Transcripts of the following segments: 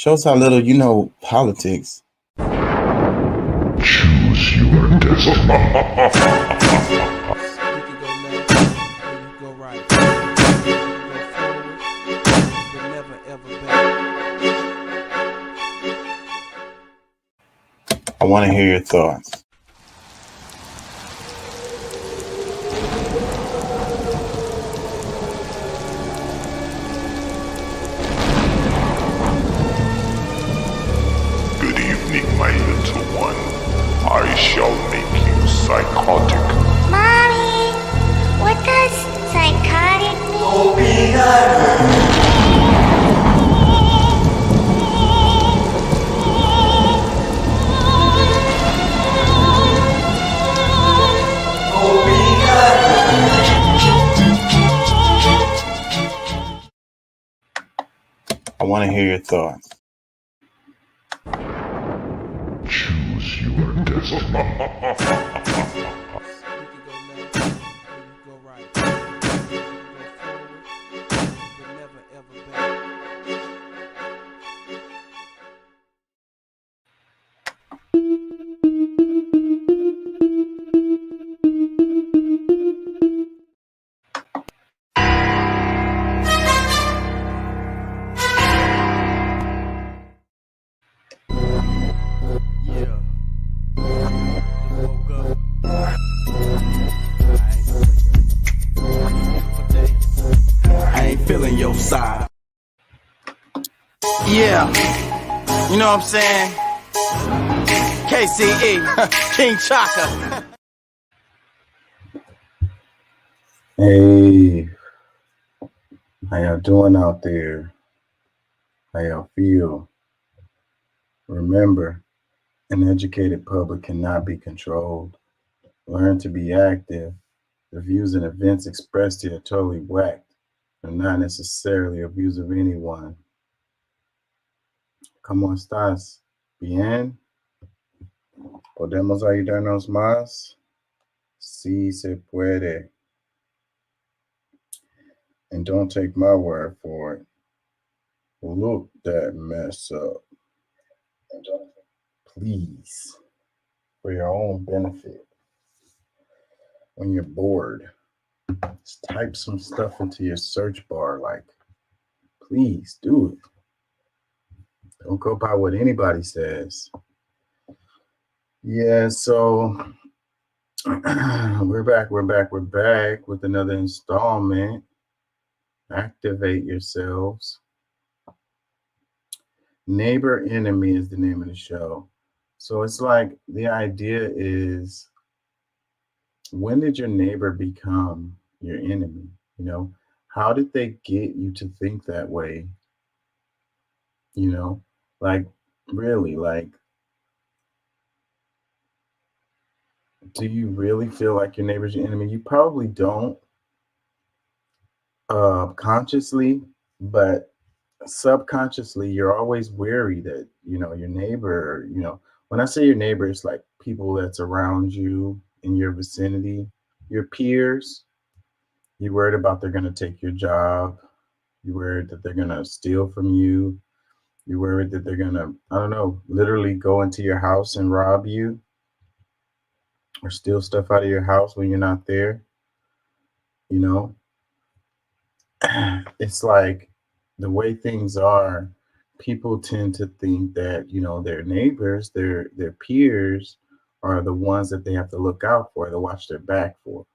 Shows how little you know politics. Choose your destiny. You can go left or you can go right. You can go forward, but never ever back. I want to hear your thoughts. Good evening, my little one. I shall make you psychotic. Mommy, what does psychotic mean? I want to hear your thoughts. Choose your destiny. You can go left or you can go right. You can go forward, but never ever back. Yeah. Woke up. I ain't feeling your side. Yeah, you know what I'm saying? KCE, King Chaka. Hey, how y'all doing out there? How y'all feel? Remember, an educated public cannot be controlled. Learn to be active. The views and events expressed here are totally whacked. They're not necessarily a views of anyone. ¿Cómo estás? Bien? ¿Podemos ayudarnos más? Sí se puede. And don't take my word for it. Look that mess up. Please, for your own benefit. When you're bored, just type some stuff into your search bar. Like, please do it. Don't go by what anybody says. Yeah, so we're back with another installment. Activate yourselves. Neighbor Enemy is the name of the show. So it's like the idea is, when did your neighbor become your enemy? You know, how did they get you to think that way? You know, like, really, like, do you really feel like your neighbor's your enemy? You probably don't consciously, but subconsciously, you're always wary that, you know, your neighbor, you know, when I say your neighbor, it's like people that's around you in your vicinity, your peers. You're worried about they're going to take your job. You're worried that they're going to steal from you. You're worried that they're going to, I don't know, literally go into your house and rob you or steal stuff out of your house when you're not there. You know, it's like the way things are, people tend to think that, you know, their neighbors, their peers are the ones that they have to look out for, to watch their back for.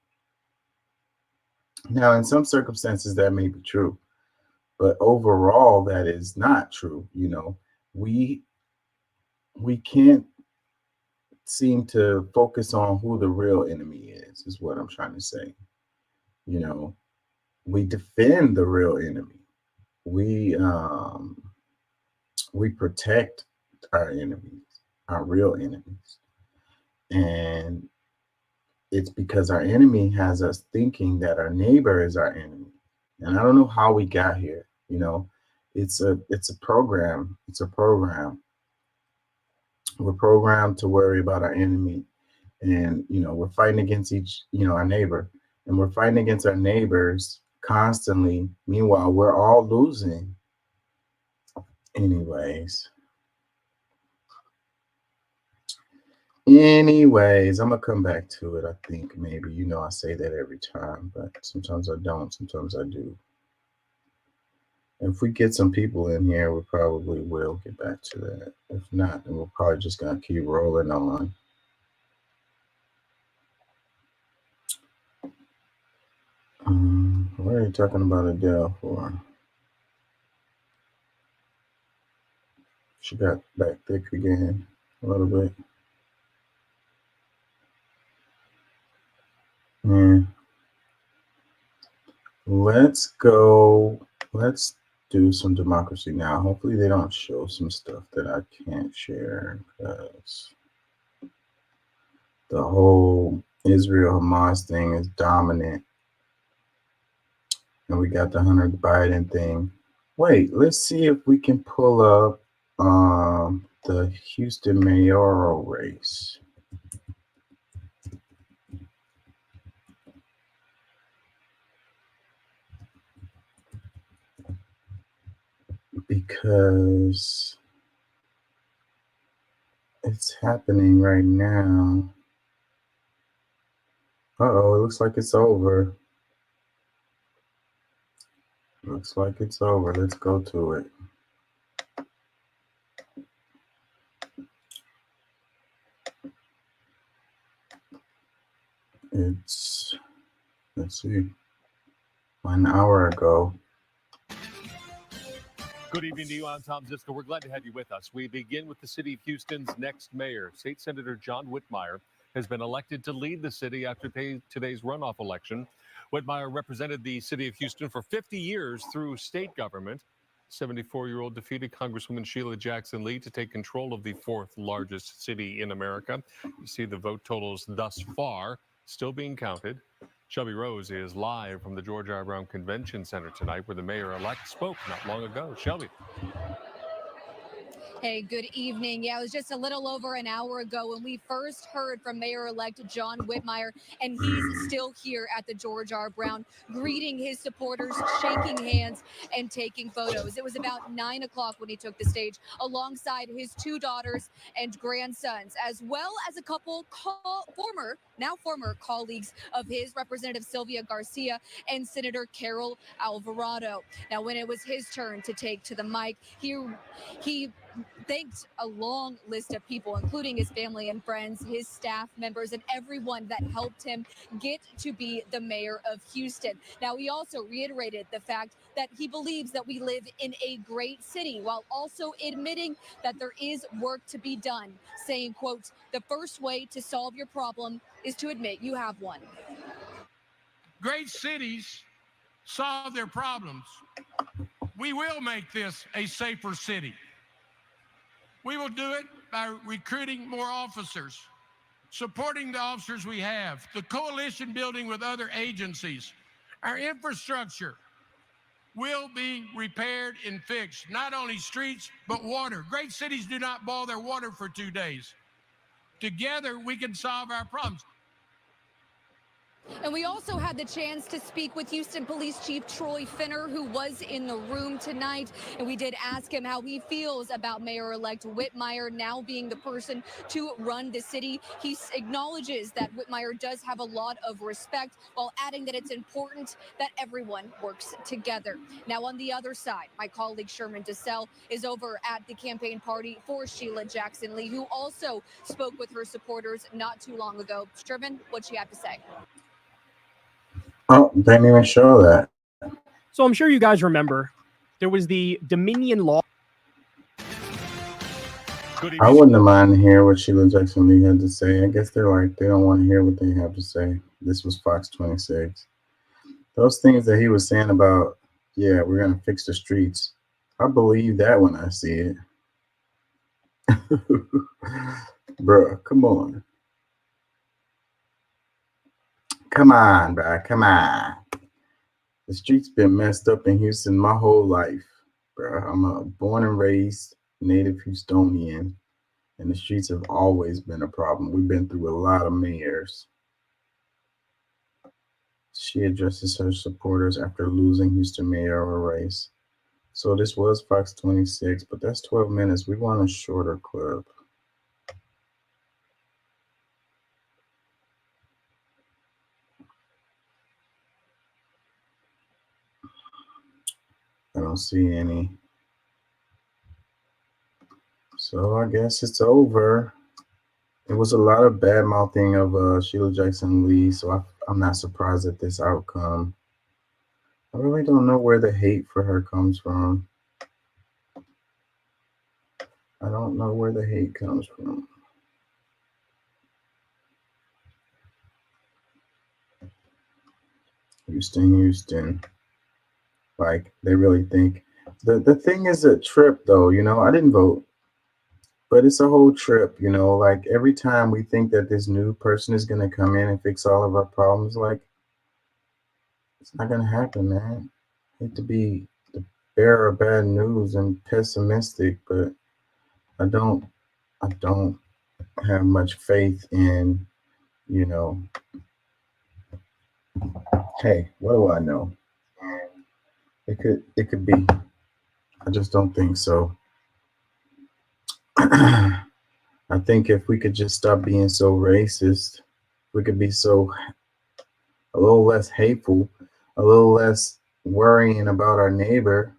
Now, in some circumstances, that may be true, but overall, that is not true. You know, we can't seem to focus on who the real enemy is what I'm trying to say. You know, we defend the real enemy. We protect our enemies, our real enemies. And it's because our enemy has us thinking that our neighbor is our enemy. And I don't know how we got here. You know, it's a program. It's a program. We're programmed to worry about our enemy. And, you know, we're fighting against our neighbor. And we're fighting against our neighbors constantly. Meanwhile, we're all losing. Anyways, I'm gonna come back to it. I think maybe I say that every time, but sometimes I don't. Sometimes I do. If we get some people in here, we probably will get back to that. If not, then we're probably just gonna keep rolling on. What are you talking about Adele for? She got back thick again a little bit. Yeah. Let's go. Let's do some democracy now. Hopefully they don't show some stuff that I can't share, because the whole Israel Hamas thing is dominant. And we got the Hunter Biden thing. Wait, let's see if we can pull up the Houston mayoral race. Because it's happening right now. Uh-oh, it looks like it's over. Looks like it's over. Let's go to it. It's, let's see, 1 hour ago. Good evening to you. I'm Tom Zisco. We're glad to have you with us. We begin with the city of Houston's next mayor. State Senator John Whitmire has been elected to lead the city after today's runoff election. Whitmire represented the city of Houston for 50 years through state government. 74-year-old defeated Congresswoman Sheila Jackson Lee to take control of the fourth largest city in America. You see the vote totals thus far still being counted. Shelby Rose is live from the George R. Brown Convention Center tonight, where the mayor-elect spoke not long ago. Shelby. Hey, good evening. Yeah, it was just a little over an hour ago when we first heard from Mayor-elect John Whitmire, and he's still here at the George R. Brown, greeting his supporters, shaking hands, and taking photos. It was about 9 o'clock when he took the stage, alongside his two daughters and grandsons, as well as a couple former colleagues of his, Representative Sylvia Garcia and Senator Carol Alvarado. Now, when it was his turn to take to the mic, he thanked a long list of people, including his family and friends, his staff members, and everyone that helped him get to be the mayor of Houston. Now, he also reiterated the fact that he believes that we live in a great city, while also admitting that there is work to be done, saying, quote, "The first way to solve your problem is to admit you have one." Great cities solve their problems. We will make this a safer city. We will do it by recruiting more officers, supporting the officers we have, the coalition building with other agencies. Our infrastructure will be repaired and fixed, not only streets, but water. Great cities do not boil their water for 2 days. Together, we can solve our problems. And we also had the chance to speak with Houston Police Chief Troy Finner, who was in the room tonight. And we did ask him how he feels about Mayor-elect Whitmire now being the person to run the city. He acknowledges that Whitmire does have a lot of respect, while adding that it's important that everyone works together. Now, on the other side, my colleague Sherman DeSalle is over at the campaign party for Sheila Jackson Lee, who also spoke with her supporters not too long ago. Sherman, what'd she have to say? Oh, didn't even show that. So I'm sure you guys remember there was the Dominion law. I wouldn't have minded to hear what Sheila Jackson Lee had to say. I guess they're like, they don't want to hear what they have to say. This was Fox 26. Those things that he was saying about, yeah, we're going to fix the streets. I believe that when I see it. Bruh, come on. Come on, bro. Come on. The streets been messed up in Houston my whole life, bro. I'm a born and raised native Houstonian, and the streets have always been a problem. We've been through a lot of mayors. She addresses her supporters after losing Houston mayoral race. So this was Fox 26, but that's 12 minutes. We want a shorter clip. I don't see any. So I guess it's over. It was a lot of bad mouthing of Sheila Jackson Lee, so I'm not surprised at this outcome. I really don't know where the hate for her comes from. I don't know where the hate comes from. Houston. Like, they really think. The thing is a trip, though. You know, I didn't vote. But it's a whole trip, you know, like every time we think that this new person is going to come in and fix all of our problems, like, it's not going to happen, man. I hate to be the bearer of bad news and pessimistic, but I don't have much faith in, you know, hey, what do I know? It could be. I just don't think so. I think if we could just stop being so racist, we could be so a little less hateful, a little less worrying about our neighbor.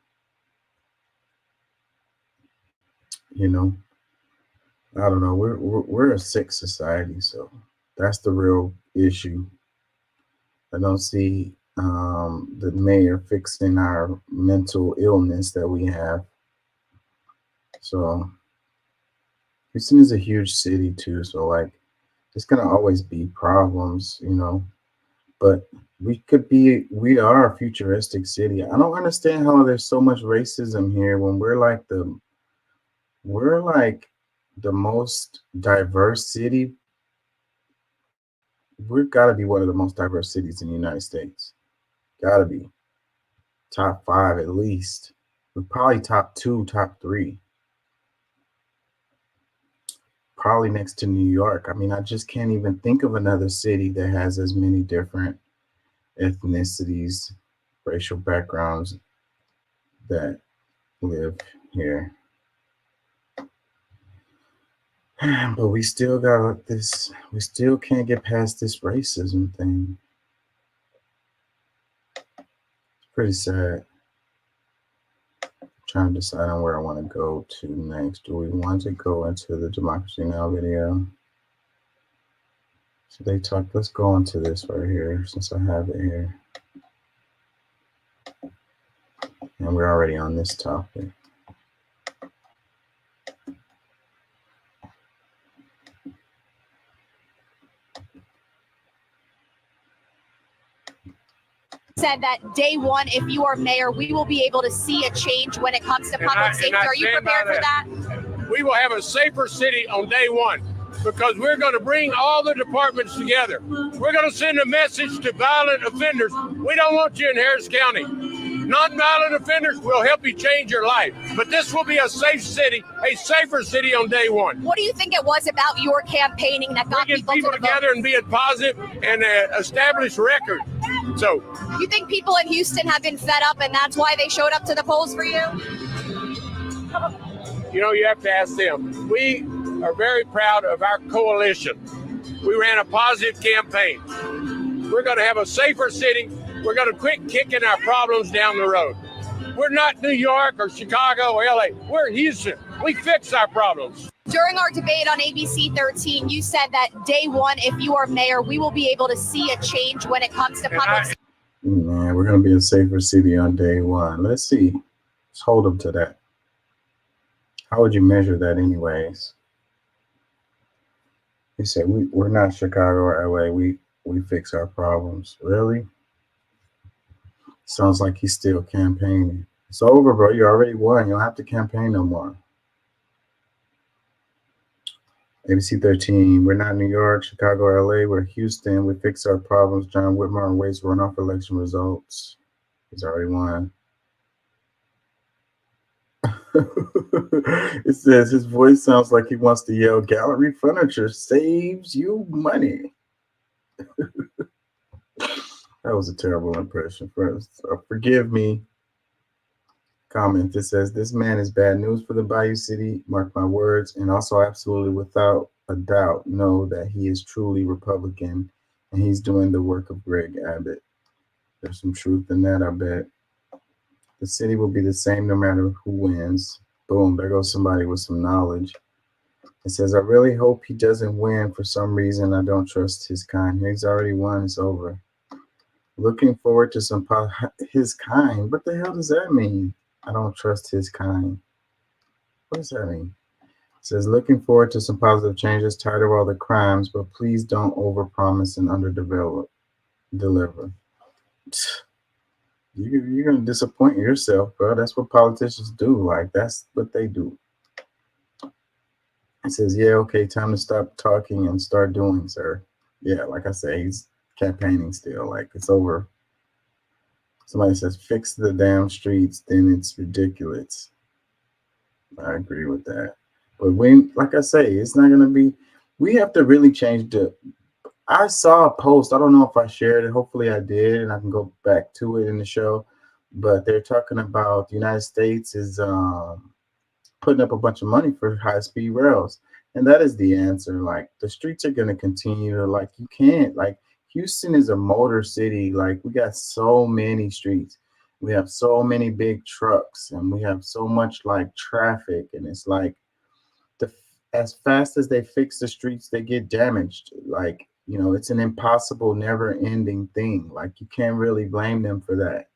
You know, I don't know. We're a sick society, so that's the real issue. I don't see the mayor fixing our mental illness that we have. So Houston is a huge city too, so like there's gonna always be problems, you know. But we are a futuristic city. I don't understand how there's so much racism here when we're like the most diverse city. We've got to be one of the most diverse cities in the United States. Got to be top 5 at least. We're probably top 2, top 3. Probably next to New York. I mean, I just can't even think of another city that has as many different ethnicities, racial backgrounds that live here. But we still got this, we still can't get past this racism thing. It's pretty sad. Trying to decide on where I want to go to next. Do we want to go into the Democracy Now! Video? So they talk, let's go into this right here since I have it here. And we're already on this topic. Said that day one, if you are mayor, we will be able to see a change when it comes to public safety. Are you prepared for that? We will have a safer city on day one because we're going to bring all the departments together. We're going to send a message to violent offenders. We don't want you in Harris County. Non-violent offenders will help you change your life. But this will be a safe city, a safer city on day one. What do you think it was about your campaigning that got people to together and being positive and establish record? So, you think people in Houston have been fed up and that's why they showed up to the polls for you? You know, you have to ask them. We are very proud of our coalition. We ran a positive campaign. We're going to have a safer city. We're going to quit kicking our problems down the road. We're not New York or Chicago or LA. We're Houston. We fix our problems. During our debate on ABC 13, you said that day one, if you are mayor, we will be able to see a change when it comes to public safety. Man, we're going to be a safer city on day one. Let's see. Let's hold them to that. How would you measure that anyways? You said we're not Chicago or LA. We fix our problems. Really? Sounds like he's still campaigning. It's over, bro. You already won. You don't have to campaign no more. ABC 13, we're not New York, Chicago, or LA. We're Houston. We fix our problems. John Whitmire waits runoff election results. He's already won. It says his voice sounds like he wants to yell, Gallery Furniture saves you money. That was a terrible impression. Forgive me. comment that says, "This man is bad news for the Bayou City, mark my words, and also absolutely without a doubt know that he is truly Republican and he's doing the work of Greg Abbott." There's some truth in that, I bet. The city will be the same no matter who wins. Boom, there goes somebody with some knowledge. It says, "I really hope he doesn't win for some reason. I don't trust his kind. He's already won. It's over. Looking forward to some his kind. What the hell does that mean? I don't trust his kind. What does that mean?" It says, "Looking forward to some positive changes. Tired of all the crimes, but please don't overpromise and deliver." You're gonna disappoint yourself, bro. That's what politicians do. Like, that's what they do. It says, "Yeah, okay, time to stop talking and start doing, sir." Yeah, like I say, he's campaigning still. Like, it's over. Somebody says, "Fix the damn streets," then it's ridiculous. I agree with that. But like I say, it's not gonna be. We have to really change the. I saw a post. I don't know if I shared it. Hopefully I did, and I can go back to it in the show. But they're talking about the United States is putting up a bunch of money for high-speed rails, and that is the answer. Like, the streets are going to continue to, like, you can't, like, Houston is a motor city. Like, we got so many streets. We have so many big trucks, and we have so much, like, traffic, and it's like as fast as they fix the streets, they get damaged. Like, it's an impossible, never-ending thing. Like, you can't really blame them for that.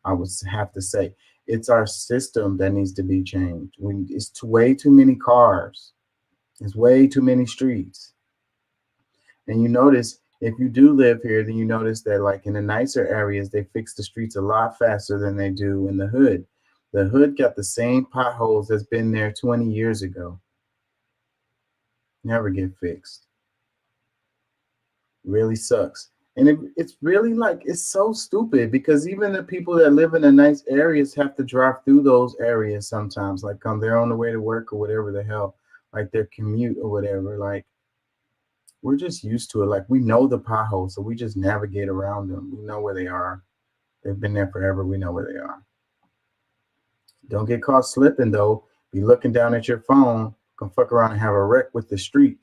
I would have to say it's our system that needs to be changed. It's way too many cars. It's way too many streets. And you notice, if you do live here, then you notice that, like, in the nicer areas, they fix the streets a lot faster than they do in the hood. The hood got the same potholes that's been there 20 years ago. Never get fixed. Really sucks. And it's really, like, it's so stupid, because even the people that live in the nice areas have to drive through those areas sometimes, like, they're on the way to work or whatever the hell, like their commute or whatever. Like, we're just used to it. Like, we know the potholes, so we just navigate around them. We know where they are. They've been there forever. We know where they are. Don't get caught slipping, though. Be looking down at your phone, come fuck around and have a wreck with the street.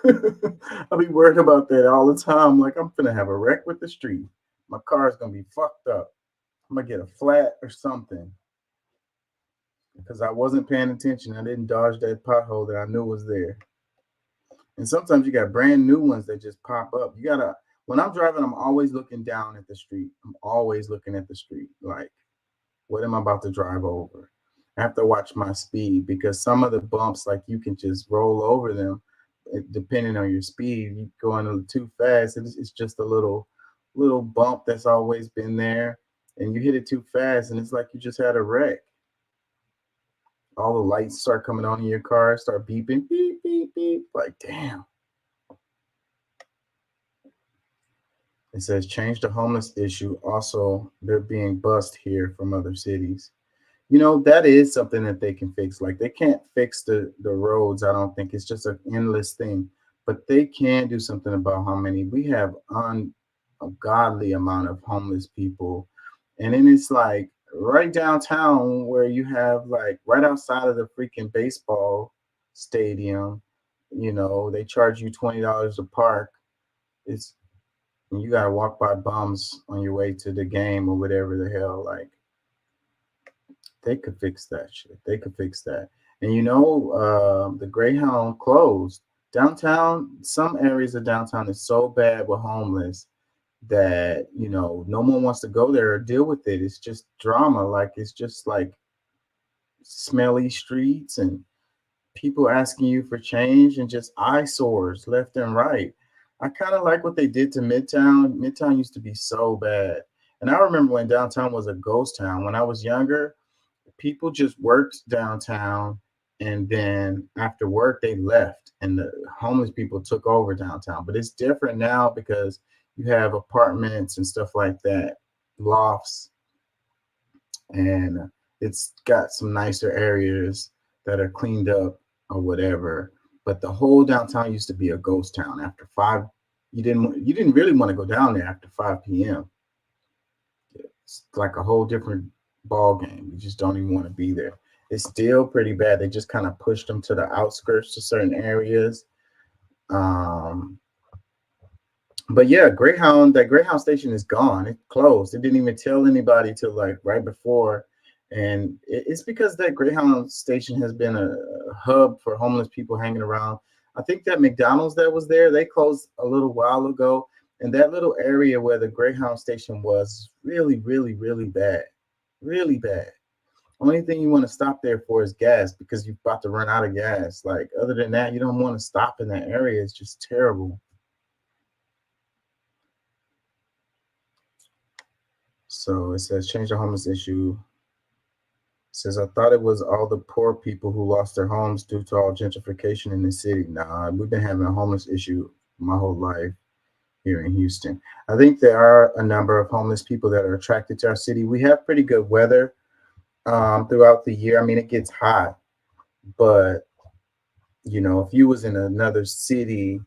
I'll be worried about that all the time. Like, I'm gonna have a wreck with the street. My car is gonna be fucked up. I'm gonna get a flat or something because I wasn't paying attention. I didn't dodge that pothole that I knew was there. And sometimes you got brand new ones that just pop up. When I'm driving, I'm always looking down at the street. I'm always looking at the street. Like, what am I about to drive over? I have to watch my speed, because some of the bumps, like, you can just roll over them. Depending on your speed, you going a little too fast, it's just a little bump that's always been there, and you hit it too fast, and it's like you just had a wreck. All the lights start coming on in your car, start beeping, beep, beep, beep. Like, damn. It says, "Change the homeless issue. Also, they're being bussed here from other cities." That is something that they can fix. Like, they can't fix the roads. I don't think. It's just an endless thing. But they can do something about how many. We have ungodly amount of homeless people. And then it's like right downtown, where you have, like, right outside of the freaking baseball stadium, they charge you $20 to park. And you got to walk by bums on your way to the game or whatever the hell. Like, they could fix that shit. They could fix that. And the Greyhound closed. Downtown, some areas of downtown is so bad with homeless that, no one wants to go there or deal with it. It's just drama. Like, it's just like smelly streets and people asking you for change and just eyesores left and right. I kind of like what they did to Midtown. Midtown used to be so bad. And I remember when downtown was a ghost town. When I was younger, people just worked downtown, and then after work they left, and the homeless people took over downtown. But it's different now, because you have apartments and stuff like that, lofts, and it's got some nicer areas that are cleaned up or whatever. But the whole downtown used to be a ghost town. After 5, you didn't really want to go down there after 5 p.m. It's like a whole different ball game. You just don't even want to be there. It's still pretty bad. They just kind of pushed them to the outskirts to certain areas. Um, but yeah, that Greyhound station is gone. It closed. It didn't even tell anybody till like right before. And it's because that Greyhound station has been a hub for homeless people hanging around. I think that McDonald's that was there, they closed a little while ago. And that little area where the Greyhound station was really, really, really bad. Really bad. Only thing you want to stop there for is gas because you're about to run out of gas. Like, other than that, you don't want to stop in that area. It's just terrible. So it says, change the homeless issue. It says, I thought it was all the poor people who lost their homes due to all gentrification in the city. Nah, we've been having a homeless issue my whole life here in Houston. I think there are a number of homeless people that are attracted to our city. We have pretty good weather throughout the year. I mean, it gets hot, but you know, if you was in another city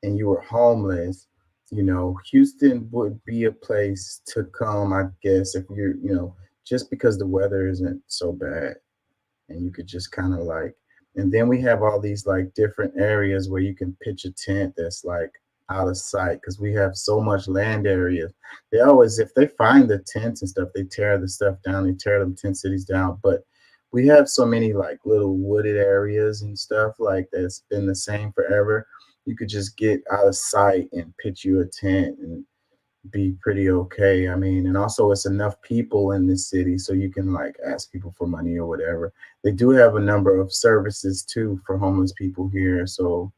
and you were homeless, you know, Houston would be a place to come, I guess, if you're, you know, just because the weather isn't so bad and you could just kind of like, and then we have all these like different areas where you can pitch a tent that's like out of sight because we have so much land area. They always, if they find the tents and stuff, they tear the stuff down, they tear them tent cities down. But we have so many like little wooded areas and stuff like that's been the same forever. You could just get out of sight and pitch you a tent and be pretty okay. I mean, and also it's enough people in this city so you can like ask people for money or whatever. They do have a number of services too for homeless people here. So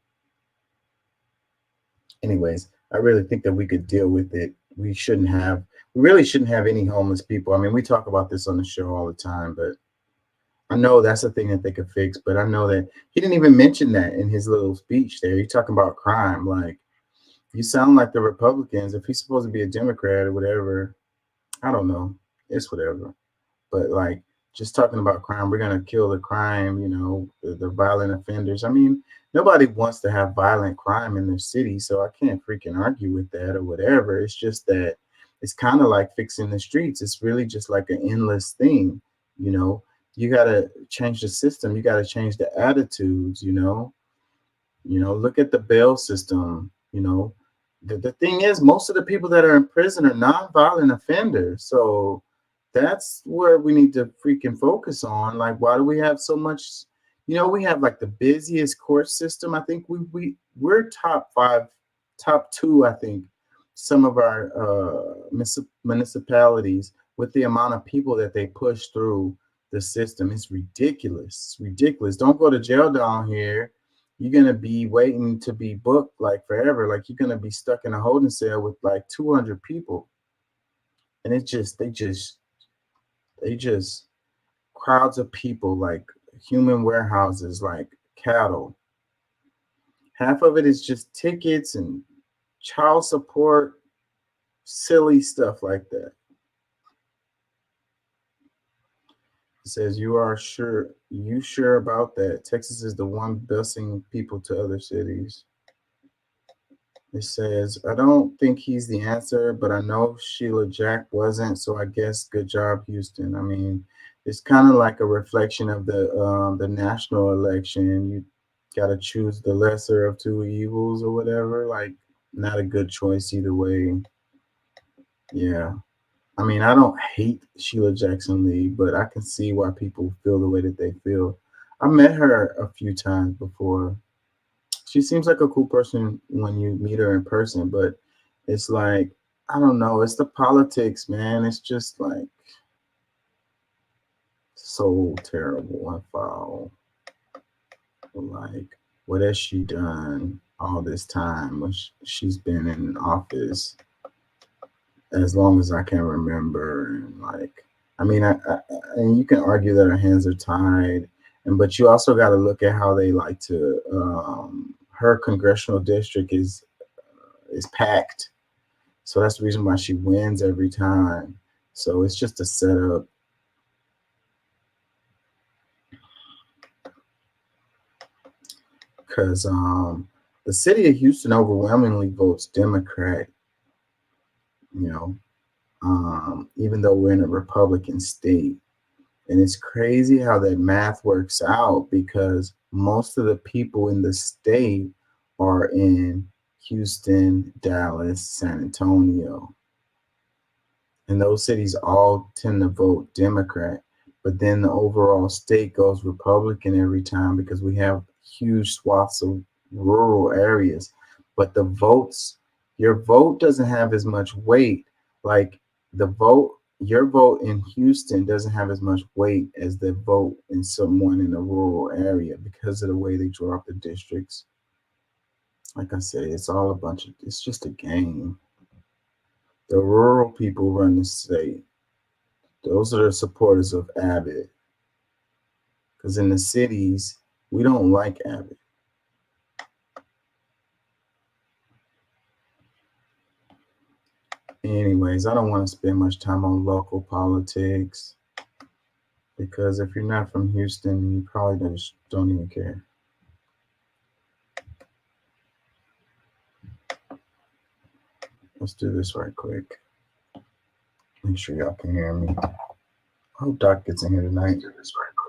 anyways, I really think that we could deal with it. We really shouldn't have any homeless people. I mean, we talk about this on the show all the time, but I know that's a thing that they could fix. But I know that he didn't even mention that in his little speech there. You're talking about crime. Like, you sound like the Republicans. If he's supposed to be a Democrat or whatever, I don't know. It's whatever. But like, just talking about crime, we're gonna kill the crime, you know, the violent offenders. I mean, nobody wants to have violent crime in their city, so I can't freaking argue with that or whatever. It's just that it's kind of like fixing the streets. It's really just like an endless thing, you know. You gotta change the system. You gotta change the attitudes, you know. Look at the bail system, you know. The thing is, most of the people that are in prison are non-violent offenders. So that's where we need to freaking focus on. Like, why do we have so much? You know, we have like the busiest court system. I think we're top 5, top 2. I think some of our municipalities with the amount of people that they push through the system. It's ridiculous. It's ridiculous. Don't go to jail down here. You're gonna be waiting to be booked like forever. Like, you're gonna be stuck in a holding cell with like 200 people, and they just crowds of people like human warehouses, like cattle. Half of it is just tickets and child support, silly stuff like that. It says, you sure about that? Texas is the one busing people to other cities. It says, I don't think he's the answer, but I know Sheila Jack wasn't, so I guess good job, Houston. I mean, it's kind of like a reflection of the national election. You got to choose the lesser of two evils or whatever. Like, not a good choice either way. Yeah. I mean, I don't hate Sheila Jackson Lee, but I can see why people feel the way that they feel. I met her a few times before. She seems like a cool person when you meet her in person, but it's like, I don't know, it's the politics, man. It's just like so terrible and foul. Like, what has she done all this time when she's been in office? As long as I can remember, and like, I mean, and you can argue that her hands are tied, but you also got to look at how they like to. Her congressional district is packed, so that's the reason why she wins every time. So it's just a setup. Because the city of Houston overwhelmingly votes Democrat. You know, even though we're in a Republican state. And it's crazy how that math works out because most of the people in the state are in Houston, Dallas, San Antonio. And those cities all tend to vote Democrat. But then the overall state goes Republican every time because we have huge swaths of rural areas. But the votes, your vote doesn't have as much weight. Like your vote in Houston doesn't have as much weight as the vote in someone in a rural area because of the way they draw up the districts. Like I said, it's just a game. The rural people run the state. Those are the supporters of Abbott. Because in the cities, we don't like Abbott. Anyways, I don't want to spend much time on local politics because if you're not from Houston, you probably just don't even care. Let's do this right quick. Make sure y'all can hear me. I hope Doc gets in here tonight. Do this right quick.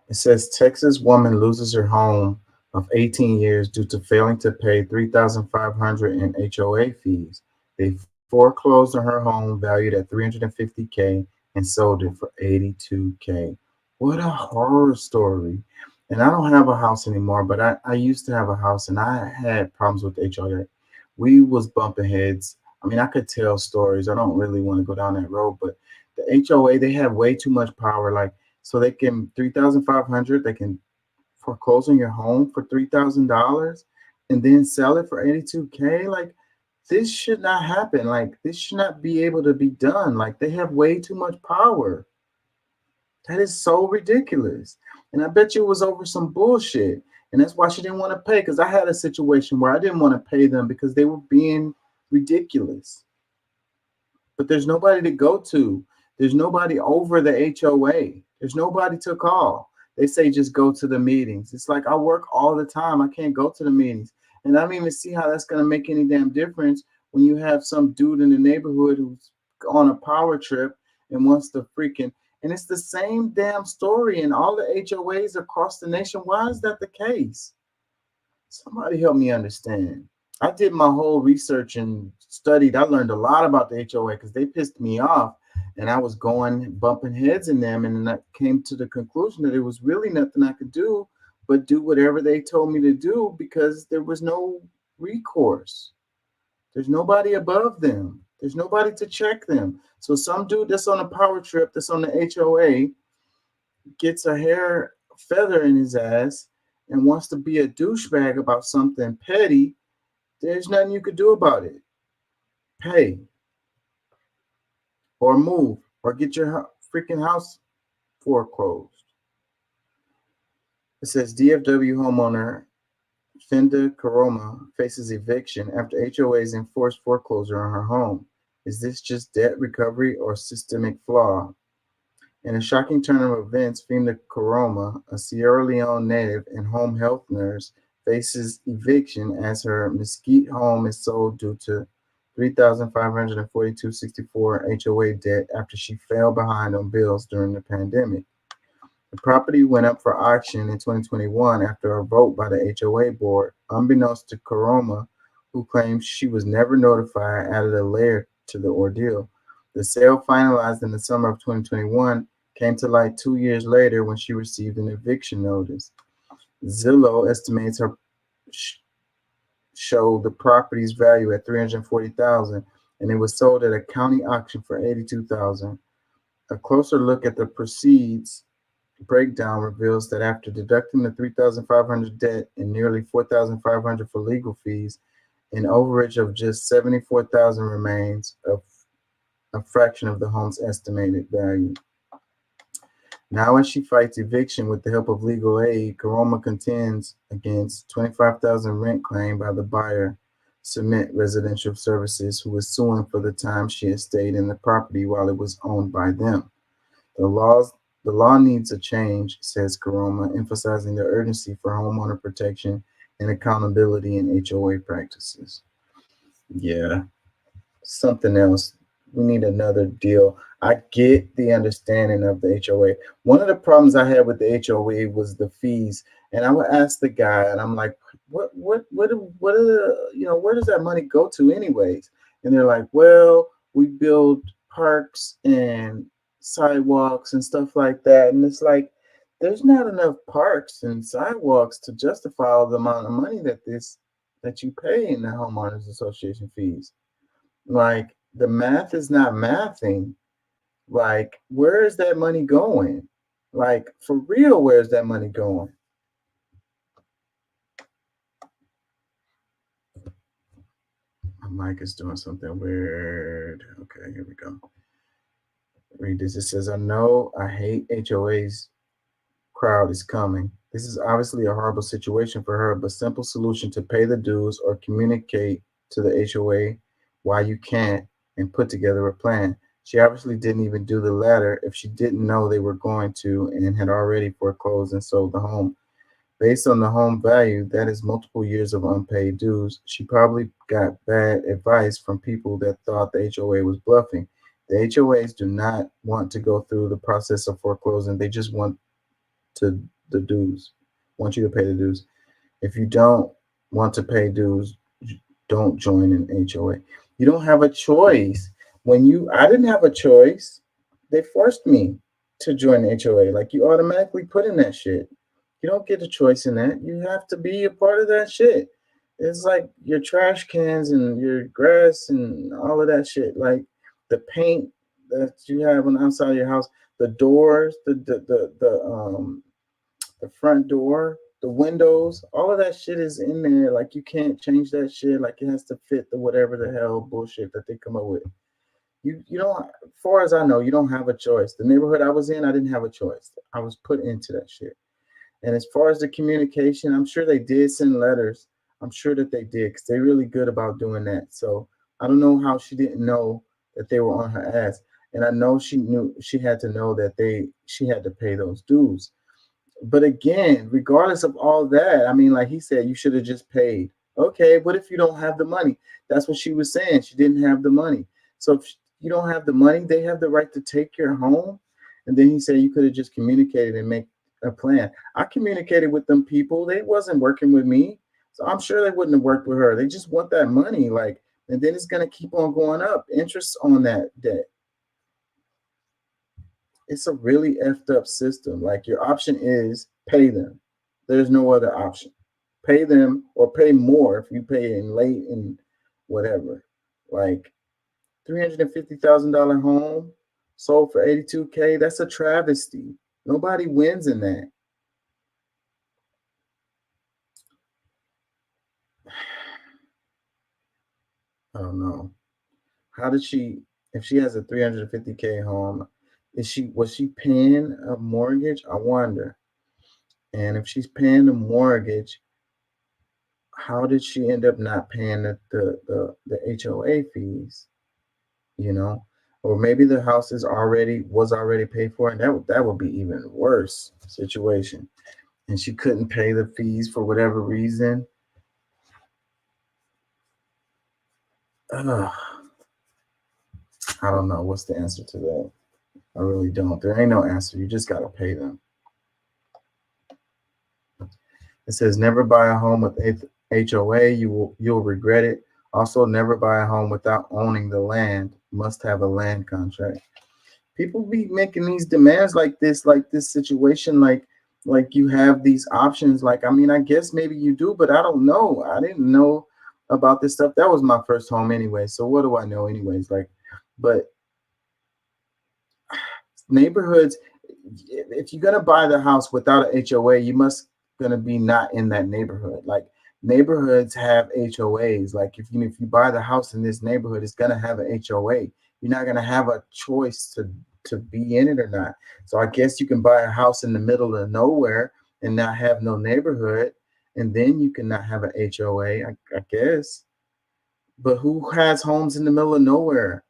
It says Texas woman loses her home of 18 years due to failing to pay $3,500 in HOA fees. They foreclosed on her home valued at $350K and sold it for $82K. What a horror story. And I don't have a house anymore, but I used to have a house and I had problems with HOA. We was bumping heads. I mean, I could tell stories. I don't really want to go down that road, but the HOA, they have way too much power. Like, so they can $3,500, they can foreclose on your home for $3,000 and then sell it for $82K. Like, this should not happen. Like, this should not be able to be done. Like, they have way too much power. That is so ridiculous. And I bet you it was over some bullshit. And that's why she didn't want to pay, because I had a situation where I didn't want to pay them because they were being ridiculous. But there's nobody to go to. There's nobody over the HOA. There's nobody to call. They say just go to the meetings. It's like I work all the time. I can't go to the meetings. And I don't even see how that's going to make any damn difference when you have some dude in the neighborhood who's on a power trip and wants to freaking... And it's the same damn story in all the HOAs across the nation. Why is that the case? Somebody help me understand. I did my whole research and studied. I learned a lot about the HOA because they pissed me off. And I was bumping heads in them. And then I came to the conclusion that there was really nothing I could do but do whatever they told me to do because there was no recourse. There's nobody above them. There's nobody to check them. So some dude that's on a power trip, that's on the HOA, gets a hair feather in his ass and wants to be a douchebag about something petty. There's nothing you could do about it. Pay. Or move. Or get your freaking house foreclosed. It says DFW homeowner Fenda Karoma faces eviction after HOA's enforced foreclosure on her home. Is this just debt recovery or systemic flaw? In a shocking turn of events, Fenda Karoma, a Sierra Leone native and home health nurse, faces eviction as her Mesquite home is sold due to $3,542.64 HOA debt after she fell behind on bills during the pandemic. The property went up for auction in 2021 after a vote by the HOA board, unbeknownst to Karoma, who claims she was never notified, added a layer to the ordeal. The sale, finalized in the summer of 2021, came to light 2 years later when she received an eviction notice. Zillow estimates her showed the property's value at $340,000, and it was sold at a county auction for $82,000. A closer look at the proceeds breakdown reveals that after deducting the $3,500 debt and nearly $4,500 for legal fees, an overage of just $74,000 remains, a fraction of the home's estimated value. Now, as she fights eviction with the help of legal aid, Karoma contends against $25,000 rent claim by the buyer, Cement Residential Services, who is suing for the time she has stayed in the property while it was owned by them. The law needs a change, says Karoma, emphasizing the urgency for homeowner protection and accountability in HOA practices. Yeah. something else. We need another deal. I get the understanding of the HOA. One of the problems I had with the HOA was the fees. And I would ask the guy, and I'm like, what are the, where does that money go to anyways? And they're like, well, we build parks and sidewalks and stuff like that. And it's like, there's not enough parks and sidewalks to justify all the amount of money that you pay in the homeowners association fees. Like, the math is not mathing. Like, where is that money going? Like, for real, where's that money going? My mic is doing something weird. Okay, here we go. Read this. It says, I know I hate HOAs. Crowd is coming. This is obviously a horrible situation for her, but simple solution to pay the dues or communicate to the HOA why you can't and put together a plan. She obviously didn't even do the latter if she didn't know they were going to and had already foreclosed and sold the home. Based on the home value, that is multiple years of unpaid dues. She probably got bad advice from people that thought the HOA was bluffing. The HOAs do not want to go through the process of foreclosing. They just want the dues, want you to pay the dues. If you don't want to pay dues, don't join an HOA. You don't have a choice. I didn't have a choice. They forced me to join the HOA. Like, you automatically put in that shit. You don't get a choice in that. You have to be a part of that shit. It's like your trash cans and your grass and all of that shit. Like the paint that you have on the outside of your house, the doors, the front door, the windows, all of that shit is in there. Like, you can't change that shit. Like, it has to fit the whatever the hell bullshit that they come up with. You don't, as far as I know, you don't have a choice. The neighborhood I was in, I didn't have a choice. I was put into that shit. And as far as the communication, I'm sure they did send letters. I'm sure that they did, because they're really good about doing that. So I don't know how she didn't know that they were on her ass. And I know she knew she had to know that she had to pay those dues. But again, regardless of all that, I mean, like he said, you should have just paid. Okay, what if you don't have the money? That's what she was saying. She didn't have the money. So if you don't have the money, they have the right to take your home. And then he said you could have just communicated and make a plan. I communicated with them people. They wasn't working with me. So I'm sure they wouldn't have worked with her. They just want that money. Like, and then it's going to keep on going up. Interest on that debt. It's a really effed up system. Like, your option is pay them. There's no other option. Pay them or pay more if you pay in late and whatever. Like, $350,000 home sold for $82K. That's a travesty. Nobody wins in that. I don't know. How did she, if she has a $350K home, was she paying a mortgage? I wonder. And if she's paying the mortgage, how did she end up not paying the HOA fees? Or maybe the house was already paid for, and that would be even worse situation. And she couldn't pay the fees for whatever reason. I don't know what's the answer to that. I really don't. There ain't no answer. You just gotta pay them. It says never buy a home with HOA. You'll regret it. Also, never buy a home without owning the land. Must have a land contract. People be making these demands like this situation, like you have these options. Like, I mean, I guess maybe you do, but I don't know. I didn't know about this stuff. That was my first home anyway. So what do I know anyways? Like, but neighborhoods, if you're gonna buy the house without an HOA, you must gonna be not in that neighborhood. Like, neighborhoods have HOAs. Like, if you buy the house in this neighborhood, it's gonna have an HOA. You're not gonna have a choice to be in it or not. So I guess you can buy a house in the middle of nowhere and not have no neighborhood, and then you can not have an HOA, I guess. But who has homes in the middle of nowhere?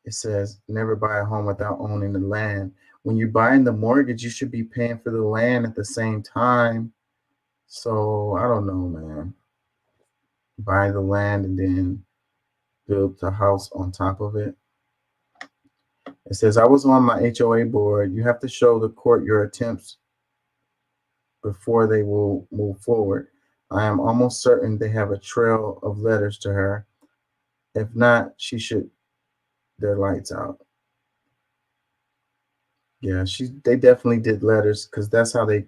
It says never buy a home without owning the land. When you're buying the mortgage, you should be paying for the land at the same time. So I don't know, man. buy the land and then build the house on top of it. It says, I was on my HOA board. You have to show the court your attempts before they will move forward. I am almost certain they have a trail of letters to her. If not, she should their lights out. Yeah, they definitely did letters because that's how they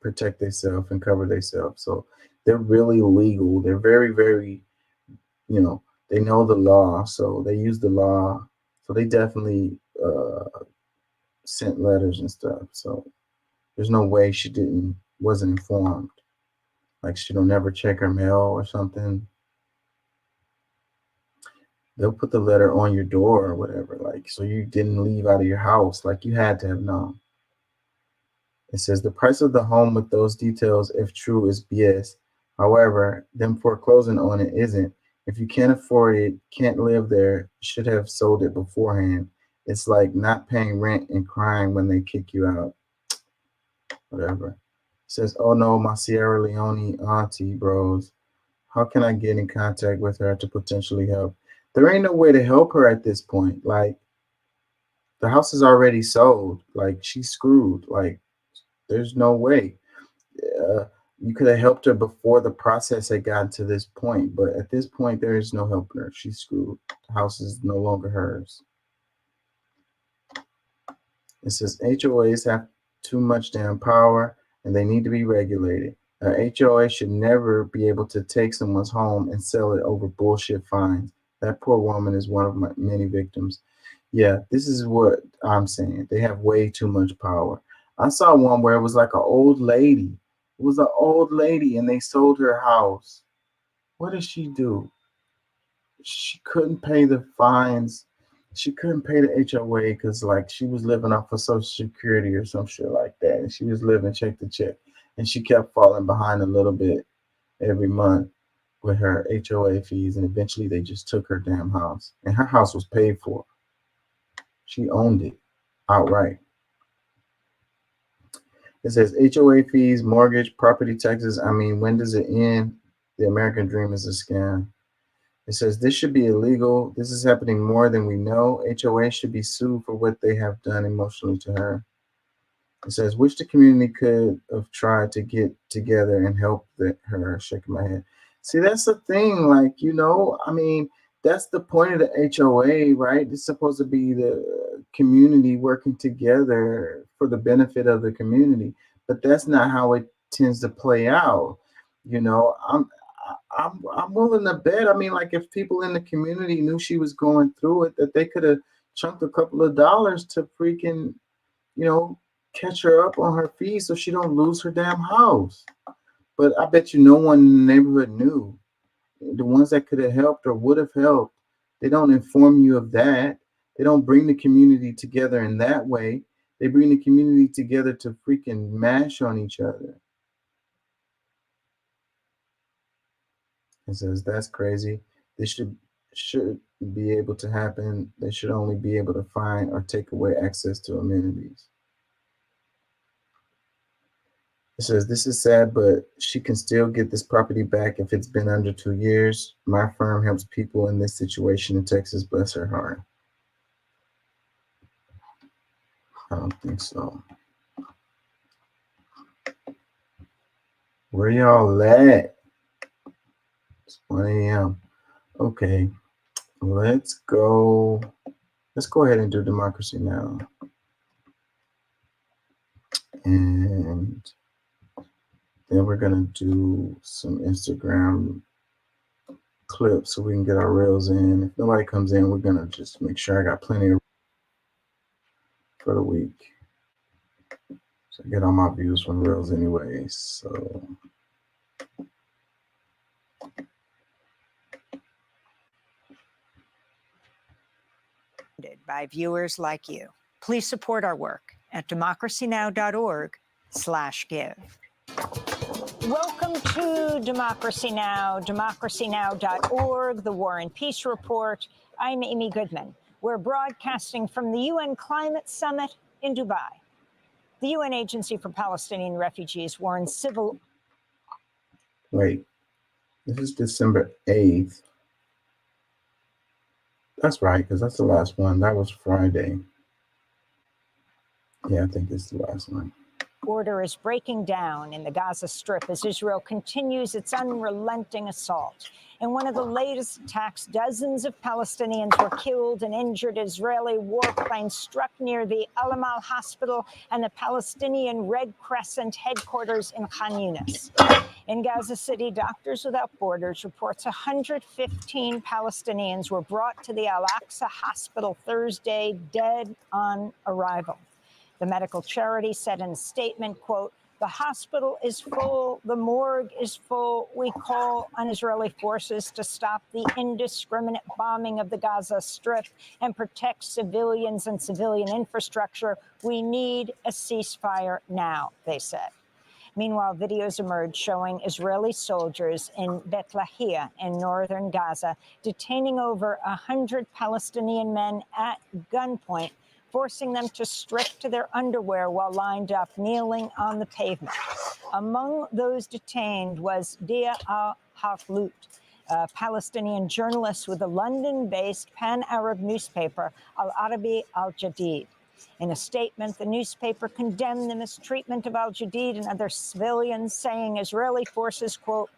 protect themselves and cover themselves. So they're really legal. They're very, very, they know the law. So they use the law. So they definitely sent letters and stuff. So there's no way she wasn't informed. Like she'll never check her mail or something. They'll put the letter on your door or whatever, like, so you didn't leave out of your house. Like you had to have known. It says the price of the home with those details, if true, is BS. However, them foreclosing on it isn't. If you can't afford it, can't live there, should have sold it beforehand. It's like not paying rent and crying when they kick you out. Whatever. It says, oh no, my Sierra Leone auntie bros. How can I get in contact with her to potentially help? There ain't no way to help her at this point. Like, the house is already sold. Like, she's screwed. Like, there's no way. You could have helped her before the process had gotten to this point. But at this point, there is no helping her. She's screwed. The house is no longer hers. It says HOAs have too much damn power and they need to be regulated. HOA should never be able to take someone's home and sell it over bullshit fines. That poor woman is one of my many victims. Yeah, this is what I'm saying. They have way too much power. I saw one where it was like an old lady. It was an old lady and they sold her house. What did she do? She couldn't pay the fines. She couldn't pay the HOA because like she was living off of Social Security or some shit like that. And she was living check to check. And she kept falling behind a little bit every month with her HOA fees. And eventually they just took her damn house. And her house was paid for. She owned it outright. It says HOA fees, mortgage, property taxes. I mean, when does it end? The American dream is a scam. It says this should be illegal. This is happening more than we know. HOA should be sued for what they have done emotionally to her. It says, wish the community could have tried to get together and help her. Shaking my head. See, that's the thing. Like, I mean, that's the point of the HOA, right? It's supposed to be the community working together for the benefit of the community. But that's not how it tends to play out. I'm willing to bet. I mean, like if people in the community knew she was going through it, that they could have chunked a couple of dollars to freaking, catch her up on her fees so she don't lose her damn house. But I bet you no one in the neighborhood knew. The ones that could have helped or would have helped, they don't inform you of that. They don't bring the community together in that way. They bring the community together to freaking mash on each other. It says that's crazy. This should be able to happen. They should only be able to find or take away access to amenities. It says this is sad, but she can still get this property back if it's been under 2 years. My firm helps people in this situation in Texas. Bless her heart. I don't think so. Where y'all at? It's 1 a.m. Okay, let's go ahead and do Democracy Now! And then we're gonna do some Instagram clips so we can get our reels in. If nobody comes in, we're gonna just make sure I got plenty of for the week. So I get all my views from reels anyway. So by viewers like you. Please support our work at democracynow.org/give. Welcome to Democracy Now!, democracynow.org, the War and Peace Report. I'm Amy Goodman. We're broadcasting from the UN Climate Summit in Dubai. The UN Agency for Palestinian Refugees warns civil... Wait, This is December 8th. That's right, because that's the last one. That was Friday. Yeah, I think it's the last one. Order is breaking down in the Gaza Strip as Israel continues its unrelenting assault. In one of the latest attacks, dozens of Palestinians were killed and injured. Israeli warplanes struck near the Al-Amal hospital and the Palestinian Red Crescent headquarters in Khan Yunis. In Gaza City, Doctors Without Borders reports 115 Palestinians were brought to the Al-Aqsa hospital Thursday, dead on arrival. The medical charity said in a statement, quote, "The hospital is full, the morgue is full. We call on Israeli forces to stop the indiscriminate bombing of the Gaza Strip and protect civilians and civilian infrastructure. We need a ceasefire now," they said. Meanwhile, videos emerged showing Israeli soldiers in Beit Lahia in northern Gaza detaining over 100 Palestinian men at gunpoint, forcing them to strip to their underwear while lined up, kneeling on the pavement. Among those detained was Dia al-Haflout, a Palestinian journalist with the London-based pan-Arab newspaper Al-Arabi Al-Jadid. In a statement, the newspaper condemned the mistreatment of Al-Jadid and other civilians, saying Israeli forces, quote,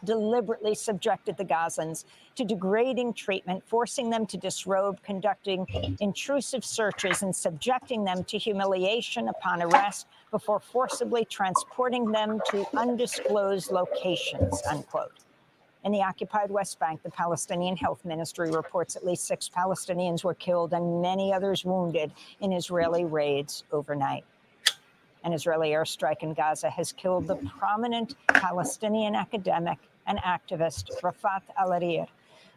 deliberately subjected the Gazans to degrading treatment, forcing them to disrobe, conducting intrusive searches, and subjecting them to humiliation upon arrest before forcibly transporting them to undisclosed locations, unquote. In the occupied West Bank, the Palestinian Health Ministry reports at least 6 Palestinians were killed and many others wounded in Israeli raids overnight. An Israeli airstrike in Gaza has killed the prominent Palestinian academic and activist Rafat Al-Hariri,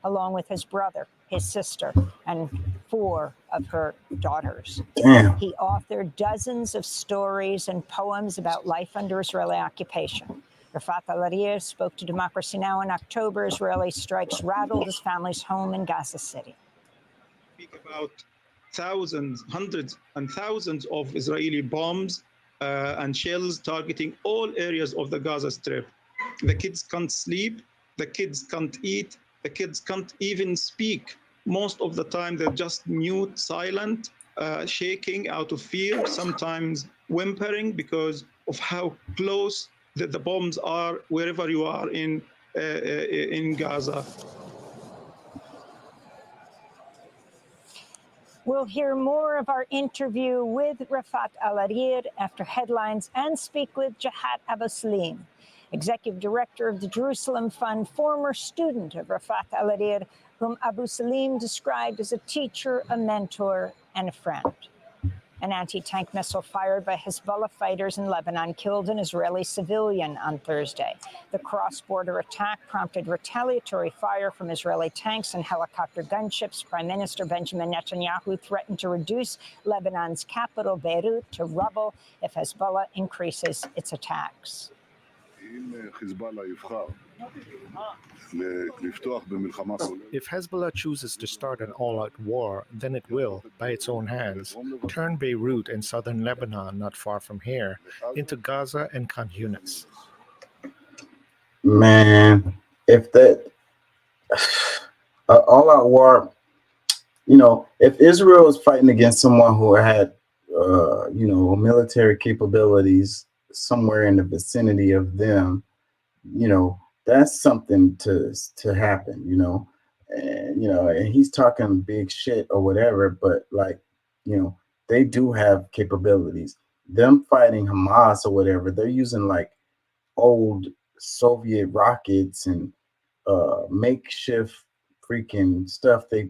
along with his brother, his sister, and 4 of her daughters. Damn. He authored dozens of stories and poems about life under Israeli occupation. Rafat Al-Hariri spoke to Democracy Now! In October. Israeli strikes rattled his family's home in Gaza City. Speak about thousands, hundreds and thousands of Israeli bombs and shells targeting all areas of the Gaza Strip. The kids can't sleep, the kids can't eat, the kids can't even speak. Most of the time they're just mute, silent, shaking out of fear, sometimes whimpering because of how close the bombs are wherever you are in Gaza. We'll hear more of our interview with Rafat Al-Hariri after headlines and speak with Jihad Abu Salim, Executive Director of the Jerusalem Fund, former student of Rafat Al-Hariri, whom Abu Salim described as a teacher, a mentor, and a friend. An anti-tank missile fired by Hezbollah fighters in Lebanon killed an Israeli civilian on Thursday. The cross-border attack prompted retaliatory fire from Israeli tanks and helicopter gunships. Prime Minister Benjamin Netanyahu threatened to reduce Lebanon's capital, Beirut, to rubble if Hezbollah increases its attacks. If Hezbollah chooses to start an all-out war, then it will, by its own hands, turn Beirut and southern Lebanon, not far from here, into Gaza and Khan Yunis. Man, if that all-out war, you know, if Israel is fighting against someone who had, you know, military capabilities somewhere in the vicinity of them, you know, that's something to happen, you know, and he's talking big shit or whatever, but like, you know, they do have capabilities. Them fighting Hamas or whatever, they're using like old Soviet rockets and makeshift freaking stuff they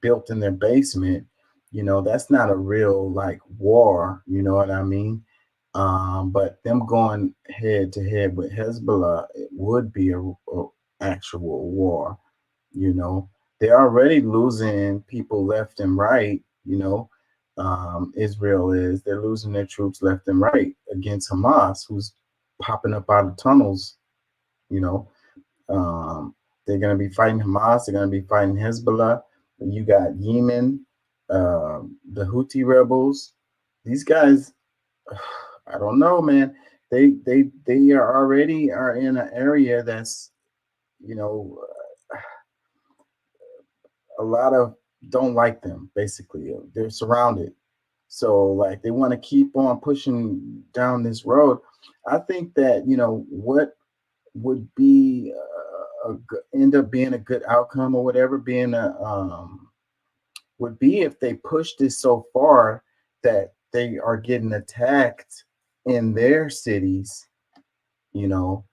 built in their basement. You know, that's not a real like war, you know what I mean? But them going head to head with Hezbollah, it would be a actual war. You know, they're already losing people left and right. You know, Israel is. They're losing their troops left and right against Hamas, who's popping up out of tunnels. You know, they're going to be fighting Hamas. They're going to be fighting Hezbollah. You got Yemen, the Houthi rebels. These guys. I don't know, man. They are already in an area that's you know, a lot of don't like them. Basically, they're surrounded, so like they want to keep on pushing down this road. I think that what would be end up being a good outcome or whatever, being a would be if they push this so far that they are getting attacked in their cities, you know,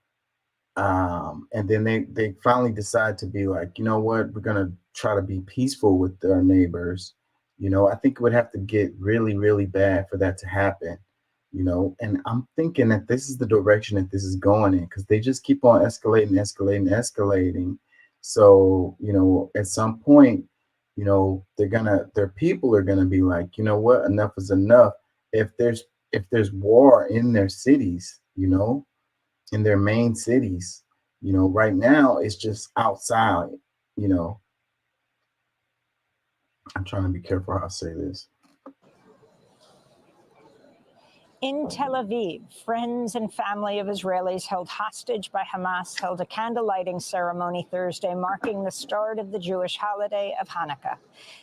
and then they finally decide to be like, you know what, we're gonna try to be peaceful with our neighbors. I think it would have to get really, really bad for that to happen. And I'm thinking that this is the direction that this is going in, because they just keep on escalating. So, at some point, their people are gonna be like, you know what, enough is enough. If there's war in their cities, in their main cities, right now it's just outside, I'm trying to be careful how I say this. In Tel Aviv, friends and family of Israelis held hostage by Hamas held a candle-lighting ceremony Thursday, marking the start of the Jewish holiday of Hanukkah.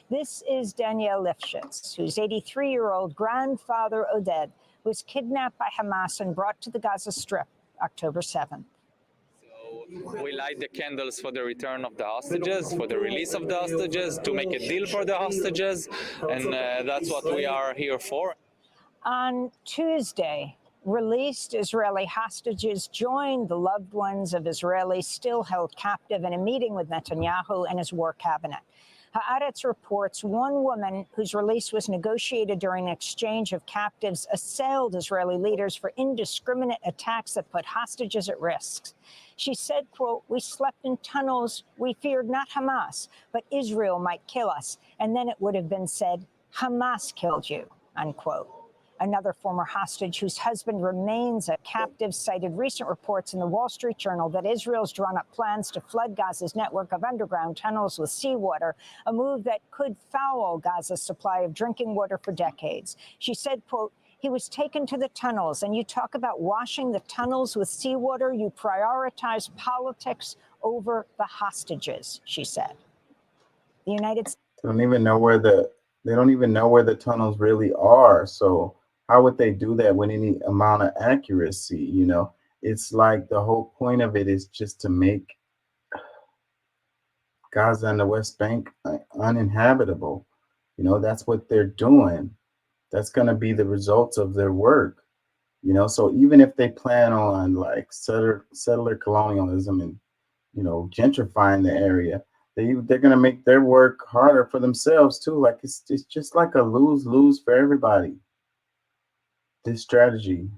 This is Daniel Lifshitz, whose 83-year-old grandfather, Oded, was kidnapped by Hamas and brought to the Gaza Strip October 7th. We light the candles for the return of the hostages, for the release of the hostages, to make a deal for the hostages, and that's what we are here for. On Tuesday, released Israeli hostages joined the loved ones of Israelis still held captive in a meeting with Netanyahu and his war cabinet. Haaretz reports one woman whose release was negotiated during an exchange of captives assailed Israeli leaders for indiscriminate attacks that put hostages at risk. She said, quote, "We slept in tunnels. We feared not Hamas, but Israel might kill us. And then it would have been said, Hamas killed you," unquote. Another former hostage whose husband remains a captive cited recent reports in the Wall Street Journal that Israel's drawn up plans to flood Gaza's network of underground tunnels with seawater, a move that could foul Gaza's supply of drinking water for decades. She said, quote, "He was taken to the tunnels, and you talk about washing the tunnels with seawater. You prioritize politics over the hostages," she said. The United States They don't even know where the tunnels really are. So how would they do that with any amount of accuracy? It's like the whole point of it is just to make Gaza and the West Bank uninhabitable. That's what they're doing. That's going to be the results of their work. So even if they plan on like settler colonialism and, gentrifying the area, they're going to make their work harder for themselves too. Like it's just like a lose-lose for everybody, this strategy.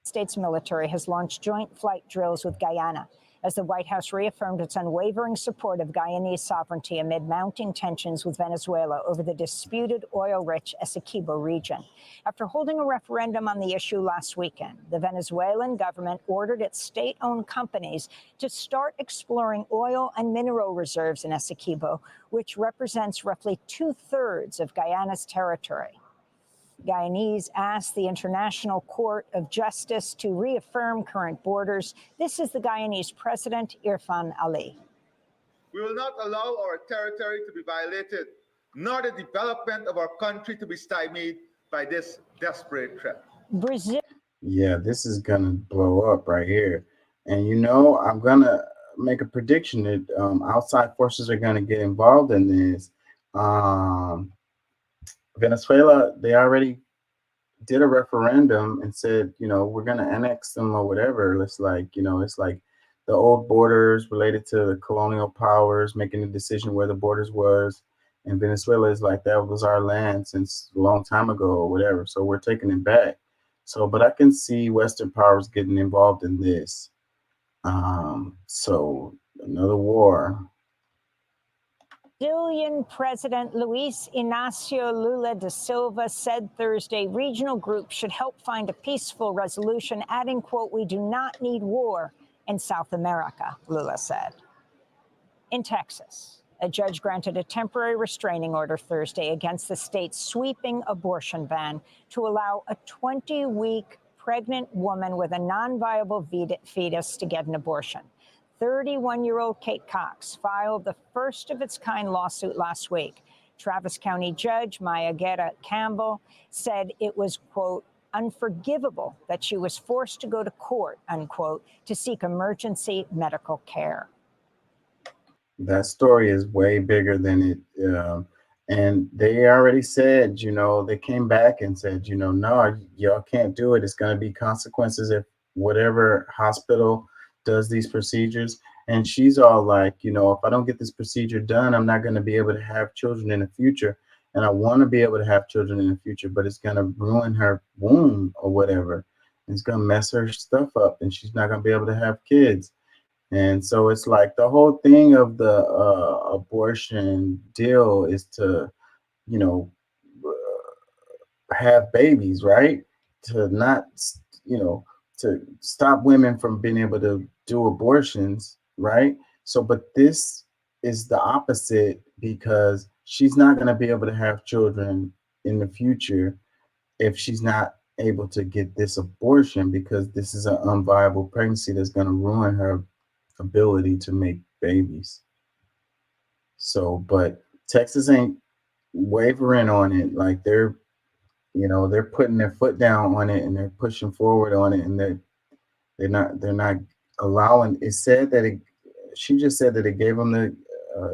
States military has launched joint flight drills with Guyana as the White House reaffirmed its unwavering support of Guyanese sovereignty amid mounting tensions with Venezuela over the disputed oil-rich Essequibo region. After holding a referendum on the issue last weekend, the Venezuelan government ordered its state-owned companies to start exploring oil and mineral reserves in Essequibo, which represents roughly 2/3 of Guyana's territory. Guyanese asked the International Court of Justice to reaffirm current borders. This is the Guyanese president, Irfan Ali. We will not allow our territory to be violated, nor the development of our country to be stymied by this desperate threat. Brazil. Yeah, this is going to blow up right here. And, I'm going to make a prediction that outside forces are going to get involved in this. Venezuela, they already did a referendum and said, we're going to annex them or whatever. It's like, it's like the old borders related to the colonial powers making the decision where the borders was. And Venezuela is like, that was our land since a long time ago or whatever. So we're taking it back. So, but I can see Western powers getting involved in this. So another war. Brazilian President Luiz Inácio Lula da Silva said Thursday regional groups should help find a peaceful resolution, adding, quote, "We do not need war in South America," Lula said. In Texas, a judge granted a temporary restraining order Thursday against the state's sweeping abortion ban to allow a 20-week pregnant woman with a non-viable fetus to get an abortion. 31-year-old Kate Cox filed the first of its kind lawsuit last week. Travis County Judge Maya Guerra Campbell said it was, quote, unforgivable that she was forced to go to court, unquote, to seek emergency medical care. That story is way bigger than it. And they already said, they came back and said, no, y'all can't do it. It's going to be consequences if whatever hospital does these procedures. And she's all like, if I don't get this procedure done, I'm not going to be able to have children in the future. And I want to be able to have children in the future, but it's going to ruin her womb or whatever. It's going to mess her stuff up and she's not going to be able to have kids. And so it's like the whole thing of the abortion deal is to, have babies, right? To not, to stop women from being able to do abortions, right? So, but this is the opposite because she's not going to be able to have children in the future if she's not able to get this abortion because this is an unviable pregnancy that's going to ruin her ability to make babies. So, but Texas ain't wavering on it. Like they're putting their foot down on it and they're pushing forward on it, and they're not allowing. It said that she just said that it gave them the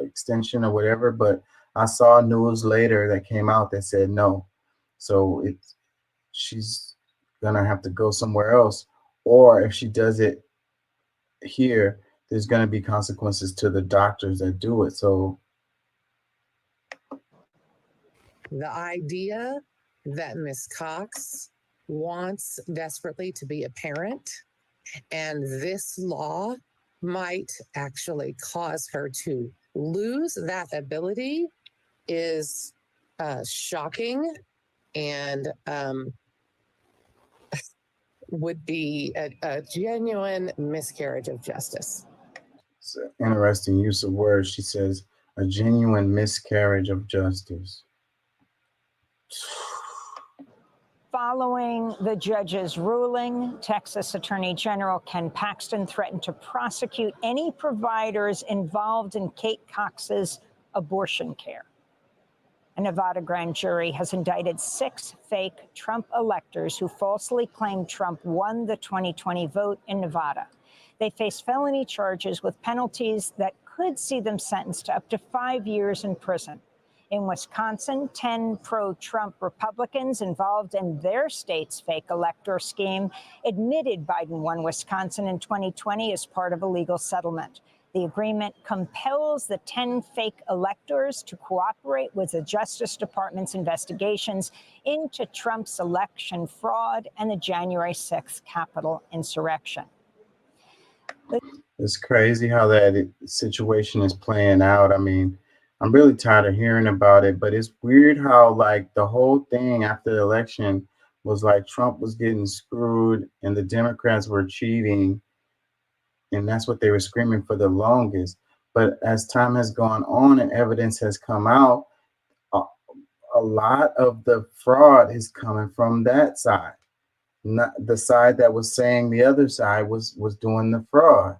extension or whatever, but I saw news later that came out that said no. So she's gonna have to go somewhere else, or if she does it here, there's going to be consequences to the doctors that do it. So the idea that Miss Cox wants desperately to be a parent, and this law might actually cause her to lose that ability is shocking and would be a genuine miscarriage of justice. it's an interesting use of words. She says a genuine miscarriage of justice. Following the judge's ruling, Texas Attorney General Ken Paxton threatened to prosecute any providers involved in Kate Cox's abortion care. A Nevada grand jury has indicted 6 fake Trump electors who falsely claimed Trump won the 2020 vote in Nevada. They face felony charges with penalties that could see them sentenced to up to 5 years in prison. In Wisconsin, 10 pro-Trump Republicans involved in their state's fake elector scheme admitted Biden won Wisconsin in 2020 as part of a legal settlement. The agreement compels the 10 fake electors to cooperate with the Justice Department's investigations into Trump's election fraud and the January 6th Capitol insurrection. It's crazy how that situation is playing out. I mean, I'm really tired of hearing about it, but it's weird how like the whole thing after the election was like Trump was getting screwed and the Democrats were cheating. And that's what they were screaming for the longest. But as time has gone on and evidence has come out, a lot of the fraud is coming from that side, not the side that was saying the other side was doing the fraud.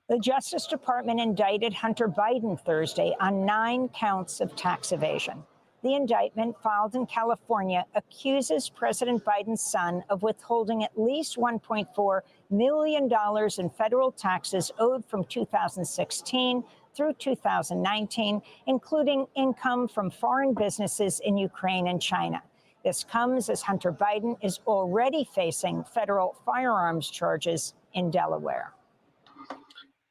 The Justice Department indicted Hunter Biden Thursday on 9 counts of tax evasion. The indictment, filed in California, accuses President Biden's son of withholding at least $1.4 million in federal taxes owed from 2016 through 2019, including income from foreign businesses in Ukraine and China. This comes as Hunter Biden is already facing federal firearms charges in Delaware.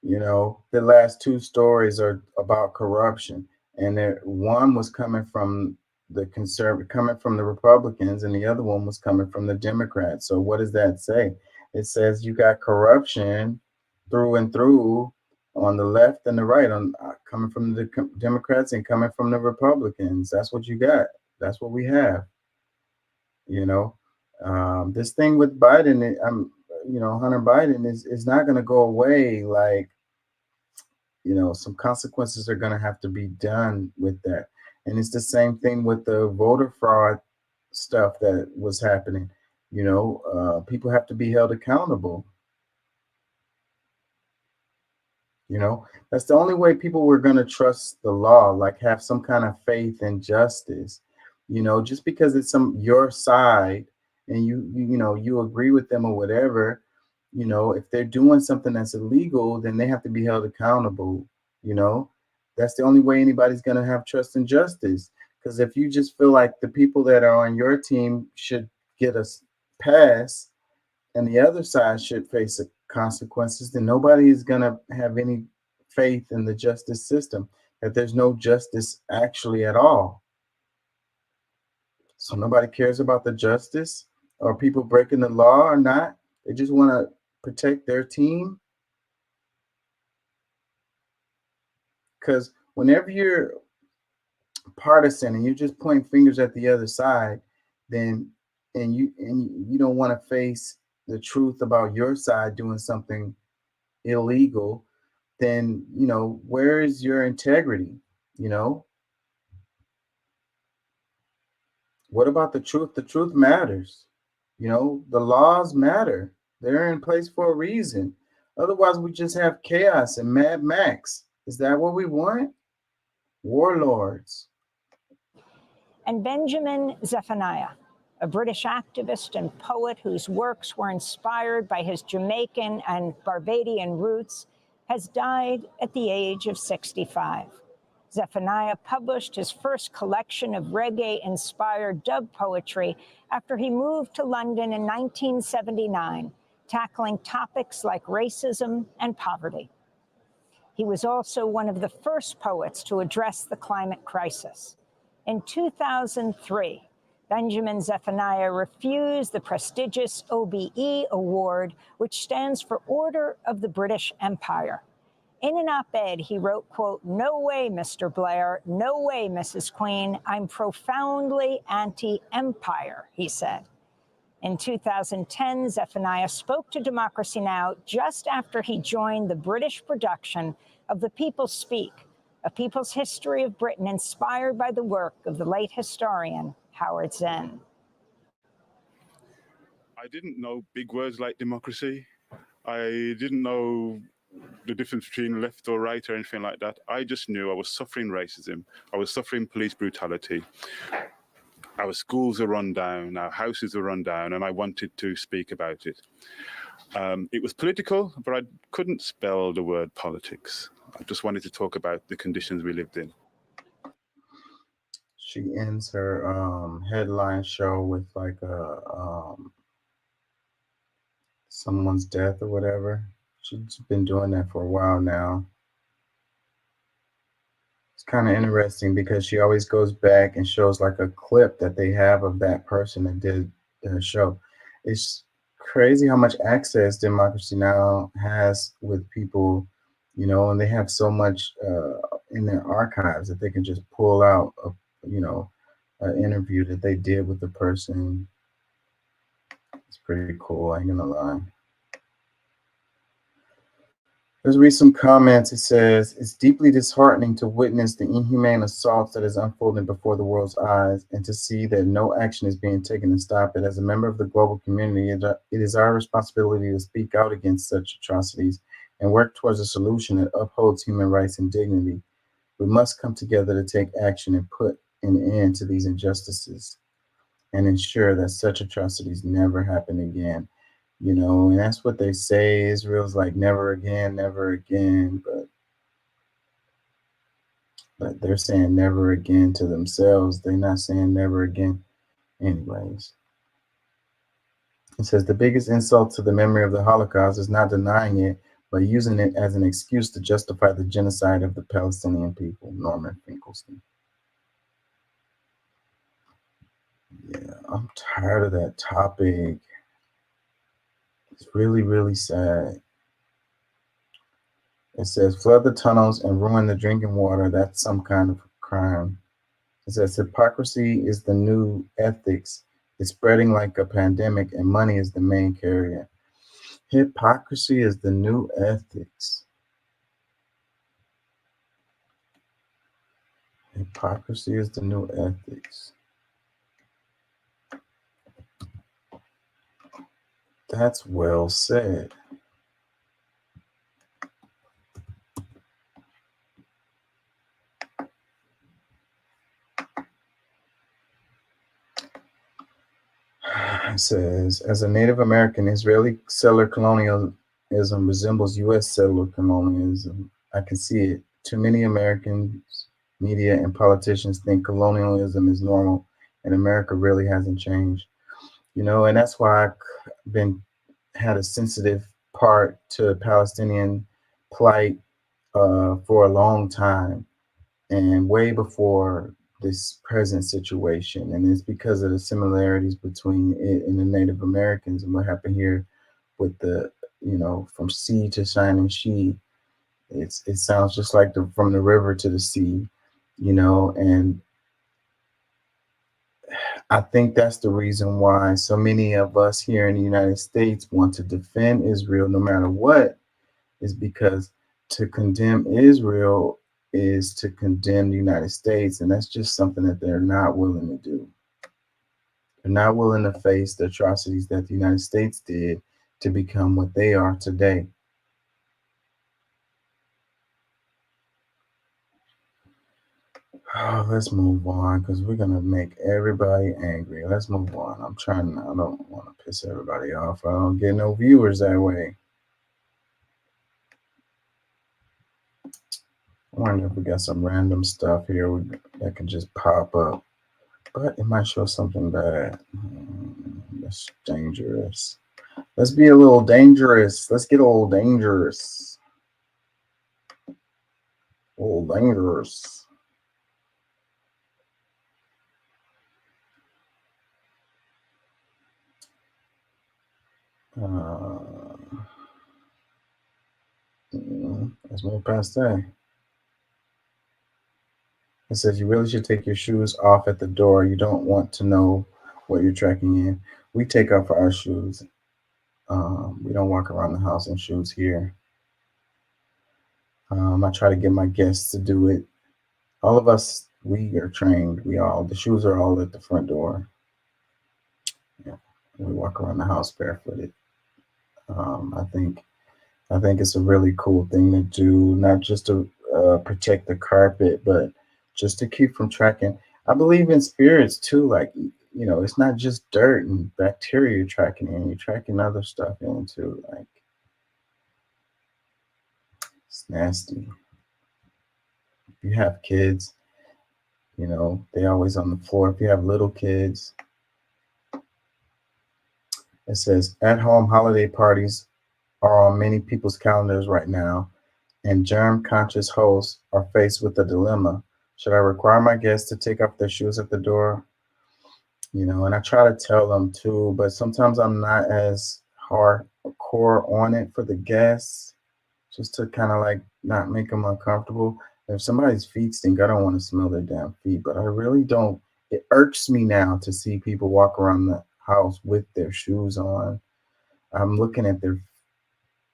The last 2 stories are about corruption. And one was coming from the Republicans, and the other one was coming from the Democrats. So what does that say? It says you got corruption through and through on the left and the right, coming from the Democrats and coming from the Republicans. That's what you got. That's what we have. This thing with Biden, Hunter Biden is not going to go away. Like, some consequences are going to have to be done with that. And it's the same thing with the voter fraud stuff that was happening. People have to be held accountable. That's the only way people were going to trust the law, like have some kind of faith and justice. Just because it's your side and you agree with them or whatever, if they're doing something that's illegal, then they have to be held accountable. That's the only way anybody's going to have trust and justice. Because if you just feel like the people that are on your team should get a pass and the other side should face consequences, then nobody is going to have any faith in the justice system, that there's no justice actually at all. So nobody cares about the justice or people breaking the law or not. They just want to protect their team. Because whenever you're partisan and you're just pointing fingers at the other side, then and you don't want to face the truth about your side doing something illegal, then where is your integrity? What about the truth? The truth matters. The laws matter. They're in place for a reason. Otherwise, we just have chaos and Mad Max. Is that what we want? Warlords. And Benjamin Zephaniah, a British activist and poet whose works were inspired by his Jamaican and Barbadian roots, has died at the age of 65. Zephaniah published his first collection of reggae-inspired dub poetry after he moved to London in 1979, tackling topics like racism and poverty. He was also one of the first poets to address the climate crisis. In 2003, Benjamin Zephaniah refused the prestigious OBE award, which stands for Order of the British Empire. In an op-ed, he wrote, quote, "No way, Mr. Blair, no way, Mrs. Queen, I'm profoundly anti-empire," he said. In 2010, Zephaniah spoke to Democracy Now! Just after he joined the British production of The People Speak, a people's history of Britain inspired by the work of the late historian Howard Zinn. I didn't know big words like democracy. I didn't know the difference between left or right or anything like that. I just knew I was suffering racism. I was suffering police brutality. Our schools are run down, our houses are run down, and I wanted to speak about it. It was political, but I couldn't spell the word politics. I just wanted to talk about the conditions we lived in. She ends her headline show with like someone's death or whatever. She's been doing that for a while now. It's kind of interesting because she always goes back and shows like a clip that they have of that person that did the show. It's crazy how much access Democracy Now! Has with people, and they have so much in their archives that they can just pull out an interview that they did with the person. It's pretty cool, I ain't gonna lie. Let's read some comments. It says, "It's deeply disheartening to witness the inhumane assaults that is unfolding before the world's eyes and to see that no action is being taken to stop it. As a member of the global community, it is our responsibility to speak out against such atrocities and work towards a solution that upholds human rights and dignity. We must come together to take action and put an end to these injustices and ensure that such atrocities never happen again." And that's what they say. Israel's like never again, but they're saying never again to themselves. They're not saying never again. Anyways, it says the biggest insult to the memory of the Holocaust is not denying it, but using it as an excuse to justify the genocide of the Palestinian people. Norman Finkelstein. Yeah, I'm tired of that topic. It's really, really sad. It says, flood the tunnels and ruin the drinking water. That's some kind of crime. It says, hypocrisy is the new ethics. It's spreading like a pandemic and money is the main carrier. Hypocrisy is the new ethics. Hypocrisy is the new ethics. That's well said. It says, as a Native American, Israeli settler colonialism resembles U.S. settler colonialism. I can see it. Too many Americans, media, and politicians think colonialism is normal, and America really hasn't changed. You know, and that's why I've been had a sensitive part to Palestinian plight for a long time, and way before this present situation. And it's because of the similarities between it and the Native Americans and what happened here with the, from sea to shining she. It sounds just like from the river to the sea, and I think that's the reason why so many of us here in the United States want to defend Israel no matter what, is because to condemn Israel is to condemn the United States. And that's just something that they're not willing to do. They're not willing to face the atrocities that the United States did to become what they are today. Oh, let's move on because we're going to make everybody angry. Let's move on. I don't want to piss everybody off. I don't get no viewers that way. I wonder if we got some random stuff here that can just pop up, but it might show something bad. That's dangerous. Let's be a little dangerous. Let's get a little dangerous. A little dangerous. Let's move past that. It says you really should take your shoes off at the door. You don't want to know what you're tracking in. We take off our shoes. We don't walk around the house in shoes here. I try to get my guests to do it. All of us, we are trained. The shoes are all at the front door. Yeah, we walk around the house barefooted. I think it's a really cool thing to do, not just to protect the carpet, but just to keep from tracking. I believe in spirits too. Like, it's not just dirt and bacteria you're tracking in. You're tracking other stuff in too. Like, it's nasty. If you have kids, they always on the floor. If you have little kids, it says at-home holiday parties are on many people's calendars right now, and germ-conscious hosts are faced with a dilemma. Should I require my guests to take off their shoes at the door? And I try to tell them too, but sometimes I'm not as hardcore on it for the guests, just to kind of like not make them uncomfortable. If somebody's feet stink, I don't want to smell their damn feet, but I really don't. It irks me now to see people walk around the house with their shoes on. I'm looking at their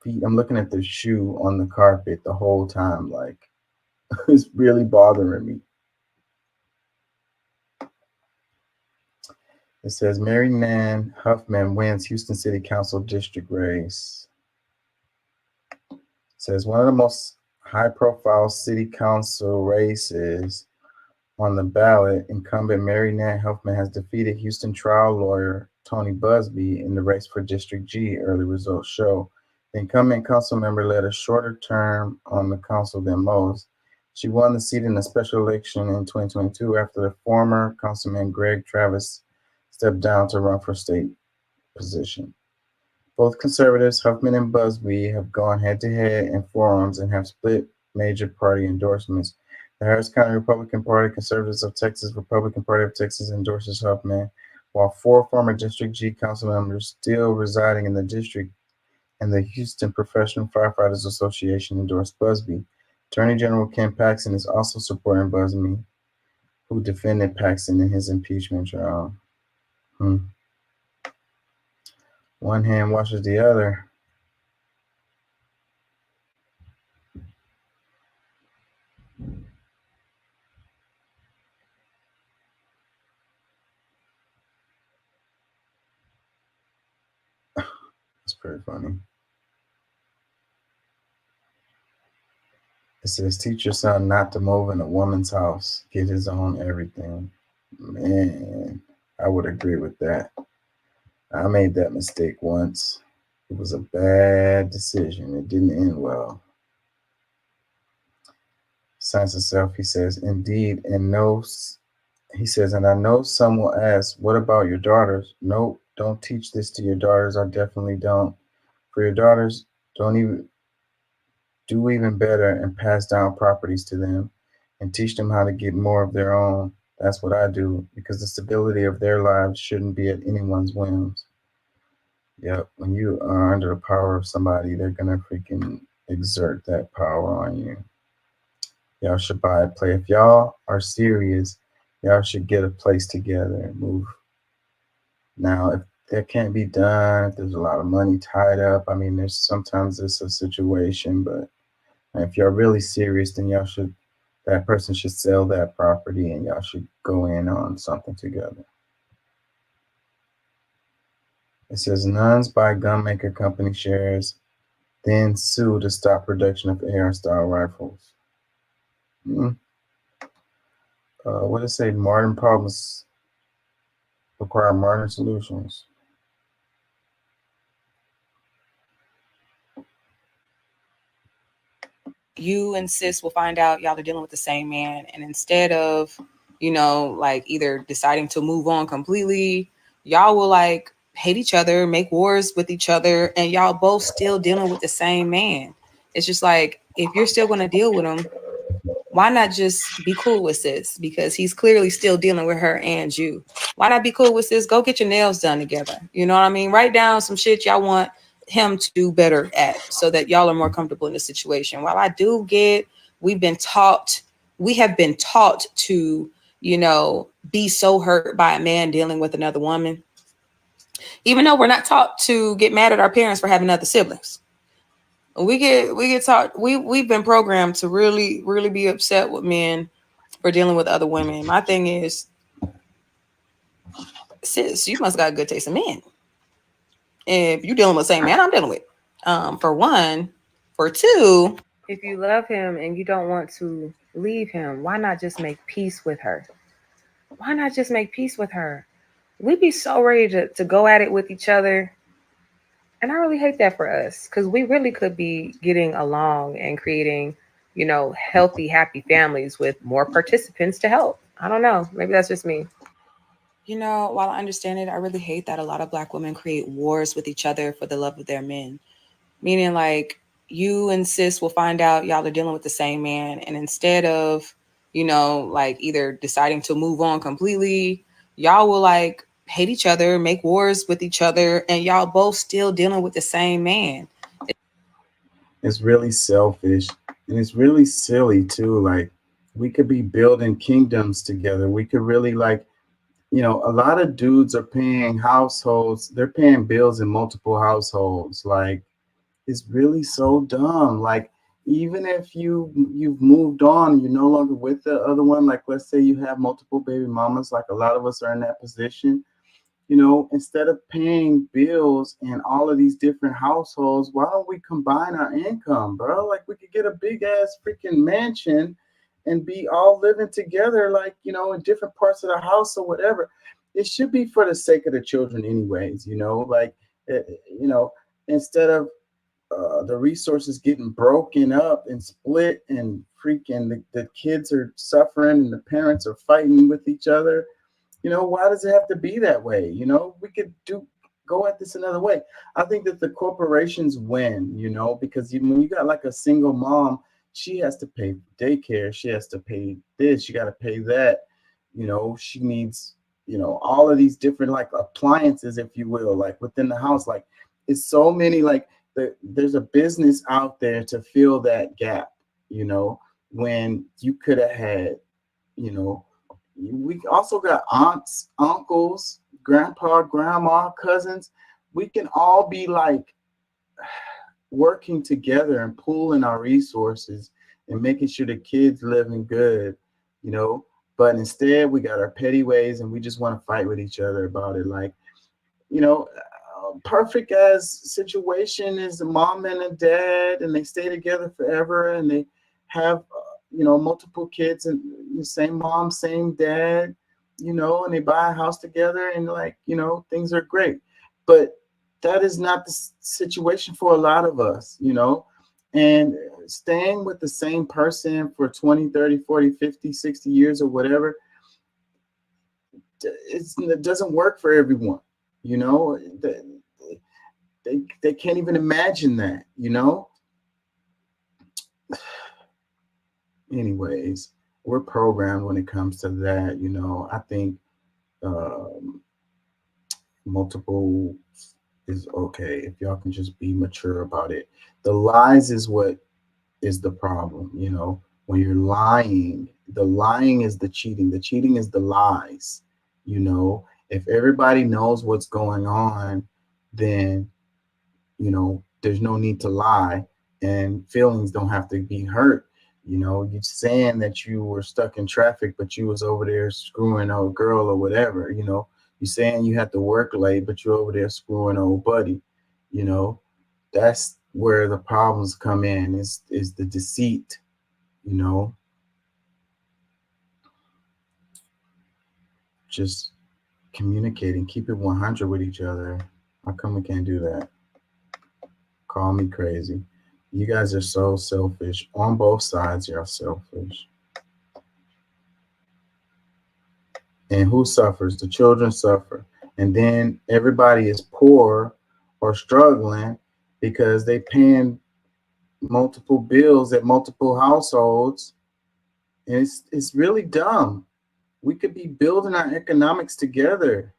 feet. I'm looking at their shoe on the carpet the whole time. Like, it's really bothering me. It says Mary Nan Huffman wins Houston City Council district race. It says one of the most high-profile city council races on the ballot, incumbent Mary Nan Huffman has defeated Houston trial lawyer Tony Busby in the race for District G. Early results show the incumbent council member led a shorter term on the council than most. She won the seat in a special election in 2022 after the former councilman Greg Travis stepped down to run for state position. Both conservatives, Huffman and Busby, have gone head-to-head in forums and have split major party endorsements. The Harris County Republican Party, Conservatives of Texas, Republican Party of Texas endorses Huffman, while 4 former District G council members still residing in the district and the Houston Professional Firefighters Association endorsed Busby. Attorney General Ken Paxton is also supporting Busby, who defended Paxton in his impeachment trial. One hand washes the other. pretty funny. It says, teach your son not to move in a woman's house, get his own everything. Man, I would agree with that. I made that mistake once. It was a bad decision. It didn't end well. Science of Self, he says, indeed, and he says, and I know some will ask, what about your daughters? Nope, don't teach this to your daughters. I definitely don't. For your daughters, don't even do even better and pass down properties to them and teach them how to get more of their own. That's what I do, because the stability of their lives shouldn't be at anyone's whims. Yep, when you are under the power of somebody, they're gonna freaking exert that power on you. Y'all should buy a play. If y'all are serious, y'all should get a place together and move. Now, if that can't be done, if there's a lot of money tied up, I mean, sometimes it's a situation, but if you're really serious, then that person should sell that property and y'all should go in on something together. It says, nuns buy gunmaker company shares, then sue to stop production of AR-style rifles. What does it say? Modern problems require modern solutions. You and sis will find out y'all are dealing with the same man, and instead of, like either deciding to move on completely, y'all will like hate each other, make wars with each other, and y'all both still dealing with the same man. It's just like, if you're still going to deal with him, why not just be cool with sis? Because he's clearly still dealing with her and you. Why not be cool with sis? Go get your nails done together. You know what I mean? Write down some shit y'all want him to do better at, so that y'all are more comfortable in the situation. While I do get, we have been taught to, be so hurt by a man dealing with another woman, even though we're not taught to get mad at our parents for having other siblings. We get taught, we've been programmed to really, really be upset with men for dealing with other women. My thing is, sis, you must got a good taste in men. If you're dealing with the same man I'm dealing with, for one. For two, if you love him and you don't want to leave him, why not just make peace with her? Why not just make peace with her? We'd be so ready to go at it with each other. And I really hate that for us, because we really could be getting along and creating, healthy, happy families with more participants to help. I don't know. Maybe that's just me. While I understand it, I really hate that a lot of Black women create wars with each other for the love of their men. Meaning, like, you and sis will find out y'all are dealing with the same man, and instead of, like either deciding to move on completely, y'all will like hate each other, make wars with each other, and y'all both still dealing with the same man. It's really selfish, and it's really silly too. Like, we could be building kingdoms together. We could really a lot of dudes are paying households. They're paying bills in multiple households. Like, it's really so dumb. Like, even if you've moved on, you're no longer with the other one. Like, let's say you have multiple baby mamas. Like, a lot of us are in that position. Instead of paying bills in all of these different households, why don't we combine our income, bro? Like, we could get a big ass freaking mansion and be all living together, like, in different parts of the house or whatever. It should be for the sake of the children anyways, instead of the resources getting broken up and split, and freaking the kids are suffering and the parents are fighting with each other. Why does it have to be that way? We could go at this another way. I think that the corporations win, because when you got like a single mom, she has to pay daycare. She has to pay this. She got to pay that. She needs, all of these different like appliances, if you will, like within the house. Like, it's so many, like there's a business out there to fill that gap, when you could have had, we also got aunts, uncles, grandpa, grandma, cousins. We can all be like working together and pooling our resources and making sure the kids living good, but instead we got our petty ways and we just want to fight with each other about it. Like, perfect as situation is a mom and a dad, and they stay together forever, and they have multiple kids, and the same mom, same dad, and they buy a house together, and things are great. But that is not the situation for a lot of us, and staying with the same person for 20, 30, 40, 50, 60 years or whatever, it doesn't work for everyone. They can't even imagine that, Anyways, we're programmed when it comes to that, I think multiple is okay if y'all can just be mature about it. The lies is what is the problem, when you're lying. The lying is the cheating is the lies. If everybody knows what's going on, then there's no need to lie, and feelings don't have to be hurt. You're saying that you were stuck in traffic, but you was over there screwing old girl or whatever. You're saying you had to work late, but you're over there screwing old buddy. That's where the problems come in, is the deceit. Just communicating, keep it 100 with each other. How come we can't do that? Call me crazy. You guys are so selfish. On both sides, you're selfish. And who suffers? The children suffer. And then everybody is poor or struggling because they paying multiple bills at multiple households. And it's really dumb. We could be building our economics together.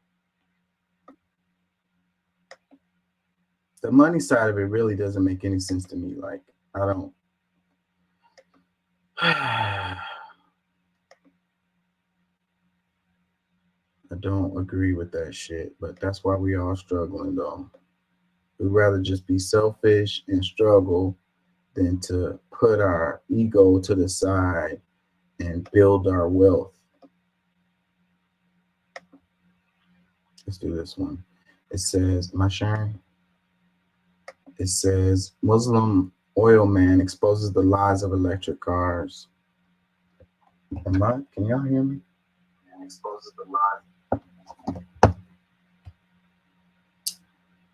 The money side of it really doesn't make any sense to me. Like, I don't agree with that shit, but that's why we all struggling though. We'd rather just be selfish and struggle than to put our ego to the side and build our wealth. Let's do this one. It says, am I sharing? It says, Muslim oil man exposes the lies of electric cars. Can y'all hear me? Exposes the lies.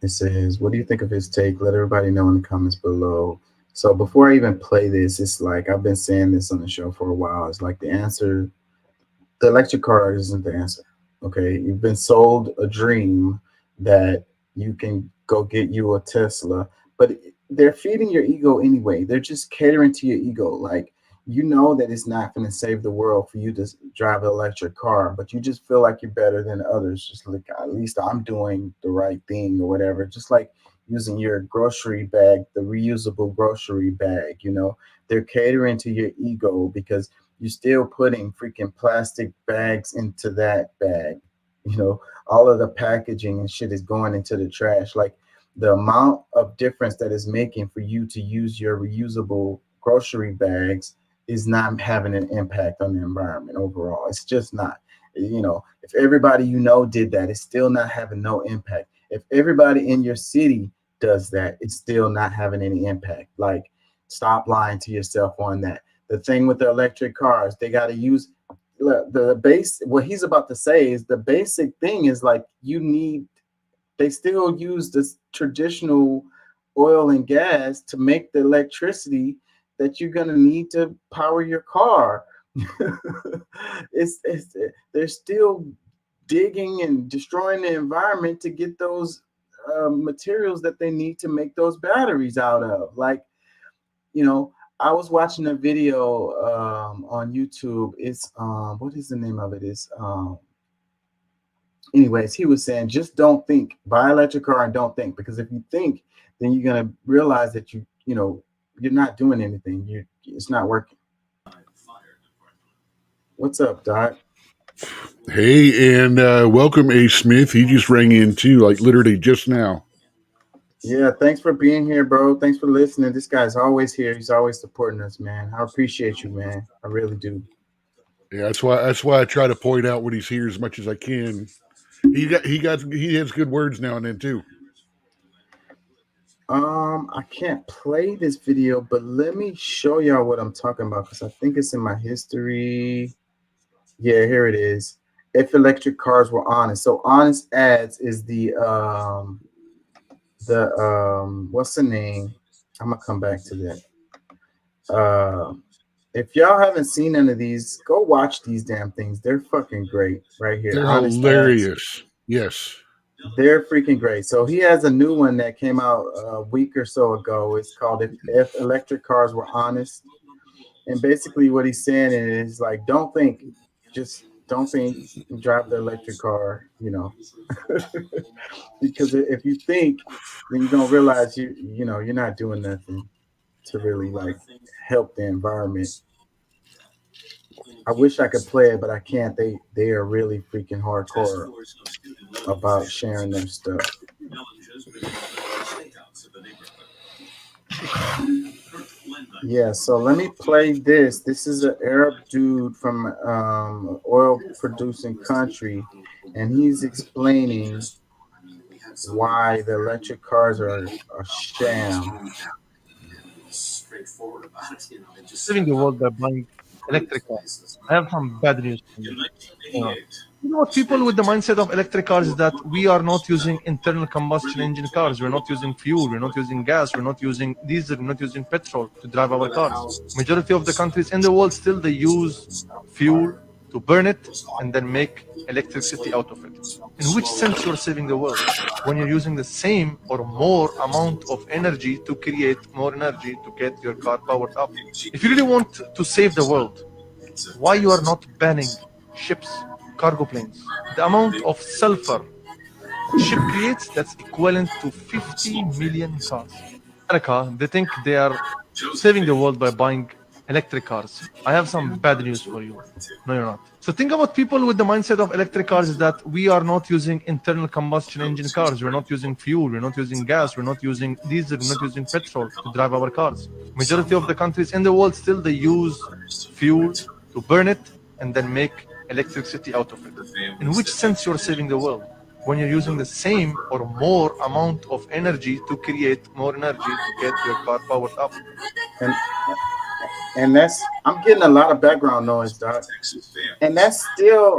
It says, what do you think of his take? Let everybody know in the comments below. So before I even play this, it's like, I've been saying this on the show for a while. It's like the answer, the electric car isn't the answer. Okay, you've been sold a dream that you can go get you a Tesla, but they're feeding your ego anyway. They're just catering to your ego. Like, that it's not going to save the world for you to drive an electric car, but you just feel like you're better than others. Just like, at least I'm doing the right thing or whatever. Just like using your grocery bag, the reusable grocery bag, they're catering to your ego because you're still putting freaking plastic bags into that bag. All of the packaging and shit is going into the trash. Like, the amount of difference that is making for you to use your reusable grocery bags is not having an impact on the environment overall. It's just not. If everybody did that, it's still not having no impact. If everybody in your city does that, it's still not having any impact. Like, stop lying to yourself on that. The thing with the electric cars, they got to use the base. What he's about to say is the basic thing is like, they still use this traditional oil and gas to make the electricity that you're going to need to power your car. They're still digging and destroying the environment to get those materials that they need to make those batteries out of. Like, I was watching a video on YouTube. It's what is the name of it? It's anyways, he was saying, just don't think. Buy an electric car and don't think, because if you think, then you're gonna realize that you're not doing anything. It's not working. What's up, Doc? Hey, and welcome, A. Smith. He just rang in too, like literally just now. Yeah, thanks for being here, bro. Thanks for listening. This guy's always here. He's always supporting us, man. I appreciate you, man. I really do. Yeah, that's why I try to point out when he's here as much as I can. He has good words now and then too. I can't play this video, but let me show y'all what I'm talking about because I think it's in my history. Yeah, here it is. If electric cars were honest. So Honest Ads is the what's the name? I'm gonna come back to that. If y'all haven't seen none of these, go watch these damn things. They're fucking great right here. They're Honest hilarious. Ads. Yes. They're freaking great. So he has a new one that came out a week or so ago. It's called If Electric Cars Were Honest. And basically what he's saying is like, don't think, drive the electric car, you know. Because if you think, then you're gonna realize you're not doing nothing to really like help the environment. I wish I could play it, but I can't. They are really freaking hardcore about sharing their stuff. Yeah, so let me play this. This is an Arab dude from oil producing country, and he's explaining why the electric cars are a sham. Saving the world by buying electric cars. I have some bad news for you. You know what? People with the mindset of electric cars is that we are not using internal combustion engine cars. We're not using fuel. We're not using gas. We're not using diesel. We're not using petrol to drive our cars. Majority of the countries in the world still they use fuel to burn it and then make electricity out of it. In which sense you're saving the world? When you're using the same or more amount of energy to create more energy to get your car powered up. If you really want to save the world, why you are not banning ships, cargo planes? The amount of sulfur a ship creates, that's equivalent to 50 million cars. America, they think they are saving the world by buying electric cars. I have some bad news for you. No, you're not. So think about people with the mindset of electric cars is that we are not using internal combustion engine cars. We're not using fuel. We're not using gas. We're not using diesel. We're not using petrol to drive our cars. Majority of the countries in the world still they use fuel to burn it and then make electricity out of it. In which sense you're saving the world? When you're using the same or more amount of energy to create more energy to get your car powered up. And that's, I'm getting a lot of background noise, Doc. And that's still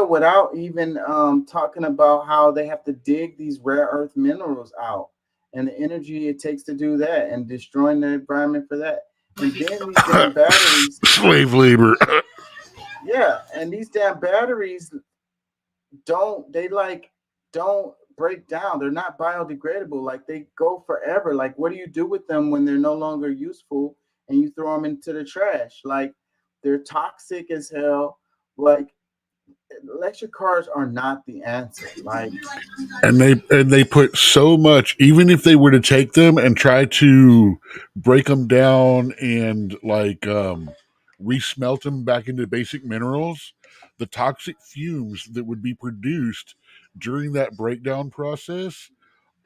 without even talking about how they have to dig these rare earth minerals out and the energy it takes to do that and destroying the environment for that. And then these damn batteries, slave labor. Yeah, and these damn batteries don't break down. They're not biodegradable. Like they go forever. Like what do you do with them when they're no longer useful and you throw them into the trash? Like they're toxic as hell. Like electric cars are not the answer. Like, and they put so much, even if they were to take them and try to break them down and like resmelt them back into basic minerals, the toxic fumes that would be produced during that breakdown process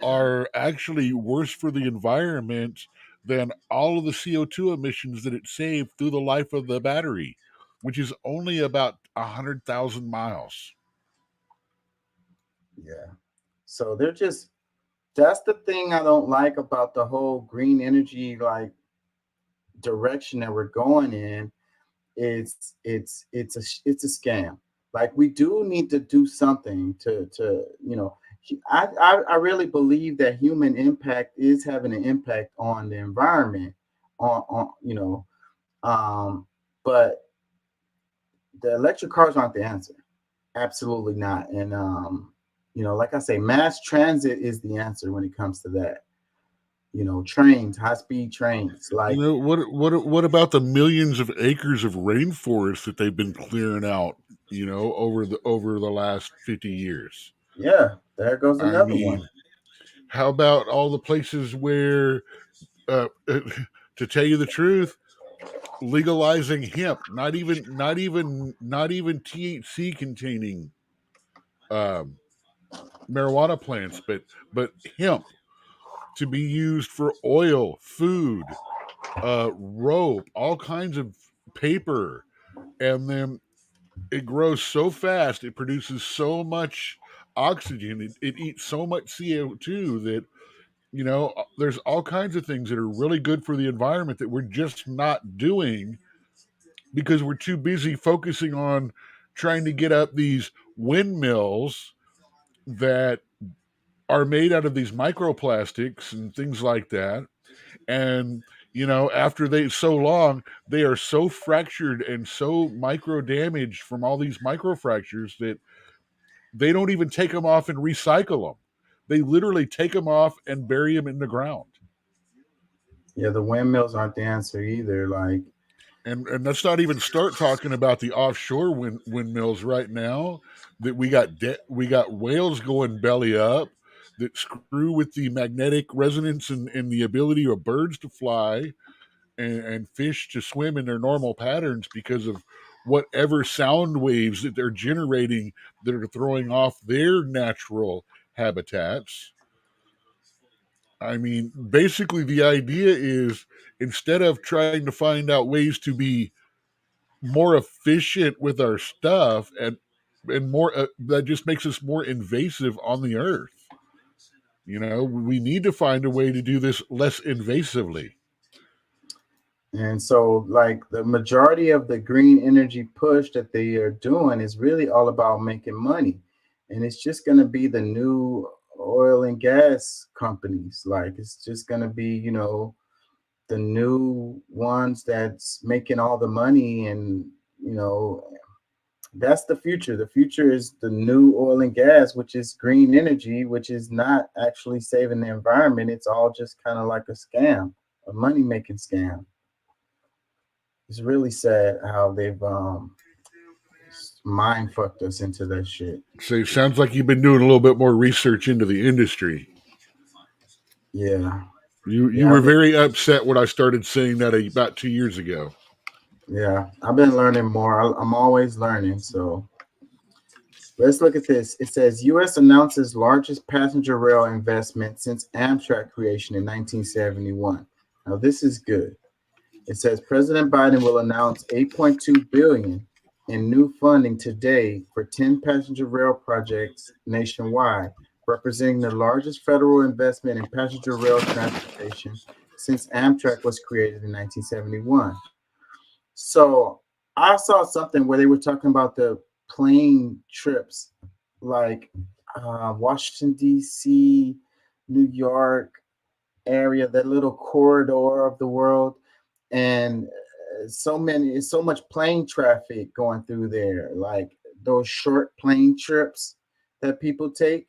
are actually worse for the environment than all of the CO2 emissions that it saved through the life of the battery, which is only about 100,000 miles. Yeah. So they're just, that's the thing I don't like about the whole green energy like direction that we're going in. It's a scam. Like we do need to do something to I really believe that human impact is having an impact on the environment, but the electric cars aren't the answer. Absolutely not. And like I say, mass transit is the answer when it comes to that. Trains, high-speed trains. Like, what about the millions of acres of rainforest that they've been clearing out, over the last 50 years? Yeah, there goes another one. How about all the places where, to tell you the truth, legalizing hemp, not even THC containing marijuana plants, but hemp to be used for oil, food, rope, all kinds of paper, and then it grows so fast, it produces so much oxygen, it eats so much CO2 that there's all kinds of things that are really good for the environment that we're just not doing because we're too busy focusing on trying to get up these windmills that are made out of these microplastics and things like that. And after so long, they are so fractured and so micro damaged from all these microfractures that they don't even take them off and recycle them. They literally take them off and bury them in the ground. Yeah, the windmills aren't the answer either. And let's not even start talking about the offshore windmills right now. That we got whales going belly up that screw with the magnetic resonance and the ability of birds to fly and fish to swim in their normal patterns because of whatever sound waves that they're generating that are throwing off their natural habitats. I mean, basically the idea is instead of trying to find out ways to be more efficient with our stuff and more that just makes us more invasive on the earth. We need to find a way to do this less invasively. And so, the majority of the green energy push that they are doing is really all about making money. And it's just going to be the new oil and gas companies. It's just going to be, the new ones that's making all the money. And, that's the future. The future is the new oil and gas, which is green energy, which is not actually saving the environment. It's all just kind of like a scam, a money-making scam. It's really sad how they've mind fucked us into that shit. So it sounds like you've been doing a little bit more research into the industry. Yeah. You were very upset when I started saying that about 2 years ago. Yeah, I've been learning more. I'm always learning. So let's look at this. It says U.S. announces largest passenger rail investment since Amtrak creation in 1971. Now this is good. It says President Biden will announce $8.2 billion in new funding today for 10 passenger rail projects nationwide, representing the largest federal investment in passenger rail transportation since Amtrak was created in 1971. So I saw something where they were talking about the plane trips, Washington, D.C., New York area, that little corridor of the world. And so much plane traffic going through there, those short plane trips that people take,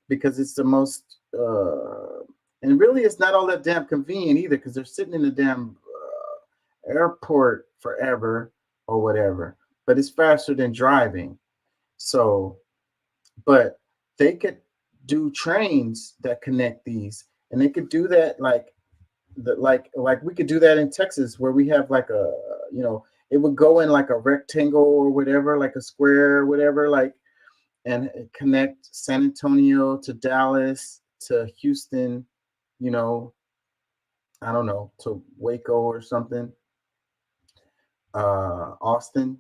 because it's the most, and really it's not all that damn convenient either, because they're sitting in the damn airport forever or whatever, but it's faster than driving. So, but they could do trains that connect these, and they could do that like we could do that in Texas, where we have it would go in like a rectangle or whatever, like a square or whatever, and connect San Antonio to Dallas to Houston, I don't know, to Waco or something, Austin,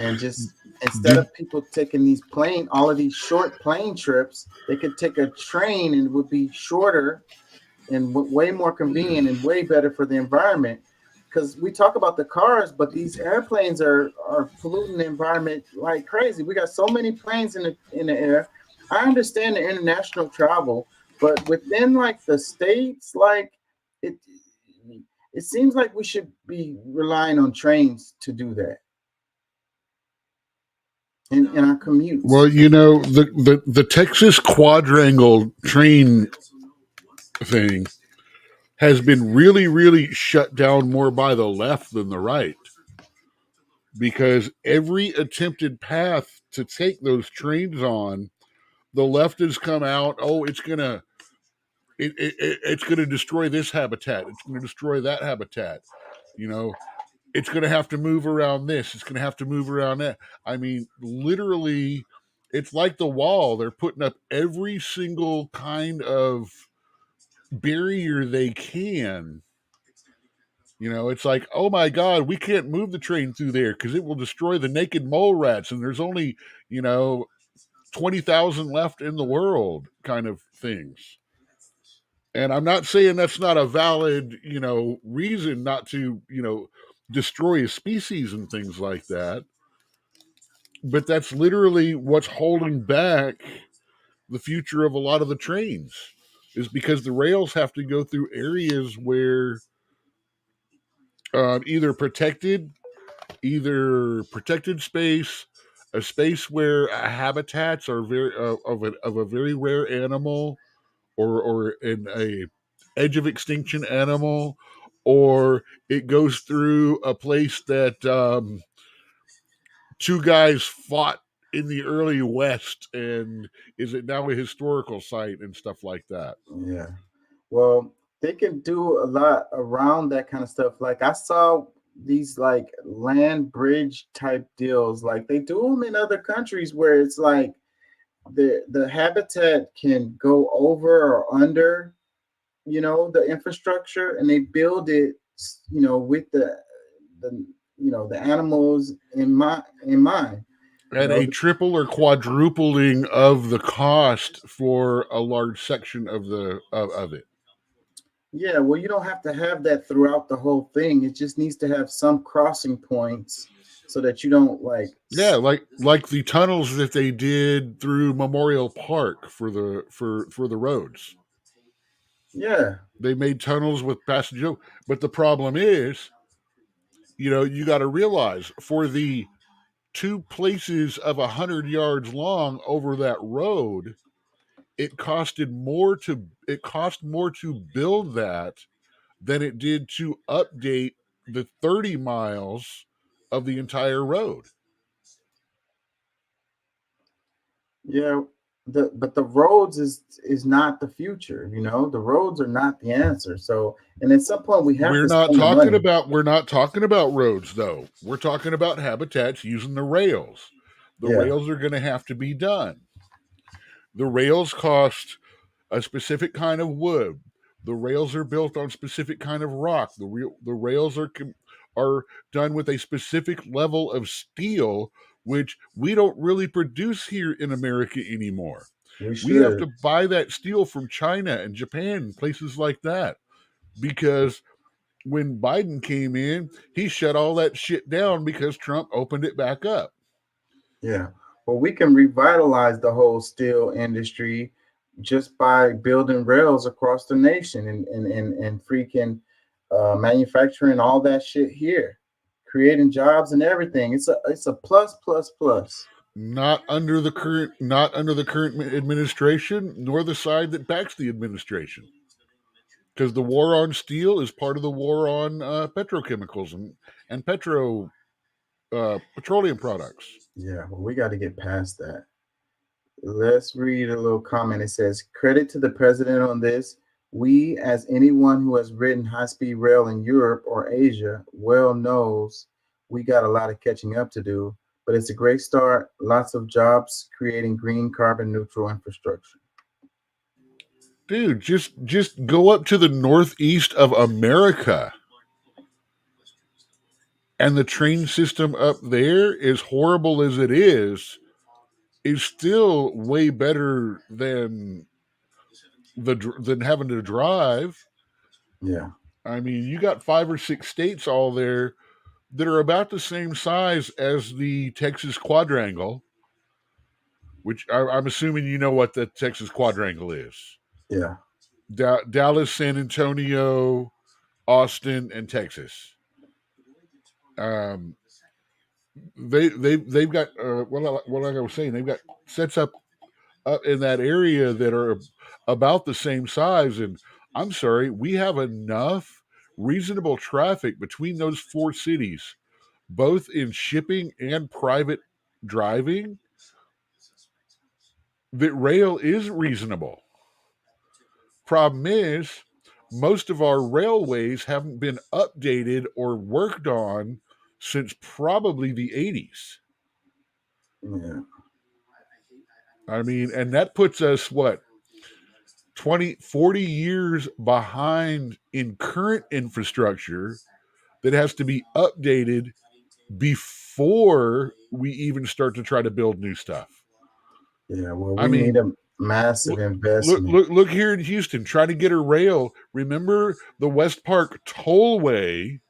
and just instead of people taking all of these short plane trips, they could take a train and it would be shorter and way more convenient and way better for the environment. Because we talk about the cars, but these airplanes are polluting the environment like crazy. We got so many planes in the air. I understand the international travel, but within the states, it seems like we should be relying on trains to do that in our commutes. Well, the Texas quadrangle train thing has been really, really shut down more by the left than the right, because every attempted path to take those trains on, the left has come out. Oh, it's gonna destroy this habitat. It's gonna destroy that habitat. It's gonna have to move around this. It's gonna have to move around that. I mean, literally, it's like the wall. They're putting up every single kind of barrier they can. It's like, oh my God, we can't move the train through there because it will destroy the naked mole rats, and there's only 20,000 left in the world, kind of things. And I'm not saying that's not a valid, reason not to, destroy a species and things like that. But that's literally what's holding back the future of a lot of the trains, is because the rails have to go through areas where either protected space, a space where habitats are very of a very rare animal, or in a edge of extinction animal, or it goes through a place that two guys fought in the early West and is it now a historical site and stuff like that. Yeah. Well, they can do a lot around that kind of stuff. Like I saw these like land bridge type deals. Like they do them in other countries where it's like the habitat can go over or under, the infrastructure, and they build it, with the animals in mind. And a triple or quadrupling of the cost for a large section of it. Yeah, well, you don't have to have that throughout the whole thing. It just needs to have some crossing points so that you don't like. Yeah, like the tunnels that they did through Memorial Park for the roads. Yeah, they made tunnels with passenger, but the problem is, you got to realize, for the two places of 100 yards long over that road, it cost more to build that than it did to update the 30 miles of the entire road. Yeah, but the roads is not the future. The roads are not the answer. So, and at some point we have. We're not talking about roads, though. We're talking about habitats using the rails. The rails are going to have to be done. The rails cost a specific kind of wood. The rails are built on specific kind of rock. The rails are done with a specific level of steel, which we don't really produce here in America anymore. We have to buy that steel from China and Japan, places like that, because when Biden came in, he shut all that shit down because Trump opened it back up. Yeah. Well, we can revitalize the whole steel industry just by building rails across the nation and freaking manufacturing all that shit here, creating jobs and everything. It's a plus. Not under the current administration, nor the side that backs the administration, because the war on steel is part of the war on petrochemicals and petroleum products. Yeah, well, we got to get past that. Let's read a little comment. It says, credit to the president on this. We, as anyone who has ridden high-speed rail in Europe or Asia, well knows we got a lot of catching up to do, but it's a great start. Lots of jobs creating green carbon neutral infrastructure. Dude, just go up to the northeast of America. And the train system up there, as horrible as it is still way better than having to drive. Yeah. I mean, you got 5 or 6 states all there that are about the same size as the Texas Quadrangle, which I'm assuming you know what the Texas Quadrangle is. Yeah. Dallas, San Antonio, Austin, and Texas. They've got like I was saying, they've got sets up in that area that are about the same size, and I'm sorry, we have enough reasonable traffic between those 4 cities, both in shipping and private driving, that rail is reasonable. Problem is, most of our railways haven't been updated or worked on since probably the 80s. Yeah. I mean, and that puts us, 20, 40 years behind in current infrastructure that has to be updated before we even start to try to build new stuff. Yeah, well, we need them. Massive Look, investment. look here in Houston, trying to get a rail. Remember, the West Park Tollway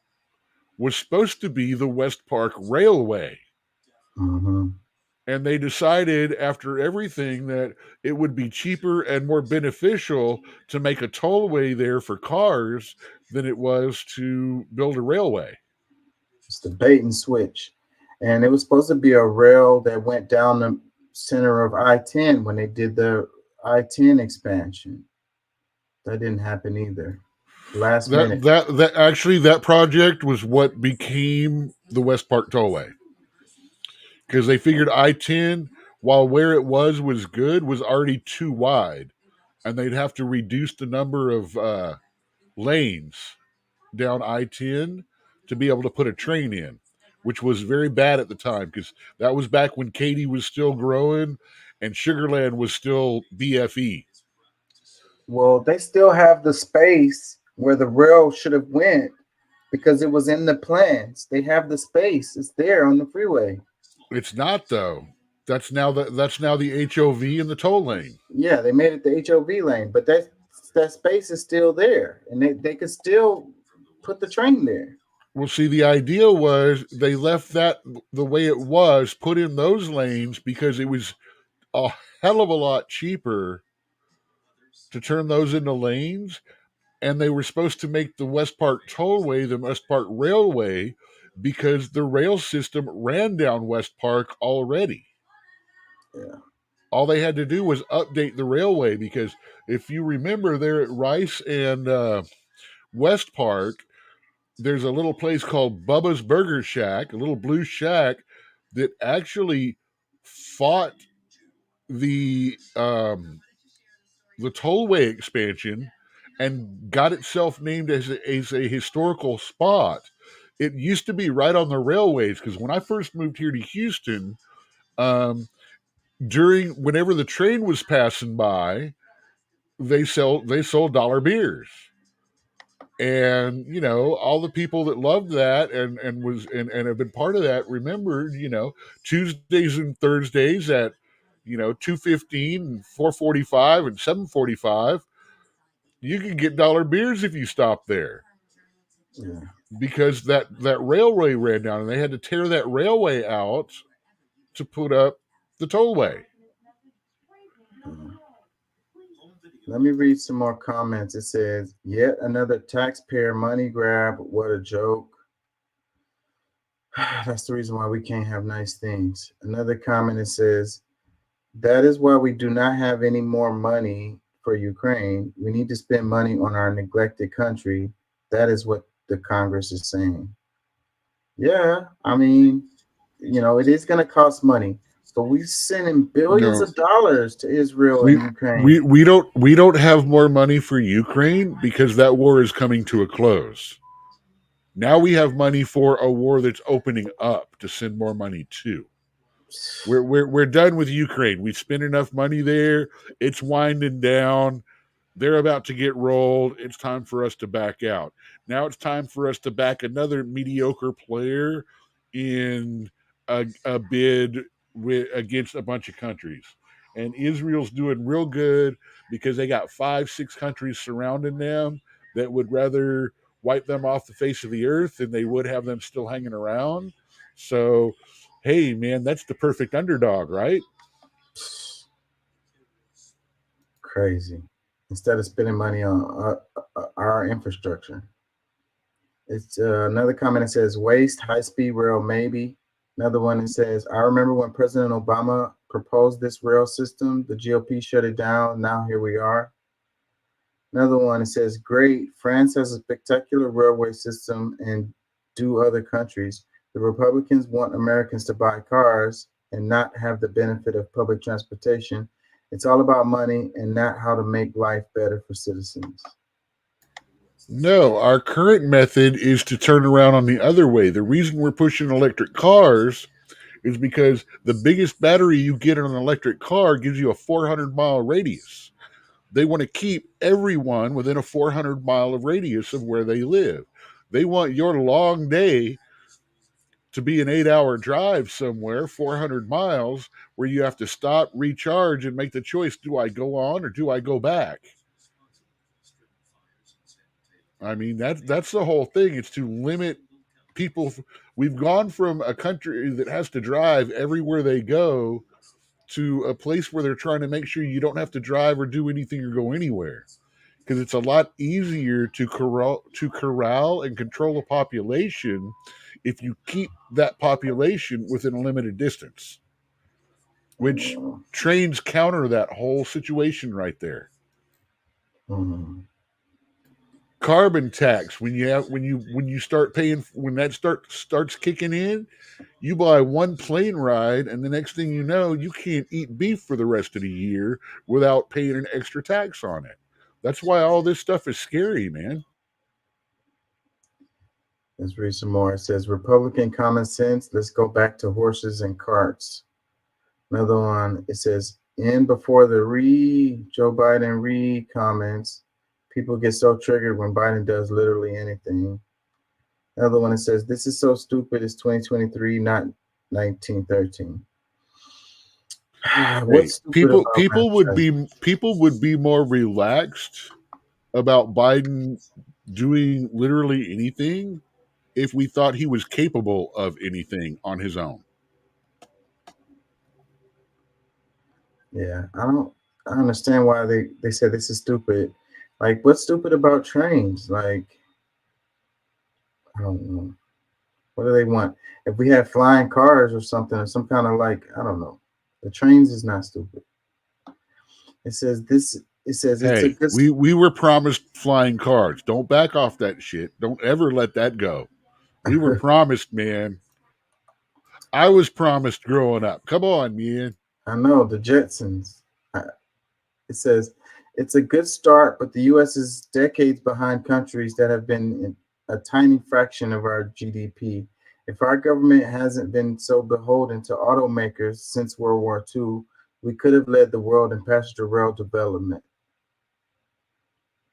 was supposed to be the West Park Railway. Mm-hmm. And they decided after everything that it would be cheaper and more beneficial to make a tollway there for cars than it was to build a railway. It's the bait and switch. And it was supposed to be a rail that went down the center of I-10 when they did the I-10 expansion. That didn't happen either. Last minute. That project was what became the West Park Tollway. Because they figured I-10, while where it was good, was already too wide. And they'd have to reduce the number of lanes down I-10 to be able to put a train in, which was very bad at the time because that was back when Katy was still growing and Sugarland was still BFE. Well, they still have the space where the rail should have went because it was in the plans. They have the space. It's there on the freeway. It's not though. That's now the HOV in the toll lane. Yeah, they made it the HOV lane, but that space is still there, and they could still put the train there. Well, see, the idea was they left that the way it was, put in those lanes because it was a hell of a lot cheaper to turn those into lanes, and they were supposed to make the West Park Tollway the West Park Railway because the rail system ran down West Park already. Yeah. All they had to do was update the railway because if you remember there at Rice and West Park, there's a little place called Bubba's Burger Shack, a little blue shack that actually fought the tollway expansion and got itself named as a historical spot. It used to be right on the railways because when I first moved here to Houston, whenever the train was passing by, they sold dollar beers. And all the people that loved that and have been part of that remembered, Tuesdays and Thursdays at 2:15 and 4:45 and 7:45, you can get dollar beers if you stop there. Yeah. Because that railway ran down and they had to tear that railway out to put up the tollway. Let me read some more comments. It says, yet another taxpayer money grab. What a joke. That's the reason why we can't have nice things. Another comment, it says, that is why we do not have any more money for Ukraine. We need to spend money on our neglected country. That is what the Congress is saying. Yeah, I mean, it is going to cost money. So we're sending billions of dollars to Israel and Ukraine. We don't have more money for Ukraine because that war is coming to a close. Now we have money for a war that's opening up to send more money to. We're done with Ukraine. We've spent enough money there. It's winding down. They're about to get rolled. It's time for us to back out. Now it's time for us to back another mediocre player in a bid against a bunch of countries. And Israel's doing real good because they got 5-6 countries surrounding them that would rather wipe them off the face of the earth than they would have them still hanging around. So, hey, man, that's the perfect underdog, right? Crazy. Instead of spending money on our infrastructure. It's another comment that says waste, high-speed rail, maybe. Another one that says, I remember when President Obama proposed this rail system, the GOP shut it down. Now here we are. Another one that says, great, France has a spectacular railway system, and do other countries. The Republicans want Americans to buy cars and not have the benefit of public transportation. It's all about money and not how to make life better for citizens. No, our current method is to turn around on the other way. The reason we're pushing electric cars is because the biggest battery you get in an electric car gives you a 400-mile radius. They want to keep everyone within a 400-mile radius of where they live. They want your long day to be an 8-hour drive somewhere, 400 miles, where you have to stop, recharge, and make the choice: do I go on or do I go back? I mean, that's the whole thing. It's to limit people. We've gone from a country that has to drive everywhere they go to a place where they're trying to make sure you don't have to drive or do anything or go anywhere, because it's a lot easier to corral and control a population if you keep that population within a limited distance, which trains counter that whole situation right there. Carbon tax, when you start paying, when that starts kicking in, you buy one plane ride, and the next thing you know, you can't eat beef for the rest of the year without paying an extra tax on it. That's why all this stuff is scary, man. Let's read some more. It says, Republican common sense. Let's go back to horses and carts. Another one. It says, in before the Joe Biden comments. People get so triggered when Biden does literally anything. Another one. It says, this is so stupid. It's 2023, not 1913. People would be more relaxed about Biden doing literally anything if we thought he was capable of anything on his own. Yeah, I understand why they said this is stupid. Like, what's stupid about trains? Like, I don't know. What do they want? If we had flying cars or something, or some kind of, like, I don't know. The trains is not stupid. It says this. It says hey, it's a good. We were promised flying cars. Don't back off that shit. Don't ever let that go. We were promised, man. I was promised growing up. Come on, man. I know, the Jetsons. It says it's a good start, but the U.S. is decades behind countries that have been a tiny fraction of our GDP. If our government hasn't been so beholden to automakers since World War II, we could have led the world in passenger rail development.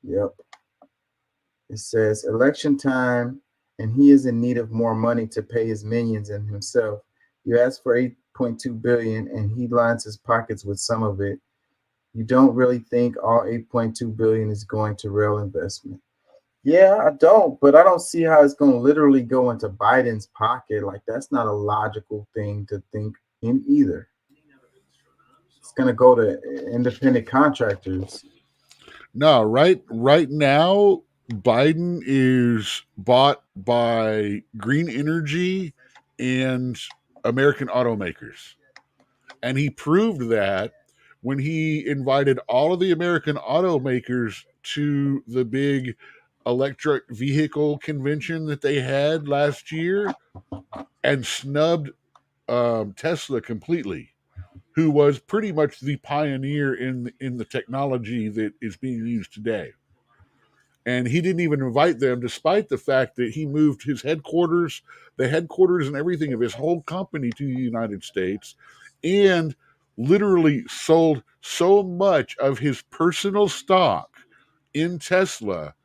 Yep. It says election time, and he is in need of more money to pay his minions and himself. You ask for $8.2 billion, and he lines his pockets with some of it. You don't really think all $8.2 billion is going to rail investment? Yeah, I don't, but I don't see how it's going to literally go into Biden's pocket. Like, that's not a logical thing to think in either. It's going to go to independent contractors. No, right now, Biden is bought by green energy and American automakers. And he proved that when he invited all of the American automakers to the big electric vehicle convention that they had last year and snubbed Tesla completely, who was pretty much the pioneer in the technology that is being used today. And he didn't even invite them, despite the fact that he moved his headquarters, the headquarters and everything of his whole company to the United States, and literally sold so much of his personal stock in Tesla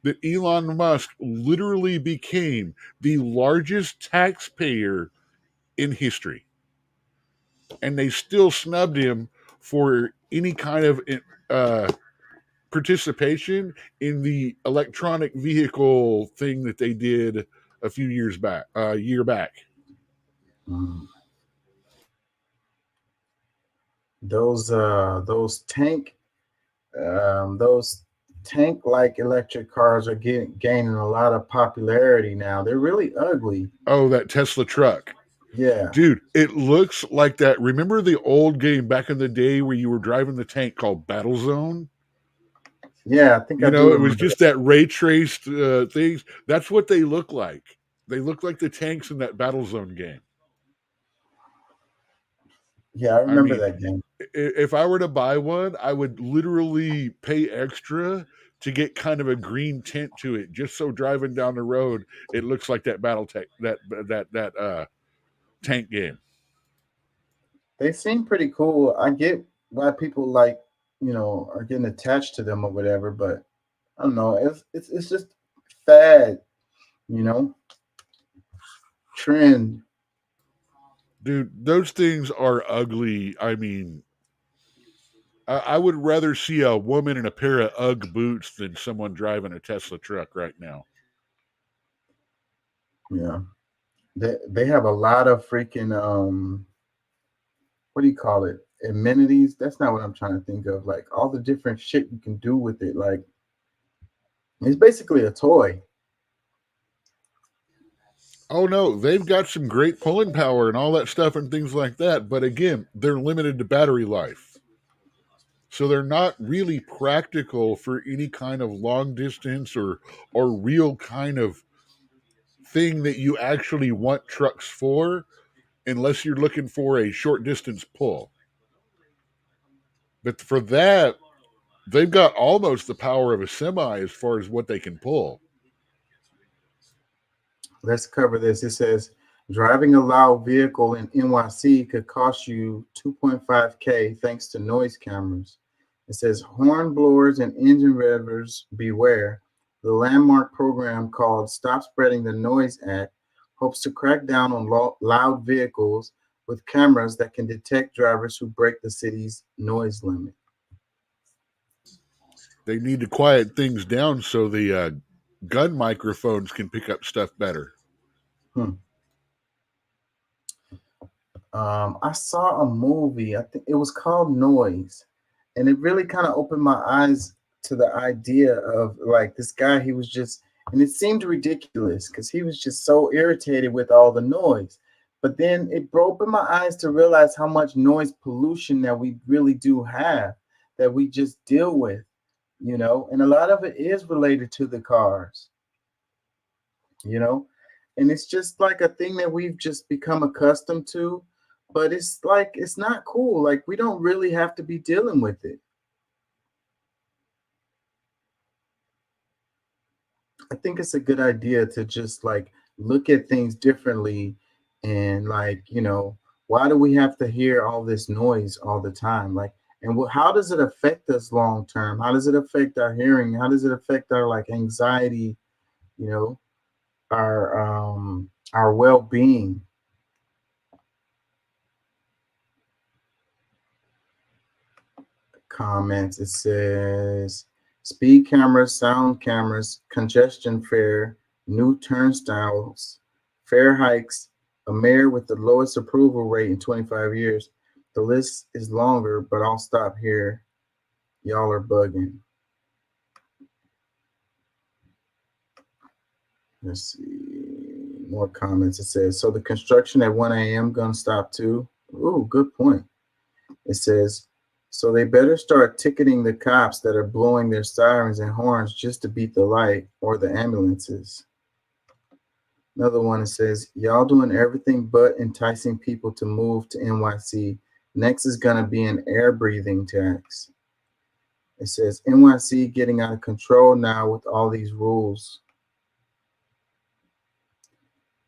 that Elon Musk literally became the largest taxpayer in history. And they still snubbed him for any kind of participation in the electronic vehicle thing that they did a few years back, a year back. Those tank-like electric cars are gaining a lot of popularity now. They're really ugly. Oh, that Tesla truck. Yeah. Dude, it looks like that. Remember the old game back in the day where you were driving the tank called Battlezone? Yeah, I think it was just that ray traced things. That's what they look like. They look like the tanks in that Battlezone game. Yeah, I remember that game. If I were to buy one, I would literally pay extra to get kind of a green tint to it, just so driving down the road, it looks like that that tank game. They seem pretty cool. I get why people are getting attached to them or whatever, but I don't know. It's just fad, trend. Dude, those things are ugly. I mean, I would rather see a woman in a pair of UGG boots than someone driving a Tesla truck right now. Yeah. They have a lot of freaking what do you call it? Amenities. That's not what I'm trying to think of. Like all the different shit you can do with it. Like it's basically a toy. Oh no, they've got some great pulling power and all that stuff and things like that. But again, they're limited to battery life. So they're not really practical for any kind of long distance or real kind of thing that you actually want trucks for, unless you're looking for a short distance pull. But for that, they've got almost the power of a semi as far as what they can pull. Let's cover this. It says driving a loud vehicle in NYC could cost you $2.5K thanks to noise cameras. It says horn blowers and engine revvers beware. The landmark program called Stop Spreading the Noise Act hopes to crack down on loud vehicles with cameras that can detect drivers who break the city's noise limit. They need to quiet things down so the gun microphones can pick up stuff better. I saw a movie. I think it was called Noise, and it really kind of opened my eyes to the idea of like this guy. He was just, and it seemed ridiculous because he was just so irritated with all the noise. But then it opened my eyes to realize how much noise pollution that we really do have, that we just deal with, you know, and a lot of it is related to the cars, you know, and it's just like a thing that we've just become accustomed to, but it's like, it's not cool. Like we don't really have to be dealing with it. I think it's a good idea to just like look at things differently and like, you know, why do we have to hear all this noise all the time? Like, and how does it affect us long term? How does it affect our hearing? How does it affect our like anxiety, you know, our well-being? Comments, it says speed cameras, sound cameras, congestion fare, new turnstiles, fare hikes, a mayor with the lowest approval rate in 25 years. The list is longer, but I'll stop here. Y'all are bugging. Let's see. More comments. It says, so the construction at 1 a.m. gonna stop too? Ooh, good point. It says, so they better start ticketing the cops that are blowing their sirens and horns just to beat the light, or the ambulances. Another one, it says, y'all doing everything but enticing people to move to NYC. Next is going to be an air breathing tax. It says, NYC getting out of control now with all these rules.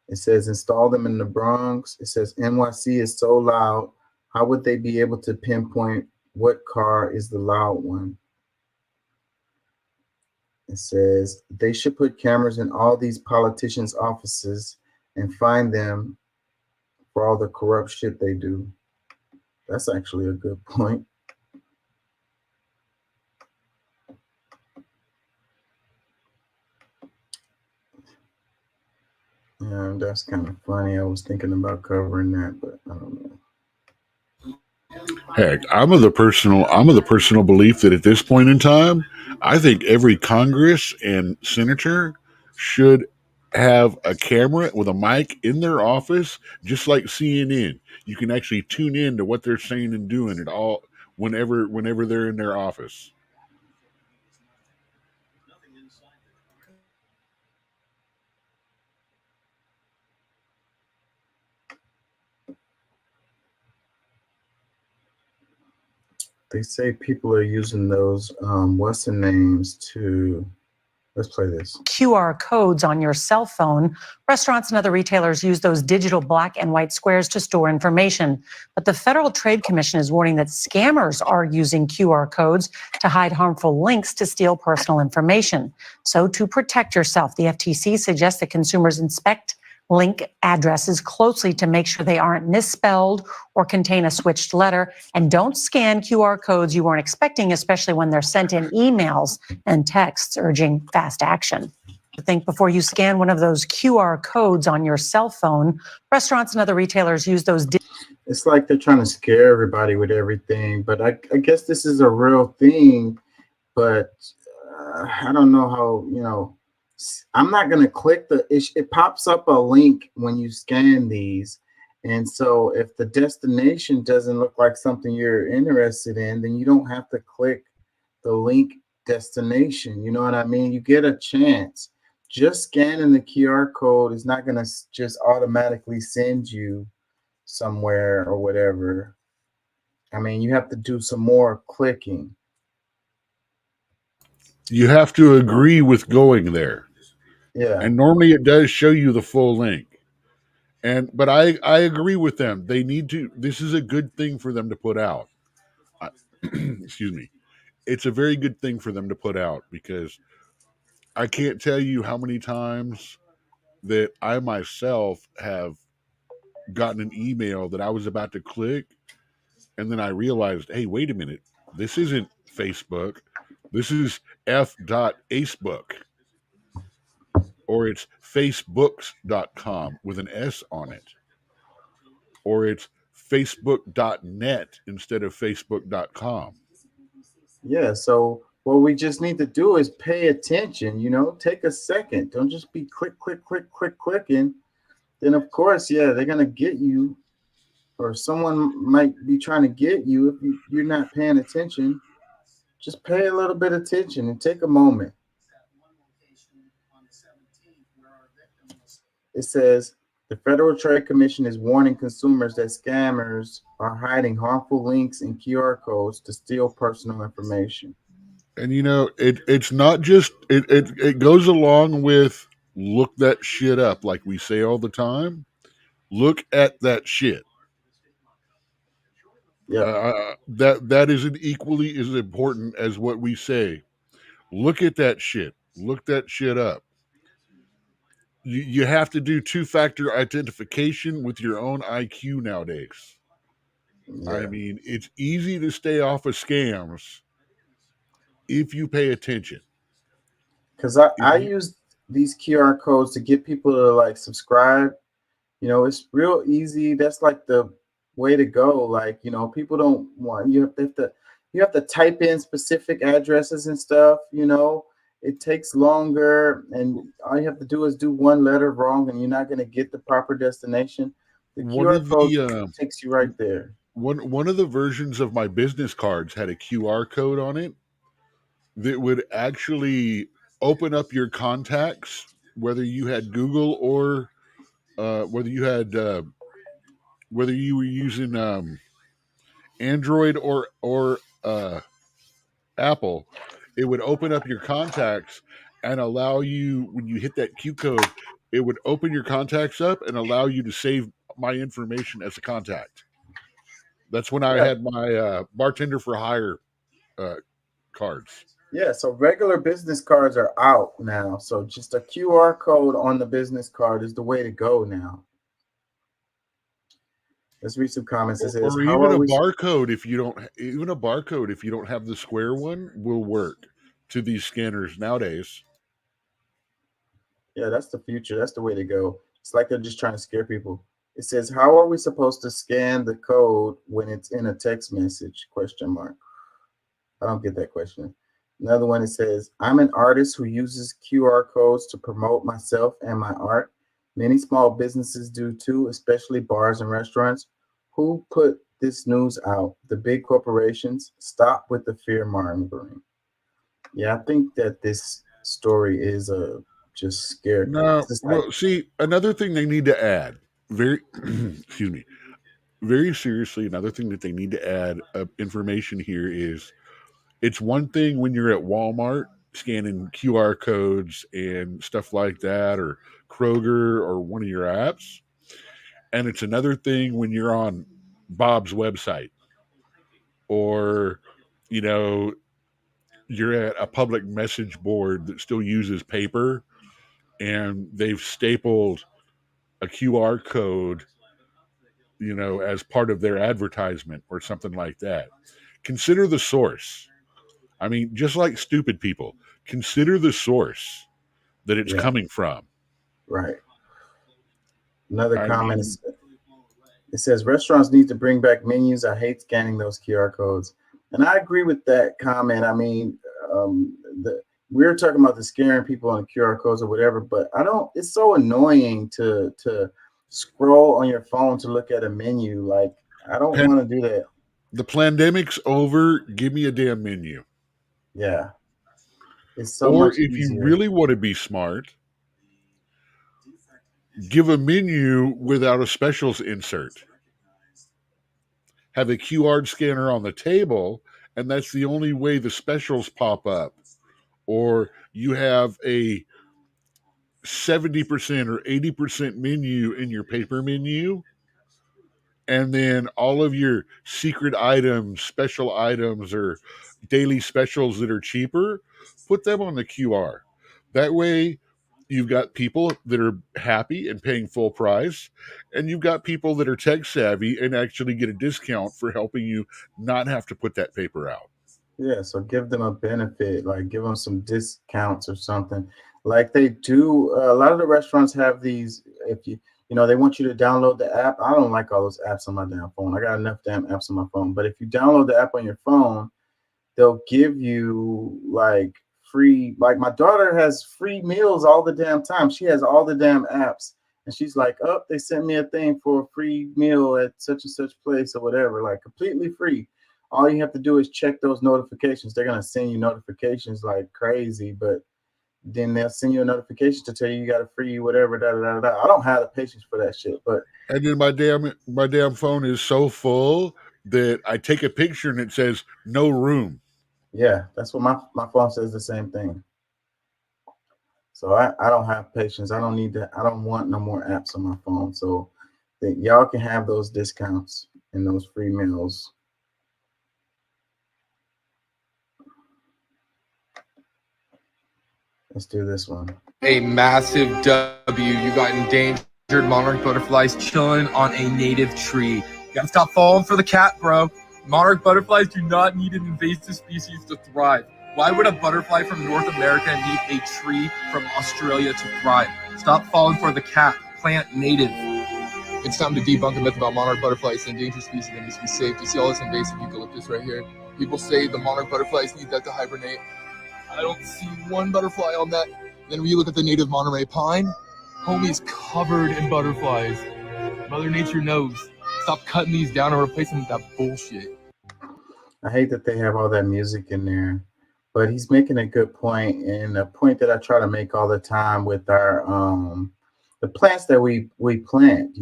It says, install them in the Bronx. It says, NYC is so loud. How would they be able to pinpoint what car is the loud one? It says they should put cameras in all these politicians' offices and find them for all the corrupt shit they do. That's actually a good point. Yeah, that's kind of funny. I was thinking about covering that, but I don't know. Heck, I'm of the personal belief that at this point in time, I think every Congress and senator should have a camera with a mic in their office, just like CNN. You can actually tune in to what they're saying and doing at all whenever they're in their office. They say people are using those what's the names to, let's play this. QR codes on your cell phone. Restaurants and other retailers use those digital black and white squares to store information. But the Federal Trade Commission is warning that scammers are using QR codes to hide harmful links to steal personal information. So to protect yourself, the FTC suggests that consumers inspect Link addresses closely to make sure they aren't misspelled or contain a switched letter. And don't scan QR codes you weren't expecting, especially when they're sent in emails and texts urging fast action. Think before you scan one of those QR codes on your cell phone. Restaurants and other retailers use those. It's like they're trying to scare everybody with everything, but I guess this is a real thing, but I don't know how, I'm not going to click it pops up a link when you scan these. And so if the destination doesn't look like something you're interested in, then you don't have to click the link destination. You know what I mean? You get a chance. Just scanning the QR code is not going to just automatically send you somewhere or whatever. I mean, you have to do some more clicking. You have to agree with going there. Yeah. And normally it does show you the full link. But I agree with them. They need to, this is a good thing for them to put out. Excuse me. It's a very good thing for them to put out, because I can't tell you how many times that I myself have gotten an email that I was about to click, and then I realized, hey, wait a minute, this isn't Facebook. This is f.acebook. Or it's facebooks.com with an S on it. Or it's facebook.net instead of facebook.com. Yeah, so what we just need to do is pay attention, take a second. Don't just be clicking. Then, of course, yeah, they're going to get you, or someone might be trying to get you if you're not paying attention. Just pay a little bit of attention and take a moment. It says, the Federal Trade Commission is warning consumers that scammers are hiding harmful links and QR codes to steal personal information. And it's not just it goes along with look that shit up, like we say all the time. Look at that shit. Yeah. That isn't equally as important as what we say. Look at that shit. Look that shit up. You have to do two-factor identification with your own IQ nowadays. Yeah. I mean, it's easy to stay off of scams if you pay attention. Because I use these QR codes to get people to subscribe. It's real easy. That's like the way to go. People don't want, you have to type in specific addresses and stuff, It takes longer, and all you have to do is do one letter wrong, and you're not going to get the proper destination. The QR code takes you right there. One of the versions of my business cards had a QR code on it that would actually open up your contacts, whether you had Google or whether you were using Android or Apple. It would open up your contacts and allow you, when you hit that Q code, it would open your contacts up and allow you to save my information as a contact. That's when I had my bartender for hire cards. Yeah, so regular business cards are out now. So just a QR code on the business card is the way to go now. Let's read some comments. It says, or even a barcode if you don't have the square one will work to these scanners nowadays. Yeah, that's the future. That's the way to go. It's like they're just trying to scare people. It says, how are we supposed to scan the code when it's in a text message? ? I don't get that question. Another one, it says, I'm an artist who uses QR codes to promote myself and my art. Many small businesses do too, especially bars and restaurants. Who put this news out? The big corporations. Stop with the fear mongering. Yeah, I think that this story is just scary. No, well, see, another thing they need to add, very seriously, another thing that they need to add information here is, it's one thing when you're at Walmart scanning QR codes and stuff like that, or Kroger or one of your apps. And it's another thing when you're on Bob's website, or, you're at a public message board that still uses paper, and they've stapled a QR code, as part of their advertisement or something like that. Consider the source. I mean, just like stupid people, consider the source that it's coming from. Right. Another I comment mean, is, it says restaurants need to bring back menus. I hate scanning those QR codes, and I agree with that comment. I mean, we're talking about the scaring people on the QR codes or whatever, but I don't. It's so annoying to scroll on your phone to look at a menu. Like, I don't want to do that. The pandemic's over. Give me a damn menu. Yeah. It's so Or much if easier. you really want to be smart, give a menu without a specials insert. Have a QR scanner on the table, and that's the only way the specials pop up. Or you have a 70% or 80% menu in your paper menu, and then all of your secret items, special items, or daily specials that are cheaper, put them on the QR. That way, you've got people that are happy and paying full price, and you've got people that are tech savvy and actually get a discount for helping you not have to put that paper out. Yeah, so give them a benefit, like give them some discounts or something. Like they do, a lot of the restaurants have these. If they want you to download the app. I don't like all those apps on my damn phone. I got enough damn apps on my phone. But if you download the app on your phone, they'll give you like free. Like my daughter has free meals all the damn time. She has all the damn apps, and she's like, "Oh, they sent me a thing for a free meal at such and such place or whatever, like completely free." All you have to do is check those notifications. They're gonna send you notifications like crazy, but then they'll send you a notification to tell you you got a free whatever. Da, da, da, da. I don't have the patience for that shit. But And then my damn phone is so full that I take a picture and it says no room. yeah, that's what my phone says the same thing. So I don't have patience. I don't need that. I don't want no more apps on my phone. So that y'all can have those discounts and those free meals. Let's do this one. A massive W. You got endangered monarch butterflies chilling on a native tree. You gotta stop falling for the cat, bro. Monarch butterflies do not need an invasive species to thrive. Why would a butterfly from North America need a tree from Australia to thrive? Stop falling for the cat. Plant native. It's time to debunk the myth about monarch butterflies, an endangered species that needs to be saved. You see all this invasive eucalyptus right here? People say the monarch butterflies need that to hibernate. I don't see one butterfly on that. Then when you look at the native Monterey pine, homie's covered in butterflies. Mother Nature knows. Stop cutting these down and replace them with that bullshit. I hate that they have all that music in there, but he's making a good point, and a point that I try to make all the time with our the plants that we plant.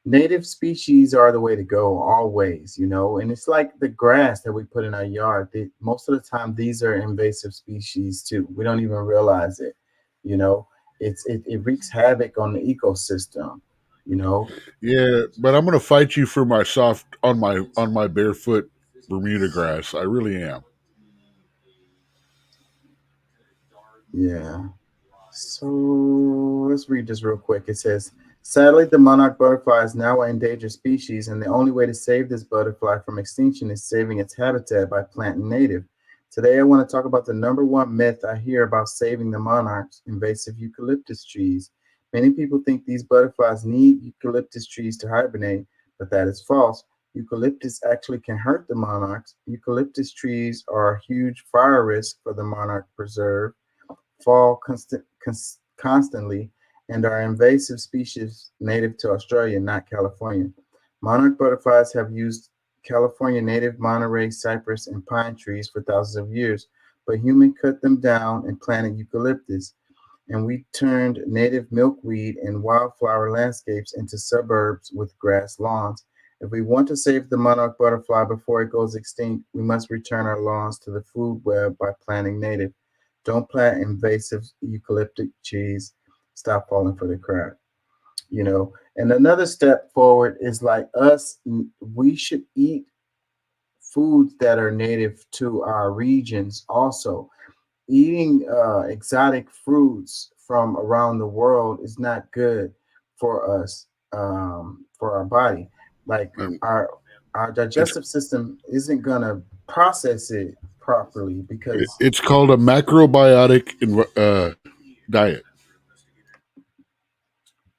Native species are the way to go always, and it's like the grass that we put in our yard. Most of the time, these are invasive species too. We don't even realize it. It wreaks havoc on the ecosystem. Yeah, but I'm gonna fight you for my on my barefoot Bermuda grass. I really am. Yeah. So let's read this real quick. It says, sadly, the monarch butterfly is now an endangered species, and the only way to save this butterfly from extinction is saving its habitat by planting native. Today, I want to talk about the number one myth I hear about saving the monarchs: invasive eucalyptus trees. Many people think these butterflies need eucalyptus trees to hibernate, but that is false. Eucalyptus actually can hurt the monarchs. Eucalyptus trees are a huge fire risk for the monarch preserve, fall constantly, and are invasive species native to Australia, not California. Monarch butterflies have used California native Monterey cypress and pine trees for thousands of years, but humans cut them down and planted eucalyptus, and we turned native milkweed and wildflower landscapes into suburbs with grass lawns. If we want to save the monarch butterfly before it goes extinct, we must return our lawns to the food web by planting native. Don't plant invasive eucalyptic trees. Stop falling for the crap. And another step forward is like us, we should eat foods that are native to our regions also. Eating exotic fruits from around the world is not good for us, for our body. Like our digestive system isn't gonna process it properly because It's called a macrobiotic diet.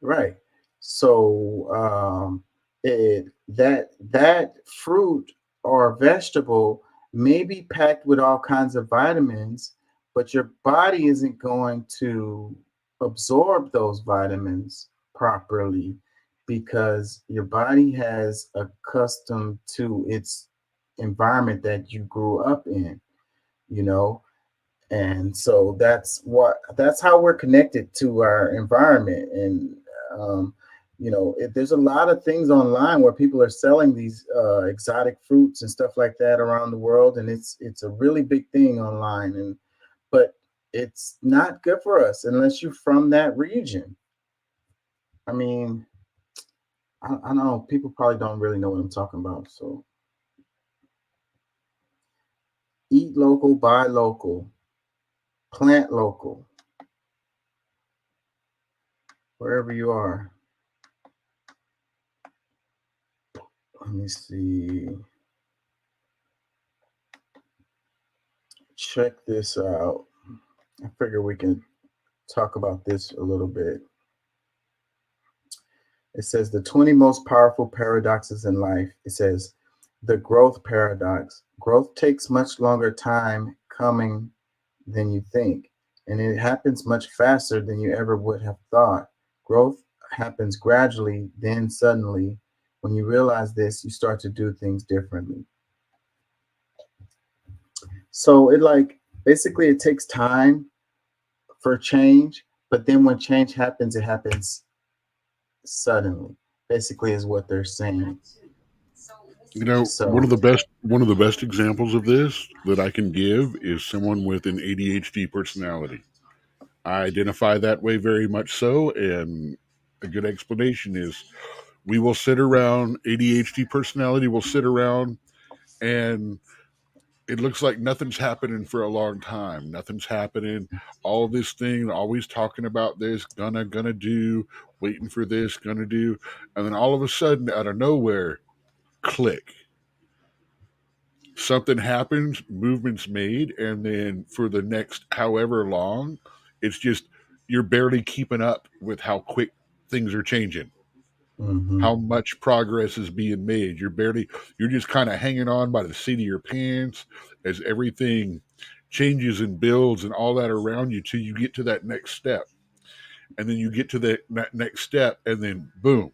right. So that fruit or vegetable may be packed with all kinds of vitamins, but your body isn't going to absorb those vitamins properly because your body has accustomed to its environment that you grew up in, you know. And so that's how we're connected to our environment. And there's a lot of things online where people are selling these exotic fruits and stuff like that around the world, and it's a really big thing online. But it's not good for us unless you're from that region. I mean, I know people probably don't really know what I'm talking about. So eat local, buy local, plant local, wherever you are. Let me see. Check this out. I figure we can talk about this a little bit. It says the 20 most powerful paradoxes in life. It says the growth paradox. Growth takes much longer time coming than you think, and it happens much faster than you ever would have thought. Growth happens gradually, then suddenly. When you realize this, you start to do things differently. So basically it takes time for change, but then when change happens, it happens suddenly. Basically is what they're saying. You know, one of the best examples of this that I can give is someone with an ADHD personality. I identify that way very much so, and a good explanation is we will sit around, ADHD personality will sit around, and it looks like nothing's happening for a long time. Nothing's happening. All this thing, always talking about this, gonna do, waiting for this, gonna do. And then all of a sudden, out of nowhere, click. Something happens, movement's made, and then for the next however long, it's just you're barely keeping up with how quick things are changing. Mm-hmm. How much progress is being made. You're just kind of hanging on by the seat of your pants as everything changes and builds and all that around you till you get to that next step. And then you get to that next step, and then boom.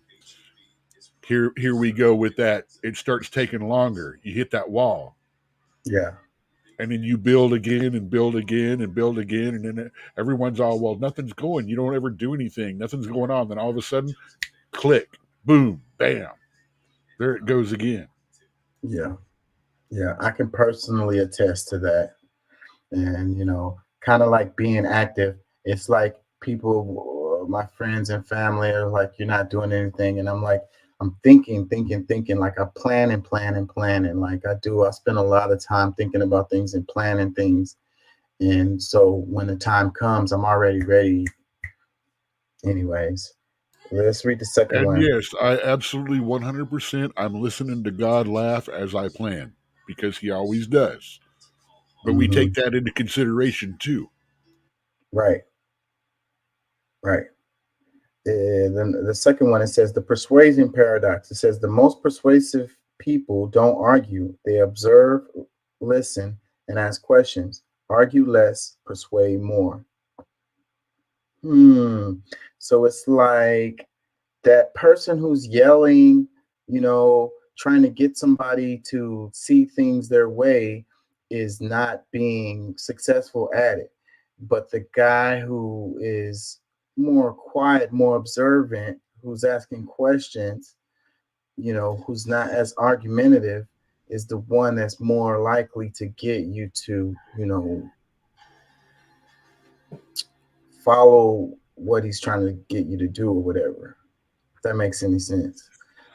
Here we go with that. It starts taking longer. You hit that wall. Yeah. And then you build again and build again and build again. And then everyone's all, well, nothing's going. You don't ever do anything. Nothing's going on. Then all of a sudden, click, boom, bam. There it goes again. Yeah. Yeah. I can personally attest to that. And, kind of like being active. It's like people, my friends and family are like, you're not doing anything. And I'm like, I'm thinking, like I plan and like I spend a lot of time thinking about things and planning things. And so when the time comes, I'm already ready. Anyways, let's read the second one. Yes, I absolutely 100%. I'm listening to God laugh as I plan because he always does. But we take that into consideration too. Right. Then the second one, it says the persuasion paradox. It says the most persuasive people don't argue. They observe, listen, and ask questions. Argue less, persuade more. So it's like that person who's yelling, trying to get somebody to see things their way is not being successful at it. But the guy who is more quiet, more observant, who's asking questions, who's not as argumentative, is the one that's more likely to get you to, follow what he's trying to get you to do or whatever. If that makes any sense.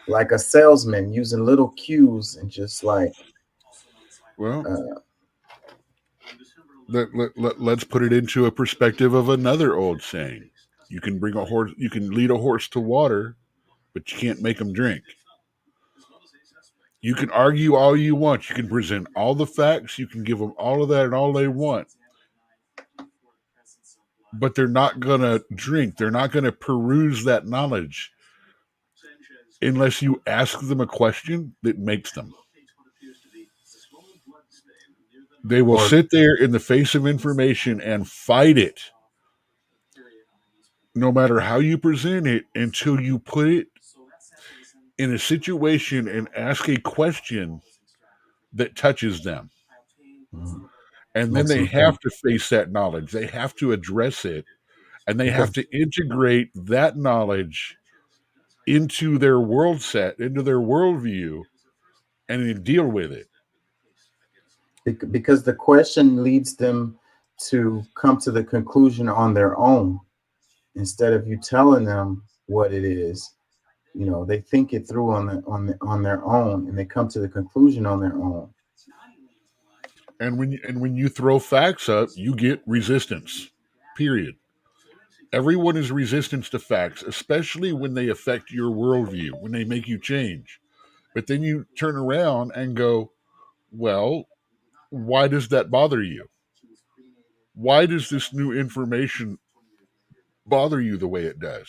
Like a salesman using little cues and just like, let's put it into a perspective of another old saying. You can lead a horse to water, but you can't make him drink. You can argue all you want. You can present all the facts. You can give them all of that and all they want. But they're not going to drink. They're not going to peruse that knowledge unless you ask them a question that makes them. They will sit there in the face of information and fight it, no matter how you present it, until you put it in a situation and ask a question that touches them. And then they have to face that knowledge. They have to address it, and they have to integrate that knowledge into their world set, into their worldview, and then deal with it. Because the question leads them to come to the conclusion on their own, instead of you telling them what it is. You know, they think it through on their own, and they come to the conclusion on their own. And when you throw facts up, you get resistance. Period. Everyone is resistant to facts, especially when they affect your worldview, when they make you change. But then you turn around and go, well, why does that bother you? Why does this new information bother you the way it does?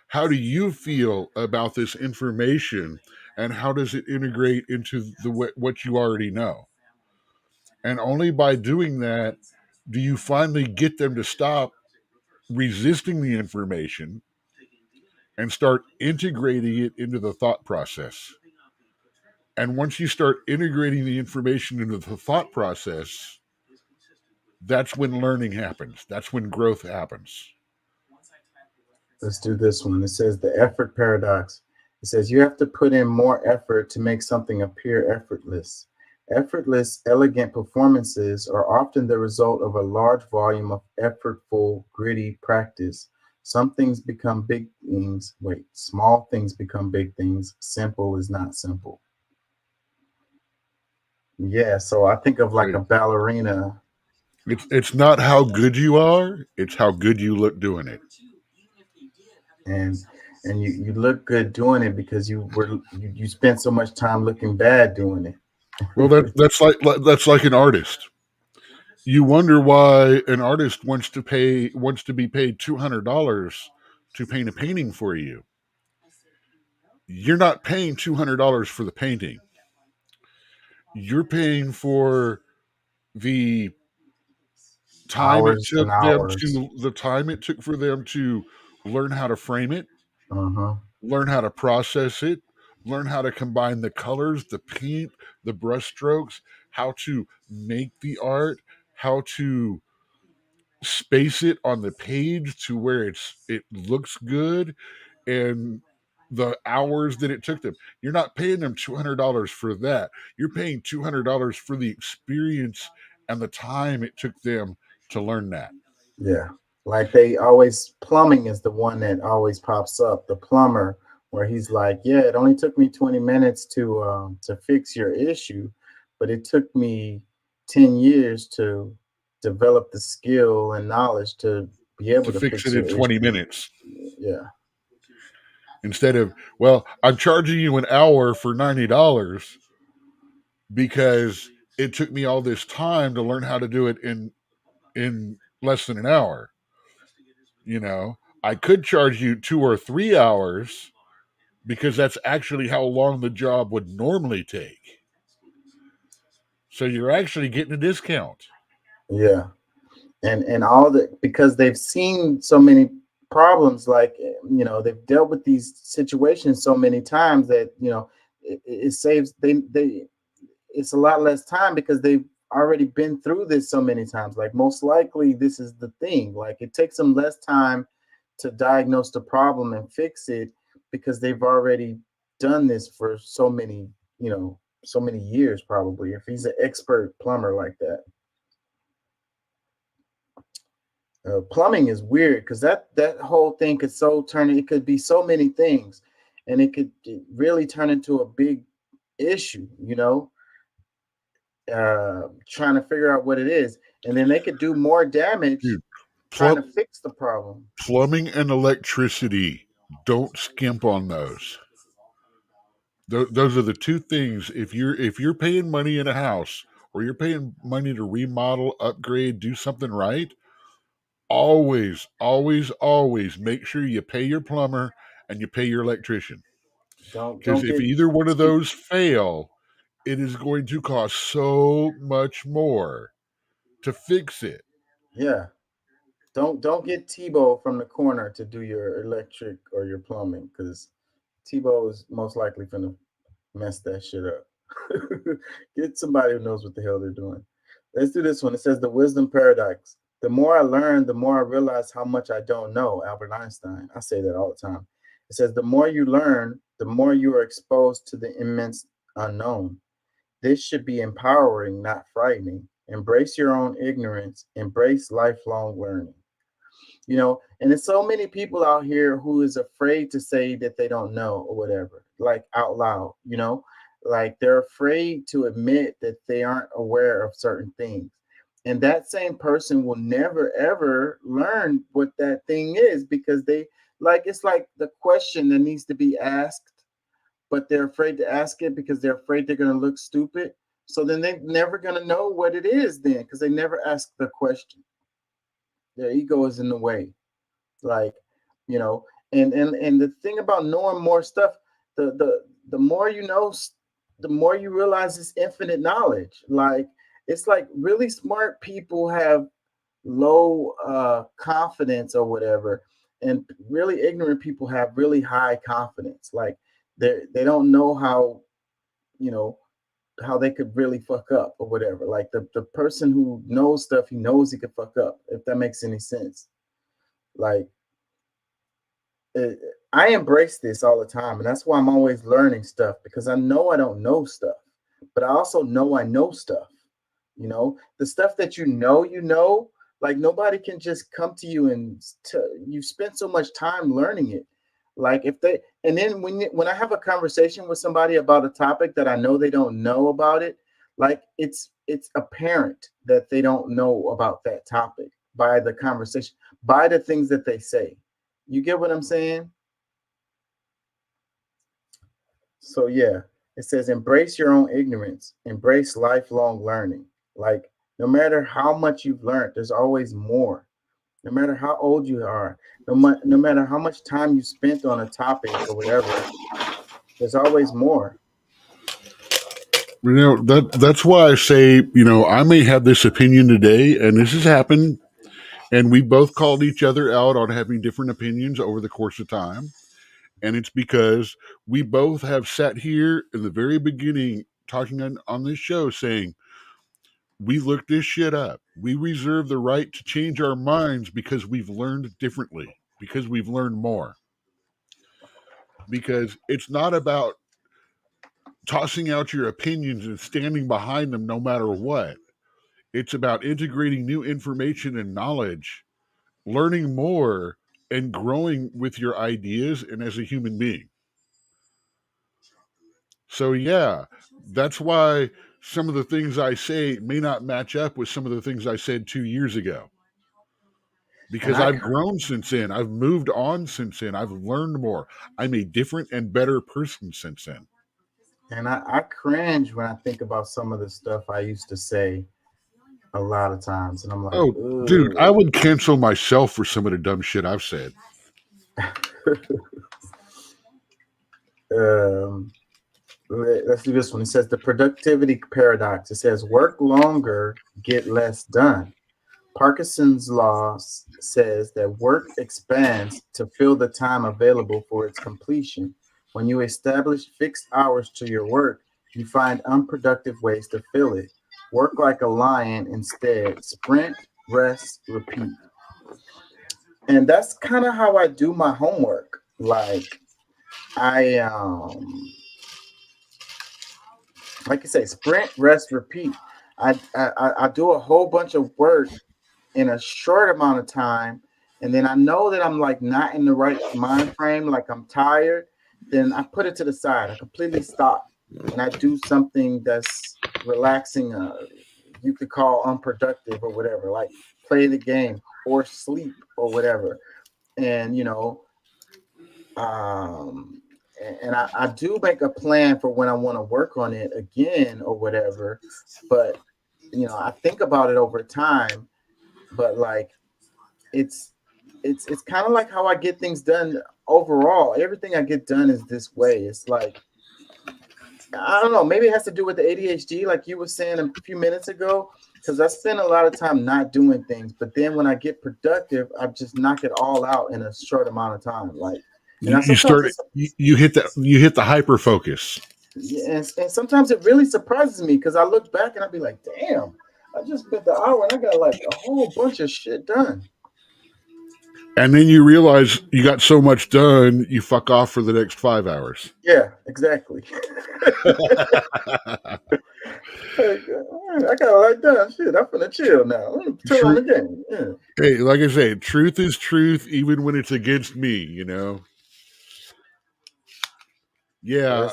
How do you feel about this information, and how does it integrate into what you already know? And only by doing that do you finally get them to stop resisting the information and start integrating it into the thought process. And once you start integrating the information into the thought process, that's when learning happens. That's when growth happens. Let's do this one. It says the effort paradox. It says you have to put in more effort to make something appear effortless. Effortless, elegant performances are often the result of a large volume of effortful, gritty practice. Some things become big things. Small things become big things. Simple is not simple. Yeah, so I think of like a ballerina. It's not how good you are, it's how good you look doing it. And you look good doing it because you spent so much time looking bad doing it. Well, that's like an artist. You wonder why an artist wants to be paid $200 to paint a painting for you. You're not paying $200 for the painting. You're paying for the time it took for them to learn how to frame it, learn how to process it, learn how to combine the colors, the paint, the brush strokes, how to make the art, how to space it on the page to where it looks good, and the hours that it took them. You're not paying them $200 for that. You're paying $200 for the experience and the time it took them to learn that. Yeah. Like plumbing is the one that always pops up. The plumber, where he's like, yeah, it only took me 20 minutes to fix your issue, but it took me 10 years to develop the skill and knowledge to be able to fix it in 20 minutes. Yeah. Instead of, well, I'm charging you an hour for $90 because it took me all this time to learn how to do it in less than an hour. You know, I could charge you 2 or 3 hours because that's actually how long the job would normally take. So you're actually getting a discount. Yeah. And all because they've seen so many problems, like, you know, they've dealt with these situations so many times that, you know, it saves it's a lot less time because they've already been through this so many times. Like, most likely this is the thing. Like, it takes them less time to diagnose the problem and fix it because they've already done this for so many years, probably, if he's an expert plumber like that. Plumbing is weird because that whole thing could it could be so many things, and it could really turn into a big issue, you know. trying to figure out what it is, and then they could do more damage trying to fix the problem. Plumbing and electricity, don't skimp on those. Those are the two things. If you're paying money in a house, or you're paying money to remodel, upgrade, do something right, always make sure you pay your plumber and you pay your electrician. Because if either one of those fail, it is going to cost so much more to fix it. Yeah. Don't get Tebow from the corner to do your electric or your plumbing, because Tebow is most likely going to mess that shit up. Get somebody who knows what the hell they're doing. Let's do this one. It says the wisdom paradox. The more I learn, the more I realize how much I don't know. Albert Einstein. I say that all the time. It says the more you learn, the more you are exposed to the immense unknown. This should be empowering, not frightening. Embrace your own ignorance. Embrace lifelong learning. You know, and there's so many people out here who is afraid to say that they don't know or whatever, like out loud, you know, like they're afraid to admit that they aren't aware of certain things. And that same person will never, ever learn what that thing is, because they it's like the question that needs to be asked, but they're afraid to ask it because they're afraid they're going to look stupid. So then they're never going to know what it is then, because they never ask the question. Their ego is in the way, and the thing about knowing more stuff, the more you know, the more you realize it's infinite knowledge. It's like really smart people have low confidence or whatever, and really ignorant people have really high confidence. Like they don't know how they could really fuck up or whatever. Like the person who knows stuff, he knows he could fuck up, if that makes any sense. I embrace this all the time, and that's why I'm always learning stuff, because I know I don't know stuff, but I also know I know stuff. You know, the stuff that you know, like nobody can just come to you and you spent so much time learning it. And then when I have a conversation with somebody about a topic that I know they don't know about it, like it's apparent that they don't know about that topic by the conversation, by the things that they say. You get what I'm saying? So yeah, it says embrace your own ignorance, embrace lifelong learning. Like no matter how much you've learned, there's always more. No matter how old you are, no matter how much time you spent on a topic or whatever, there's always more. You know, that's why I say, I may have this opinion today, and this has happened, and we both called each other out on having different opinions over the course of time. And it's because we both have sat here in the very beginning talking on this show saying, we looked this shit up. We reserve the right to change our minds because we've learned differently, because we've learned more. Because it's not about tossing out your opinions and standing behind them no matter what. It's about integrating new information and knowledge, learning more, and growing with your ideas and as a human being. So yeah, that's why some of the things I say may not match up with some of the things I said 2 years ago. Because I've grown since then. I've moved on since then. I've learned more. I'm a different and better person since then. And I cringe when I think about some of the stuff I used to say a lot of times. And I'm like, oh, dude, I would cancel myself for some of the dumb shit I've said. Let's do this one. It says the productivity paradox. It says work longer, get less done. Parkinson's law says that work expands to fill the time available for its completion. When you establish fixed hours to your work, you find unproductive ways to fill it. Work like a lion instead. Sprint, rest, repeat. And that's kind of how I do my homework. Like I say, sprint, rest, repeat. I do a whole bunch of work in a short amount of time, and then I know that I'm like not in the right mind frame, like I'm tired, then I put it to the side. I completely stop and I do something that's relaxing, you could call unproductive or whatever, like play the game or sleep or whatever. And, and I do make a plan for when I want to work on it again or whatever. But, I think about it over time, but like, it's kind of like how I get things done overall. Everything I get done is this way. It's like, I don't know, maybe it has to do with the ADHD, like you were saying a few minutes ago, because I spend a lot of time not doing things, but then when I get productive, I just knock it all out in a short amount of time. Like, and You hit the hyper focus. and sometimes it really surprises me because I look back and I'll be like, damn, I just spent the hour and I got like a whole bunch of shit done. And then you realize you got so much done, you fuck off for the next 5 hours. Yeah, exactly. I got a lot done. Shit, I'm finna chill now. Turn on the game. Yeah. Hey, like I say, truth is truth, even when it's against me. Yeah,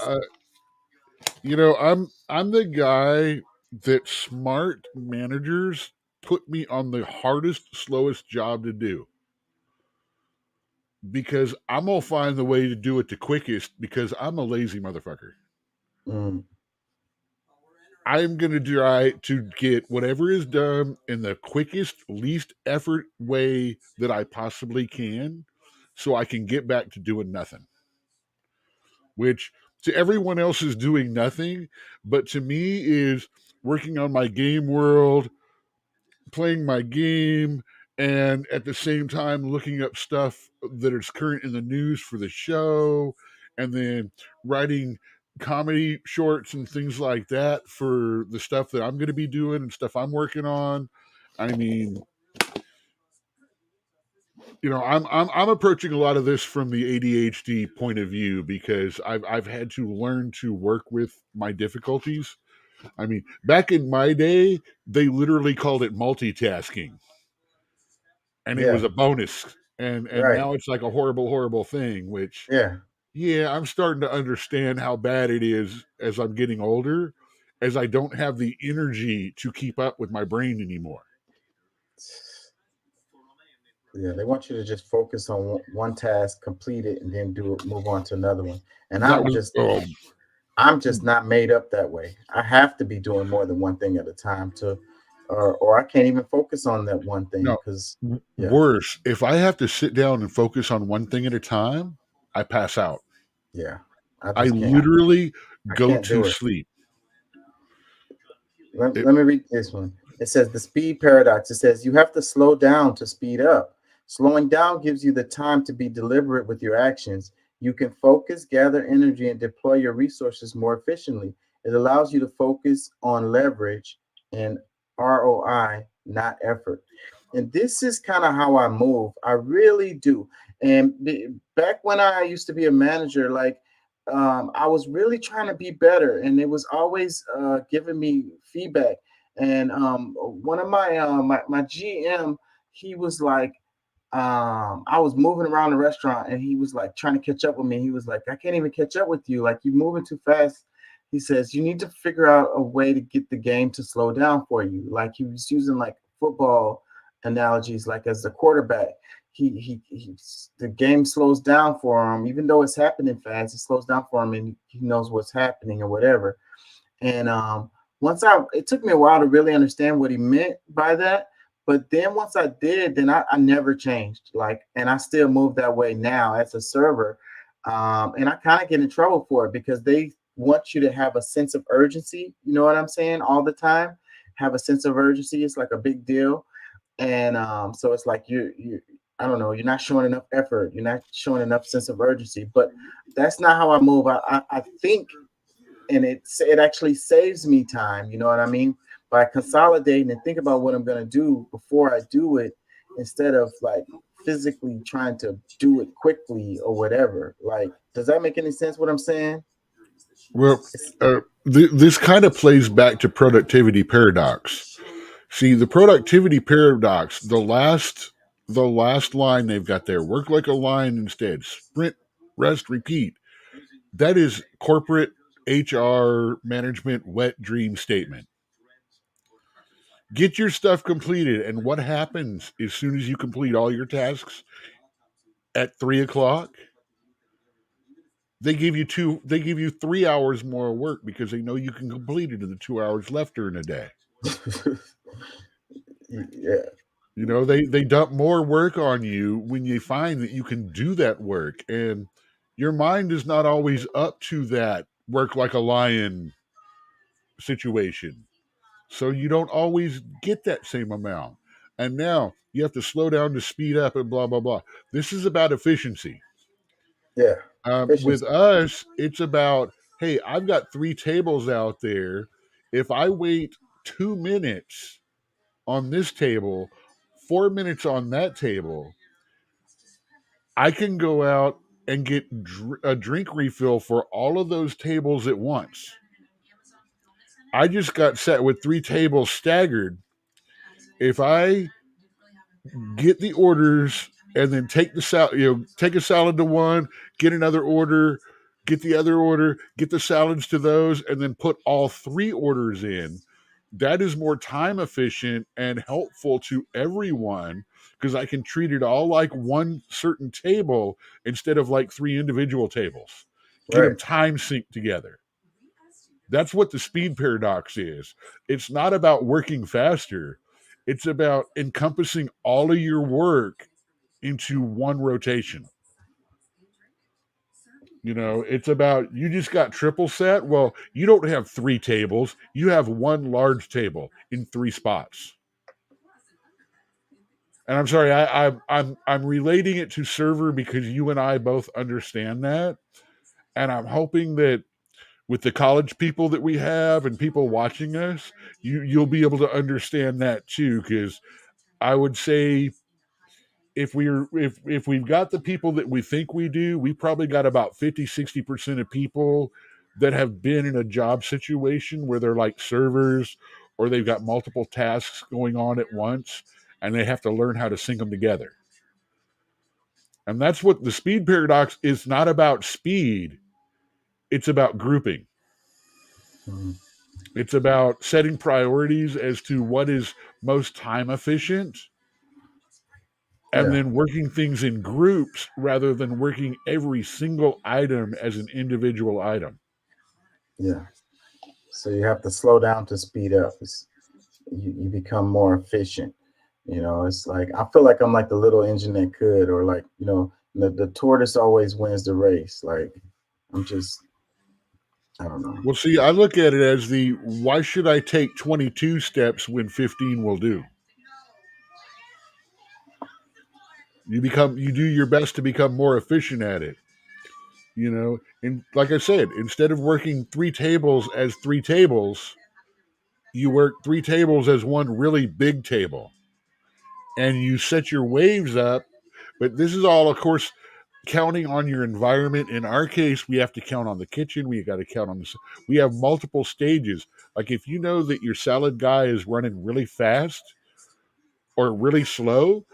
I'm the guy that smart managers put me on the hardest, slowest job to do. Because I'm going to find the way to do it the quickest because I'm a lazy motherfucker. Mm. I'm going to try to get whatever is done in the quickest, least effort way that I possibly can so I can get back to doing nothing. Which to everyone else is doing nothing, but to me is working on my game world, playing my game, and at the same time looking up stuff that is current in the news for the show, and then writing comedy shorts and things like that for the stuff that I'm going to be doing and stuff I'm working on. I mean, I'm approaching a lot of this from the ADHD point of view because I've had to learn to work with my difficulties. I mean, back in my day, they literally called it multitasking. And it was a bonus. And Right. now it's like a horrible, horrible thing, which, yeah, I'm starting to understand how bad it is as I'm getting older, as I don't have the energy to keep up with my brain anymore. Yeah, they want you to just focus on one task, complete it, and then move on to another one. And I'm just not made up that way. I have to be doing more than one thing at a time or I can't even focus on that one thing. Because worse, if I have to sit down and focus on one thing at a time, I pass out. Yeah, I literally go to sleep. Let me read this one. It says the speed paradox. It says you have to slow down to speed up. Slowing down gives you the time to be deliberate with your actions. You can focus, gather energy, and deploy your resources more efficiently. It allows you to focus on leverage and ROI, not effort. And this is kind of how I move. I really do. And back when I used to be a manager, like I was really trying to be better, and it was always giving me feedback. And one of my GM, he was like, I was moving around the restaurant, and he was like trying to catch up with me. He was like, I can't even catch up with you. Like, you're moving too fast. He says, you need to figure out a way to get the game to slow down for you. Like, he was using like football analogies, like as a quarterback, the game slows down for him, even though it's happening fast, it slows down for him and he knows what's happening or whatever. And it took me a while to really understand what he meant by that. But then once I did, then I never changed. Like, and I still move that way now as a server. And I kind of get in trouble for it because they want you to have a sense of urgency. You know what I'm saying? All the time, have a sense of urgency. It's like a big deal. And so it's like I don't know, you're not showing enough effort. You're not showing enough sense of urgency. But that's not how I move. I think, and it actually saves me time. You know what I mean? By consolidating and think about what I'm going to do before I do it, instead of like physically trying to do it quickly or whatever. Like, does that make any sense what I'm saying? Well, this kind of plays back to productivity paradox. See, the productivity paradox, the last line they've got there, work like a lion instead, sprint, rest, repeat. That is corporate HR management wet dream statement. Get your stuff completed. And what happens as soon as you complete all your tasks at 3:00? They give you 3 hours more work because they know you can complete it in the 2 hours left during the day. Yeah. You know, they dump more work on you when you find that you can do that work, and your mind is not always up to that work like a lion situation. So you don't always get that same amount. And now you have to slow down to speed up and blah, blah, blah. This is about efficiency. Yeah. With us, it's about, hey, I've got 3 tables out there. If I wait 2 minutes on this table, 4 minutes on that table, I can go out and get a drink refill for all of those tables at once. I just got set with 3 tables staggered. If I get the orders and then take the salad, take a salad to one, get another order, get the other order, get the salads to those, and then put all 3 orders in. That is more time efficient and helpful to everyone because I can treat it all like one certain table instead of like 3 individual tables. Get them time synced together. That's what the speed paradox is. It's not about working faster. It's about encompassing all of your work into one rotation. You know, it's about, you just got triple set. Well, you don't have 3 tables. You have 1 large table in 3 spots. And I'm sorry, I'm relating it to server because you and I both understand that. And I'm hoping that with the college people that we have and people watching us, you'll be able to understand that too. Because I would say if we've got the people that we think we do, we probably got about 50-60% of people that have been in a job situation where they're like servers or they've got multiple tasks going on at once and they have to learn how to sync them together. And that's what the speed paradox is. Not about speed. It's about grouping. It's about setting priorities as to what is most time efficient and then working things in groups rather than working every single item as an individual item. Yeah. So you have to slow down to speed up. You become more efficient. You know, it's like, I feel like I'm like the little engine that could, or like, you know, the tortoise always wins the race. Like, I don't know. Well, see, I look at it as why should I take 22 steps when 15 will do? You do your best to become more efficient at it. You know, and like I said, instead of working 3 tables as 3 tables, you work 3 tables as one really big table. And you set your waves up, but this is all, of course, counting on your environment. In our case, we have to count on the kitchen. We got to count on this. We have multiple stages. Like if you know that your salad guy is running really fast or really slow,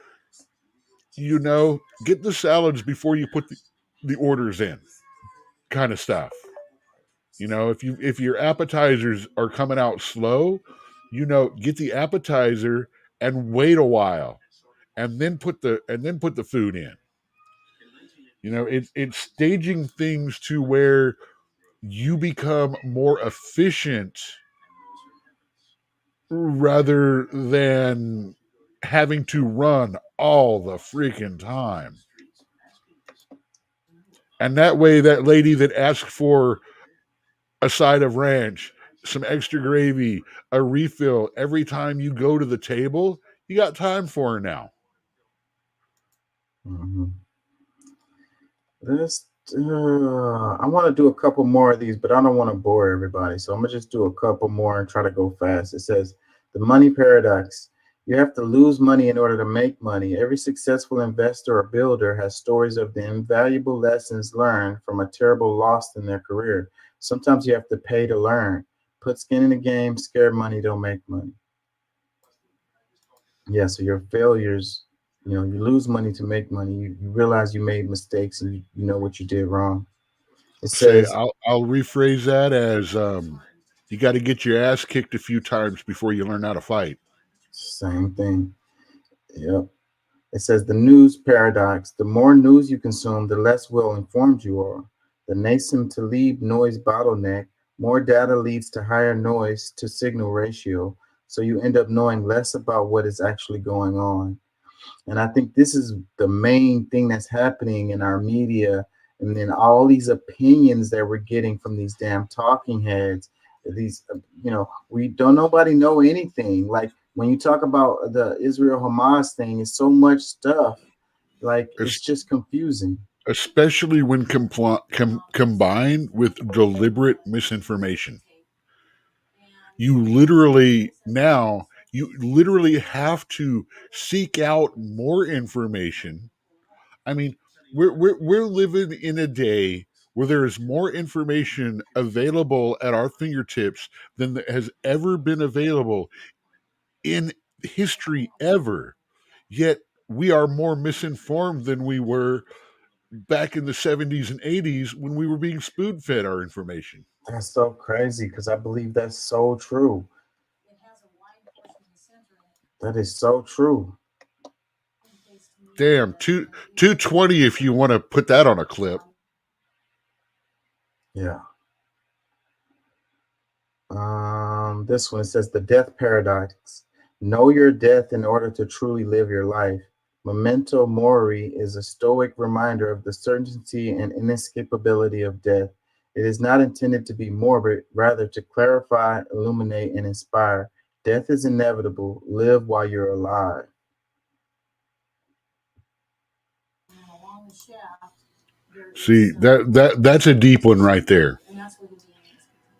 you know, get the salads before you put the orders in, kind of stuff. You know, if your appetizers are coming out slow, you know, get the appetizer and wait a while, and then put the food in. You know, it's staging things to where you become more efficient rather than having to run all the freaking time. And that way, that lady that asked for a side of ranch, some extra gravy, a refill every time you go to the table, you got time for her now. Mm-hmm. I want to do a couple more of these, but I don't want to bore everybody. So I'm going to just do a couple more and try to go fast. It says, the money paradox. You have to lose money in order to make money. Every successful investor or builder has stories of the invaluable lessons learned from a terrible loss in their career. Sometimes you have to pay to learn. Put skin in the game. Scared money don't make money. Yeah, so your failures, you know, you lose money to make money. You realize you made mistakes and you know what you did wrong. It Say, says I'll rephrase that as you got to get your ass kicked a few times before you learn how to fight. same thing. Yep. It says the news paradox. The more news you consume, the less well informed you are. The Nassim Taleb noise bottleneck. More data leads to higher noise to signal ratio. So you end up knowing less about what is actually going on. And I think this is the main thing that's happening in our media. And then all these opinions that we're getting from these damn talking heads, these, nobody know anything. Like when you talk about the Israel Hamas thing, it's so much stuff. Like it's just confusing. Especially when combined with deliberate misinformation. You literally have to seek out more information. I mean, we're living in a day where there is more information available at our fingertips than that has ever been available in history ever. Yet we are more misinformed than we were back in the 70s and 80s when we were being spoon-fed our information. That's so crazy because I believe that's so true. That is so true. Damn, 220 if you want to put that on a clip. Yeah. This one, it says the death paradox. Know your death in order to truly live your life. Memento mori is a stoic reminder of the certainty and inescapability of death. It is not intended to be morbid, rather to clarify, illuminate, and inspire. Death is inevitable. Live while you're alive. See, that's a deep one right there.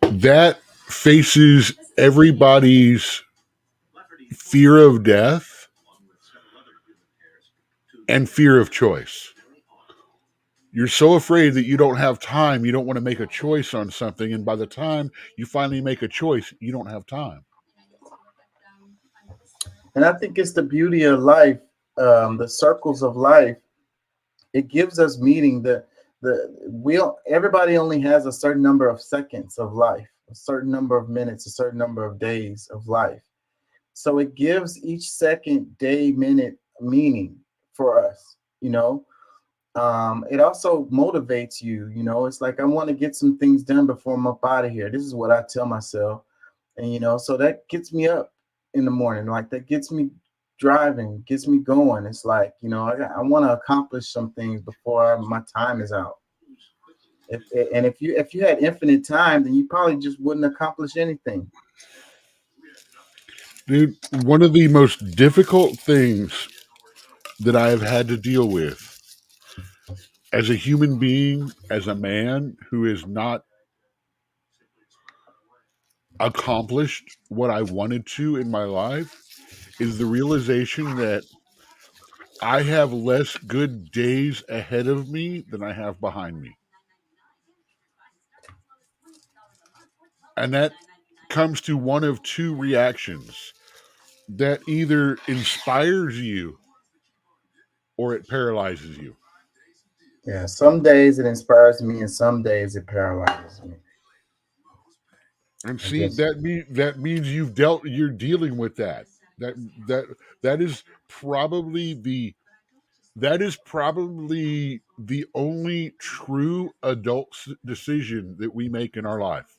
That faces everybody's fear of death and fear of choice. You're so afraid that you don't have time, you don't want to make a choice on something, and by the time you finally make a choice, you don't have time. And I think it's the beauty of life, the circles of life. It gives us meaning. Everybody only has a certain number of seconds of life, a certain number of minutes, a certain number of days of life. So it gives each second, day, minute meaning for us, It also motivates you, It's like I want to get some things done before I'm up out of here. This is what I tell myself. And, so that gets me up in the morning. Like that gets me driving, gets me going. It's like, I want to accomplish some things before my time is out. If you had infinite time, then you probably just wouldn't accomplish anything. Dude, one of the most difficult things that I have had to deal with as a human being, as a man who has not accomplished what I wanted to in my life, is the realization that I have less good days ahead of me than I have behind me. And that comes to one of two reactions. That either inspires you or it paralyzes you. Yeah, some days it inspires me and some days it paralyzes me. And see, that means you're dealing with that. That is probably the only true adult decision that we make in our life,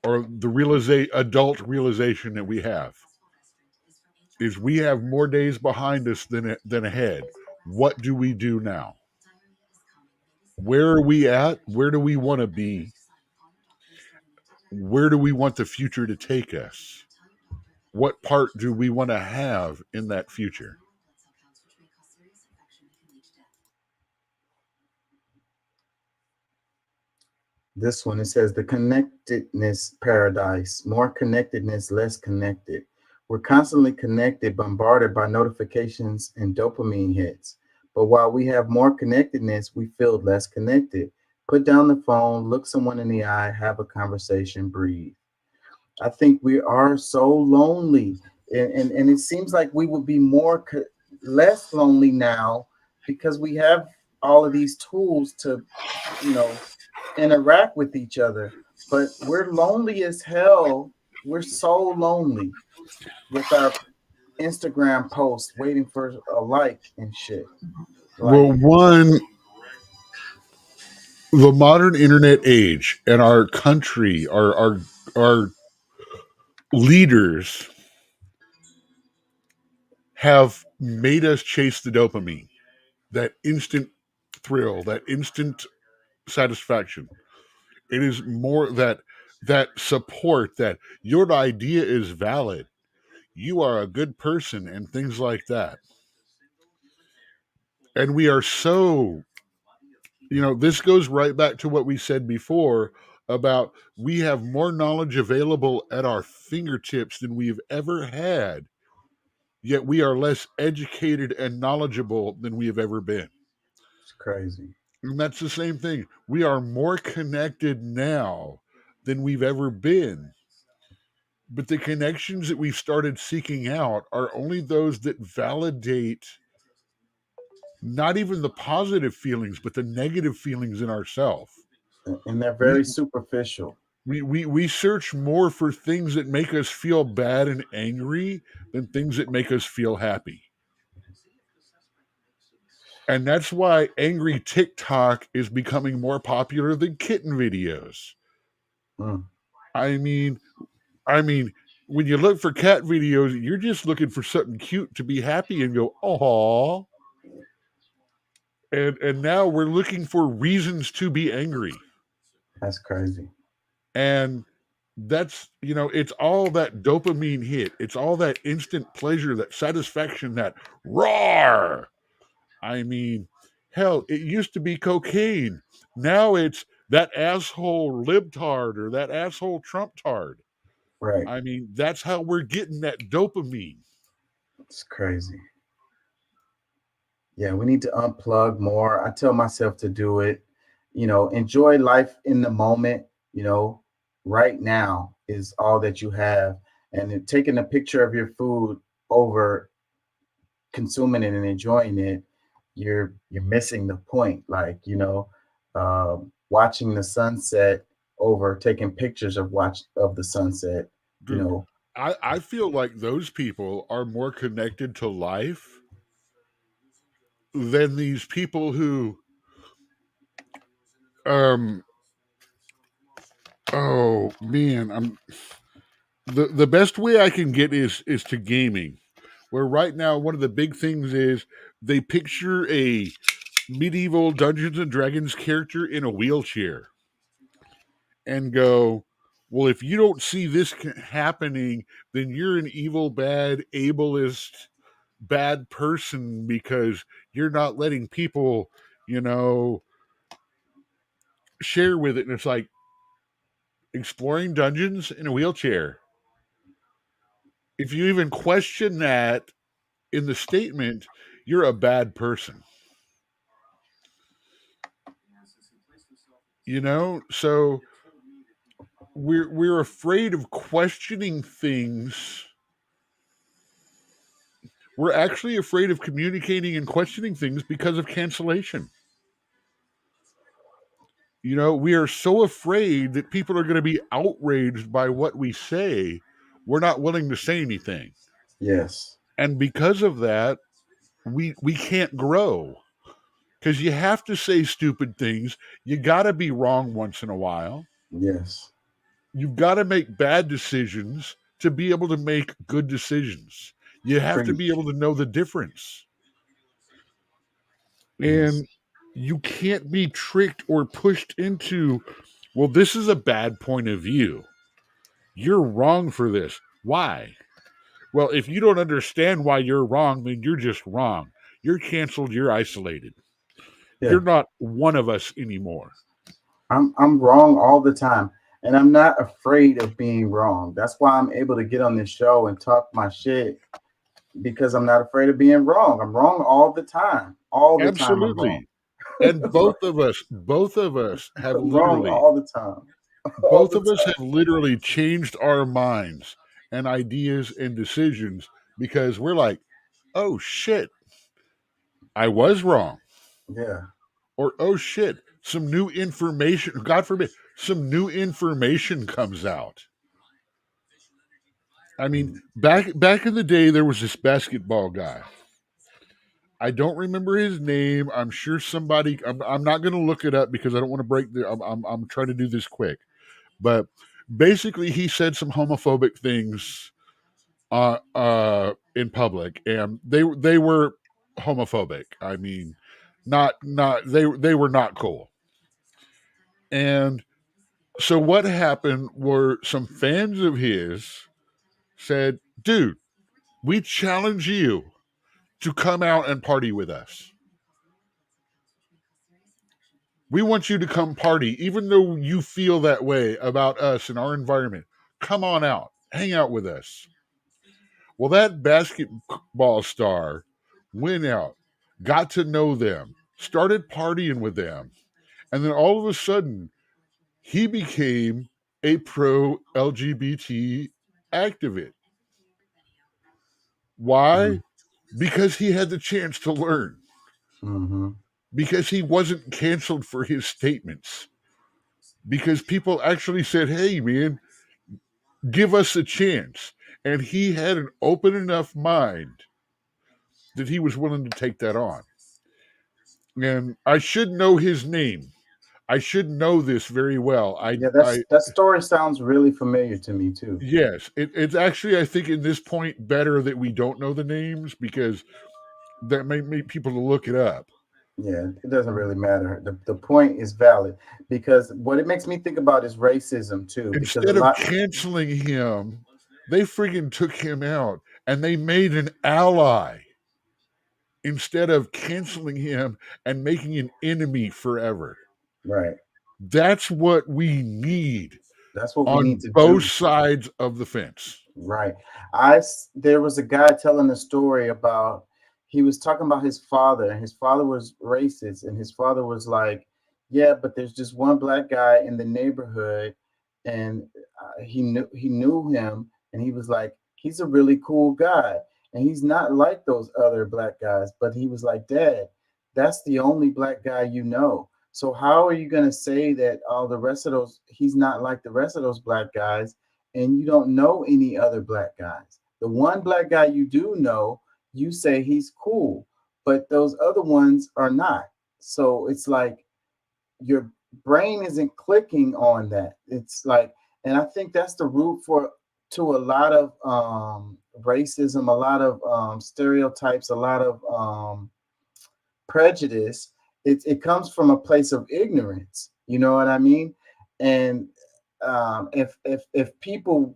or the adult realization that we have, is we have more days behind us than ahead. What do we do now? Where are we at? Where do we want to be? Where do we want the future to take us? What part do we want to have in that future? This one, it says the connectedness paradise. More connectedness, less connected. We're constantly connected, bombarded by notifications and dopamine hits. But while we have more connectedness, we feel less connected. Put down the phone, look someone in the eye, have a conversation, breathe. I think we are so lonely. And it seems like we would be less lonely now because we have all of these tools to, interact with each other. But we're lonely as hell. We're so lonely with our Instagram posts waiting for a like and shit. Well, one, the modern internet age and our country, our leaders have made us chase the dopamine, that instant thrill, that instant satisfaction. It is more that support that your idea is valid, you are a good person, and things like that. And we are so, this goes right back to what we said before about we have more knowledge available at our fingertips than we've ever had, yet we are less educated and knowledgeable than we have ever been. It's crazy. And that's the same thing. We are more connected now than we've ever been. But the connections that we've started seeking out are only those that validate not even the positive feelings, but the negative feelings in ourselves. And they're very superficial. We search more for things that make us feel bad and angry than things that make us feel happy. And that's why angry TikTok is becoming more popular than kitten videos. I mean, when you look for cat videos, you're just looking for something cute to be happy and go, "Aww." And now we're looking for reasons to be angry. That's crazy. And that's, it's all that dopamine hit. It's all that instant pleasure, that satisfaction, that roar. I mean, hell, it used to be cocaine. Now it's that asshole libtard or that asshole Trump-tard. Right. I mean, that's how we're getting that dopamine. It's crazy. Yeah, we need to unplug more. I tell myself to do it. Enjoy life in the moment. Right now is all that you have. And taking a picture of your food over consuming it and enjoying it, you're missing the point. Like, watching the sunset over taking pictures of the sunset. Dude, I feel like those people are more connected to life than these people who oh man, the best way I can get is to gaming, where right now one of the big things is they picture a medieval Dungeons and Dragons character in a wheelchair and go, well, if you don't see this happening, then you're an evil, bad, ableist, bad person because you're not letting people, share with it. And it's like exploring dungeons in a wheelchair. If you even question that in the statement, you're a bad person. So we're afraid of questioning things. We're actually afraid of communicating and questioning things because of cancellation. We are so afraid that people are going to be outraged by what we say. We're not willing to say anything. Yes. And because of that, we can't grow. Because you have to say stupid things. You got to be wrong once in a while. Yes. You've got to make bad decisions to be able to make good decisions. You have to be able to know the difference. And you can't be tricked or pushed into, well, this is a bad point of view. You're wrong for this. Why? Well, if you don't understand why you're wrong, then you're just wrong. You're canceled. You're isolated. Yeah. You're not one of us anymore. I'm wrong all the time. And I'm not afraid of being wrong. That's why I'm able to get on this show and talk my shit, because I'm not afraid of being wrong. I'm wrong all the time. All the time. Absolutely. And both of us have literally all the time. Both of us have literally changed our minds and ideas and decisions because we're like, oh shit, I was wrong. Yeah. or oh shit, some new information, God forbid, some new information comes out. I mean, back in the day, there was this basketball guy. I don't remember his name. I'm sure somebody. I'm not going to look it up because I don't want to break the. I'm trying to do this quick, but basically, he said some homophobic things in public, and they were homophobic. I mean, not they were not cool. And so what happened were some fans of his said, "Dude, we challenge you to come out and party with us. We want you to come party, even though you feel that way about us and our environment. Come on out, hang out with us." Well, that basketball star went out, got to know them, started partying with them, and then all of a sudden, he became a pro LGBT activist. Why? Because he had the chance to learn. Because he wasn't canceled for his statements. Because people actually said, "Hey, man, give us a chance." And he had an open enough mind that he was willing to take that on. And I should know his name. I should know this very well. That story sounds really familiar to me too. Yes, it's actually, I think, in this point better that we don't know the names because that may make people to look it up. Yeah, it doesn't really matter. The point is valid because what it makes me think about is racism too. Instead of canceling him, they friggin' took him out and they made an ally instead of canceling him and making an enemy forever. Right. That's what we need. That's what we on need to both do. sides of the fence. Right. There was a guy telling a story about, he was talking about his father, and his father was racist, and his father was like, "Yeah, but there's just one black guy in the neighborhood, and he knew him, and he was like, he's a really cool guy, and he's not like those other black guys." But he was like, "Dad, that's the only black guy you know. So how are you going to say that all the rest of those, he's not like the rest of those black guys, and you don't know any other black guys? The one black guy you do know, you say he's cool, but those other ones are not." So it's like your brain isn't clicking on that. It's like, and I think that's the root to a lot of racism, a lot of stereotypes, a lot of prejudice. It comes from a place of ignorance. You know what I mean? And if people,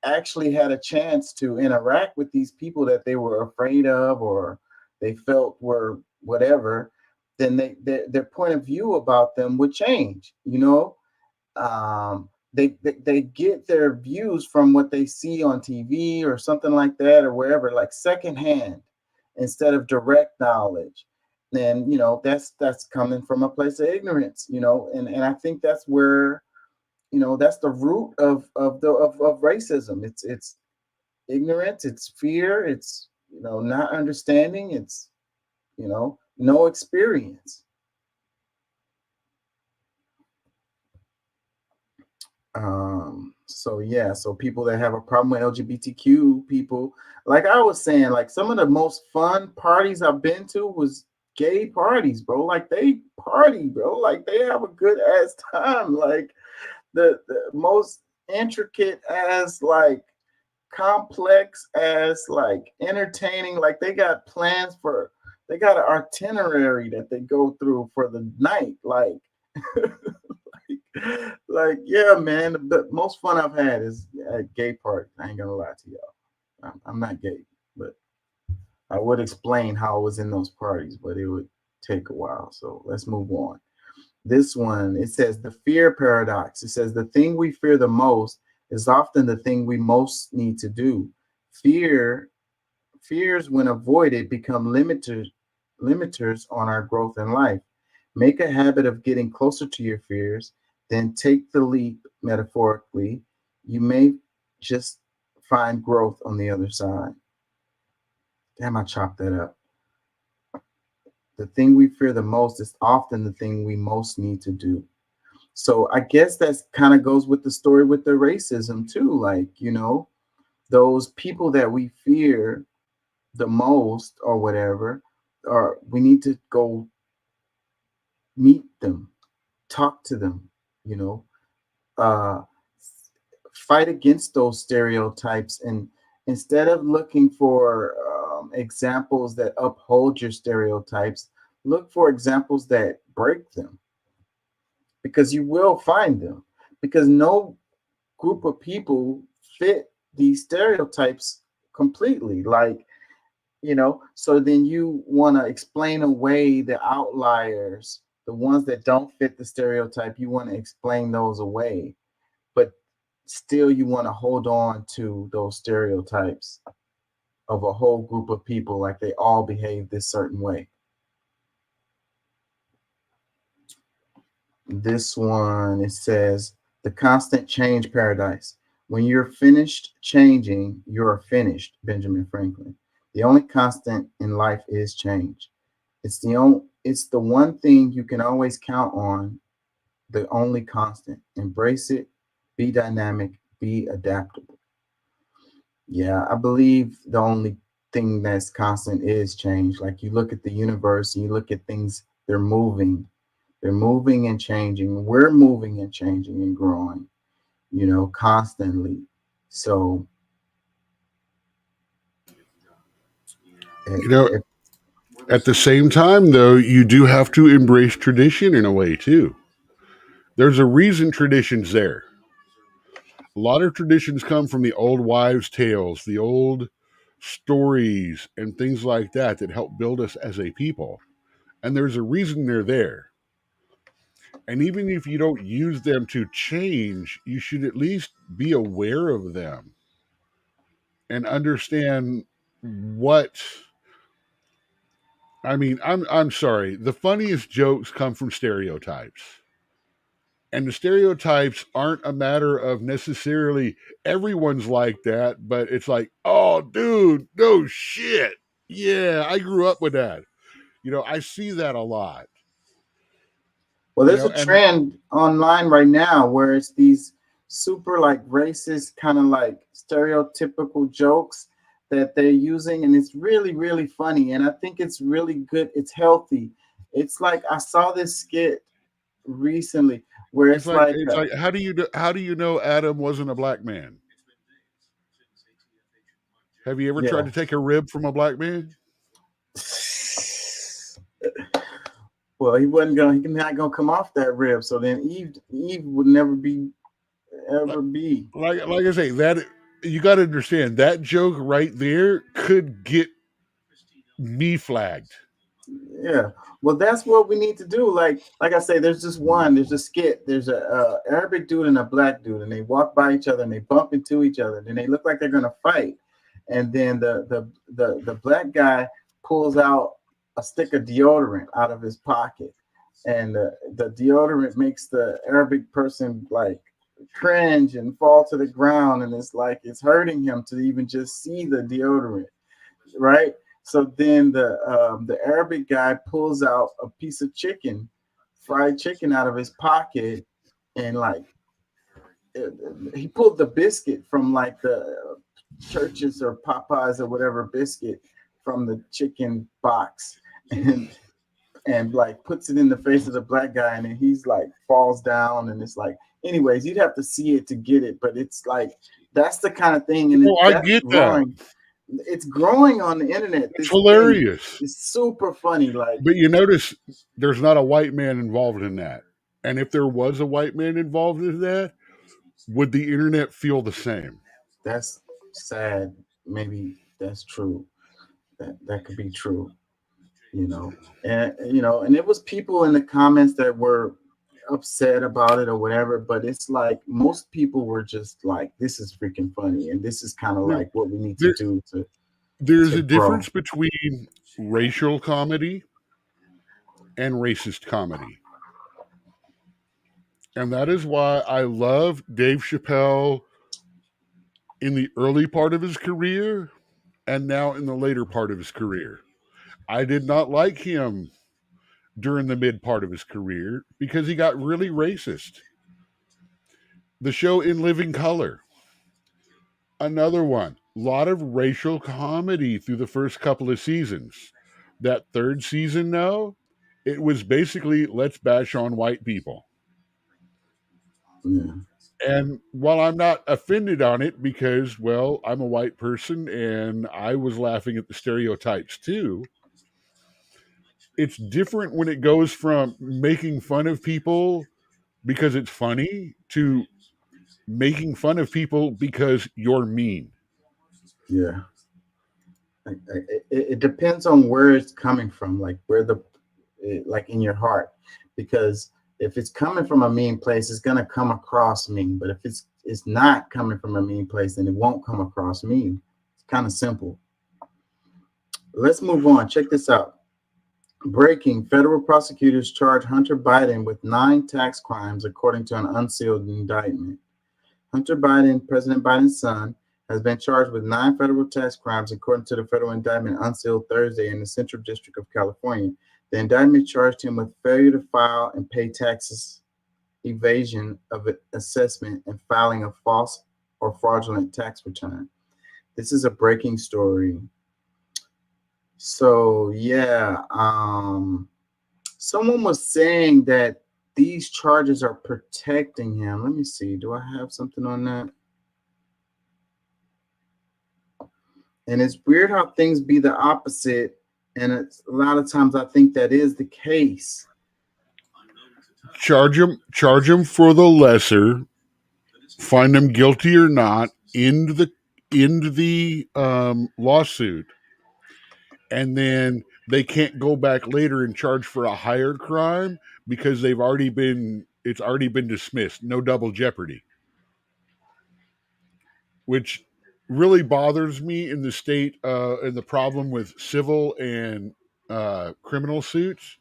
actually had a chance to interact with these people that they were afraid of or they felt were whatever, then their point of view about them would change. They get their views from what they see on TV or something like that or wherever, like secondhand instead of direct knowledge. And that's coming from a place of ignorance, and I think that's where, that's the root of racism. It's ignorance, it's fear, it's not understanding, it's no experience. So people that have a problem with LGBTQ people, like I was saying, like some of the most fun parties I've been to was gay parties, bro. Like they party, bro. Like they have a good ass time. Like the most intricate ass, like complex ass, like entertaining. Like they got plans they got an itinerary that they go through for the night. Like like yeah, man. The most fun I've had is at gay parties. I ain't gonna lie to y'all. I'm not gay, but I would explain how I was in those parties, but it would take a while. So let's move on. This one, it says the fear paradox. It says the thing we fear the most is often the thing we most need to do. Fears, when avoided, become limiters on our growth in life. Make a habit of getting closer to your fears, then take the leap metaphorically. You may just find growth on the other side. Damn, I chopped that up. the thing we fear the most is often the thing we most need to do. So I guess that's kind of goes with the story with the racism too. Like, those people that we fear the most or whatever, or we need to go meet them, talk to them, uh, fight against those stereotypes. And instead of looking for examples that uphold your stereotypes, look for examples that break them, because you will find them, because no group of people fit these stereotypes completely. Like, so then you want to explain away the outliers, the ones that don't fit the stereotype. You want to explain those away, but still you want to hold on to those stereotypes of a whole group of people, like they all behave this certain way. This one, it says, the constant change paradise. When you're finished changing, you're finished. Benjamin Franklin. The only constant in life is change. It's the one thing you can always count on, the only constant. Embrace it, be dynamic, be adaptable. Yeah, I believe the only thing that's constant is change. Like, you look at the universe and you look at things, they're moving and changing. We're moving and changing and growing, constantly. So, at the same time, though, you do have to embrace tradition in a way too. There's a reason tradition's there. A lot of traditions come from the old wives' tales, the old stories and things like that help build us as a people. And there's a reason they're there. And even if you don't use them to change, you should at least be aware of them and understand what. I mean, I'm sorry. The funniest jokes come from stereotypes. And the stereotypes aren't a matter of necessarily everyone's like that, but it's like, oh, dude, no shit. Yeah, I grew up with that. I see that a lot. Well, there's a trend online right now where it's these super like racist kind of like stereotypical jokes that they're using, and it's really, really funny. And I think it's really good. It's healthy. It's like, I saw this skit recently where it's like how do you know Adam wasn't a black man? Have you ever tried to take a rib from a black man? Well, he's not gonna come off that rib. So then Eve would never be. Like I say, that you got to understand, that joke right there could get me flagged. Yeah, well, that's what we need to do. Like I say, there's a skit. There's a Arabic dude and a black dude, and they walk by each other and they bump into each other. Then they look like they're gonna fight, and then the black guy pulls out a stick of deodorant out of his pocket, and the deodorant makes the Arabic person like cringe and fall to the ground, and it's like it's hurting him to even just see the deodorant, right? So then the Arabic guy pulls out a piece of chicken, fried chicken, out of his pocket, and like he pulled the biscuit from like the Church's or Popeyes or whatever biscuit from the chicken box, and like puts it in the face of the black guy, and then he's like falls down, and it's like, anyways, you'd have to see it to get it, but it's like that's the kind of thing. And I get that. It's growing on the internet. It's hilarious. It's super funny. But you notice there's not a white man involved in that. And if there was a white man involved in that, would the internet feel the same? That's sad. Maybe that's true. That could be true. And it was people in the comments that were upset about it or whatever, but it's like most people were just like, this is freaking funny, and this is kind of like what we need to do to there's a difference between racial comedy and racist comedy, and that is why I love Dave Chappelle in the early part of his career and now in the later part of his career. I did not like him during the mid part of his career because he got really racist. The show In Living Color, another one. A lot of racial comedy through the first couple of seasons. That third season, though, it was basically let's bash on white people. Yeah. And while I'm not offended on it because, well, I'm a white person and I was laughing at the stereotypes too, it's different when it goes from making fun of people because it's funny to making fun of people because you're mean. Yeah. It depends on where it's coming from, like like in your heart, because if it's coming from a mean place, it's gonna come across mean. But if it's not coming from a mean place, then it won't come across mean. It's kind of simple. Let's move on. Check this out. Breaking: federal prosecutors charge Hunter Biden with 9 tax crimes, according to an unsealed indictment. Hunter Biden, President Biden's son, has been charged with 9 federal tax crimes, according to the federal indictment unsealed Thursday in the Central District of California. The indictment charged him with failure to file and pay taxes, evasion of assessment, and filing a false or fraudulent tax return. This is a breaking story. So, yeah, someone was saying that these charges are protecting him. Let me see. Do I have something on that? And it's weird how things be the opposite. And it's a lot of times I think that is the case. Charge him for the lesser, find him guilty or not, end the lawsuit, and then they can't go back later and charge for a higher crime because it's already been dismissed. No double jeopardy, which really bothers me in the state and the problem with civil and criminal suits,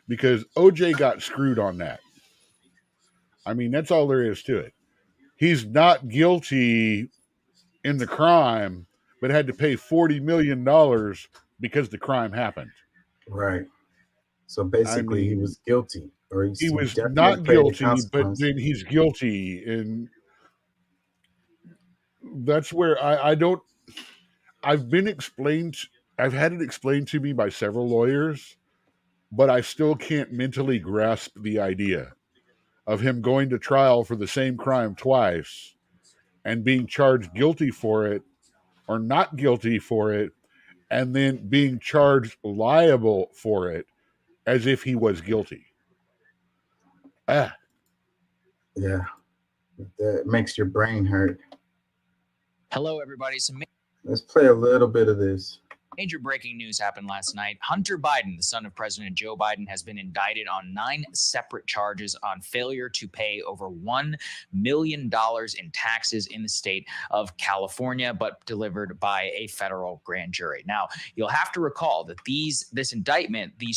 because OJ got screwed on that. I mean, that's all there is to it. He's not guilty in the crime, but had to pay $40 million because the crime happened. Right. So basically, he was guilty, or he was not guilty, but then he's guilty, and that's where I've had it explained to me by several lawyers, but I still can't mentally grasp the idea of him going to trial for the same crime twice and being charged guilty for it or not guilty for it, and then being charged liable for it as if he was guilty. Yeah. That makes your brain hurt. Hello, everybody. Let's play a little bit of this. Major breaking news happened last night. Hunter Biden, the son of President Joe Biden, has been indicted on 9 separate charges on failure to pay over $1 million in taxes in the state of California, but delivered by a federal grand jury. Now, you'll have to recall that these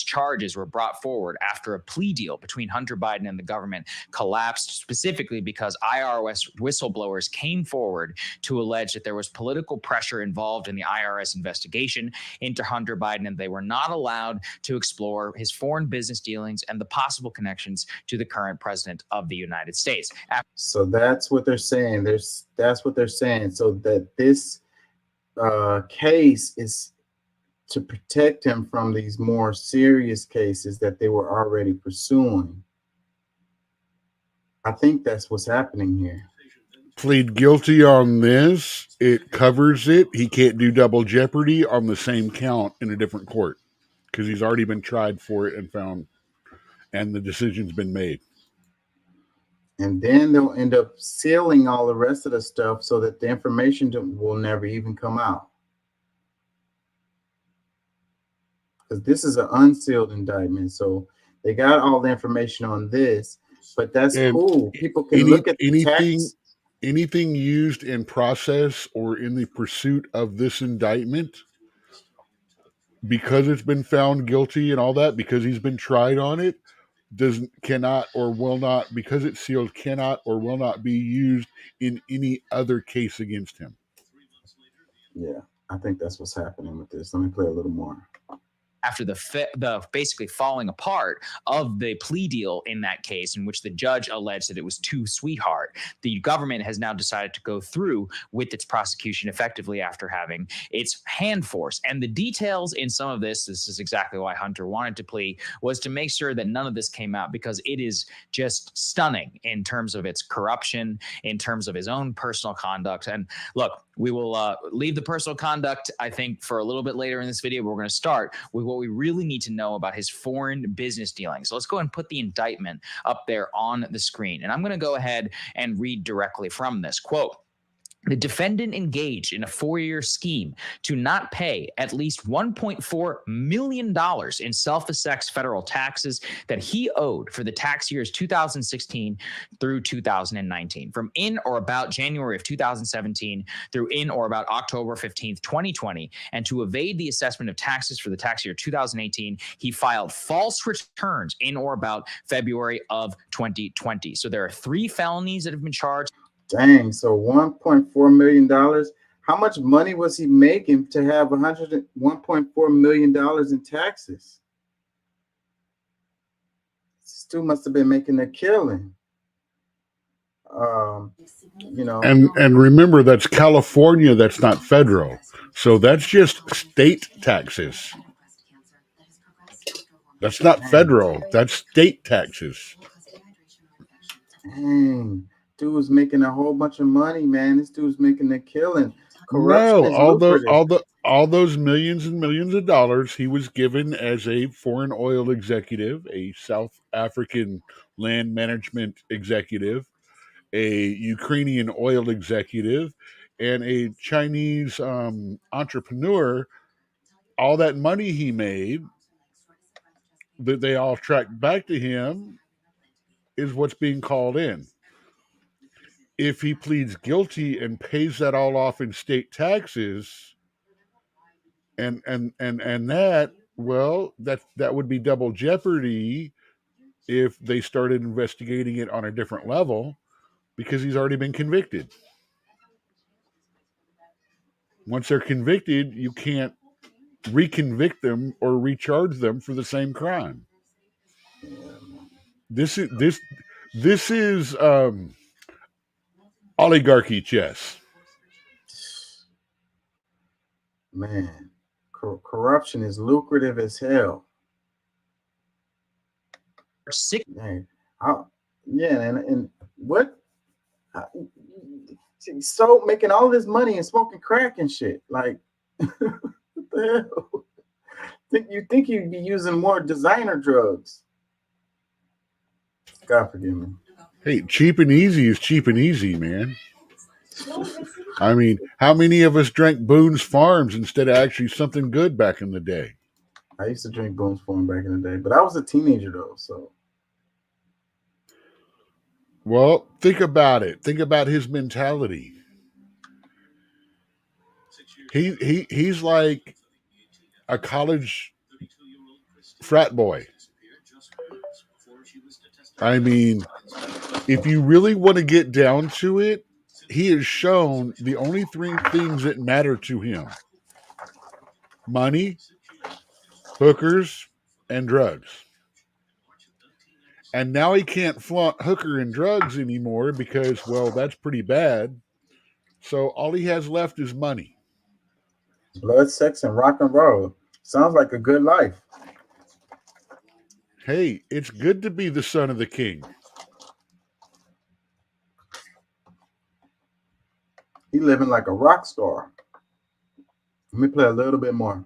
charges were brought forward after a plea deal between Hunter Biden and the government collapsed, specifically because IRS whistleblowers came forward to allege that there was political pressure involved in the IRS investigation into Hunter Biden, and they were not allowed to explore his foreign business dealings and the possible connections to the current president of the United States. So that's what they're saying. That's what they're saying. So that this case is to protect him from these more serious cases that they were already pursuing. I think that's what's happening here. Plead guilty on this, it covers it. He can't do double jeopardy on the same count in a different court because he's already been tried for it and found, and the decision's been made. And then they'll end up sealing all the rest of the stuff so that the information will never even come out. Because this is an unsealed indictment. So they got all the information on this, but that's cool. People can look at the text. Anything used in process or in the pursuit of this indictment, because it's been found guilty and all that, because he's been tried on it, cannot or will not, because it's sealed, cannot or will not be used in any other case against him. Yeah, I think that's what's happening with this. Let me play a little more. after the basically falling apart of the plea deal in that case, in which the judge alleged that it was too sweetheart, the government has now decided to go through with its prosecution effectively after having its hand forced. And the details in some of this is exactly why Hunter wanted to plea, was to make sure that none of this came out, because it is just stunning in terms of its corruption, in terms of his own personal conduct. And look, we will leave the personal conduct, I think, for a little bit later in this video. But we're going to start with what we really need to know about his foreign business dealings. So let's go ahead and put the indictment up there on the screen. And I'm going to go ahead and read directly from this. Quote, "The defendant engaged in a 4-year scheme to not pay at least $1.4 million in self-assessed federal taxes that he owed for the tax years 2016 through 2019, from in or about January of 2017 through in or about October 15th, 2020. And to evade the assessment of taxes for the tax year 2018, he filed false returns in or about February of 2020. So there are 3 felonies that have been charged. Dang, so $1.4 million. How much money was he making to have $1.4 million in taxes? Stu must have been making a killing. You know, and remember, that's California, that's not federal. So that's just state taxes. That's not federal, that's state taxes. Dang. Dude was making a whole bunch of money, man. This dude's making a killing. No, all those millions and millions of dollars he was given as a foreign oil executive, a South African land management executive, a Ukrainian oil executive, and a Chinese entrepreneur. All that money he made that they all tracked back to him is what's being called in. If he pleads guilty and pays that all off in state taxes, and that, well, that would be double jeopardy if they started investigating it on a different level, because he's already been convicted. Once they're convicted, you can't reconvict them or recharge them for the same crime. This is oligarchy chess. Man, corruption is lucrative as hell. And what? So making all this money and smoking crack and shit. Like, what the hell? You think you'd be using more designer drugs? God forgive me. Hey, cheap and easy is cheap and easy, man. I mean, how many of us drank Boone's Farms instead of actually something good back in the day? I used to drink Boone's Farms back in the day, but I was a teenager though, so. Well, think about it. Think about his mentality. He's like a college frat boy. I mean, if you really want to get down to it, he has shown the only 3 things that matter to him: money, hookers, and drugs. And now he can't flaunt hooker and drugs anymore because, well, that's pretty bad. So all he has left is money. Blood, sex, and rock and roll. Sounds like a good life. Hey, it's good to be the son of the king. He living like a rock star. Let me play a little bit more.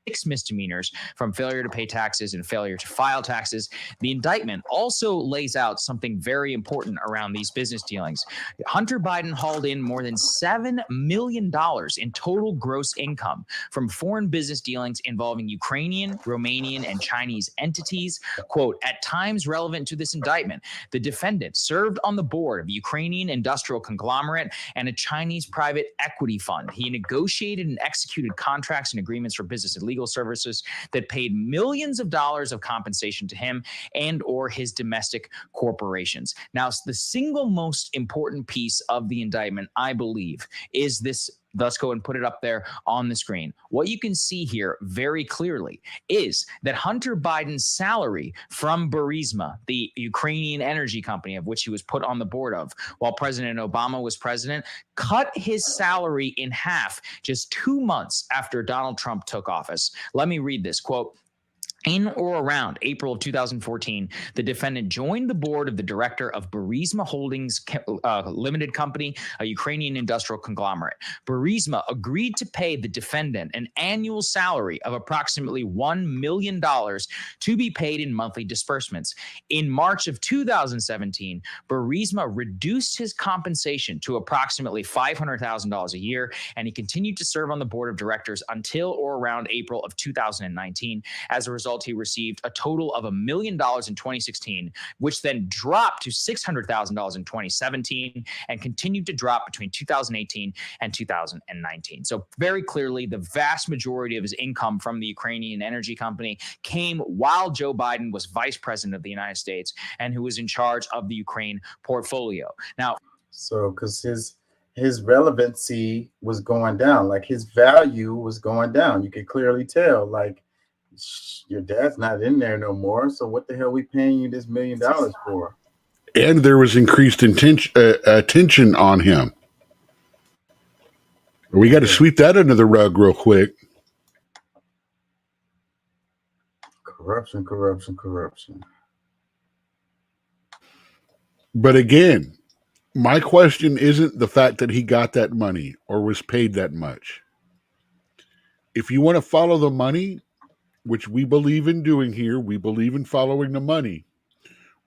6 misdemeanors from failure to pay taxes and failure to file taxes. The indictment also lays out something very important around these business dealings. Hunter Biden hauled in more than $7 million in total gross income from foreign business dealings involving Ukrainian, Romanian, and Chinese entities. Quote, at times relevant to this indictment, the defendant served on the board of a Ukrainian industrial conglomerate and a Chinese private equity fund. He negotiated and executed contracts and agreements for business and legal services that paid millions of dollars of compensation to him and or his domestic corporations. Now, the single most important piece of the indictment, I believe, is this thus go and put it up there on the screen. What you can see here very clearly is that Hunter Biden's salary from Burisma, the Ukrainian energy company of which he was put on the board of while President Obama was president, cut his salary in half just 2 months after Donald Trump took office. Let me read this quote. In or around April of 2014, the defendant joined the board of the director of Burisma Holdings Limited Company, a Ukrainian industrial conglomerate. Burisma agreed to pay the defendant an annual salary of approximately $1 million to be paid in monthly disbursements. In March of 2017, Burisma reduced his compensation to approximately $500,000 a year, and he continued to serve on the board of directors until or around April of 2019. As a result, he received a total of $1 million in 2016, which then dropped to $600,000 in 2017 and continued to drop between 2018 and 2019. So very clearly, the vast majority of his income from the Ukrainian energy company came while Joe Biden was vice president of the United States and who was in charge of the Ukraine portfolio. Now, so because his relevancy was going down, like his value was going down. You could clearly tell, like, your dad's not in there no more, so what the hell we paying you this $1 million for? And there was increased attention on him. We got to sweep that under the rug real quick. Corruption. But again, my question isn't the fact that he got that money or was paid that much. If you want to follow the money, which we believe in doing here, we believe in following the money.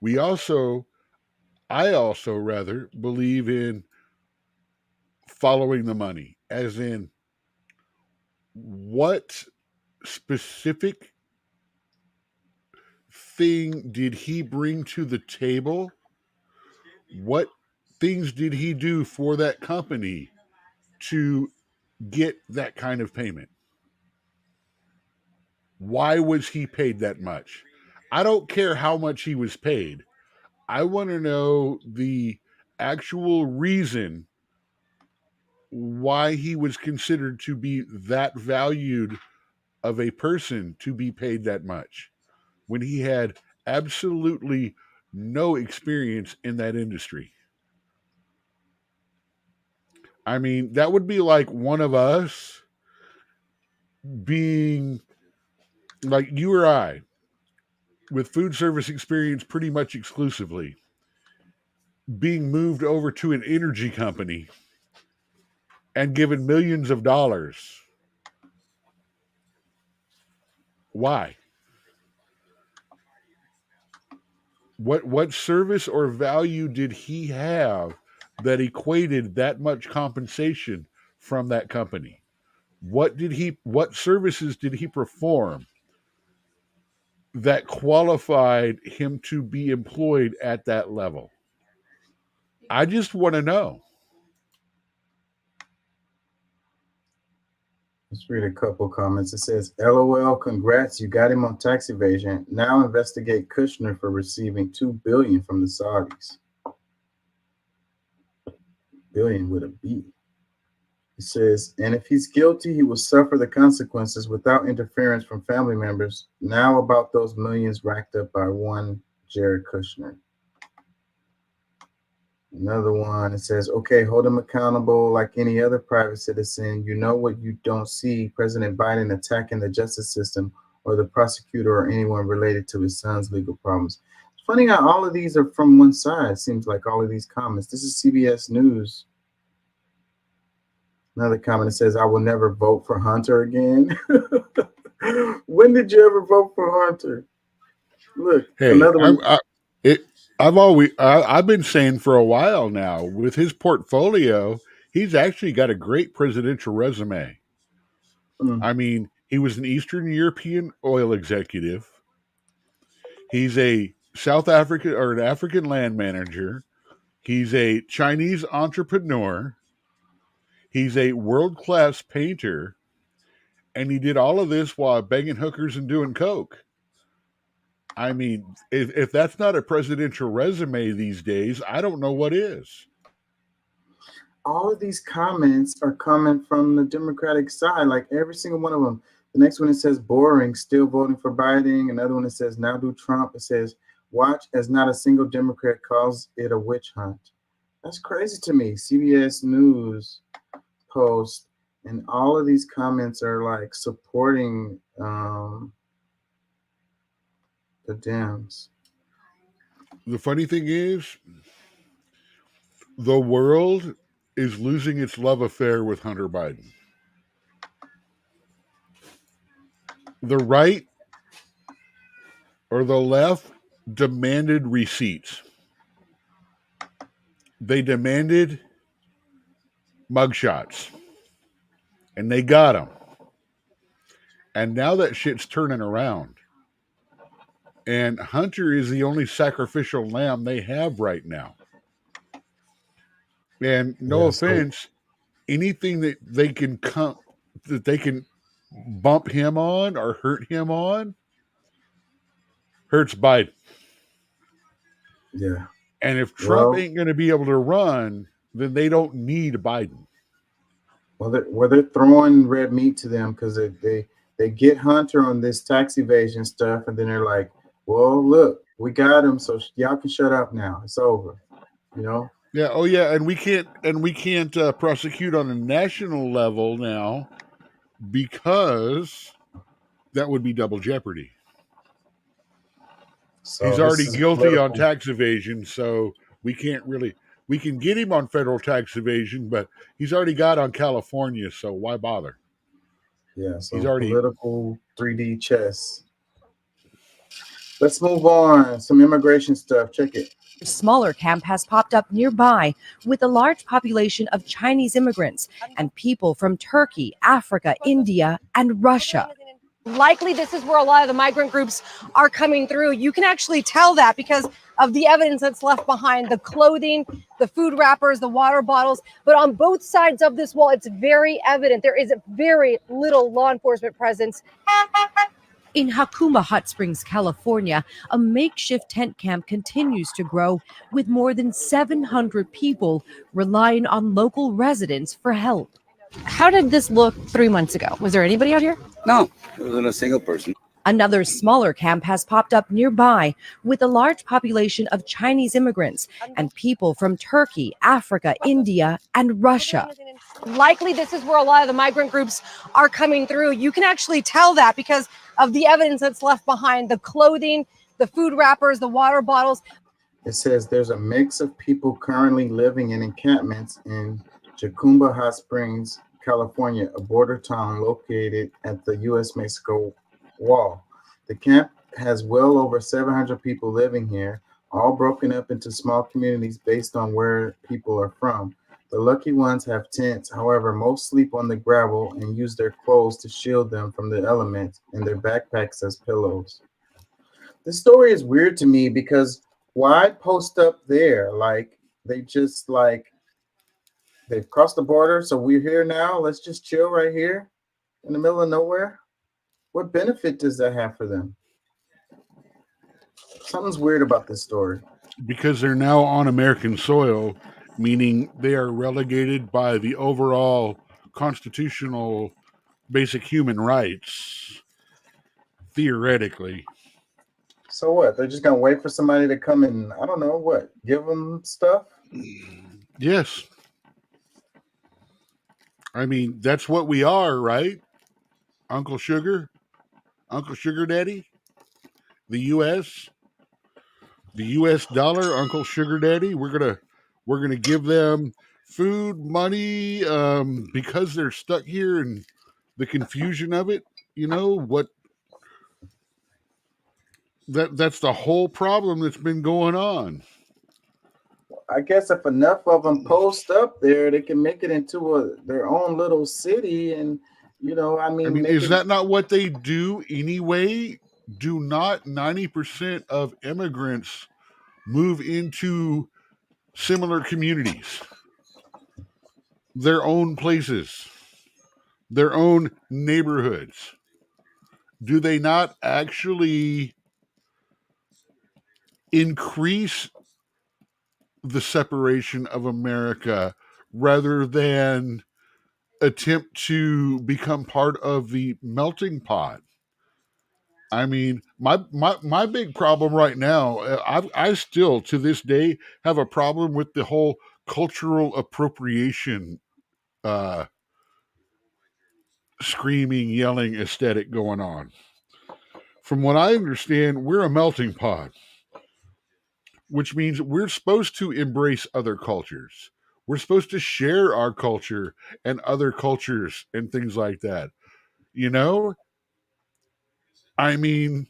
I also believe in following the money, as in what specific thing did he bring to the table? What things did he do for that company to get that kind of payment? Why was he paid that much? I don't care how much he was paid. I want to know the actual reason why he was considered to be that valued of a person to be paid that much when he had absolutely no experience in that industry. I mean, that would be like one of us being like you or I, with food service experience pretty much exclusively, being moved over to an energy company and given millions of dollars. Why? What service or value did he have that equated that much compensation from that company? What services did he perform that qualified him to be employed at that level? I just want to know. Let's read a couple comments. It says, LOL, congrats, you got him on tax evasion. Now investigate Kushner for receiving $2 billion from the Saudis. Billion with a B. It says, and if he's guilty, he will suffer the consequences without interference from family members. Now about those millions racked up by one Jared Kushner. Another one, it says, okay, hold him accountable like any other private citizen. You know what you don't see, President Biden attacking the justice system or the prosecutor or anyone related to his son's legal problems. It's funny how all of these are from one side, it seems like all of these comments. This is CBS News. Another comment that says, I will never vote for Hunter again. When did you ever vote for Hunter? Look, hey, another one. I've been saying for a while now, with his portfolio, he's actually got a great presidential resume. I mean, he was an Eastern European oil executive. He's a South African or an African land manager. He's a Chinese entrepreneur. He's a world-class painter. And he did all of this while banging hookers and doing coke. I mean, if that's not a presidential resume these days, I don't know what is. all of these comments are coming from the Democratic side, like every single one of them. The next one, it says boring, still voting for Biden. Another one, it says now do Trump. It says watch as not a single Democrat calls it a witch hunt. That's crazy to me. CBS News post, and all of these comments are like supporting the Dems. The funny thing is, the world is losing its love affair with Hunter Biden. The right or the left demanded receipts. They demanded mugshots, and they got them. And now that shit's turning around. And Hunter is the only sacrificial lamb they have right now. And no offense, anything that they can bump him on or hurt him on hurts Biden. Yeah. And if Trump ain't going to be able to run, then they don't need Biden. Well, they're throwing red meat to them because they get Hunter on this tax evasion stuff, and then they're like, well, look, we got him, so y'all can shut up now. It's over, you know? Yeah. Oh, yeah. And we can't prosecute on a national level now because that would be double jeopardy. So he's already guilty on political. tax evasion, so we can't really. We can get him on federal tax evasion, but he's already got on California, so why bother? Yeah, so he's already political 3D chess. Let's move on. Some immigration stuff. Check it. Smaller camp has popped up nearby with a large population of Chinese immigrants and people from Turkey, Africa, India, and Russia. Likely this is where a lot of the migrant groups are coming through. You can actually tell that because of the evidence that's left behind, the clothing, the food wrappers, the water bottles. But on both sides of this wall, it's very evident there is very little law enforcement presence. In Hakuma Hot Springs, California, a makeshift tent camp continues to grow with more than 700 people relying on local residents for help. How did this look 3 months ago? Was there anybody out here? No, it wasn't a single person. Another smaller camp has popped up nearby with a large population of Chinese immigrants and people from Turkey, Africa, India, and Russia. Likely this is where a lot of the migrant groups are coming through. You can actually tell that because of the evidence that's left behind, the clothing, the food wrappers, the water bottles. It says there's a mix of people currently living in encampments in Jacumba Hot Springs, California, a border town located at the U.S.-Mexico wall. The camp has well over 700 people living here, all broken up into small communities based on where people are from. The lucky ones have tents. However, most sleep on the gravel and use their clothes to shield them from the elements and their backpacks as pillows. This story is weird to me because why post up there? Like, they just like, they've crossed the border, so we're here now. Let's just chill right here in the middle of nowhere. What benefit does that have for them? Something's weird about this story. Because they're now on American soil, meaning they are relegated by the overall constitutional basic human rights, theoretically. So what? They're just going to wait for somebody to come and, I don't know, what, give them stuff? Yes. I mean, that's what we are, right? Uncle Sugar? Uncle Sugar Daddy? The U.S.? The U.S. dollar, Uncle Sugar Daddy? We're gonna give them food, money, because they're stuck here and the confusion of it. You know what? That's the whole problem that's been going on. I guess if enough of them post up there, they can make it into their own little city. And, you know, I mean, is that not what they do anyway? Do not 90% of immigrants move into similar communities, their own places, their own neighborhoods? Do they not actually increase the separation of America rather than attempt to become part of the melting pot. I mean, my big problem right now, I still to this day have a problem with the whole cultural appropriation, screaming, yelling aesthetic going on. From what I understand, we're a melting pot, which means we're supposed to embrace other cultures. We're supposed to share our culture and other cultures and things like that. You know, I mean,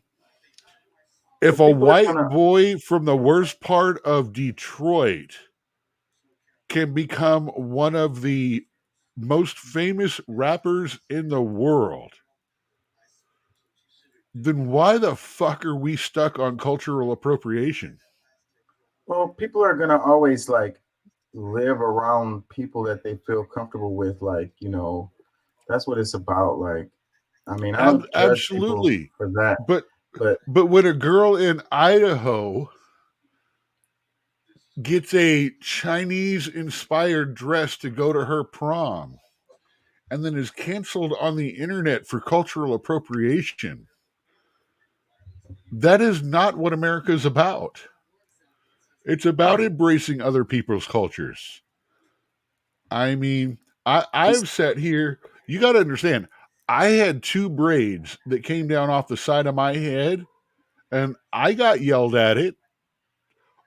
if a People are white gonna boy from the worst part of Detroit can become one of the most famous rappers in the world, then why the fuck are we stuck on cultural appropriation? well, people are gonna always like live around people that they feel comfortable with. Like, that's what it's about. Like, I mean, I don't judge people Absolutely. for that, But but when a girl in Idaho gets a Chinese inspired dress to go to her prom and then is canceled on the internet for cultural appropriation, that is not what America is about. It's about embracing other people's cultures. I mean, I've sat here, you got to understand, I had 2 braids that came down off the side of my head and I got yelled at it.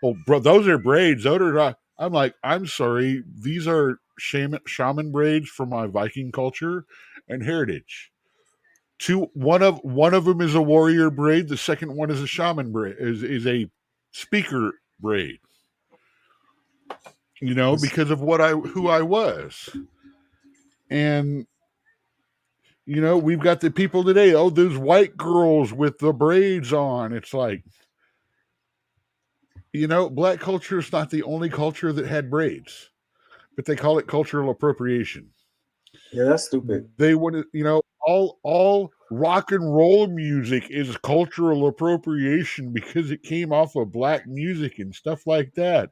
Oh, bro, those are braids. Those are not. I'm like, I'm sorry. These are shaman braids from my Viking culture and heritage. One of them is a warrior braid. The second one is a shaman braid. Is a speaker braid. Because of who I was, and we've got the people today. Oh, those white girls with the braids on. It's like, black culture is not the only culture that had braids, but they call it cultural appropriation. yeah, that's stupid. They want to, all rock and roll music is cultural appropriation because it came off of black music and stuff like that.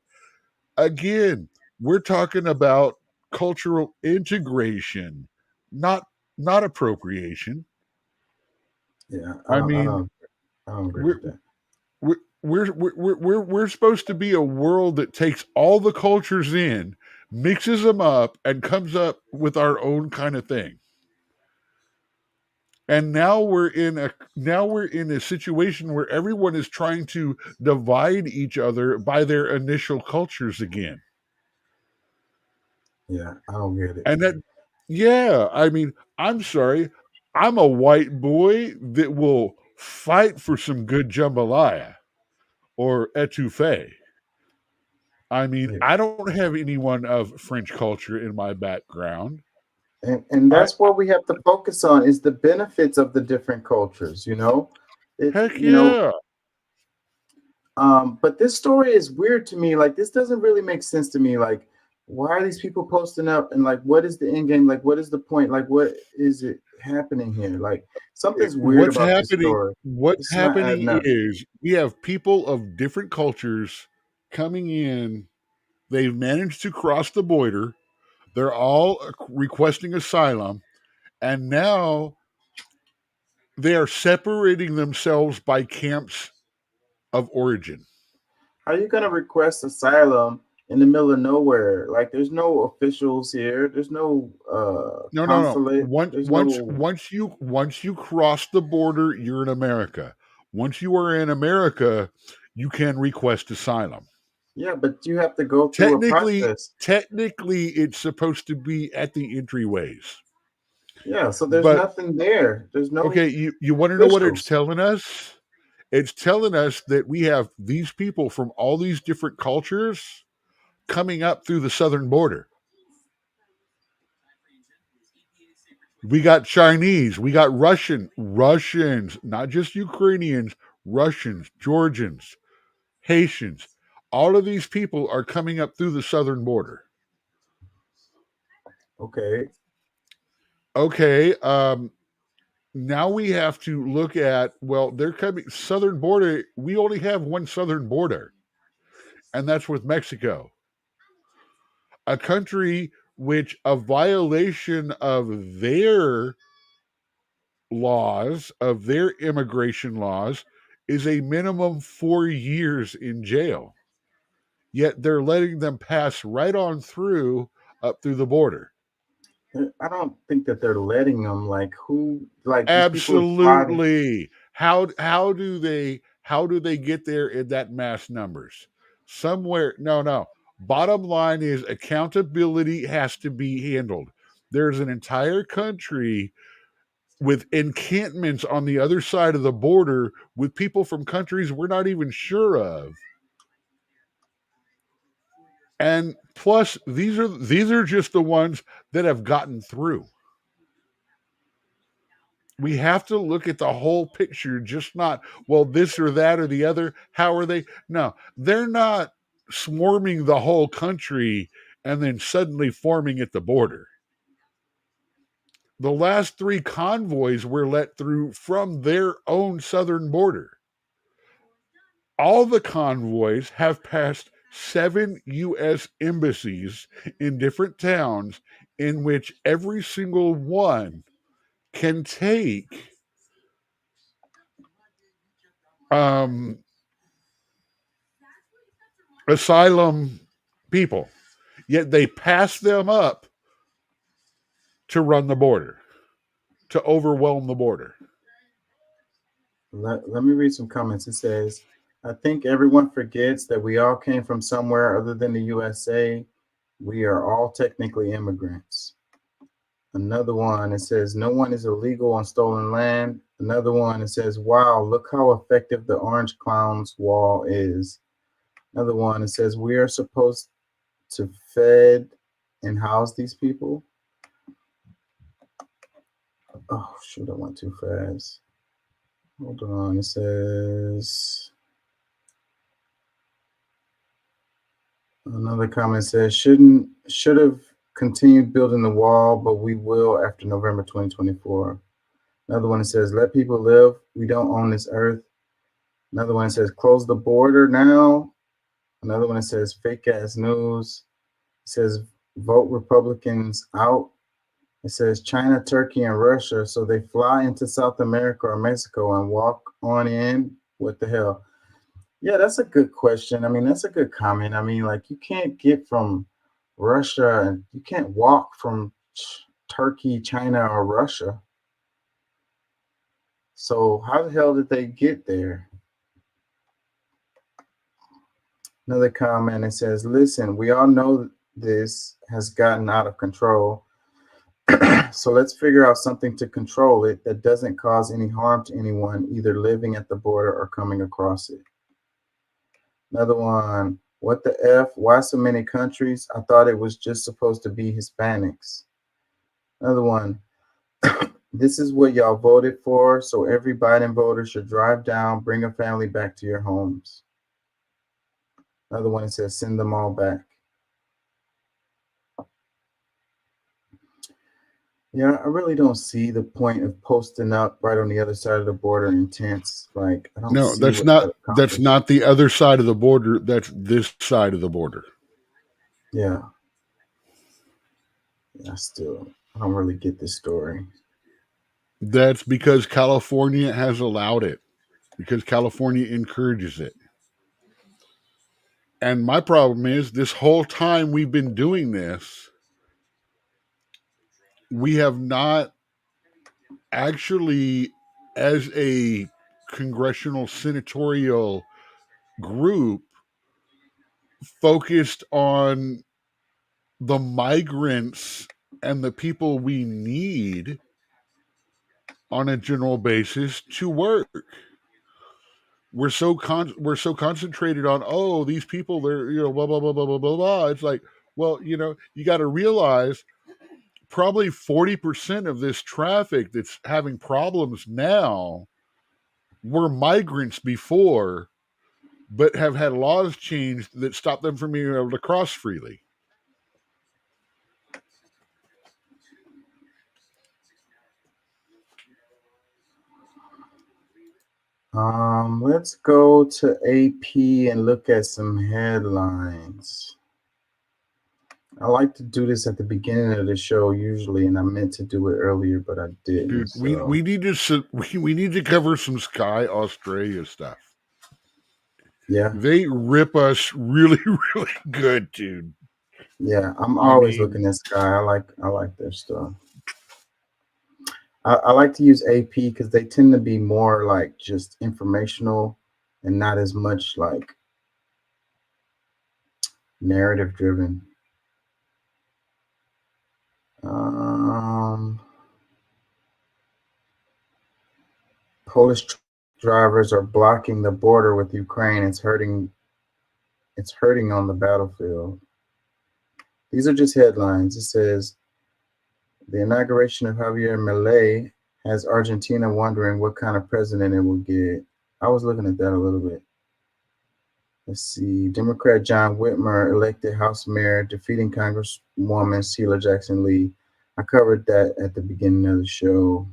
Again, we're talking about cultural integration, not appropriation. Yeah, I mean, I don't agree with that. we're supposed to be a world that takes all the cultures in, mixes them up, and comes up with our own kind of thing. And now we're in a situation where everyone is trying to divide each other by their initial cultures again. Yeah, I don't get it. And that, yeah, I mean, I'm sorry, I'm a white boy that will fight for some good jambalaya or etouffee. I mean, I don't have anyone of French culture in my background. And that's what we have to focus on is the benefits of the different cultures, Heck yeah. But this story is weird to me. Like, this doesn't really make sense to me. Like, why are these people posting up, and like, what is the end game? Like, what is the point? Like, what is it happening here? Like, something's weird about this story. What's happening is we have people of different cultures coming in. They've managed to cross the border. They're all requesting asylum, and now they are separating themselves by camps of origin. How are you going to request asylum in the middle of nowhere? Like, there's no officials here. There's no consulate. Once you cross the border, you're in America. Once you are in America, you can request asylum. Yeah, but you have to go through a process. Technically, it's supposed to be at the entryways. Yeah, so there's nothing there. There's no. Okay, you want to know what it's telling us? It's telling us that we have these people from all these different cultures coming up through the southern border. We got Chinese, we got Russians, not just Ukrainians, Russians, Georgians, Haitians. All of these people are coming up through the southern border. Okay. Now we have to look at, they're coming southern border. We only have one southern border, and that's with Mexico. a country which a violation of their laws, of their immigration laws, is a minimum 4 years in jail. Yet they're letting them pass right on through up through the border. I don't think that they're letting them. Like who? Like these people Absolutely. How do they get there in that mass numbers? Somewhere. No. Bottom line is accountability has to be handled. There's an entire country with encampments on the other side of the border with people from countries we're not even sure of. And plus, these are just the ones that have gotten through. We have to look at the whole picture, just not, well, this or that or the other. How are they? No, they're not swarming the whole country and then suddenly forming at the border. The last 3 convoys were let through from their own southern border. All the convoys have passed 7 U.S. embassies in different towns, in which every single one can take asylum people. Yet they pass them up to run the border, to overwhelm the border. Let me read some comments. It says, I think everyone forgets that we all came from somewhere other than the USA. We are all technically immigrants. Another one, it says, no one is illegal on stolen land. Another one, it says, wow, look how effective the Orange Clown's wall is. Another one, it says, we are supposed to feed and house these people. Oh, shoot, I went too fast. Hold on, it says, another comment says, should have continued building the wall, but we will after November 2024. Another one that says, let people live. We don't own this earth. Another one that says, close the border now. Another one that says, fake ass news. It says, vote Republicans out. It says, China, Turkey, and Russia. So they fly into South America or Mexico and walk on in. What the hell? Yeah, that's a good question. I mean, that's a good comment. I mean, like, you can't get from Russia and you can't walk from Turkey, China, or Russia. So how the hell did they get there? Another comment, it says, listen, we all know this has gotten out of control. So let's figure out something to control it that doesn't cause any harm to anyone, either living at the border or coming across it. Another one, what the F? Why so many countries? I thought it was just supposed to be Hispanics. Another one, this is what y'all voted for, so every Biden voter should drive down, bring a family back to your homes. Another one, it says, send them all back. Yeah, I really don't see the point of posting up right on the other side of the border in tents. Like, I don't No, see that's not the other side of the border. That's this side of the border. Yeah. I don't really get this story. That's because California has allowed it, because California encourages it. And my problem is, this whole time we've been doing this, we have not actually, as a congressional senatorial group, focused on the migrants and the people we need on a general basis to work. We're so concentrated on, oh, these people, they're, blah blah blah blah blah blah blah. It's like, well, you got to realize probably 40% of this traffic that's having problems now were migrants before, but have had laws changed that stop them from being able to cross freely. Let's go to AP and look at some headlines. I like to do this at the beginning of the show usually, and I meant to do it earlier, but I didn't. Dude, so. we need to we need to cover some Sky Australia stuff. Yeah, they rip us really really good, dude. Yeah, I'm always looking at Sky. I like their stuff. I like to use AP because they tend to be more like just informational and not as much like narrative driven. Polish drivers are blocking the border with Ukraine. It's hurting on the battlefield. These are just headlines. It says the inauguration of Javier Milei has Argentina wondering what kind of president it will get. I was looking at that a little bit. Let's see. Democrat John Whitmer elected House Mayor, defeating Congresswoman Sheila Jackson Lee. I covered that at the beginning of the show.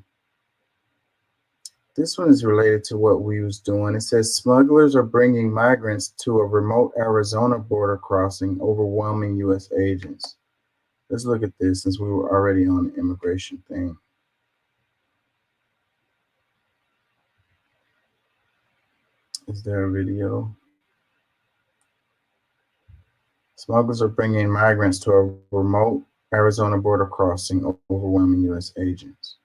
This one is related to what we was doing. It says smugglers are bringing migrants to a remote Arizona border crossing, overwhelming U.S. agents. Let's look at this since we were already on the immigration thing. Is there a video? Smugglers are bringing migrants to a remote Arizona border crossing, overwhelming U.S. agents.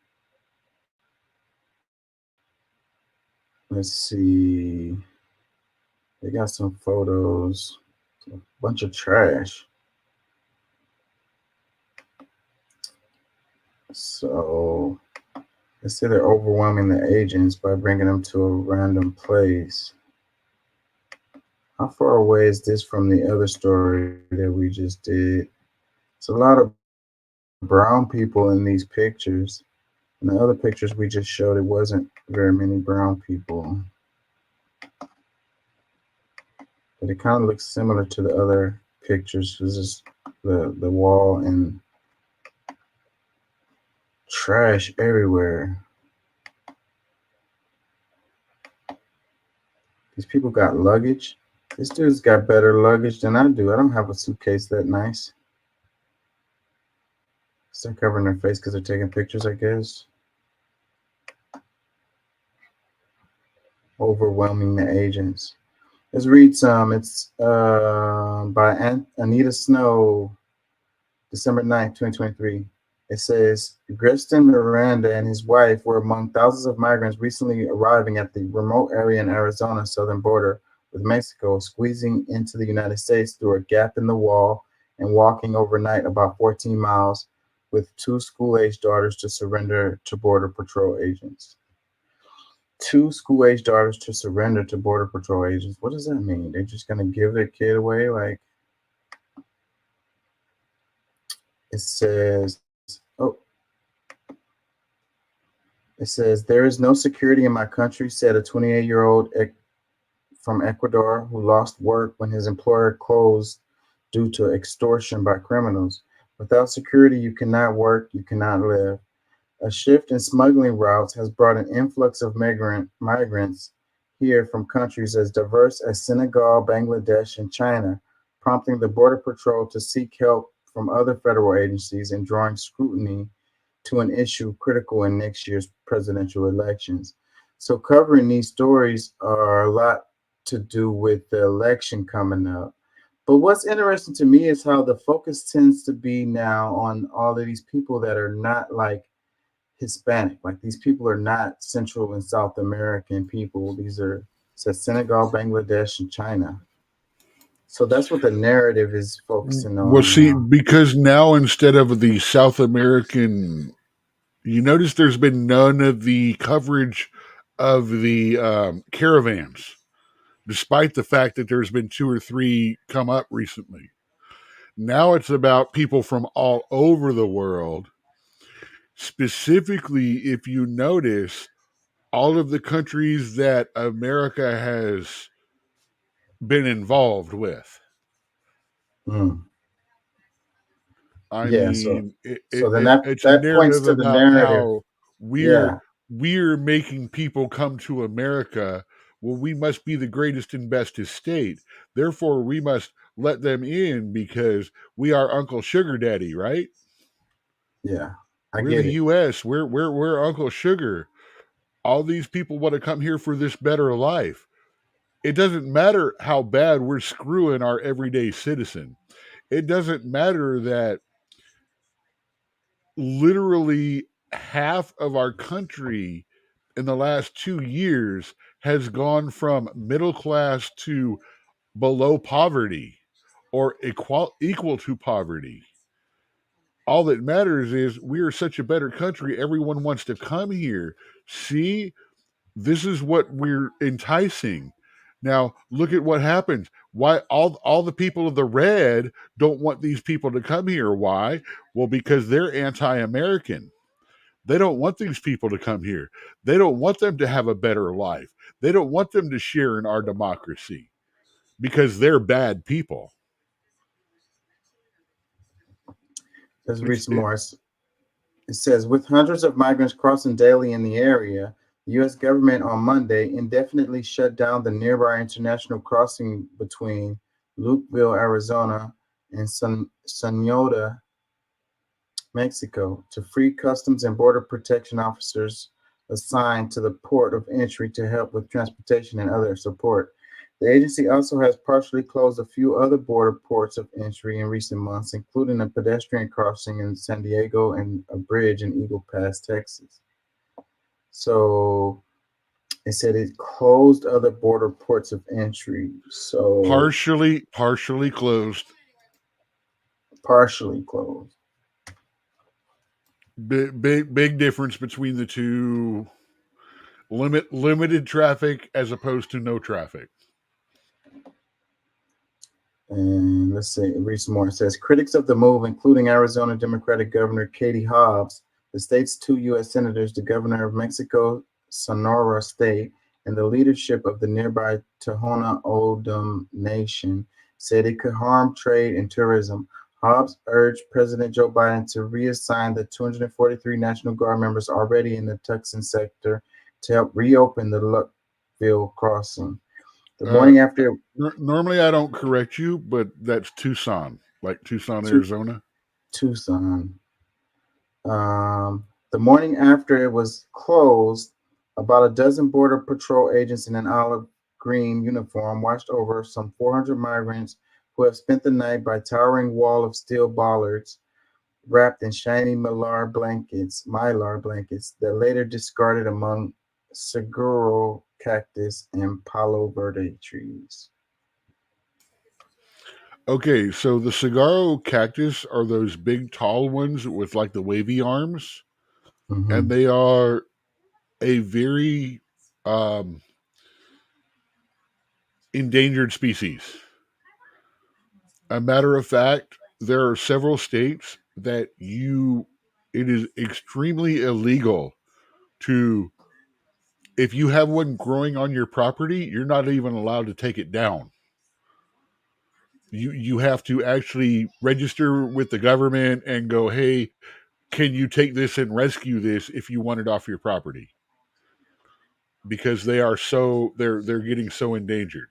Let's see. They got some photos. A bunch of trash. So let's say they're overwhelming the agents by bringing them to a random place. How far away is this from the other story that we just did? It's a lot of brown people in these pictures. In the other pictures we just showed, it wasn't very many brown people. But it kind of looks similar to the other pictures. This is the wall and trash everywhere. These people got luggage. This dude's got better luggage than I do. I don't have a suitcase that nice. Start covering their face because they're taking pictures, I guess. Overwhelming the agents. Let's read some. It's by Anita Snow, December 9th, 2023. It says, Greston Miranda and his wife were among thousands of migrants recently arriving at the remote area in Arizona southern border with Mexico, squeezing into the United States through a gap in the wall and walking overnight about 14 miles with 2 school-aged daughters to surrender to Border Patrol agents. 2 school-aged daughters to surrender to Border Patrol agents. What does that mean? They're just going to give their kid away? Like, it says, it says, there is no security in my country, said a 28-year-old from Ecuador who lost work when his employer closed due to extortion by criminals. Without security, you cannot work, you cannot live. A shift in smuggling routes has brought an influx of migrants here from countries as diverse as Senegal, Bangladesh, and China, prompting the Border Patrol to seek help from other federal agencies and drawing scrutiny to an issue critical in next year's presidential elections. So covering these stories are a lot to do with the election coming up. But what's interesting to me is how the focus tends to be now on all of these people that are not like Hispanic. Like these people are not Central and South American people. These are Senegal, Bangladesh, and China. So that's what the narrative is focusing on. Well, see, because now instead of the South American, you notice there's been none of the coverage of the caravans, despite the fact that there's been 2 or 3 come up recently. Now it's about people from all over the world. Specifically, if you notice, all of the countries that America has been involved with. I mean, so then that it's that a points narrative to the about narrative. how we're making people come to America. Well, we must be the greatest and best estate. Therefore, we must let them in because we are Uncle Sugar Daddy, right? Yeah, I We're get the it. U.S. We're Uncle Sugar. All these people want to come here for this better life. It doesn't matter how bad we're screwing our everyday citizen. It doesn't matter that literally half of our country in the last 2 years has gone from middle class to below poverty or equal to poverty. All that matters is we are such a better country. Everyone wants to come here. See, this is what we're enticing. Now, look at what happens. Why all the people of the red don't want these people to come here? Why? Well, because they're anti-American. They don't want these people to come here. They don't want them to have a better life. They don't want them to share in our democracy because they're bad people. Let's read some more. It says, with hundreds of migrants crossing daily in the area, the U.S. government on Monday indefinitely shut down the nearby international crossing between Lukeville, Arizona, and Sonora, Mexico, to free Customs and Border Protection officers assigned to the port of entry to help with transportation and other support. The agency also has partially closed a few other border ports of entry in recent months, including a pedestrian crossing in San Diego and a bridge in Eagle Pass, Texas. So it said it closed other border ports of entry. So partially closed. Partially closed. Big difference between the two. Limited traffic as opposed to no traffic. And let's see, read some more. It says, critics of the move, including Arizona Democratic Governor Katie Hobbs, the state's 2 U.S. senators, the governor of Mexico, Sonora State, and the leadership of the nearby Tohono O'odham Nation, said it could harm trade and tourism. Hobbs urged President Joe Biden to reassign the 243 National Guard members already in the Tucson sector to help reopen the Lukeville crossing. The morning after. Normally I don't correct you, but that's Tucson, like Tucson, Arizona. Tucson. The morning after it was closed, about a dozen Border Patrol agents in an olive green uniform watched over some 400 migrants who have spent the night by towering wall of steel bollards wrapped in shiny mylar blankets that later discarded among saguaro cactus and palo verde trees. Okay, so the saguaro cactus are those big tall ones with like the wavy arms, and they are a very endangered species. A matter of fact, there are several states that it is extremely illegal to, if you have one growing on your property, you're not even allowed to take it down. You have to actually register with the government and go, hey, can you take this and rescue this if you want it off your property? Because they are they're getting so endangered.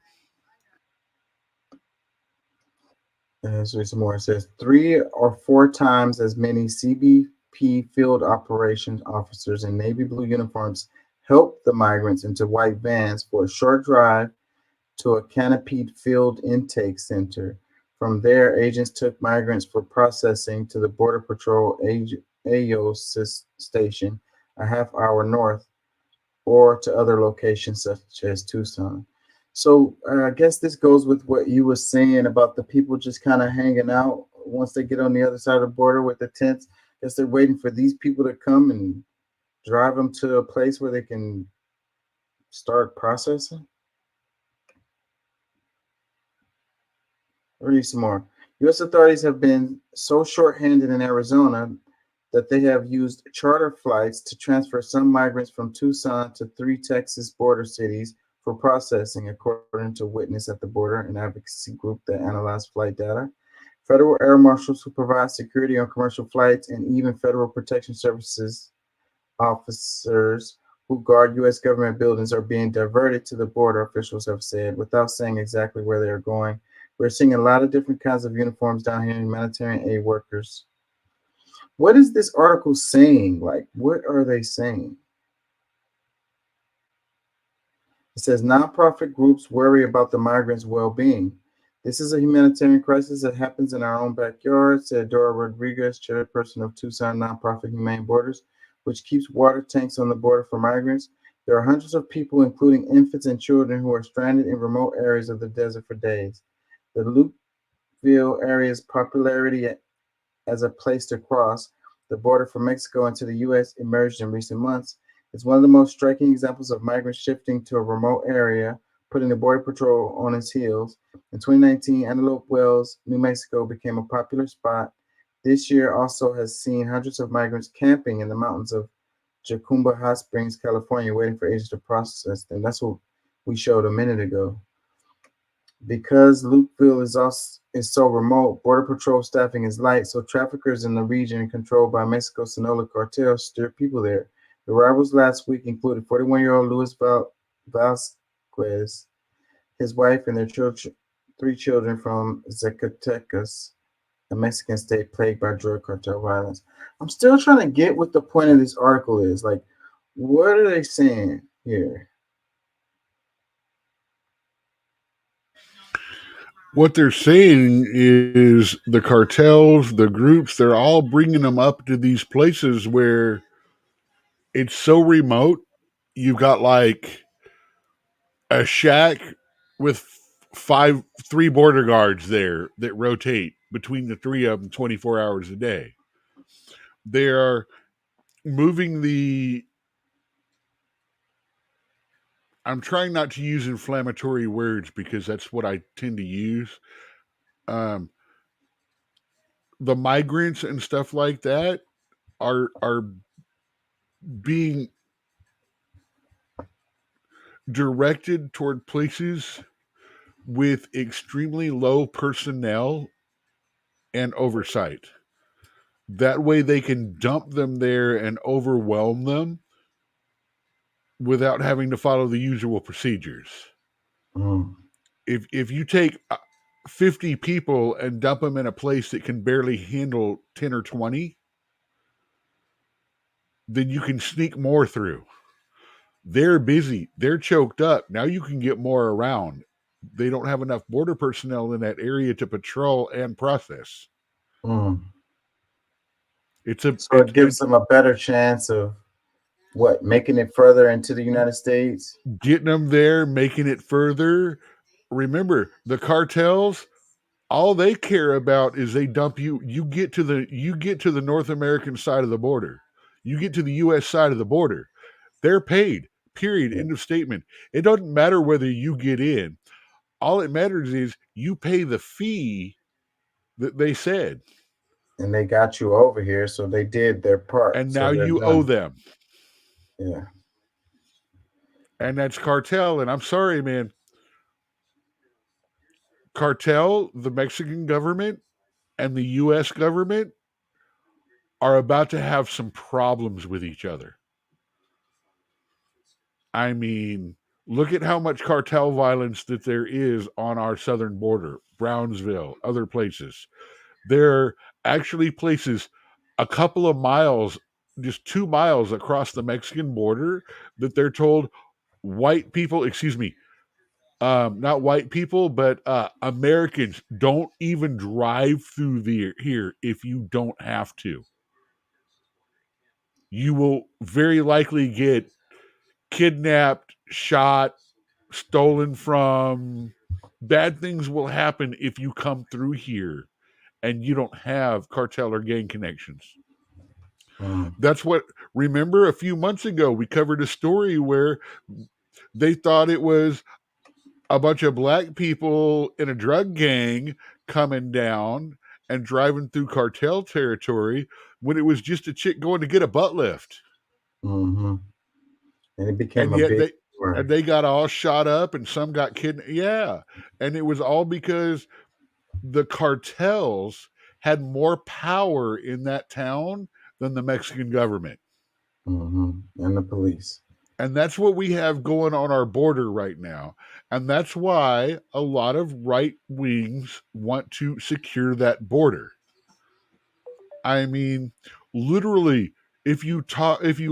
So some more. It says 3 or 4 times as many CBP field operations officers in navy blue uniforms helped the migrants into white vans for a short drive to a canopied field intake center. From there, agents took migrants for processing to the Border Patrol Ayo station a half hour north, or to other locations such as Tucson. So I guess this goes with what you were saying about the people just kind of hanging out once they get on the other side of the border with the tents. I guess they're waiting for these people to come and drive them to a place where they can start processing. Read some more. U.S. authorities have been so short-handed in Arizona that they have used charter flights to transfer some migrants from Tucson to 3 Texas border cities for processing, according to witness at the border, an advocacy group that analyzed flight data. Federal air marshals who provide security on commercial flights, and even Federal Protection Services officers who guard U.S. government buildings are being diverted to the border, officials have said, without saying exactly where they are going. We're seeing a lot of different kinds of uniforms down here, humanitarian aid workers. What is this article saying? Like, what are they saying? It says nonprofit groups worry about the migrants' well-being. This is a humanitarian crisis that happens in our own backyard, said Dora Rodriguez, chairperson of Tucson nonprofit Humane Borders, which keeps water tanks on the border for migrants. There are hundreds of people, including infants and children, who are stranded in remote areas of the desert for days. The Lukeville area's popularity as a place to cross the border from Mexico into the U.S. emerged in recent months. It's one of the most striking examples of migrants shifting to a remote area, putting the Border Patrol on its heels. In 2019, Antelope Wells, New Mexico became a popular spot. This year also has seen hundreds of migrants camping in the mountains of Jacumba Hot Springs, California, waiting for agents to process them. That's what we showed a minute ago. Because Lukeville is so remote, Border Patrol staffing is light, so traffickers in the region controlled by Mexico's Sinaloa cartel steer people there. The arrivals last week included 41-year-old Luis Vasquez, his wife, and their three children from Zacatecas, a Mexican state plagued by drug cartel violence. I'm still trying to get what the point of this article is. Like, what are they saying here? What they're saying is the cartels, the groups, they're all bringing them up to these places where it's so remote. You've got like a shack with three border guards there that rotate between the three of them 24 hours a day. They're moving I'm trying not to use inflammatory words because that's what I tend to use. The migrants and stuff like that are being directed toward places with extremely low personnel and oversight. That way they can dump them there and overwhelm them without having to follow the usual procedures. If you take 50 people and dump them in a place that can barely handle 10 or 20, then you can sneak more through. They're busy. They're choked up. Now you can get more around. They don't have enough border personnel in that area to patrol and process. So it gives them a better chance of making it further into the United States? Getting them there, making it further. Remember, the cartels, all they care about is they dump you. You get to the North American side of the border. You get to the U.S. side of the border. They're paid. Period. End of statement. It doesn't matter whether you get in. All it matters is you pay the fee that they said. And they got you over here, so they did their part. And now you owe them. Yeah. And that's cartel. And I'm sorry, man. Cartel, the Mexican government, and the U.S. government are about to have some problems with each other. I mean, look at how much cartel violence that there is on our southern border, Brownsville, other places. There are actually places a couple of miles, just 2 miles across the Mexican border that they're told white people, not white people, but Americans don't even drive through here if you don't have to. You will very likely get kidnapped, shot, stolen from. Bad things will happen if you come through here and you don't have cartel or gang connections. That's what, remember a few months ago, we covered a story where they thought it was a bunch of black people in a drug gang coming down and driving through cartel territory when it was just a chick going to get a butt lift. And it became and they got all shot up and some got kidnapped. Yeah. And it was all because the cartels had more power in that town than the Mexican government. And the police. And that's what we have going on our border right now. And that's why a lot of right wings want to secure that border. I mean, literally, if you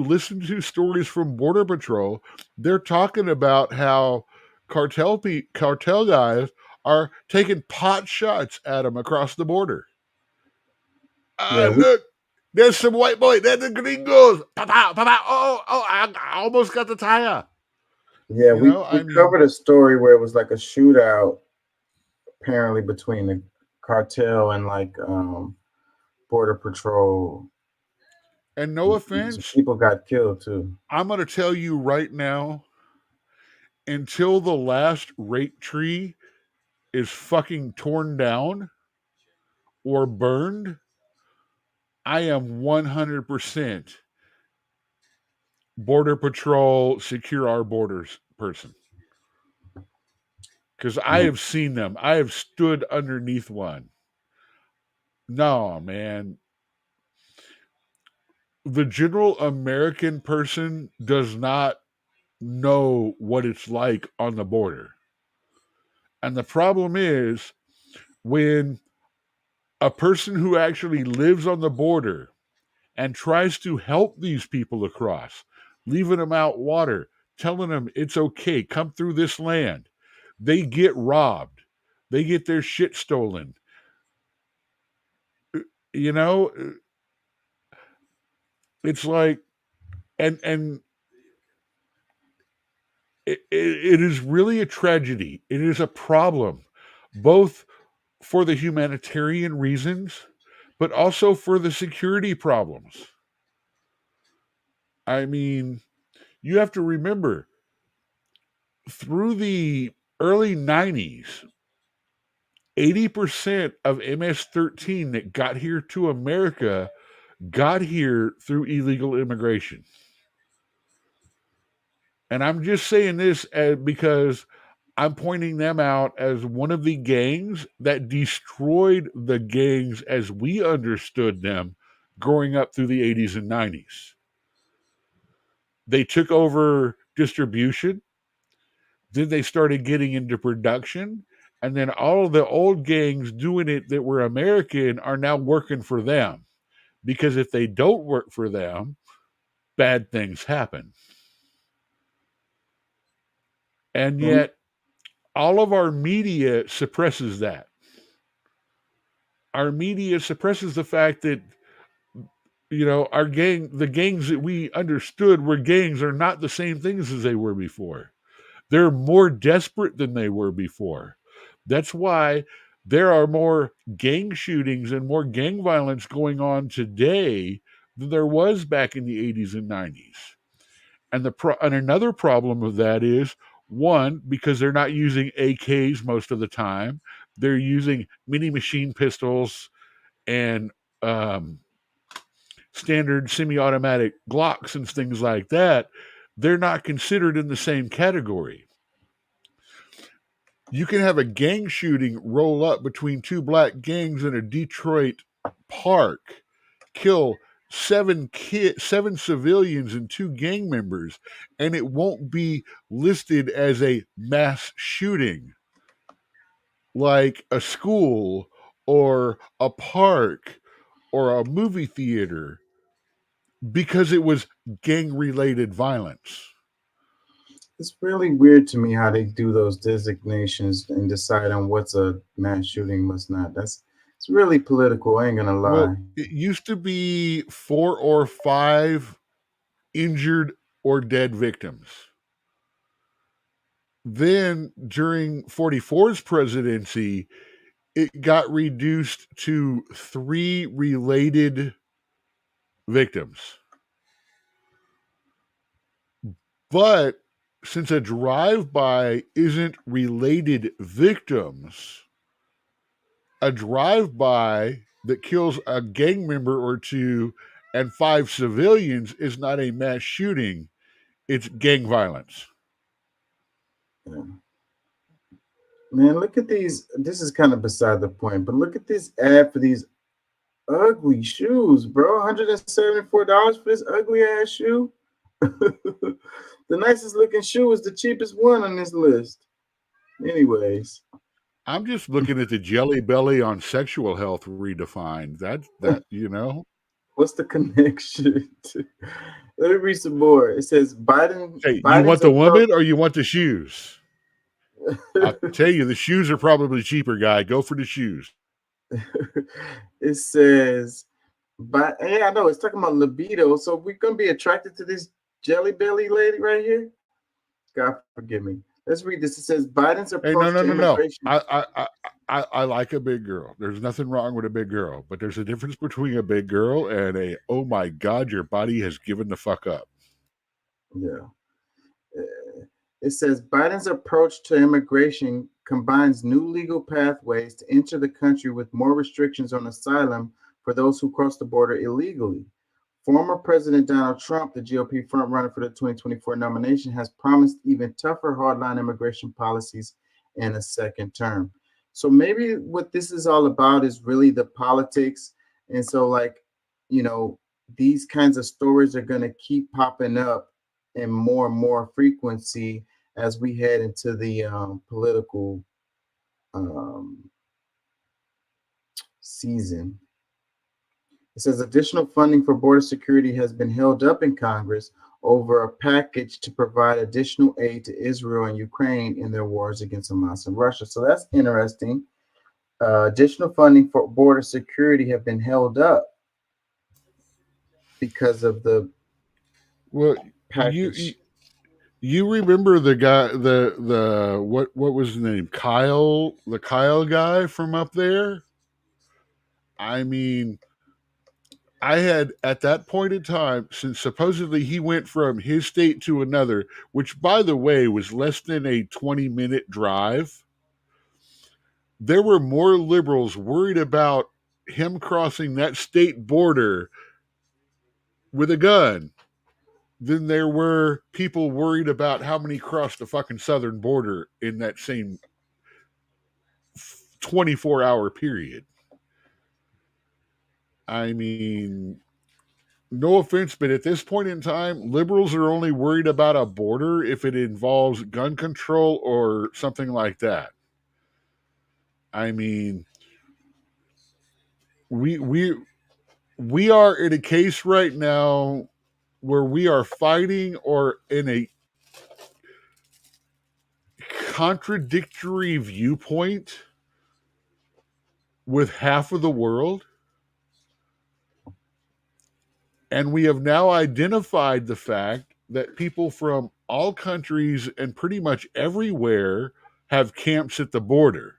listen to stories from Border Patrol, they're talking about how cartel guys are taking pot shots at them across the border. Look, there's some white boy. There's the gringos. Papa. Oh, I almost got the tire. Yeah, we covered a story where it was like a shootout, apparently between the cartel and like Border Patrol. And no offense, people got killed too. I'm going to tell you right now, until the last rape tree is fucking torn down or burned, I am 100% Border Patrol, secure our borders person. Because I have seen them. I have stood underneath one. No, man. The general American person does not know what it's like on the border. And the problem is when a person who actually lives on the border and tries to help these people across, leaving them out water, telling them it's okay, come through this land, they get robbed. They get their shit stolen. You know, it's like, and it is really a tragedy. It is a problem, both for the humanitarian reasons, but also for the security problems. I mean, you have to remember, through the early 90s, 80% of MS-13 that got here to America got here through illegal immigration. And I'm just saying this because I'm pointing them out as one of the gangs that destroyed the gangs as we understood them growing up through the 80s and 90s. They took over distribution. Then they started getting into production. And then all of the old gangs doing it that were American are now working for them. Because if they don't work for them, bad things happen. And yet, all of our media suppresses that. Our media suppresses the fact that, you know, the gangs that we understood were gangs are not the same things as they were before. They're more desperate than they were before. That's why there are more gang shootings and more gang violence going on today than there was back in the 80s and 90s. And another problem of that is, one, because they're not using AKs most of the time. They're using mini machine pistols and standard semi-automatic Glocks and things like that. They're not considered in the same category. You can have a gang shooting roll up between two black gangs in a Detroit park, kill seven civilians and 2 gang members, and it won't be listed as a mass shooting like a school or a park or a movie theater because it was gang-related violence. It's really weird to me how they do those designations and decide on what's a mass shooting, what's not. It's really political. I ain't gonna lie. Well, it used to be 4 or 5 injured or dead victims. Then during 44's presidency, it got reduced to 3 related victims. But since a drive-by isn't related victims, a drive-by that kills a gang member or 2 and 5 civilians is not a mass shooting. It's gang violence. Yeah. Man, look at these. This is kind of beside the point, but look at this ad for these ugly shoes, bro. $174 for this ugly ass shoe. The nicest looking shoe is the cheapest one on this list. Anyways, I'm just looking at the Jelly Belly on Sexual Health Redefined. That what's the connection? Let me read some more. It says Biden. Hey, you Biden's want the approach- woman or you want the shoes? I'll tell you, the shoes are probably cheaper, guy. Go for the shoes. It says, but yeah, I know it's talking about libido. So we're gonna be attracted to this Jelly Belly lady right here. God forgive me. Let's read this. It says Biden's approach Hey, to no. immigration. I like a big girl. There's nothing wrong with a big girl, but there's a difference between a big girl and a oh my god, your body has given the fuck up. Yeah. It says Biden's approach to immigration combines new legal pathways to enter the country with more restrictions on asylum for those who cross the border illegally. Former President Donald Trump, the GOP frontrunner for the 2024 nomination, has promised even tougher hardline immigration policies in a second term. So maybe what this is all about is really the politics. And so, these kinds of stories are going to keep popping up in more and more frequency as we head into the political season. It says additional funding for border security has been held up in Congress over a package to provide additional aid to Israel and Ukraine in their wars against Hamas and Russia. So that's interesting. Additional funding for border security have been held up because of the package. You remember the guy, the what was his name? Kyle, the Kyle guy from up there? I mean, I had at that point in time, since supposedly he went from his state to another, which by the way was less than a 20-minute drive, there were more liberals worried about him crossing that state border with a gun than there were people worried about how many crossed the fucking southern border in that same 24-hour period. I mean, no offense, but at this point in time, liberals are only worried about a border if it involves gun control or something like that. I mean, we are in a case right now where we are fighting or in a contradictory viewpoint with half of the world. And we have now identified the fact that people from all countries and pretty much everywhere have camps at the border.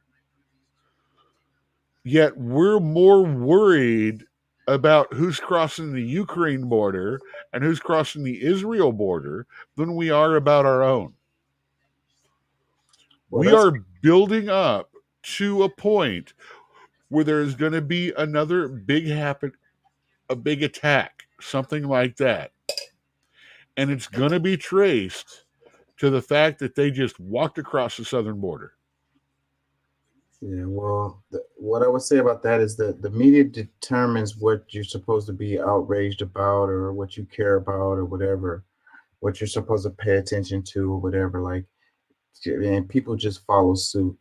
Yet we're more worried about who's crossing the Ukraine border and who's crossing the Israel border than we are about our own. We are building up to a point where there's going to be another a big attack, something like that. And it's going to be traced to the fact that they just walked across the southern border. Yeah, well, what I would say about that is that the media determines what you're supposed to be outraged about or what you care about or whatever, what you're supposed to pay attention to or whatever. And people just follow suit.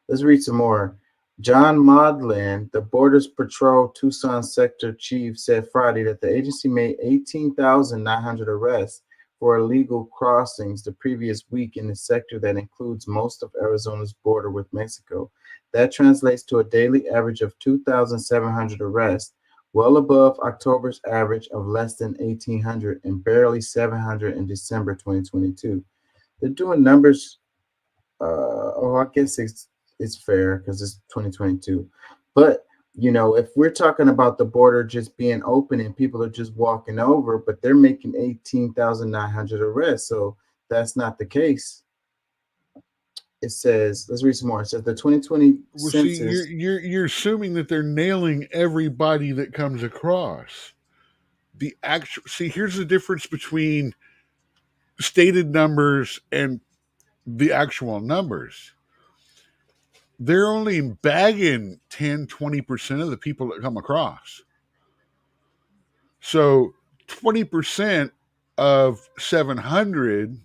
Let's read some more. John Maudlin, the Borders Patrol Tucson Sector Chief, said Friday that the agency made 18,900 arrests for illegal crossings the previous week in the sector that includes most of Arizona's border with Mexico. That translates to a daily average of 2,700 arrests, well above October's average of less than 1,800 and barely 700 in December 2022. They're doing numbers. I guess it's fair because it's 2022. But, if we're talking about the border just being open and people are just walking over, but they're making 18,900 arrests. So that's not the case. It says, let's read some more. It says the 2020 census. You're assuming that they're nailing everybody that comes across. Here's the difference between stated numbers and the actual numbers. They're only bagging 10, 20% of the people that come across. So 20% of 700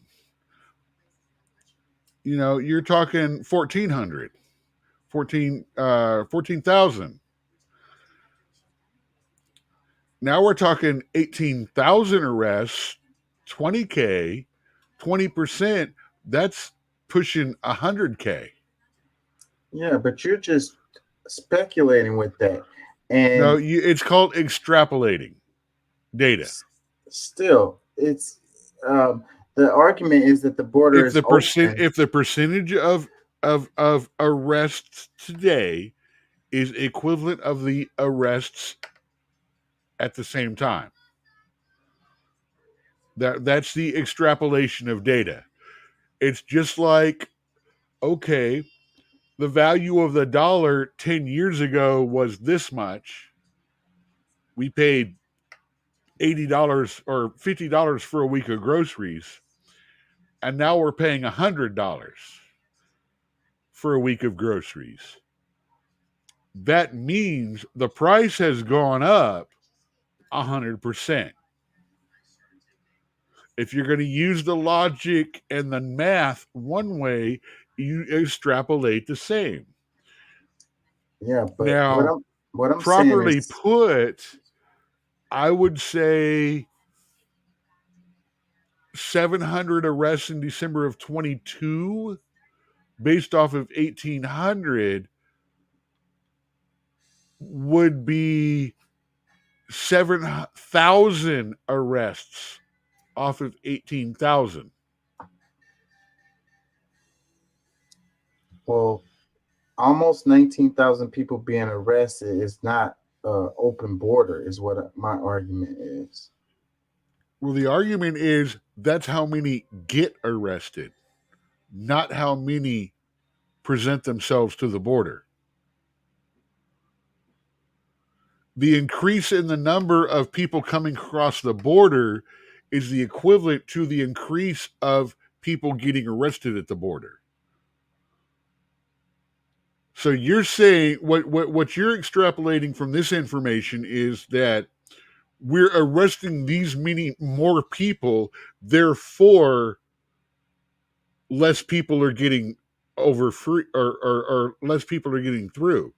you're talking 1,400, 14,000. Now we're talking 18,000 arrests, 20K, 20%. That's pushing 100K. Yeah, but you're just speculating with that. And no, it's called extrapolating data. Still, it's the argument is that the border If is open. If the percentage of arrests today is equivalent of the arrests at the same time, that's the extrapolation of data. It's just like, okay, the value of the dollar 10 years ago was this much. We paid $80 or $50 for a week of groceries, and now we're paying $100 for a week of groceries. That means the price has gone up 100%. If you're going to use the logic and the math one way, you extrapolate the same. Yeah, but now, what I'm properly saying is, put, I would say 700 arrests in December of 22, based off of 1,800, would be 7,000 arrests off of 18,000. Well, almost 19,000 people being arrested is not open border, is what my argument is. Well, the argument is that's how many get arrested, not how many present themselves to the border. The increase in the number of people coming across the border is the equivalent to the increase of people getting arrested at the border. So you're saying what you're extrapolating from this information is that we're arresting these many more people, therefore less people are getting over free or less people are getting through.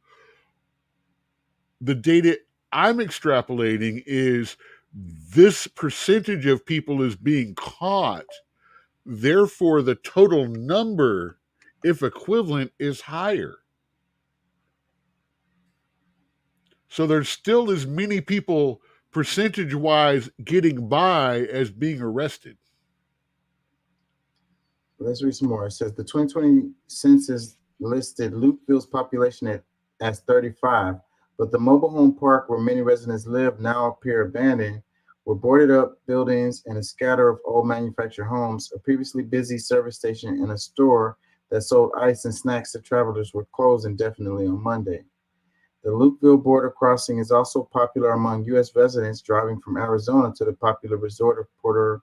The data I'm extrapolating is this percentage of people is being caught, therefore the total number, if equivalent, is higher. So there's still as many people percentage-wise getting by as being arrested. Let's read some more. It says the 2020 census listed Lukeville's population as 35, but the mobile home park where many residents live now appear abandoned, were boarded up buildings and a scatter of old manufactured homes. A previously busy service station and a store that sold ice and snacks to travelers were closed indefinitely on Monday. The Lukeville border crossing is also popular among U.S. residents driving from Arizona to the popular resort of Puerto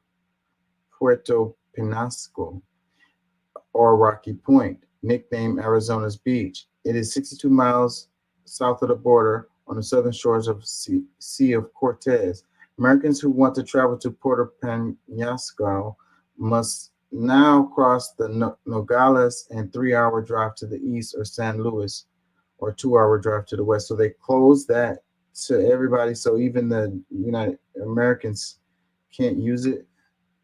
Penasco, or Rocky Point, nicknamed Arizona's Beach. It is 62 miles south of the border on the southern shores of Sea of Cortez. Americans who want to travel to Puerto Penasco must now cross the Nogales and 3-hour drive to the east, or San Luis, or 2-hour drive to the west. So they closed that to everybody. So even the United Americans can't use it.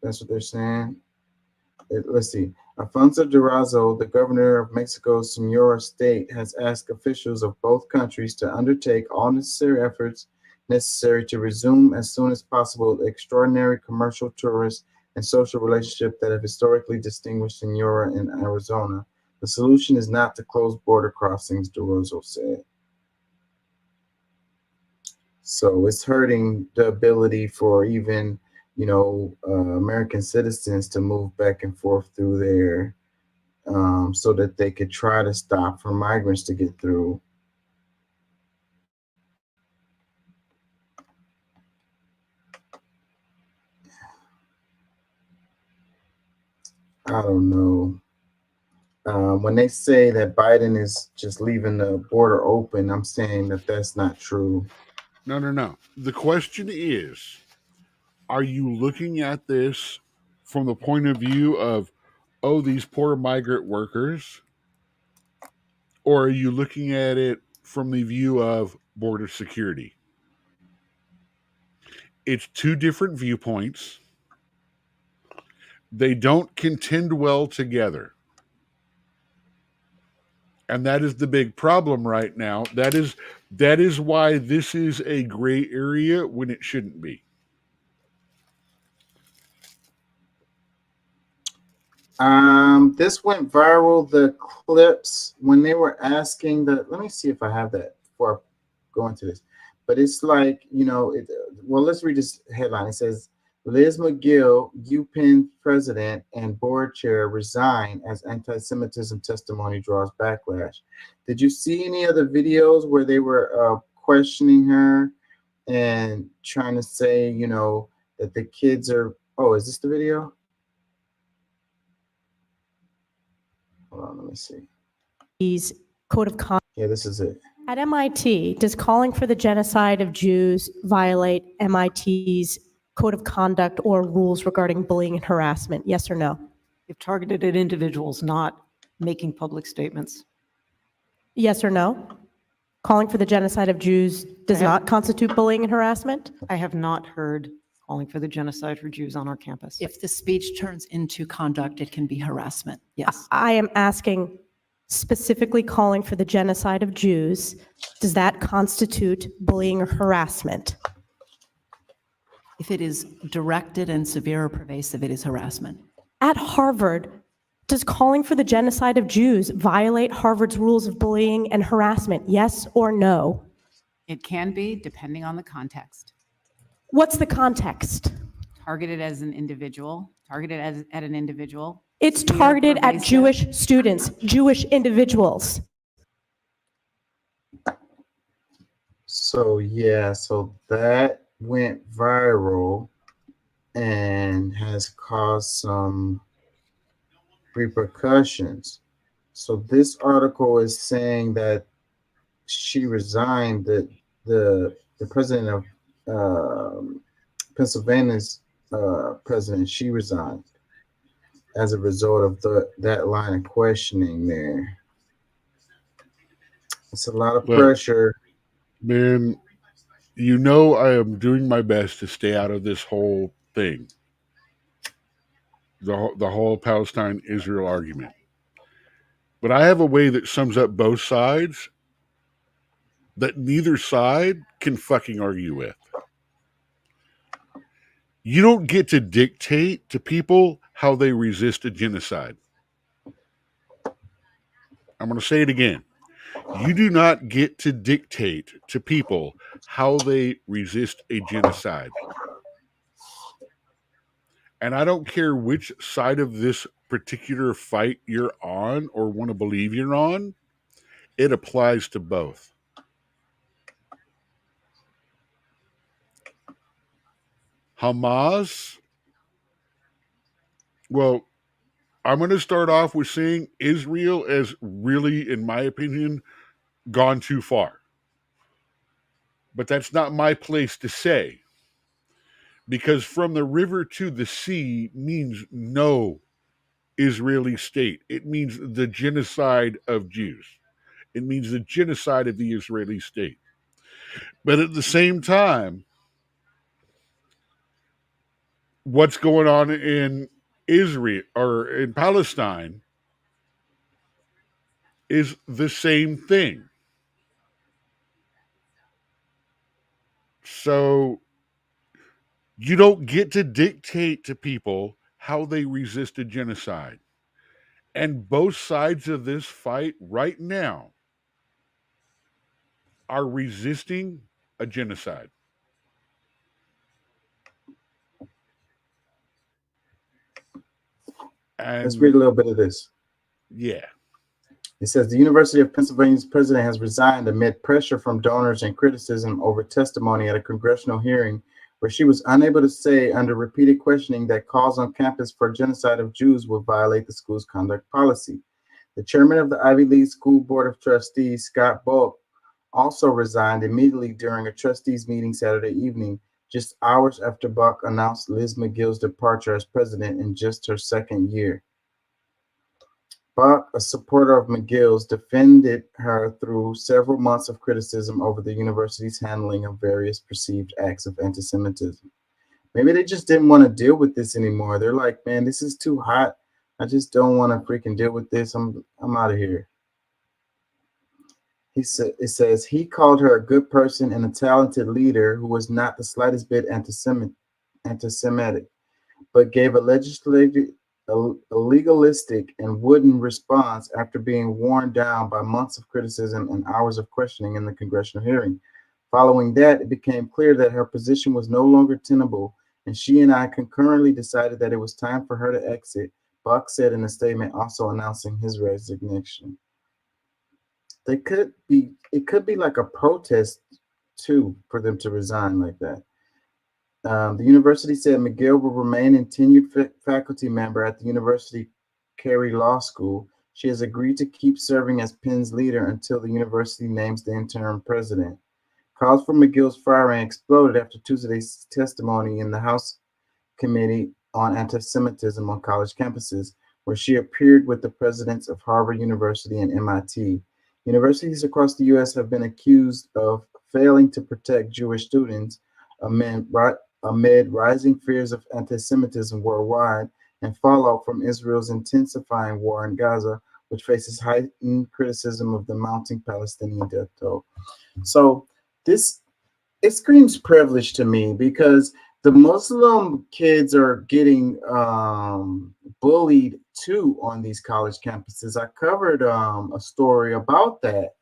That's what they're saying. Let's see. Alfonso Durazo, the governor of Mexico's Sonora state, has asked officials of both countries to undertake all necessary efforts necessary to resume as soon as possible the extraordinary commercial, tourist, and social relationship that have historically distinguished Sonora and Arizona. The solution is not to close border crossings, Durazo said. So it's hurting the ability for even American citizens to move back and forth through there, so that they could try to stop for migrants to get through. I don't know. When they say that Biden is just leaving the border open, I'm saying that that's not true. No. The question is, are you looking at this from the point of view of, oh, these poor migrant workers? Or are you looking at it from the view of border security? It's two different viewpoints. They don't contend well together. And that is the big problem right now. That is why this is a gray area when it shouldn't be. This went viral, the clips, when they were asking let me see if I have that before I go into this. But it's like, well, let's read this headline. It says, Liz McGill, UPenn president and board chair, resign as anti-Semitism testimony draws backlash. Did you see any other videos where they were questioning her and trying to say, that the kids are, oh, is this the video? Hold on, let me see. He's code of conduct. Yeah, this is it. At MIT, does calling for the genocide of Jews violate MIT's code of conduct or rules regarding bullying and harassment? Yes or no? If targeted at individuals, not making public statements. Yes or no? Calling for the genocide of Jews does not constitute bullying and harassment? I have not heard calling for the genocide for Jews on our campus. If the speech turns into conduct, it can be harassment. Yes. I am asking specifically calling for the genocide of Jews. Does that constitute bullying or harassment? If it is directed and severe or pervasive, it is harassment. At Harvard, does calling for the genocide of Jews violate Harvard's rules of bullying and harassment? Yes or no? It can be, depending on the context. What's the context? Targeted as an individual, targeted at an individual. It's targeted at Jewish students, Jewish individuals. So yeah, so that went viral and has caused some repercussions. So this article is saying that she resigned, that the president of Pennsylvania's president, she resigned as a result of that line of questioning there. It's a lot of pressure. Man, I am doing my best to stay out of this whole thing. The whole Palestine-Israel argument. But I have a way that sums up both sides that neither side can fucking argue with. You don't get to dictate to people how they resist a genocide. I'm going to say it again. You do not get to dictate to people how they resist a genocide. And I don't care which side of this particular fight you're on or want to believe you're on, it applies to both. Hamas, well, I'm going to start off with saying Israel has really, in my opinion, gone too far. But that's not my place to say. Because from the river to the sea means no Israeli state. It means the genocide of Jews. It means the genocide of the Israeli state. But at the same time, what's going on in Israel or in Palestine is the same thing. So you don't get to dictate to people how they resist a genocide. And both sides of this fight right now are resisting a genocide. And let's read a little bit of this. Yeah. It says the University of Pennsylvania's president has resigned amid pressure from donors and criticism over testimony at a congressional hearing where she was unable to say under repeated questioning that calls on campus for genocide of Jews will violate the school's conduct policy. The chairman of the Ivy League School Board of Trustees, Scott Bulk, also resigned immediately during a trustees meeting Saturday evening, just hours after Buck announced Liz McGill's departure as president in just her second year. Bach, a supporter of McGill's, defended her through several months of criticism over the university's handling of various perceived acts of anti-Semitism. Maybe they just didn't want to deal with this anymore. They're like, man, this is too hot. I just don't want to freaking deal with this. I'm out of here. It says he called her a good person and a talented leader who was not the slightest bit anti-Semitic, but gave a legalistic and wooden response after being worn down by months of criticism and hours of questioning in the congressional hearing. Following that, it became clear that her position was no longer tenable, and she and I concurrently decided that it was time for her to exit, Bach said in a statement, also announcing his resignation. It could be like a protest too for them to resign like that. The university said McGill will remain a tenured faculty member at the University Carey Law School. She has agreed to keep serving as Penn's leader until the university names the interim president. Calls for McGill's firing exploded after Tuesday's testimony in the House Committee on Anti-Semitism on College Campuses, where she appeared with the presidents of Harvard University and MIT. Universities across the U.S. have been accused of failing to protect Jewish students amid rising fears of anti-Semitism worldwide and fallout from Israel's intensifying war in Gaza, which faces heightened criticism of the mounting Palestinian death toll. So it screams privilege to me, because the Muslim kids are getting bullied too on these college campuses. I covered a story about that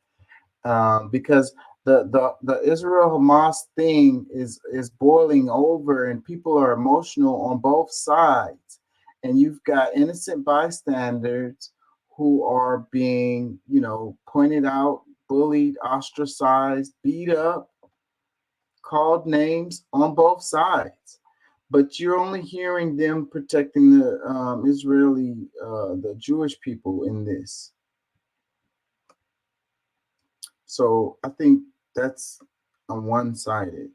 because the Israel-Hamas thing is boiling over, and people are emotional on both sides. And you've got innocent bystanders who are being, pointed out, bullied, ostracized, beat up, called names on both sides. But you're only hearing them protecting the the Jewish people in this. So I think that's one-sided.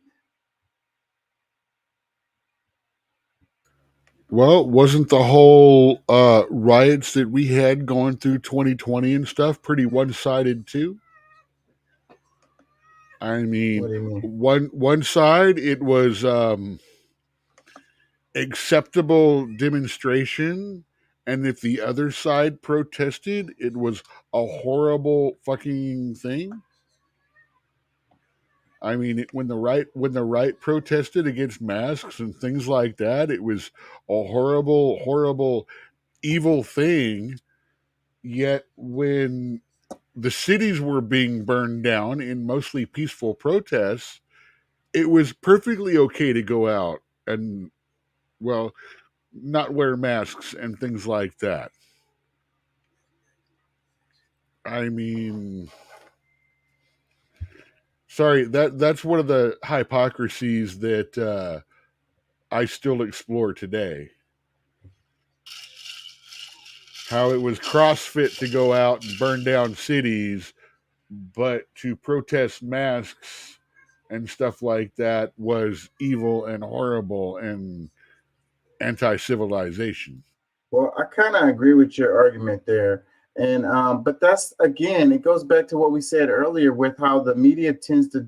Well, wasn't the whole riots that we had going through 2020 and stuff pretty one-sided too? I mean, What do you mean? one side, it was acceptable demonstration, and if the other side protested, it was a horrible fucking thing. I mean, when the right protested against masks and things like that, it was a horrible, horrible, evil thing. Yet when the cities were being burned down in mostly peaceful protests, it was perfectly okay to go out and, well, not wear masks and things like that. I mean, sorry, that's one of the hypocrisies that I still explore today. How it was CrossFit to go out and burn down cities, but to protest masks and stuff like that was evil and horrible and anti-civilization. Well, I kind of agree with your argument there. And but that's, again, it goes back to what we said earlier with how the media tends to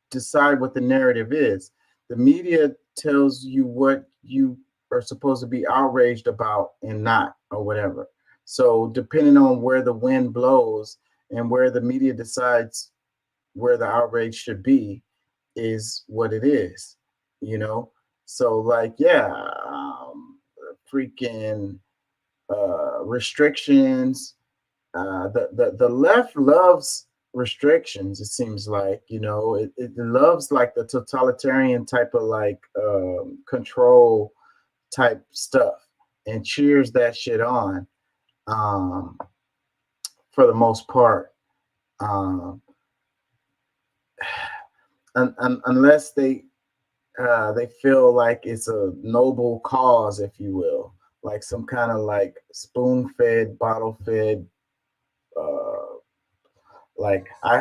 decide what the narrative is. The media tells you what you are supposed to be outraged about and not, or whatever. So depending on where the wind blows and where the media decides where the outrage should be is what it is, So like, freaking restrictions. The left loves restrictions, it seems like, it loves like the totalitarian type of like control type stuff and cheers that shit on for the most part, unless they feel like it's a noble cause, if you will, like some kind of like spoon-fed, bottle-fed,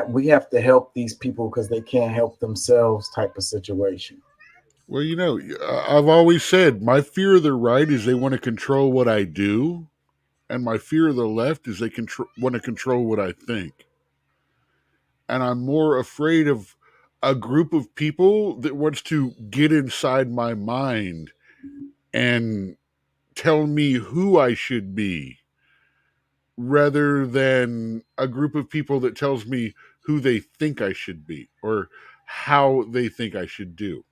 we have to help these people because they can't help themselves type of situation. Well, I've always said my fear of the right is they want to control what I do. and my fear of the left is they want to control what I think. And I'm more afraid of a group of people that wants to get inside my mind and tell me who I should be, rather than a group of people that tells me who they think I should be or how they think I should do.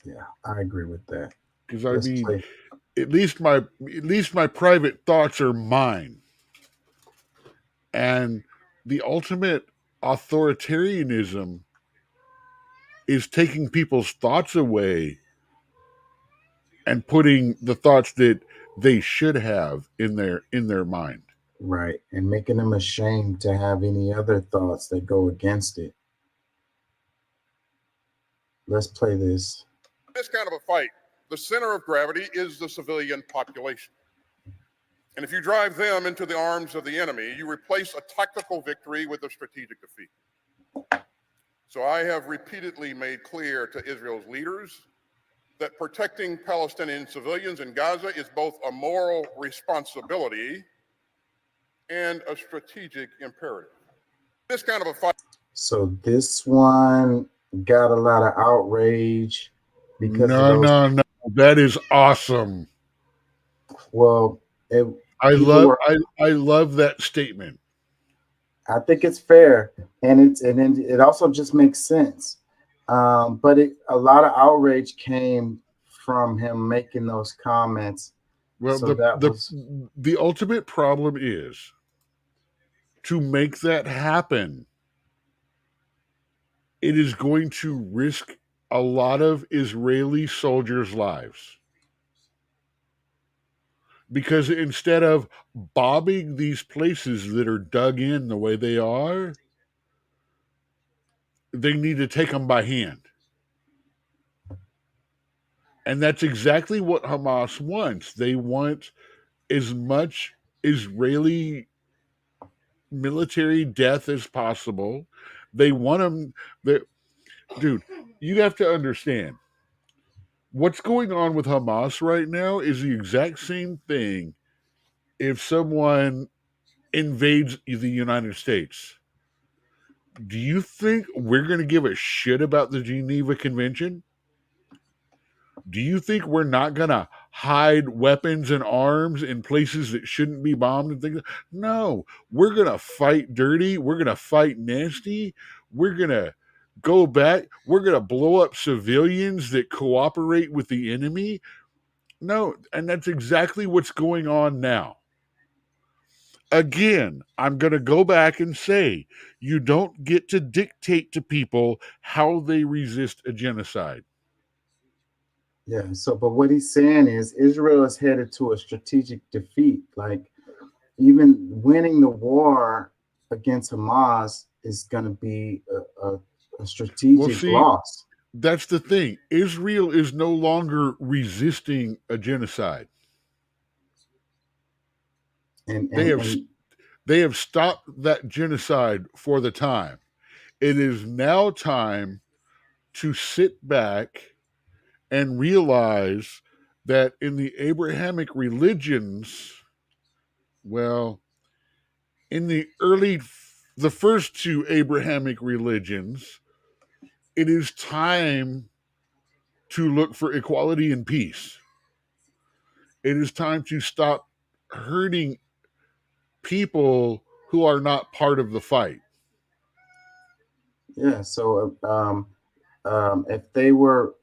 Yeah, I agree with that. Because I mean, at least my private thoughts are mine. And the ultimate authoritarianism is taking people's thoughts away and putting the thoughts that they should have in their mind. Right. And making them ashamed to have any other thoughts that go against it. Let's play this. This kind of a fight, the center of gravity is the civilian population. And if you drive them into the arms of the enemy, you replace a tactical victory with a strategic defeat. So I have repeatedly made clear to Israel's leaders that protecting Palestinian civilians in Gaza is both a moral responsibility and a strategic imperative. This kind of a fight. So this one got a lot of outrage because no, that is awesome. Well, I love that statement. I think it's fair, and it also just makes sense. But a lot of outrage came from him making those comments. Well, so the ultimate problem is to make that happen. It is going to risk a lot of Israeli soldiers' lives. Because instead of bombing these places that are dug in the way they are, they need to take them by hand. And that's exactly what Hamas wants. They want as much Israeli military death as possible. They want them. Dude, you have to understand. What's going on with Hamas right now is the exact same thing if someone invades the United States. Do you think we're going to give a shit about the Geneva Convention? Do you think we're not going to hide weapons and arms in places that shouldn't be bombed and things? No, we're going to fight dirty. We're going to fight nasty. We're going to go back. We're going to blow up civilians that cooperate with the enemy. No, and that's exactly what's going on now. Again, I'm going to go back and say, you don't get to dictate to people how they resist a genocide. Yeah, but what he's saying is Israel is headed to a strategic defeat. Like, even winning the war against Hamas is going to be a strategic loss. That's the thing. Israel is no longer resisting a genocide. And they have stopped that genocide for the time. It is now time to sit back and realize that in the Abrahamic religions, well, in the first two Abrahamic religions, it is time to look for equality and peace. It is time to stop hurting people who are not part of the fight. Yeah, so if they were,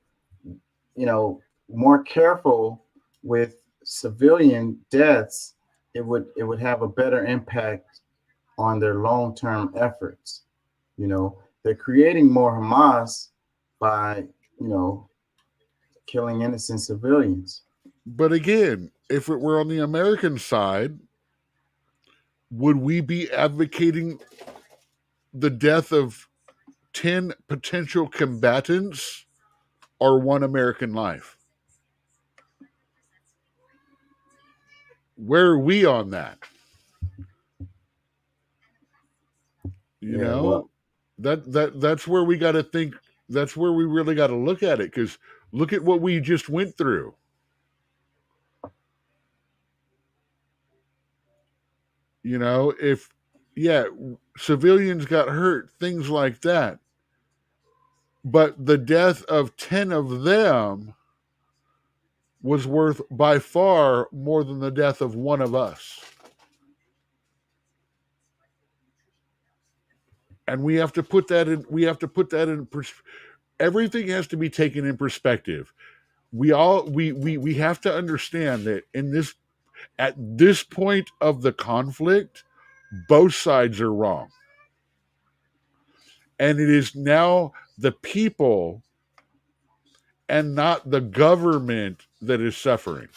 more careful with civilian deaths, it would have a better impact on their long-term efforts. They're creating more Hamas by, killing innocent civilians. But again, if it were on the American side, would we be advocating the death of 10 potential combatants or one American life? Where are we on that? That's where we got to think. That's where we really got to look at it, because look at what we just went through. You know, if, yeah, civilians got hurt, things like that. But the death of 10 of them was worth by far more than the death of one of us. And we have to put that in everything has to be taken in perspective. We have to understand that at this point of the conflict, both sides are wrong. And it is now the people and not the government that is suffering.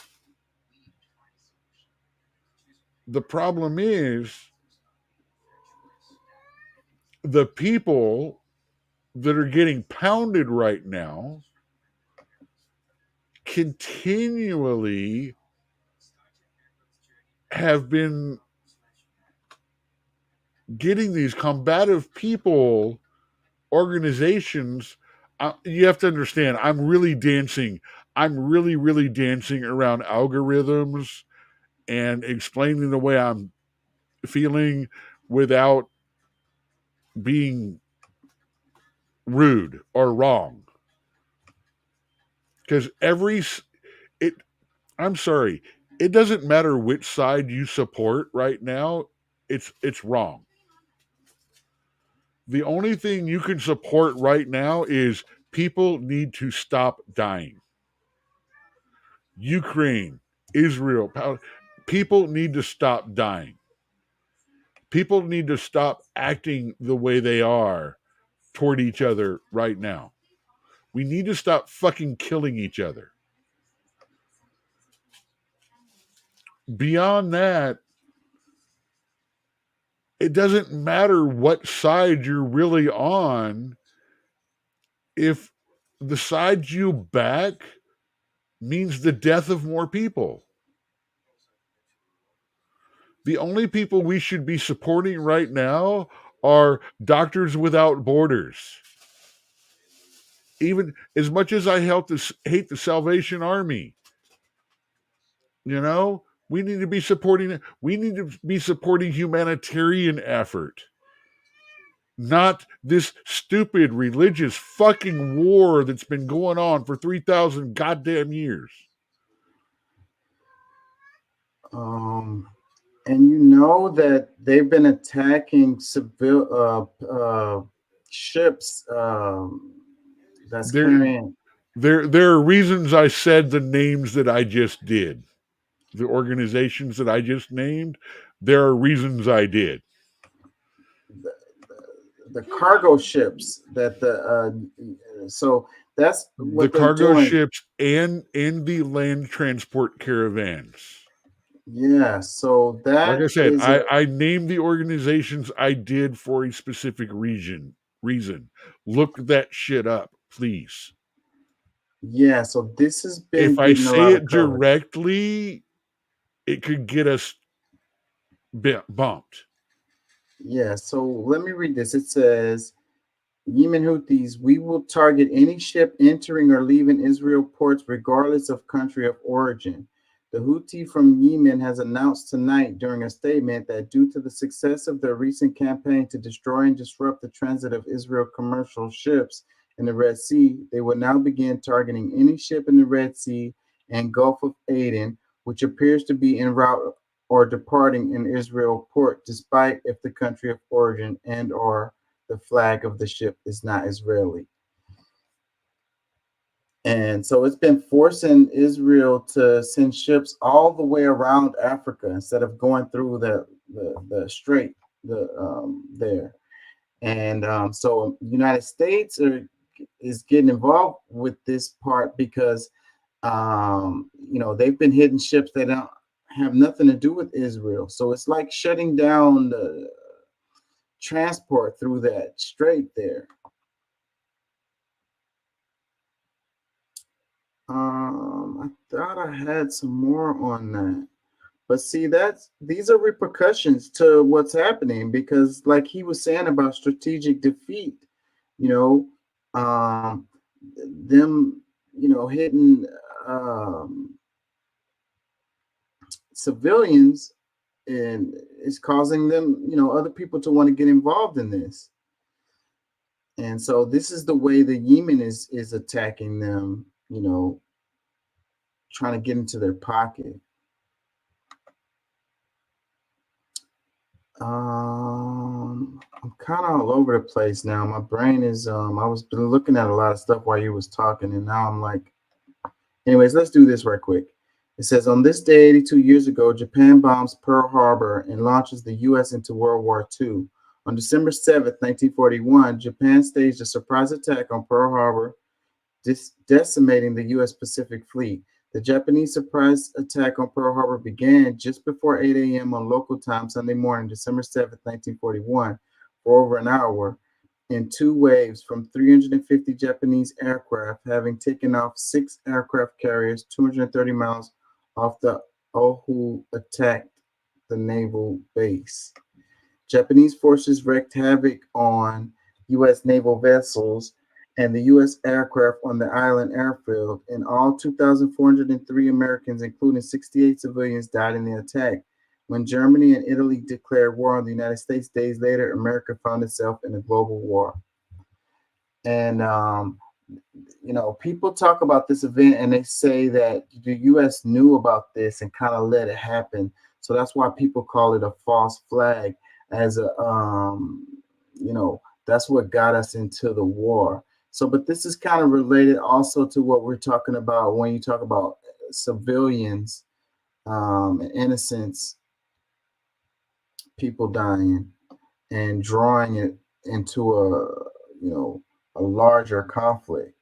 The problem is the people that are getting pounded right now continually have been getting these combative people organizations. You have to understand, I'm really dancing around algorithms and explaining the way I'm feeling without being rude or wrong. Because I'm sorry, it doesn't matter which side you support right now, it's wrong. The only thing you can support right now is people need to stop dying. Ukraine, Israel, people need to stop dying. People need to stop acting the way they are toward each other right now. We need to stop fucking killing each other. Beyond that, it doesn't matter what side you're really on if the side you back means the death of more people. The only people we should be supporting right now are Doctors Without Borders. Even as much as I hate the Salvation Army, you know, we need to be supporting humanitarian effort. Not this stupid religious fucking war that's been going on for 3,000 goddamn years. And you know that they've been attacking civil ships that's carrying. There are reasons I said the names that I just did. The organizations that I just named, there are reasons I did. The cargo ships that so that's what the cargo doing. Ships and the land transport caravans. Yeah, so that, like I said, I named the organizations I did for a specific reason. Look that shit up, please. Yeah, so this has been. If I say it directly, it could get us bumped. Yeah, so let me read this. It says, Yemen Houthis, we will target any ship entering or leaving Israel ports regardless of country of origin. The Houthi from Yemen has announced tonight during a statement that due to the success of their recent campaign to destroy and disrupt the transit of Israel commercial ships in the Red Sea, they will now begin targeting any ship in the Red Sea and Gulf of Aden, which appears to be en route or departing in Israel port, despite if the country of origin and or the flag of the ship is not Israeli. And so it's been forcing Israel to send ships all the way around Africa instead of going through the strait there. And so United States is getting involved with this part because they've been hitting ships that don't have nothing to do with Israel. So it's like shutting down the transport through that strait there. I thought I had some more on that, but see, these are repercussions to what's happening because, like he was saying about strategic defeat, them, hitting civilians and it's causing them, other people to want to get involved in this. And so this is the way the Yemen is attacking them, trying to get into their pocket. I'm kind of all over the place now. My brain is I was been looking at a lot of stuff while you was talking, and now I'm like, anyways, let's do this right quick. It says, on this day 82 years ago, Japan bombs Pearl Harbor and launches the U.S. into World War II. On December 7th, 1941, Japan staged a surprise attack on Pearl Harbor, decimating the U.S. Pacific Fleet. The Japanese surprise attack on Pearl Harbor began just before 8 a.m. on local time Sunday morning, December 7th, 1941, for over an hour, in two waves from 350 Japanese aircraft, having taken off 6 aircraft carriers 230 miles off the Oahu, attacked the naval base. Japanese forces wreaked havoc on U.S. naval vessels and the U.S. aircraft on the island airfield. In all, 2,403 Americans, including 68 civilians, died in the attack. When Germany and Italy declared war on the United States days later, America found itself in a global war. And, people talk about this event and they say that the U.S. knew about this and kind of let it happen. So that's why people call it a false flag, as a, that's what got us into the war. So, but this is kind of related also to what we're talking about when you talk about civilians and innocents, people dying, and drawing it into a larger conflict.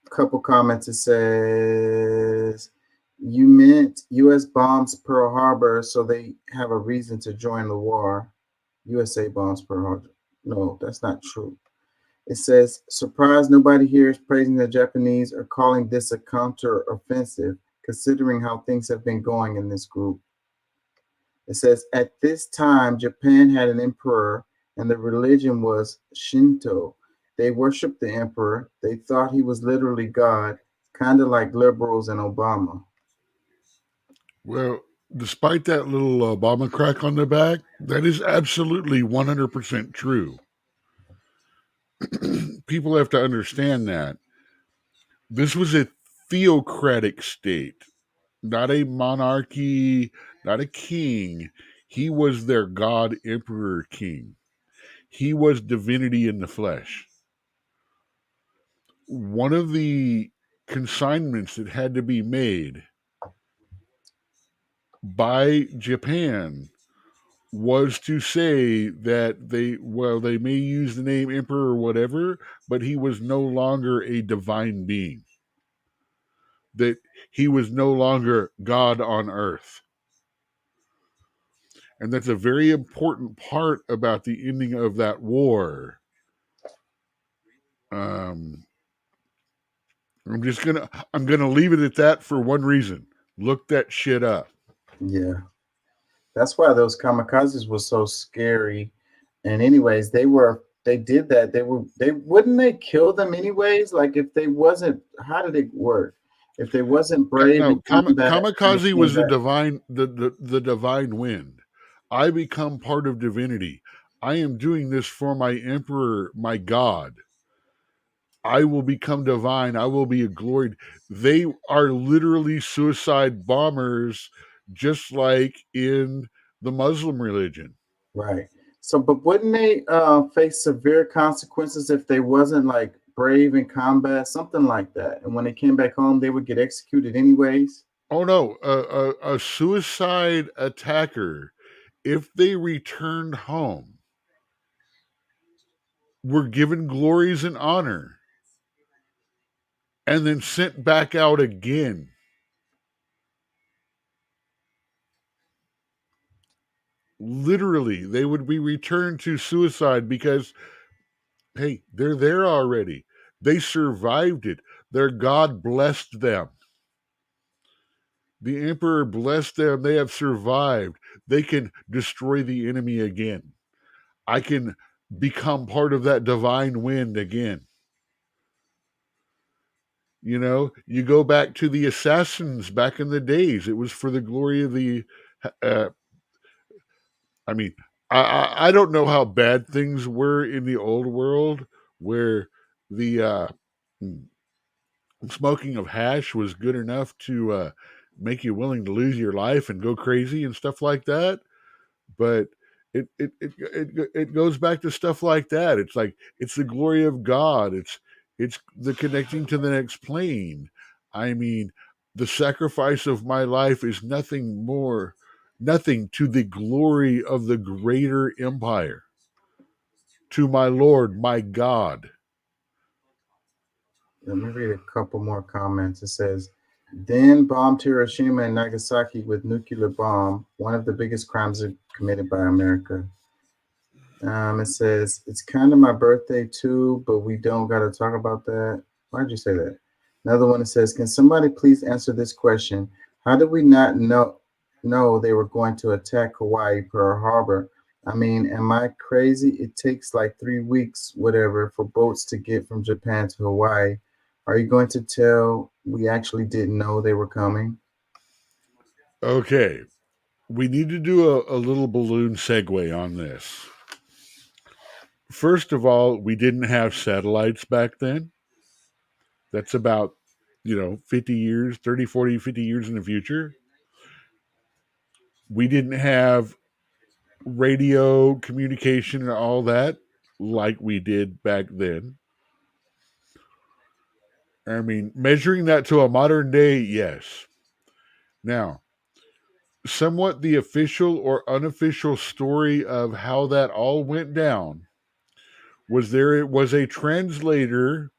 A couple comments. It says, you meant U.S. bombs Pearl Harbor, so they have a reason to join the war. USA bombs Pearl Harbor. No, that's not true. It says, surprise, nobody here is praising the Japanese or calling this a counter-offensive, considering how things have been going in this group. It says, at this time, Japan had an emperor, and the religion was Shinto. They worshiped the emperor. They thought he was literally God, kind of like liberals and Obama. Well, despite that little Obama crack on the back, that is absolutely 100% true. People have to understand that. This was a theocratic state, not a monarchy, not a king. He was their God, emperor, king. He was divinity in the flesh. One of the consignments that had to be made by Japan was to say that they may use the name emperor or whatever, but he was no longer a divine being. That he was no longer God on earth. And that's a very important part about the ending of that war. I'm gonna leave it at that for one reason. Look that shit up. Yeah. That's why those kamikazes were so scary. And anyways, they did that. Wouldn't they kill them anyways? Like if they wasn't, how did it work? If they wasn't brave, no, kamikaze was the divine wind. I become part of divinity. I am doing this for my emperor, my God. I will become divine. I will be gloried. They are literally suicide bombers, just like in the Muslim religion. Right. So, but wouldn't they face severe consequences if they wasn't like brave in combat, something like that? And when they came back home, they would get executed anyways? Oh no, a suicide attacker, if they returned home, were given glories and honor, and then sent back out again. Literally, they would be returned to suicide because, hey, they're there already. They survived it. Their God blessed them. The emperor blessed them. They have survived. They can destroy the enemy again. I can become part of that divine wind again. You know, you go back to the assassins back in the days. It was for the glory of the. Uh, I mean, I don't know how bad things were in the old world, where the smoking of hash was good enough to make you willing to lose your life and go crazy and stuff like that. But it goes back to stuff like that. It's like it's the glory of God. It's the connecting to the next plane. I mean, the sacrifice of my life is nothing to the glory of the greater empire, to my Lord, my God. Let me read a couple more comments. It says, then bombed Hiroshima and Nagasaki with nuclear bomb, one of the biggest crimes committed by America. It says, it's kind of my birthday too, but we don't got to talk about that. Why'd you say that? Another one that says, can somebody please answer this question? How did we not know they were going to attack Hawaii, Pearl Harbor? I mean, am I crazy? It takes like 3 weeks, whatever, for boats to get from Japan to Hawaii. Are you going to tell we actually didn't know they were coming? Okay. We need to do a little balloon segue on this. First of all, we didn't have satellites back then. That's about, 50 years, 30, 40, 50 years in the future. We didn't have radio communication and all that like we did back then. I mean, measuring that to a modern day, yes. Now, somewhat the official or unofficial story of how that all went down was there was a translator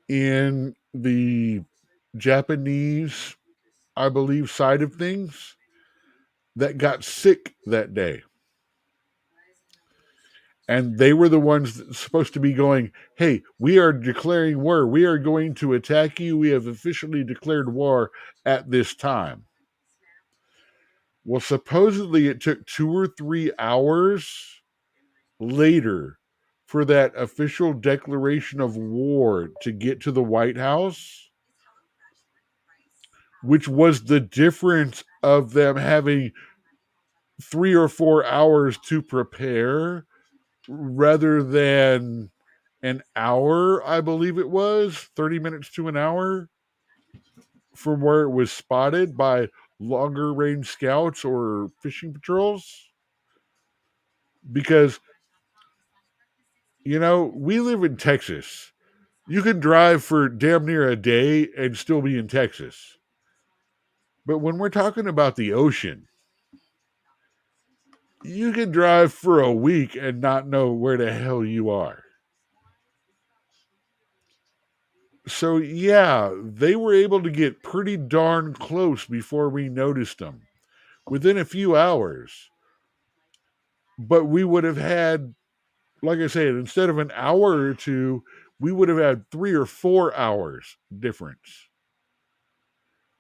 in the Japanese, I believe, side of things that got sick that day. And they were the ones that supposed to be going, hey, we are declaring war. We are going to attack you. We have officially declared war at this time. Well, supposedly it took 2 or 3 hours later for that official declaration of war to get to the White House, which was the difference of them having 3 or 4 hours to prepare rather than an hour, I believe it was, 30 minutes to an hour from where it was spotted by longer range scouts or fishing patrols. Because, we live in Texas. You can drive for damn near a day and still be in Texas. But when we're talking about the ocean, you can drive for a week and not know where the hell you are. So, yeah, they were able to get pretty darn close before we noticed them, within a few hours. But we would have had, like I said, instead of an hour or two, we would have had 3 or 4 hours difference.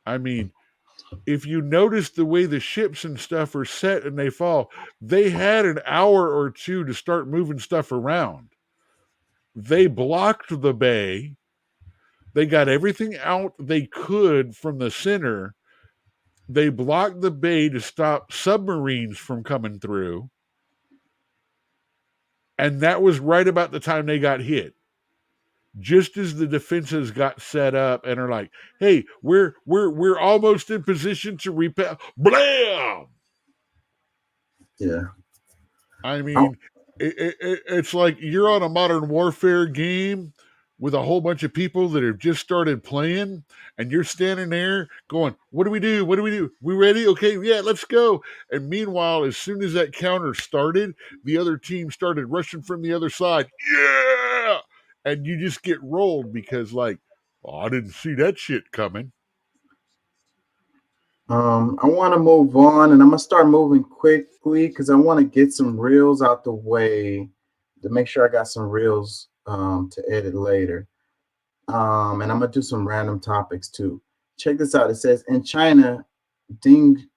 I mean, if you notice the way the ships and stuff are set and they fall, they had an hour or two to start moving stuff around. They blocked the bay. They got everything out they could from the center. They blocked the bay to stop submarines from coming through. And that was right about the time they got hit. Just as the defenses got set up and are like, hey, we're almost in position to repel. Blam! Yeah. I mean, it's like you're on a modern warfare game with a whole bunch of people that have just started playing, and you're standing there going, what do we do? What do we do? We ready? Okay, yeah, let's go. And meanwhile, as soon as that counter started, the other team started rushing from the other side. Yeah! And you just get rolled because, I didn't see that shit coming. I want to move on, and I'm going to start moving quickly because I want to get some reels out the way to make sure I got some reels to edit later. And I'm going to do some random topics too. Check this out. It says, in China, Dingzihu,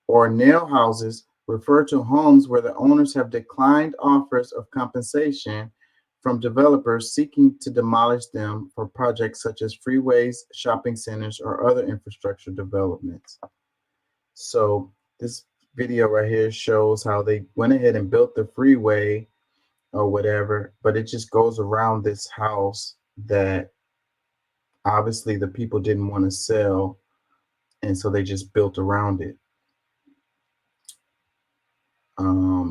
or nail houses, refer to homes where the owners have declined offers of compensation from developers seeking to demolish them for projects such as freeways, shopping centers, or other infrastructure developments. So this video right here shows how they went ahead and built the freeway or whatever, but it just goes around this house that obviously the people didn't want to sell, and so they just built around it.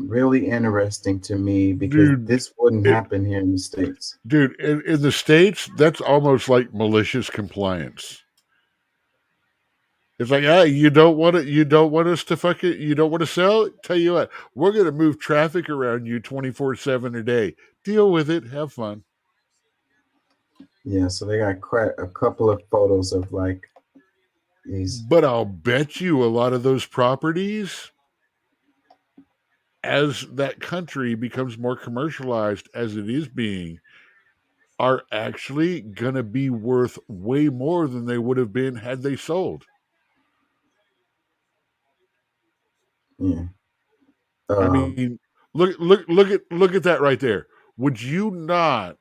Really interesting to me because this wouldn't happen here in the States. Dude, in the States, that's almost like malicious compliance. It's like, you don't want us to fuck it, you don't want to sell? Tell you what, we're gonna move traffic around you 24/7 a day. Deal with it, have fun. Yeah, so they got quite a couple of photos of like these. But I'll bet you a lot of those properties, as that country becomes more commercialized as it is being, are actually going to be worth way more than they would have been had they sold. Yeah. I mean, look at that right there. Would you not,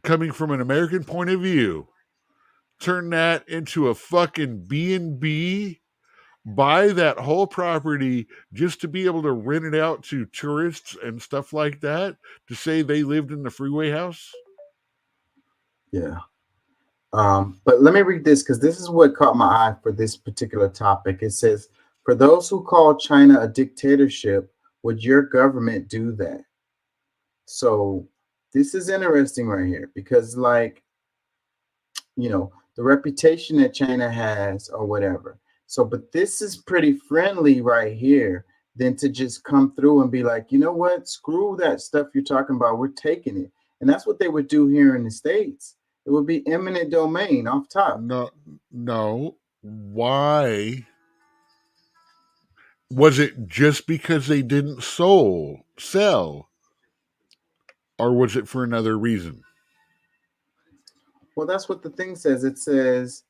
coming from an American point of view, turn that into a fucking B&B, buy that whole property just to be able to rent it out to tourists and stuff like that, to say they lived in the freeway house? Yeah. But let me read this because this is what caught my eye for this particular topic. It says, for those who call China a dictatorship, would your government do that? So this is interesting right here because, like, you know, the reputation that China has or whatever. So, but this is pretty friendly right here than to just come through and be like, you know what, screw that stuff you're talking about. We're taking it. And that's what they would do here in the States. It would be eminent domain off top. No. Why? Was it just because they didn't sell? Or was it for another reason? Well, that's what the thing says. It says,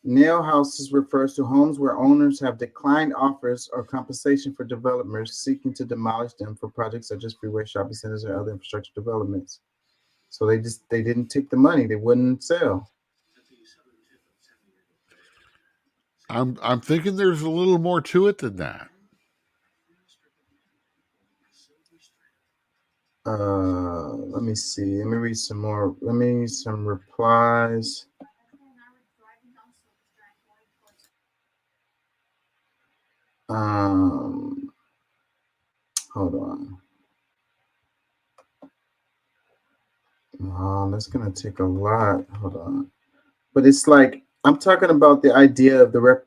nail houses refers to homes where owners have declined offers or compensation for developers seeking to demolish them for projects such as freeway, shopping centers, or other infrastructure developments. So they didn't take the money. They wouldn't sell. I'm thinking there's a little more to it than that. Let me see. Let me read some more. Let me read some replies. Hold on. Oh, that's gonna take a lot. Hold on. But it's like I'm talking about the idea of the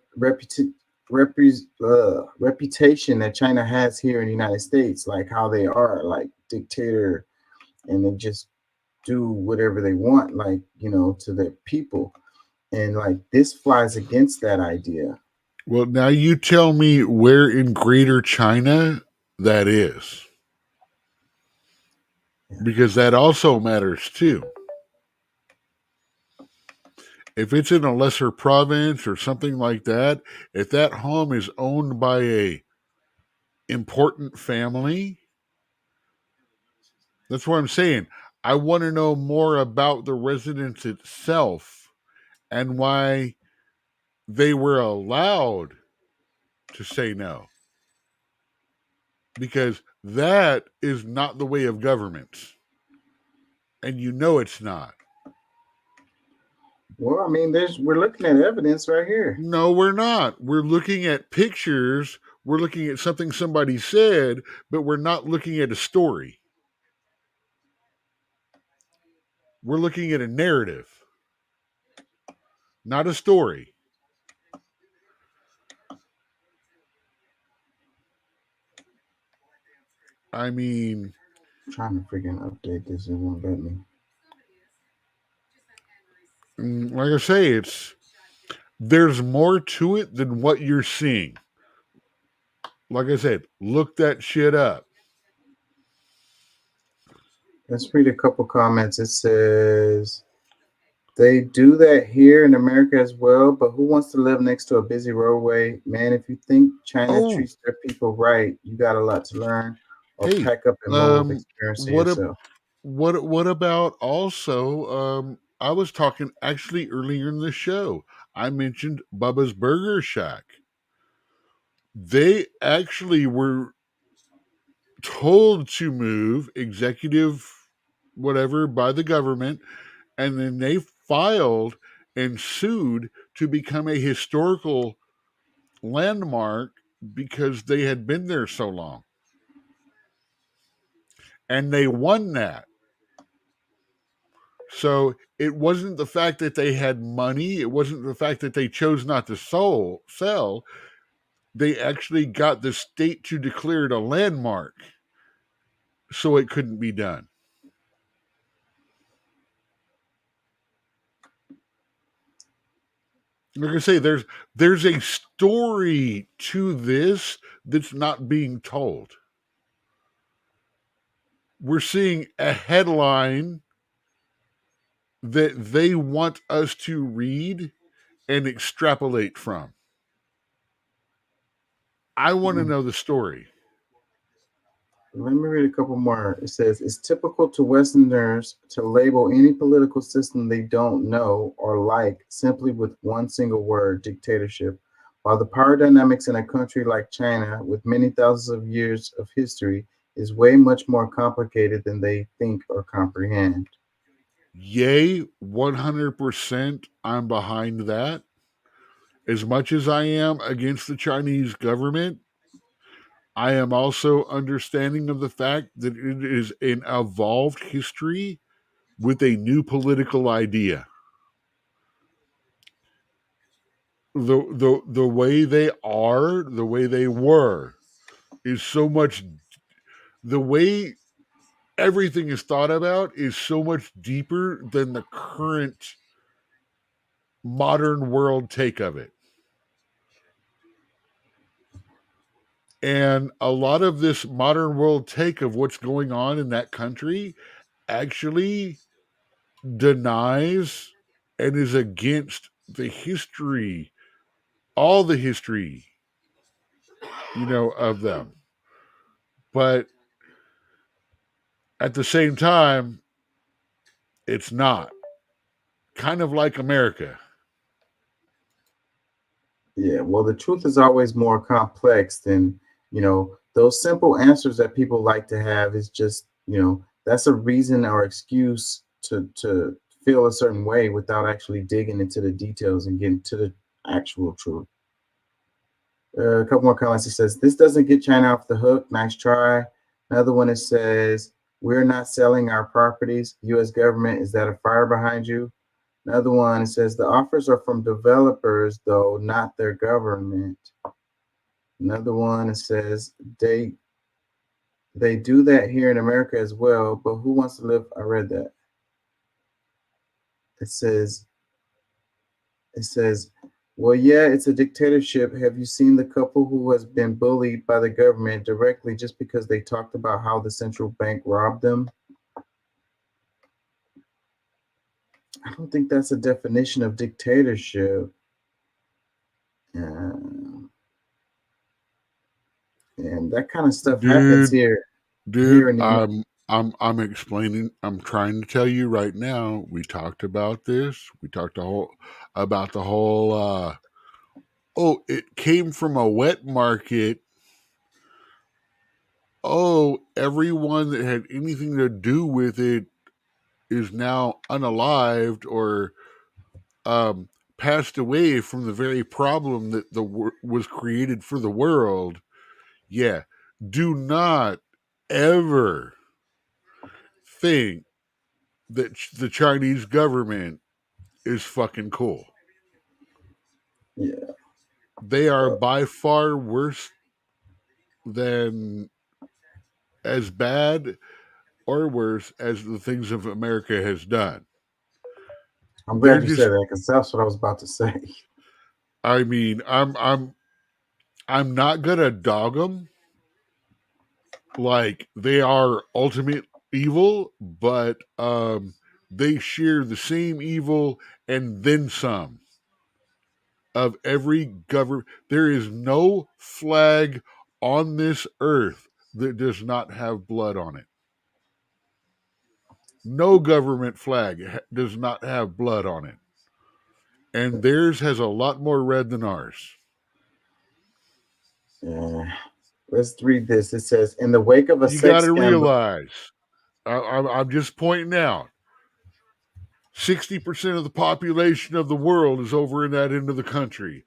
reputation that China has here in the United States, like how they are like dictator, and they just do whatever they want, like, you know, to their people, and like this flies against that idea. Well, now you tell me where in Greater China that is, because that also matters too. If it's in a lesser province or something like that, if that home is owned by a important family, that's what I'm saying. I want to know more about the residence itself and why they were allowed to say no. Because that is not the way of government. And you know it's not. Well, I mean, we're looking at evidence right here. No, we're not. We're looking at pictures. We're looking at something somebody said, but we're not looking at a story. We're looking at a narrative, not a story. I mean, I'm trying to freaking update this, it won't let me. Like I say, there's more to it than what you're seeing. Like I said, look that shit up. Let's read a couple comments. It says, they do that here in America as well, but who wants to live next to a busy roadway? Man, if you think China treats their people right, you got a lot to learn, or pack up and move, experience it yourself. what about also? I was talking actually earlier in the show. I mentioned Bubba's Burger Shack. They actually were told to move, executive whatever, by the government, and then they filed and sued to become a historical landmark because they had been there so long. And they won that. So it wasn't the fact that they had money, it wasn't the fact that they chose not to sell. They actually got the state to declare it a landmark, so it couldn't be done. Like I say, there's a story to this that's not being told. We're seeing a headline that they want us to read and extrapolate from. I want to know the story. Let me read a couple more. It says, it's typical to Westerners to label any political system they don't know or like simply with one single word, dictatorship, while the power dynamics in a country like China, with many thousands of years of history, is way much more complicated than they think or comprehend. Yay, 100%. I'm behind that. As much as I am against the Chinese government, I am also understanding of the fact that it is an evolved history with a new political idea. The way they are, the way they were, is so much. The way everything is thought about is so much deeper than the current modern world take of it. And a lot of this modern world take of what's going on in that country actually denies and is against the history, all the history, of them. But at the same time, it's not. Kind of like America. Yeah, well, the truth is always more complex than, those simple answers that people like to have is just, that's a reason or excuse to feel a certain way without actually digging into the details and getting to the actual truth. A couple more comments. It says, this doesn't get China off the hook. Nice try. Another one, it says, we're not selling our properties. U.S. government, is that a fire behind you? Another one, it says, the offers are from developers, though, not their government. Another one, it says, they do that here in America as well, but who wants to live? I read that. It says, well, yeah, it's a dictatorship. Have you seen the couple who has been bullied by the government directly just because they talked about how the central bank robbed them? I don't think that's a definition of dictatorship. And that kind of stuff happens here. Dude, I'm explaining. I'm trying to tell you right now. We talked about this. We talked about the whole. It came from a wet market. Oh, everyone that had anything to do with it is now unalived or passed away from the very problem that was created for the world. Yeah, do not ever think that the Chinese government is fucking cool. Yeah. They are by far worse than as bad or worse as the things of America has done. I'm glad you said that because that's what I was about to say. I mean, I'm not gonna dog them. Like they are ultimate evil, but they share the same evil and then some of every government. There is no flag on this earth that does not have blood on it. No government flag does not have blood on it. And theirs has a lot more red than ours. Let's read this. It says, in the wake of a You sex got to scandal. realize, I'm just pointing out, 60% of the population of the world is over in that end of the country,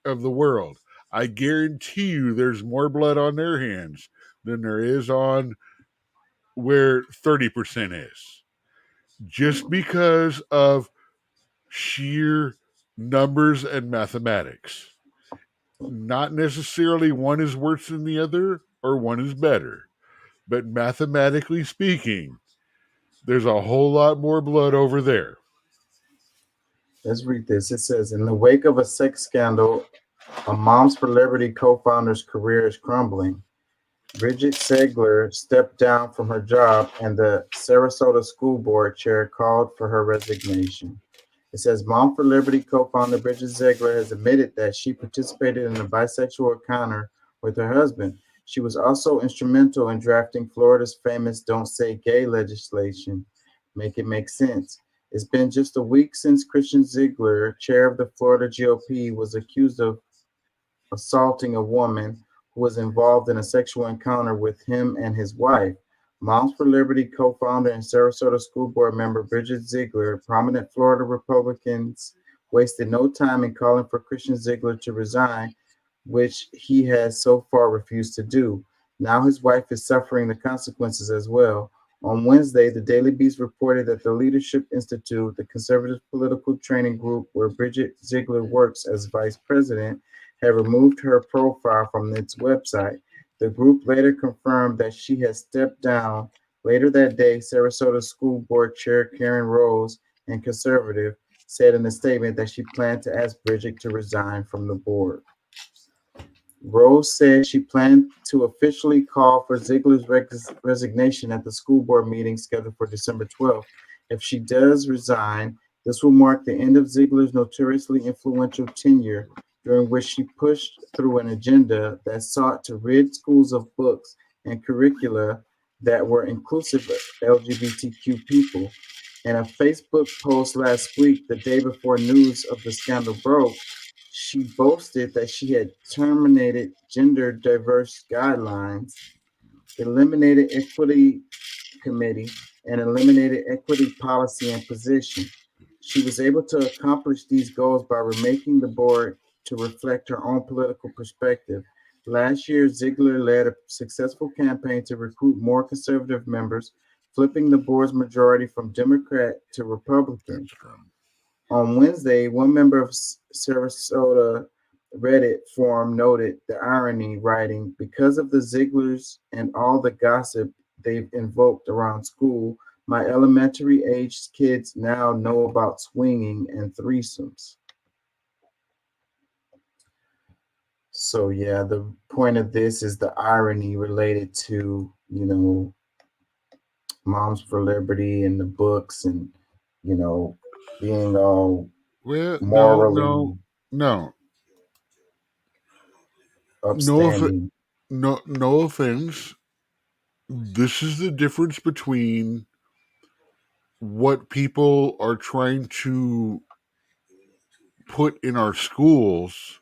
of the world. I guarantee you there's more blood on their hands than there is on where 30% is. Just because of sheer numbers and mathematics. Not necessarily one is worse than the other or one is better. But mathematically speaking, there's a whole lot more blood over there. Let's read this. It says, in the wake of a sex scandal, a Moms for Liberty co-founder's career is crumbling. Bridget Ziegler stepped down from her job, and the Sarasota School Board chair called for her resignation. It says, Mom for Liberty co-founder Bridget Ziegler has admitted that she participated in a bisexual encounter with her husband. She was also instrumental in drafting Florida's famous Don't Say Gay legislation. Make it make sense. It's been just a week since Christian Ziegler, chair of the Florida GOP, was accused of assaulting a woman who was involved in a sexual encounter with him and his wife. Moms for Liberty co-founder and Sarasota School Board member Bridget Ziegler, prominent Florida Republicans, wasted no time in calling for Christian Ziegler to resign, which he has so far refused to do. Now his wife is suffering the consequences as well. On Wednesday, the Daily Beast reported that the Leadership Institute, the conservative political training group where Bridget Ziegler works as vice president, had removed her profile from its website. The group later confirmed that she has stepped down. Later that day, Sarasota School Board Chair Karen Rose, and conservative, said in a statement that she planned to ask Bridget to resign from the board. Rose said she planned to officially call for Ziegler's resignation at the school board meeting scheduled for December 12th. If she does resign, this will mark the end of Ziegler's notoriously influential tenure, during which she pushed through an agenda that sought to rid schools of books and curricula that were inclusive of LGBTQ people. In a Facebook post last week, the day before news of the scandal broke, she boasted that she had terminated gender diverse guidelines, eliminated equity committee, and eliminated equity policy and position. She was able to accomplish these goals by remaking the board to reflect her own political perspective. Last year, Ziegler led a successful campaign to recruit more conservative members, flipping the board's majority from Democrat to Republican. On Wednesday, one member of Sarasota Reddit forum noted the irony, writing, because of the Zieglers and all the gossip they've invoked around school, my elementary-aged kids now know about swinging and threesomes. So yeah, the point of this is the irony related to, Moms for Liberty and the books and, being all morally no upstanding. No offense. This is the difference between what people are trying to put in our schools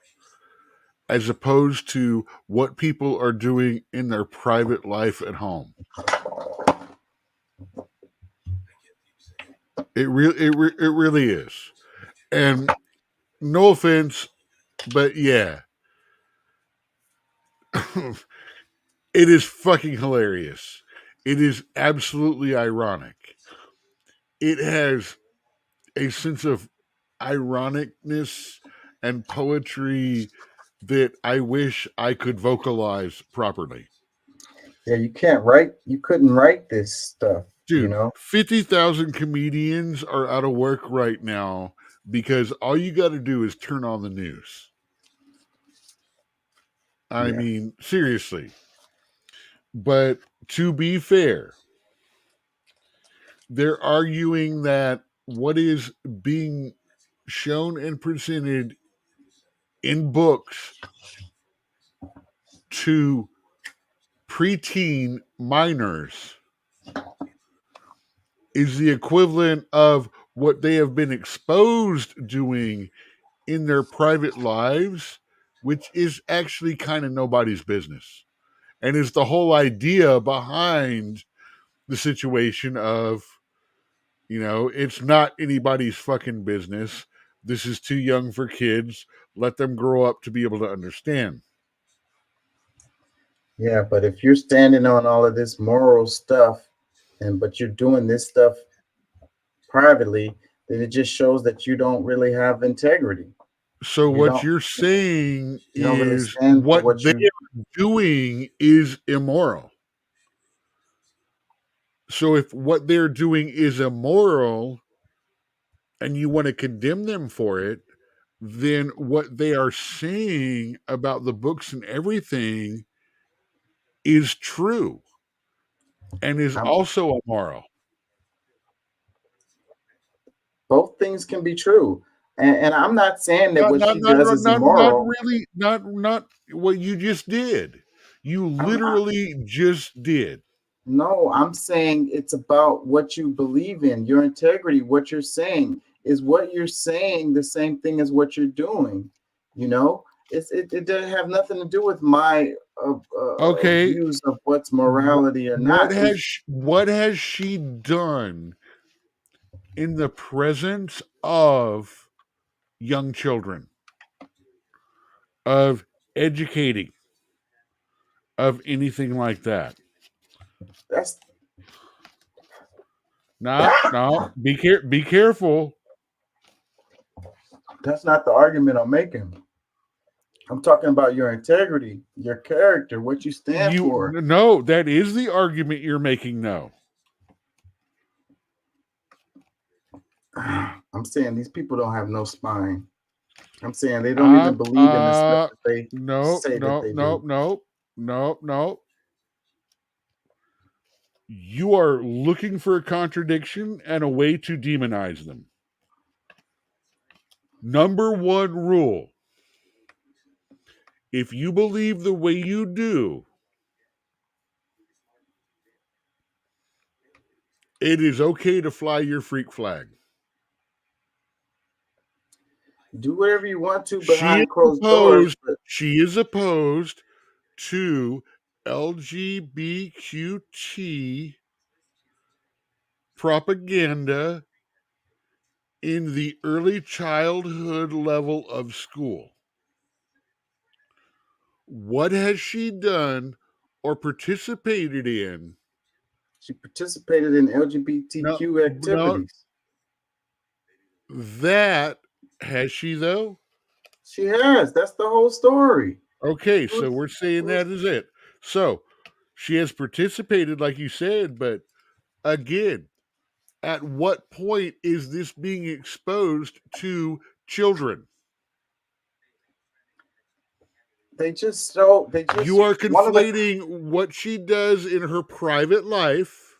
as opposed to what people are doing in their private life at home. It really is. And no offense, but yeah. It is fucking hilarious. It is absolutely ironic. It has a sense of ironicness and poetry that I wish I could vocalize properly. Yeah, you couldn't write this stuff. Dude, 50,000 comedians are out of work right now because all you got to do is turn on the news. I mean, seriously. But to be fair, they're arguing that what is being shown and presented in books to preteen minors is the equivalent of what they have been exposed doing in their private lives, which is actually kind of nobody's business. And is the whole idea behind the situation of, it's not anybody's fucking business. This is too young for kids. Let them grow up to be able to understand. Yeah, but if you're standing on all of this moral stuff, but you're doing this stuff privately, then it just shows that you don't really have integrity. So what you're saying you don't really is stand for what what they you are doing is immoral. So if what they're doing is immoral and you want to condemn them for it, then what they are saying about the books and everything is true and is also immoral. both things can be true. And I'm not saying that what she does is immoral. Not what you just did. You literally just did. No, I'm saying it's about what you believe in, your integrity. What you're saying is what you're saying the same thing as what you're doing. It doesn't have nothing to do with my views of what's morality or not. What has she done in the presence of young children, of educating, of anything like that? No. Be careful. That's not the argument I'm making. I'm talking about your integrity, your character, what you stand for. No, that is the argument you're making. No. I'm saying these people don't have no spine. I'm saying they don't even believe in the stuff that they say that they do. No. You are looking for a contradiction and a way to demonize them. Number one rule: if you believe the way you do, it is okay to fly your freak flag. Do whatever you want to behind closed doors. She is opposed to LGBTQ propaganda in the early childhood level of school. What has she done or participated in? She participated in LGBTQ activities. That has she, though? She has. That's the whole story. Okay, so we're saying that is it. So she has participated, like you said, but again, at what point is this being exposed to children? You are conflating what she does in her private life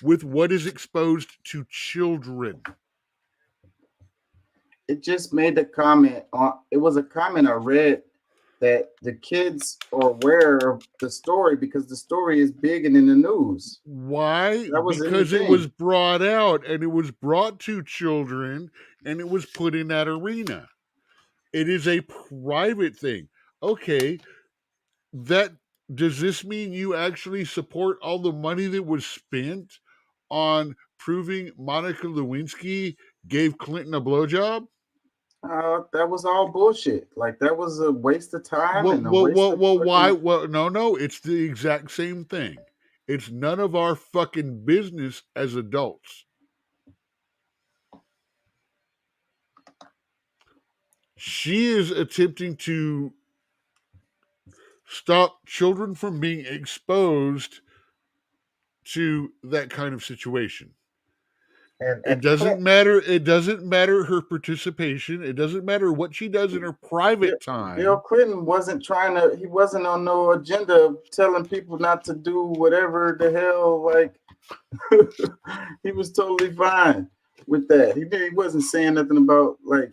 with what is exposed to children. It just made the comment it was a comment I read that the kids are aware of the story because the story is big and in the news. Why? Because it was brought out and it was brought to children and it was put in that arena. It is a private thing. Okay, does this mean you actually support all the money that was spent on proving Monica Lewinsky gave Clinton a blowjob? That was all bullshit. Like that was a waste of time. Why? Well, no, it's the exact same thing. It's none of our fucking business as adults. She is attempting to stop children from being exposed to that kind of situation. And it doesn't matter. It doesn't matter her participation. It doesn't matter what she does in her private time. Bill Clinton wasn't he wasn't on no agenda of telling people not to do whatever the hell. Like he was totally fine with that. He wasn't saying nothing about like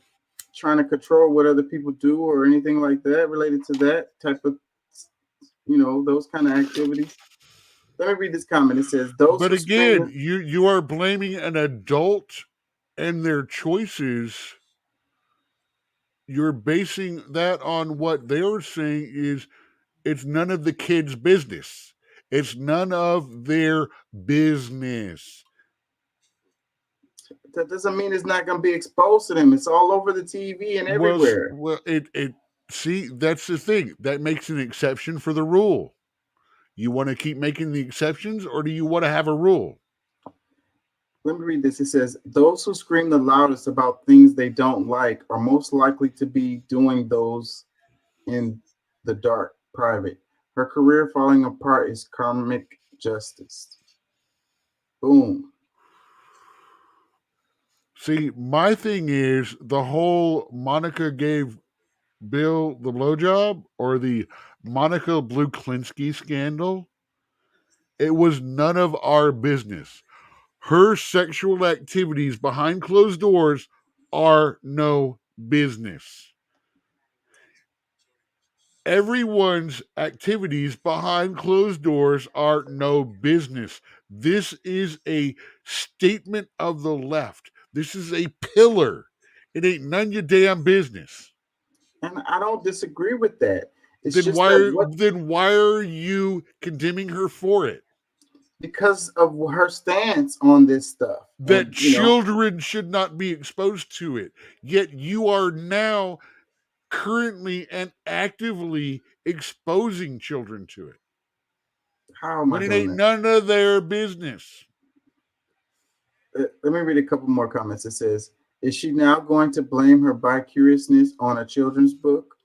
trying to control what other people do or anything like that related to that type of, those kind of activities. Let me read this comment. It says, "Those But who again, scream." you are blaming an adult and their choices. You're basing that on what they're saying is it's none of the kids' business. It's none of their business. That doesn't mean it's not going to be exposed to them. It's all over the TV and everywhere. Well, it see, that's the thing. That makes an exception for the rule. You want to keep making the exceptions, or do you want to have a rule? Let me read this. It says, "Those who scream the loudest about things they don't like are most likely to be doing those in the dark, private. Her career falling apart is karmic justice." Boom. See, my thing is the whole Monica gave Bill the blowjob or the Monica Bluclinski scandal. It was none of our business. Her sexual activities behind closed doors are no business. Everyone's activities behind closed doors are no business. This is a statement of the left. This is a pillar. It ain't none of your damn business. And I don't disagree with that. It's Then just why are you condemning her for it? because of her stance on this stuff. That And, children should not be exposed to it. Yet you are now currently and actively exposing children to it. How am I But it doing ain't that? none of their business. Let me read a couple more comments. It says, "Is she now going to blame her bicuriousness on a children's book?"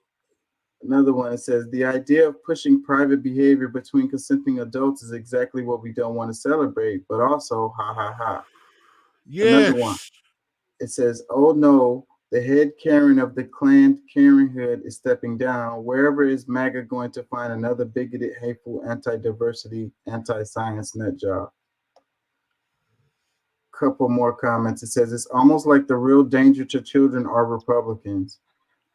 Another one, it says, "The idea of pushing private behavior between consenting adults is exactly what we don't want to celebrate, but also ha ha ha." Another one, Yes. it says, "Oh no, the head Karen of the Planned Parenthood is stepping down. Wherever is MAGA going to find another bigoted, hateful, anti-diversity, anti-science nut job?" Couple more comments. It says, "It's almost like the real danger to children are Republicans."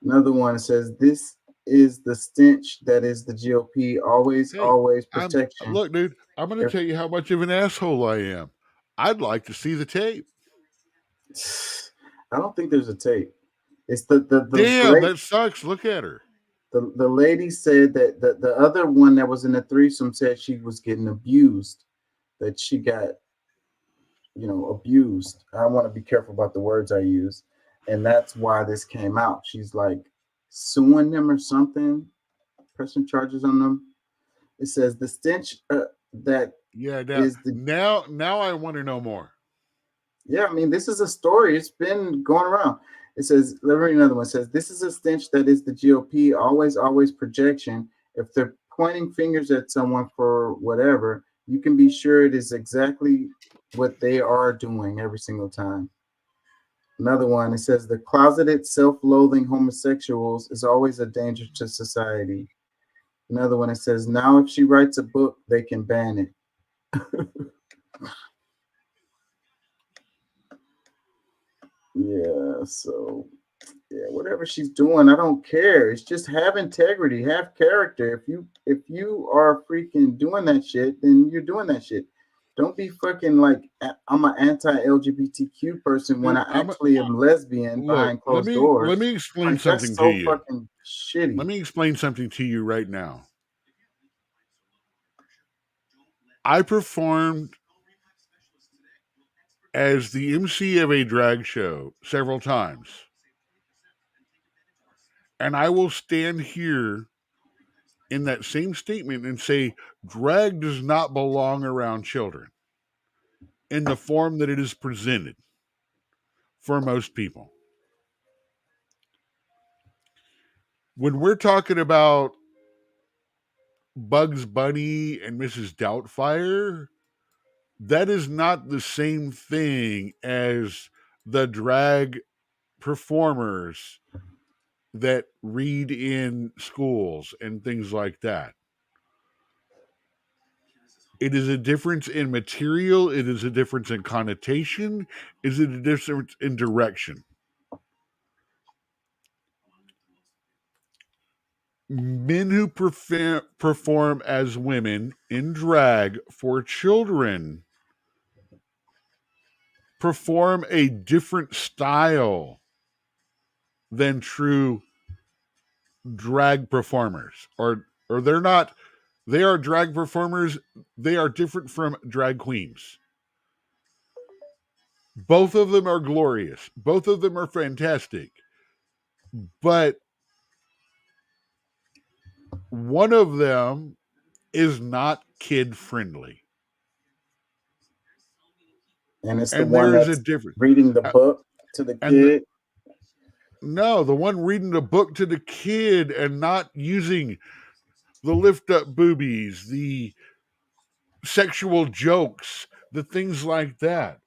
Another one, it says, "This is the stench that is the GOP. Always, Hey, always protection." look, dude, I'm going to tell you how much of an asshole I am. I'd like to see the tape. I don't think there's a tape. It's the Damn, that sucks. Look at her. The lady said that the other one that was in the threesome said she was getting abused, that she got, abused. I want to be careful about the words I use. And that's why this came out. She's like suing them or something, pressing charges on them. It says the stench that is the. Now I want to know more. Yeah, I mean, this is a story. It's been going around. It says, let me read another one. It says, "This is a stench that is the GOP. Always, always projection. If they're pointing fingers at someone for whatever, you can be sure it is exactly what they are doing every single time." Another one, it says, "The closeted, self-loathing homosexuals is always a danger to society." Another one, it says, "Now if she writes a book, they can ban it." Yeah, so yeah, whatever she's doing, I don't care. It's just have integrity, have character. If you are freaking doing that shit, then you're doing that shit. Don't be fucking like I'm an anti-LGBTQ person when I actually am lesbian behind closed doors. Let me explain Like, something that's so to you. fucking shitty. Let me explain something to you right now. I performed as the MC of a drag show several times. And I will stand here in that same statement and say drag does not belong around children in the form that it is presented for most people. When we're talking about Bugs Bunny and Mrs. Doubtfire, that is not the same thing as the drag performers that read in schools and things like that. It is a difference in material. It is a difference in connotation. Is it a difference in direction? men who perform as women in drag for children perform a different style than true drag performers, or they are drag performers. They are different from drag queens. Both of them are glorious. Both of them are fantastic. But one of them is not kid friendly. And it's the one there's that's a difference. reading the book to the kid. No, the one reading the book to the kid and not using the lift up boobies, the sexual jokes, the things like that,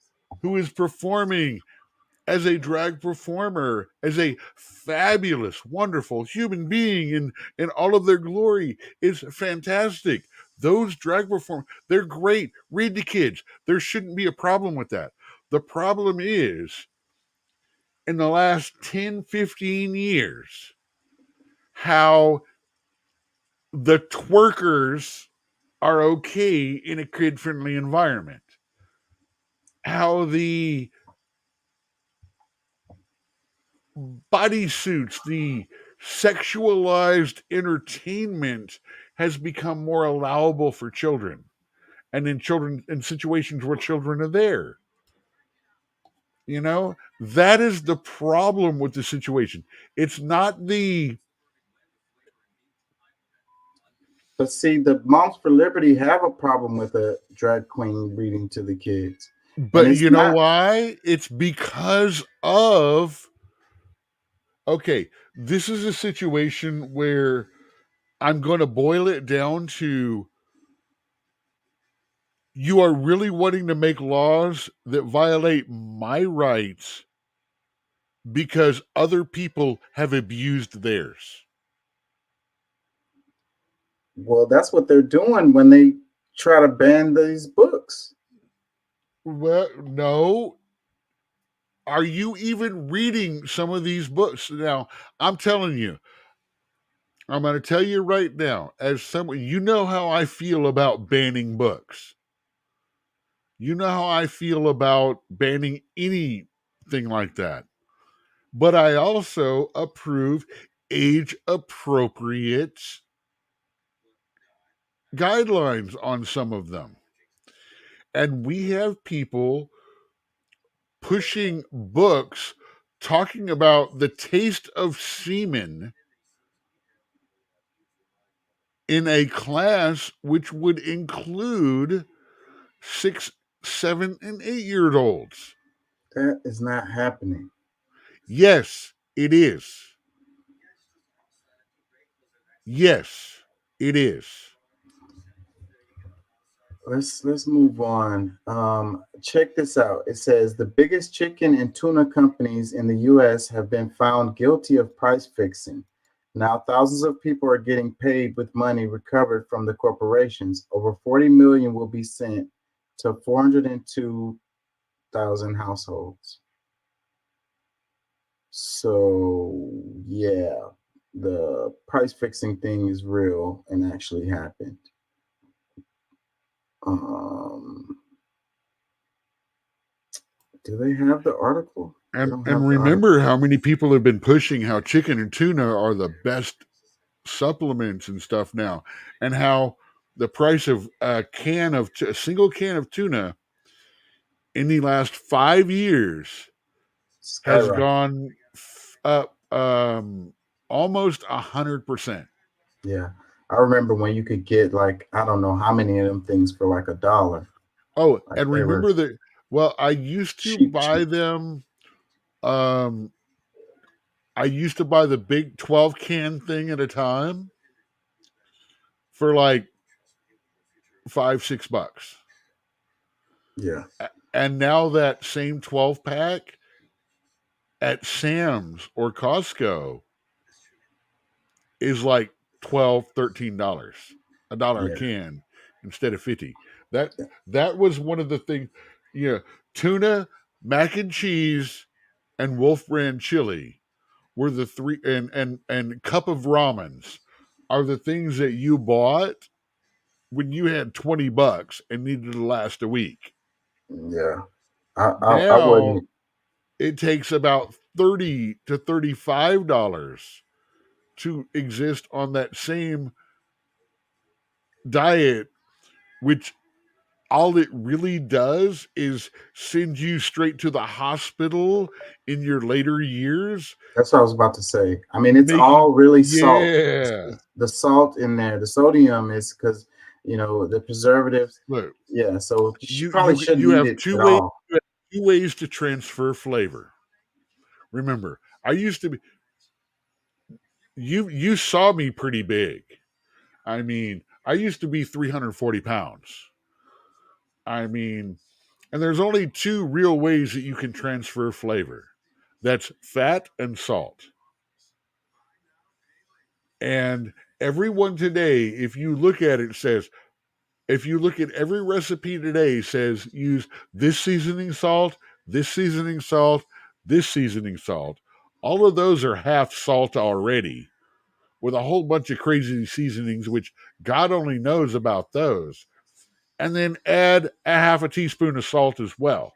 who is performing as a drag performer, as a fabulous, wonderful human being in all of their glory, is fantastic. Those drag performers, they're great. Read the kids. There shouldn't be a problem with that. The problem is, in the last 10, 15 years, how the twerkers are okay in a kid-friendly environment. How the bodysuits, the sexualized entertainment has become more allowable for children, and in situations where children are there. You know, that is the problem with the situation. It's not the. But see, the Moms for Liberty have a problem with a drag queen reading to the kids. But you know why? It's because of. Okay, this is a situation where I'm going to boil it down to, you are really wanting to make laws that violate my rights because other people have abused theirs. Well, that's what they're doing when they try to ban these books. Well, no. Are you even reading some of these books? Now, I'm telling you, I'm going to tell you right now, as someone, you know how I feel about banning books. You know how I feel about banning anything like that. But I also approve age-appropriate guidelines on some of them. And we have people pushing books talking about the taste of semen in a class which would include 6, 7, and 8-year-olds. That is not happening. Yes, it is. Yes, it is. Let's move on. Check this out. It says the biggest chicken and tuna companies in the U.S. have been found guilty of price fixing. Now, thousands of people are getting paid with money recovered from the corporations. Over 40 million will be sent to 402,000 households. So, yeah, the price fixing thing is real and actually happened. Do they have the article? And remember how many people have been pushing how chicken and tuna are the best supplements and stuff now, and how the price of a single can of tuna in the last 5 years has gone up almost 100%. Yeah, I remember when you could get like, I don't know how many of them things for like $1. Oh, like and remember that. Well, I used to buy them. I used to buy the big 12 can thing at a time for like $5-6. Yeah. And now that same 12 pack at Sam's or Costco is like $12-13, $1 a can instead of 50. That was one of the things. Yeah, tuna, mac and cheese, and Wolf Brand chili were the three, and cup of ramens are the things that you bought when you had $20 and needed to last a week. Yeah. I Now wouldn't. it takes about $30 to $35 to exist on that same diet, which all it really does is send you straight to the hospital in your later years. That's what I was about to say. I mean, it's Making, all really salt. yeah. The salt in there, the sodium is because, the preservatives. Look, Yeah. So you you probably you shouldn't you eat have it two at ways. all. You have two ways to transfer flavor. Remember, I used to be. You saw me pretty big. I mean, I used to be 340 pounds. I mean, and there's only two real ways that you can transfer flavor. That's fat and salt. And everyone today, if you look at it, says, if you look at every recipe today, says use this seasoning salt, this seasoning salt, this seasoning salt. All of those are half salt already, with a whole bunch of crazy seasonings, which God only knows about those. And then add a half a teaspoon of salt as well.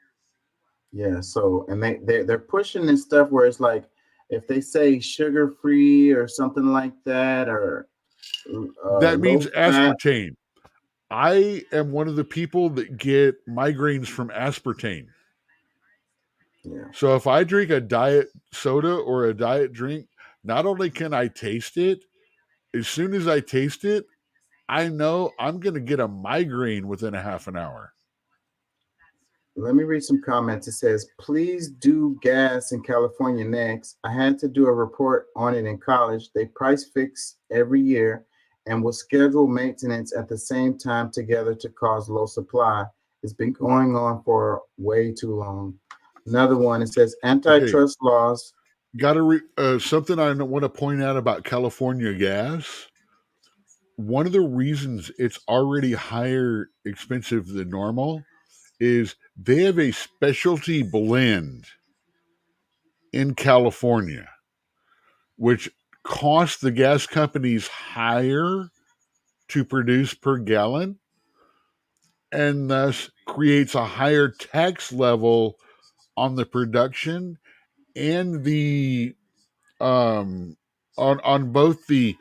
Yeah. So, and they're pushing this stuff where it's like, if they say sugar free or something like that, or That means low fat. aspartame. I am one of the people that get migraines from aspartame. Yeah. So if I drink a diet soda or a diet drink, not only can I taste it, as soon as I taste it, I know I'm going to get a migraine within a half an hour. Let me read some comments. It says, please do gas in California next. I had to do a report on it in college. They price fix every year and will schedule maintenance at the same time together to cause low supply. It's been going on for way too long. Another one, it says antitrust laws. Got to something I want to point out about California gas. One of the reasons it's already higher expensive than normal is they have a specialty blend in California, which costs the gas companies higher to produce per gallon, and thus creates a higher tax level on the production and the on both the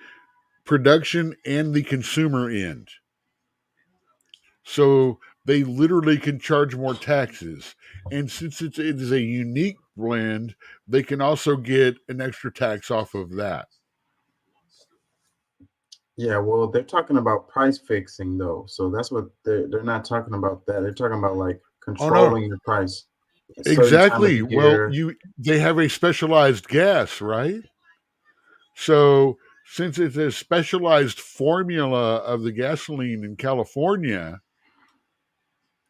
production and the consumer end. So they literally can charge more taxes. And since it is a unique blend, they can also get an extra tax off of that. Yeah, well, they're talking about price fixing though. So that's what they're not talking about that. They're talking about like controlling the price. A certain time of Exactly. the Well, year. they have a specialized gas, right? So since it's a specialized formula of the gasoline in California,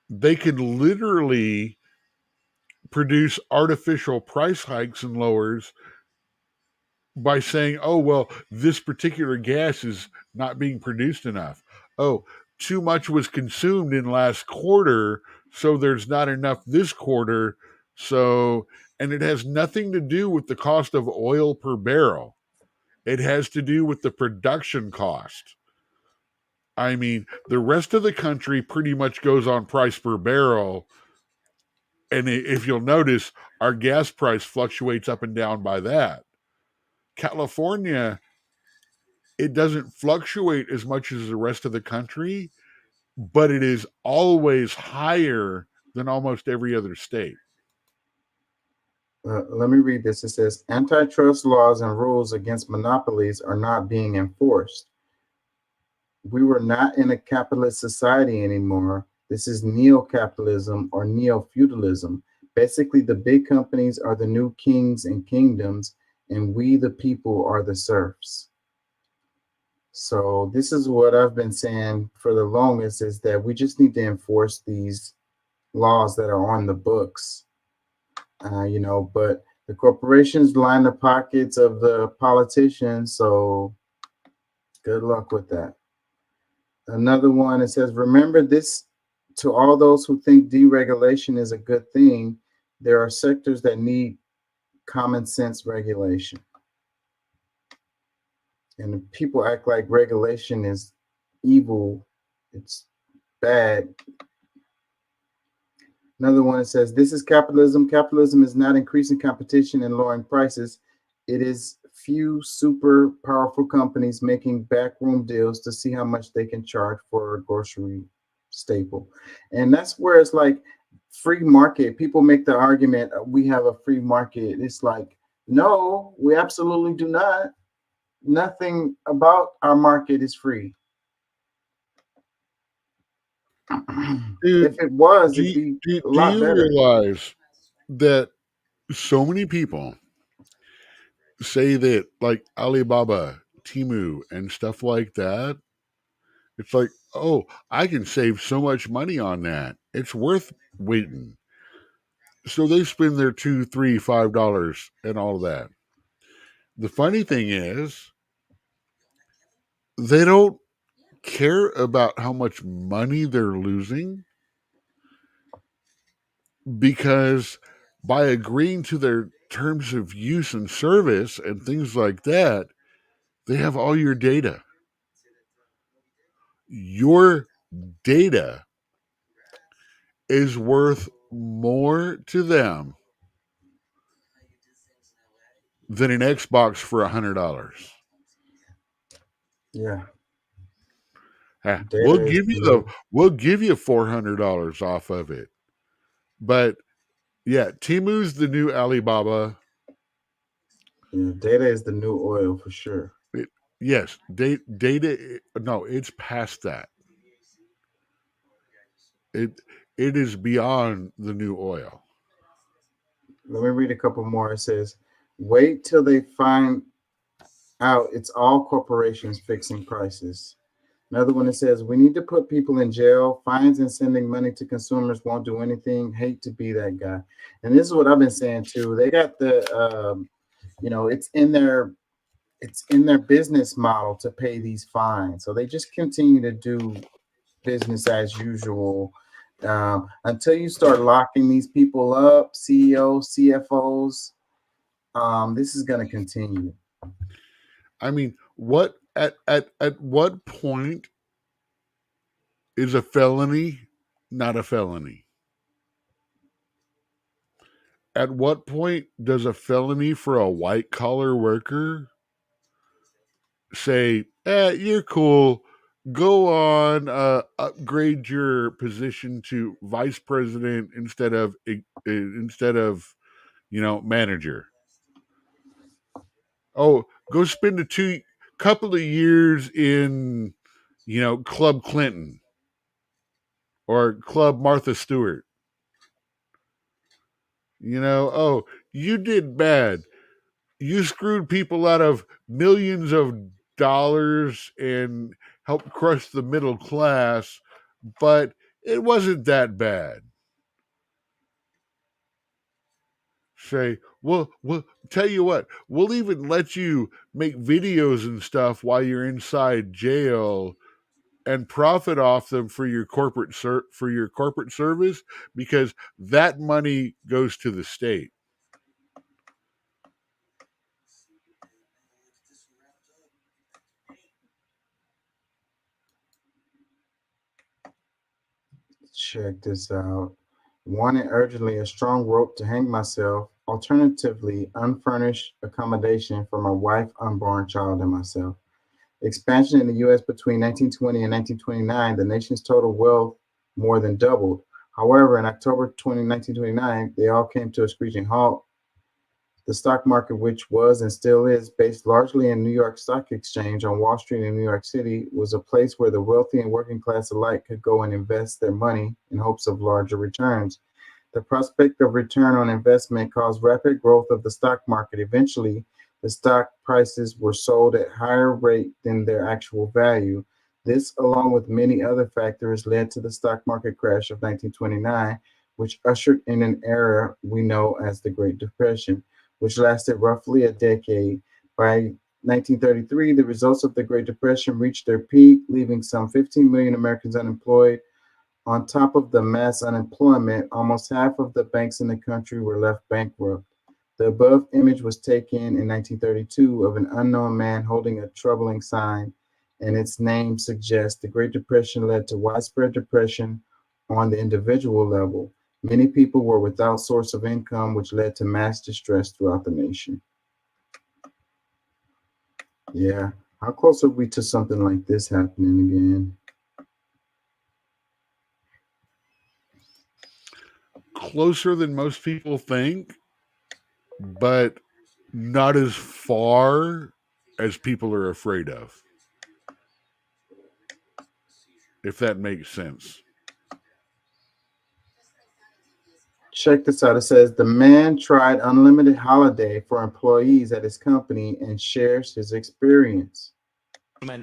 they can literally produce artificial price hikes and lowers by saying, oh, well, this particular gas is not being produced enough. Oh, too much was consumed in last quarter, so there's not enough this quarter. So, and it has nothing to do with the cost of oil per barrel. It has to do with the production cost. I mean, the rest of the country pretty much goes on price per barrel. And if you'll notice, our gas price fluctuates up and down by that. California, it doesn't fluctuate as much as the rest of the country, but it is always higher than almost every other state. Let me read this. It says antitrust laws and rules against monopolies are not being enforced. We were not in a capitalist society anymore. This is neo-capitalism or neo-feudalism. Basically, the big companies are the new kings and kingdoms, and we, the people, are the serfs. So this is what I've been saying for the longest, is that we just need to enforce these laws that are on the books. But the corporations line the pockets of the politicians, so good luck with that. Another one, it says, remember this, to all those who think deregulation is a good thing, there are sectors that need common sense regulation. And people act like regulation is evil. It's bad. Another one says, this is capitalism. Capitalism is not increasing competition and lowering prices. It is few super powerful companies making backroom deals to see how much they can charge for a grocery staple. And that's where it's like free market. People make the argument, we have a free market. It's like, no, we absolutely do not. Nothing about our market is free. Dude, if it was, do it'd be you, a lot better. realize that so many people say that like Alibaba, Temu, and stuff like that? It's like, oh, I can save so much money on that. It's worth waiting. So they spend their $2, $3, $5 and all of that. The funny thing is, they don't care about how much money they're losing, because by agreeing to their terms of use and service and things like that, they have all your data. Your data is worth more to them than an Xbox for $100. Yeah. We'll give you $400 off of it. But yeah, Temu's the new Alibaba. Yeah, data is the new oil for sure. Yes, data. No, it's past that. It is beyond the new oil. Let me read a couple more. It says, wait till they find out it's all corporations fixing prices. Another one that says, we need to put people in jail. Fines and sending money to consumers won't do anything. Hate to be that guy. And this is what I've been saying too. They got the, it's in their business model to pay these fines. So they just continue to do business as usual until you start locking these people up, CEOs, CFOs. This is going to continue. I mean, what at what point is a felony not a felony? At what point does a felony for a white collar worker say, you're cool, go on, upgrade your position to vice president instead of manager? Oh, go spend a couple of years in, Club Clinton or Club Martha Stewart. Oh, you did bad. You screwed people out of millions of dollars and helped crush the middle class, but it wasn't that bad. Say, we'll tell you what, we'll even let you make videos and stuff while you're inside jail and profit off them for your corporate service, because that money goes to the state. Check this out. Wanted urgently a strong rope to hang myself. Alternatively, unfurnished accommodation for my wife, unborn child, and myself. Expansion in the U.S. between 1920 and 1929, the nation's total wealth more than doubled. However, in October 1929, they all came to a screeching halt. The stock market, which was and still is based largely in New York Stock Exchange on Wall Street in New York City, was a place where the wealthy and working class alike could go and invest their money in hopes of larger returns. The prospect of return on investment caused rapid growth of the stock market. Eventually, the stock prices were sold at higher rate than their actual value. This, along with many other factors, led to the stock market crash of 1929, which ushered in an era we know as the Great Depression, which lasted roughly a decade. By 1933, the results of the Great Depression reached their peak, leaving some 15 million Americans unemployed. On top of the mass unemployment, almost half of the banks in the country were left bankrupt. The above image was taken in 1932 of an unknown man holding a troubling sign, and its name suggests the Great Depression led to widespread depression on the individual level. Many people were without source of income, which led to mass distress throughout the nation. Yeah, how close are we to something like this happening again? Closer than most people think, but not as far as people are afraid of. If that makes sense. Check this out. It says the man tried unlimited holiday for employees at his company and shares his experience.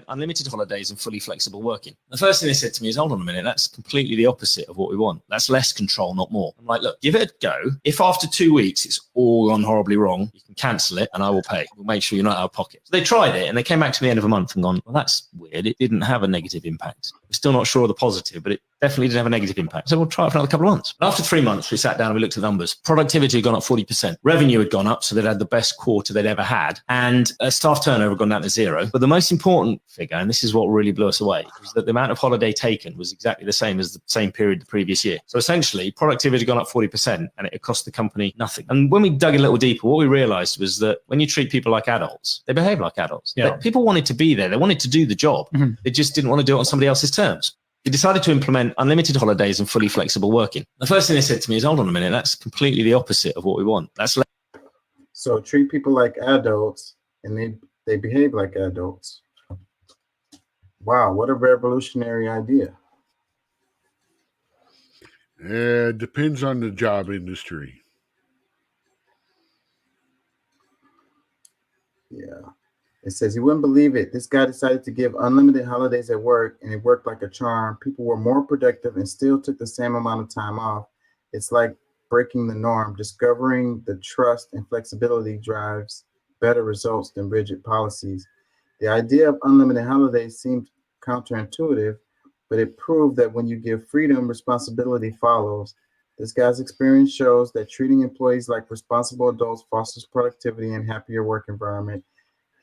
Unlimited holidays and fully flexible working. The first thing they said to me is, hold on a minute, that's completely the opposite of what we want. That's less control, not more. I'm like, look, give it a go. If after 2 weeks it's all gone horribly wrong, you can cancel it and I will pay. We'll make sure you're not out of pocket. So they tried it and they came back to the end of a month and gone, well, that's weird. It didn't have a negative impact. We're still not sure of the positive, but it definitely didn't have a negative impact. So we'll try it for another couple of months. And after 3 months, we sat down and we looked at the numbers. Productivity had gone up 40%. Revenue had gone up, so they'd had the best quarter they'd ever had. And staff turnover had gone down to 0. But the most important figure, and this is what really blew us away, was that the amount of holiday taken was exactly the same as the same period the previous year. So essentially, productivity had gone up 40% and it had cost the company nothing. And when we dug a little deeper, what we realized was that when you treat people like adults, they behave like adults. Yeah. Like, people wanted to be there. They wanted to do the job. Mhm. They just didn't want to do it on somebody else's terms. They decided to implement unlimited holidays and fully flexible working. The first thing they said to me is, hold on a minute, that's completely the opposite of what we want. That's So treat people like adults and they behave like adults. Wow, what a revolutionary idea. Depends on the job industry. Yeah. It says, you wouldn't believe it. This guy decided to give unlimited holidays at work, and it worked like a charm. People were more productive and still took the same amount of time off. It's like breaking the norm. Discovering the trust and flexibility drives better results than rigid policies. The idea of unlimited holidays seemed counterintuitive, but it proved that when you give freedom, responsibility follows. This guy's experience shows that treating employees like responsible adults fosters productivity and happier work environment.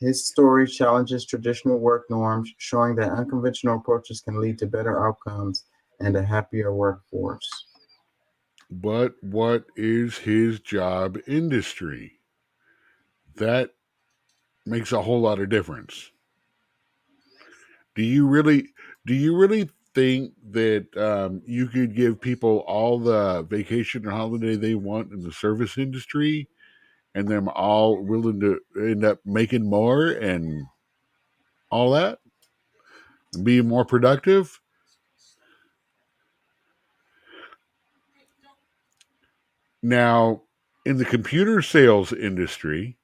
His story challenges traditional work norms, showing that unconventional approaches can lead to better outcomes and a happier workforce. But what is his job industry? That makes a whole lot of difference. Do you really think that you could give people all the vacation and holiday they want in the service industry, and them all willing to end up making more and all that, and being more productive? Now, in the computer sales industry,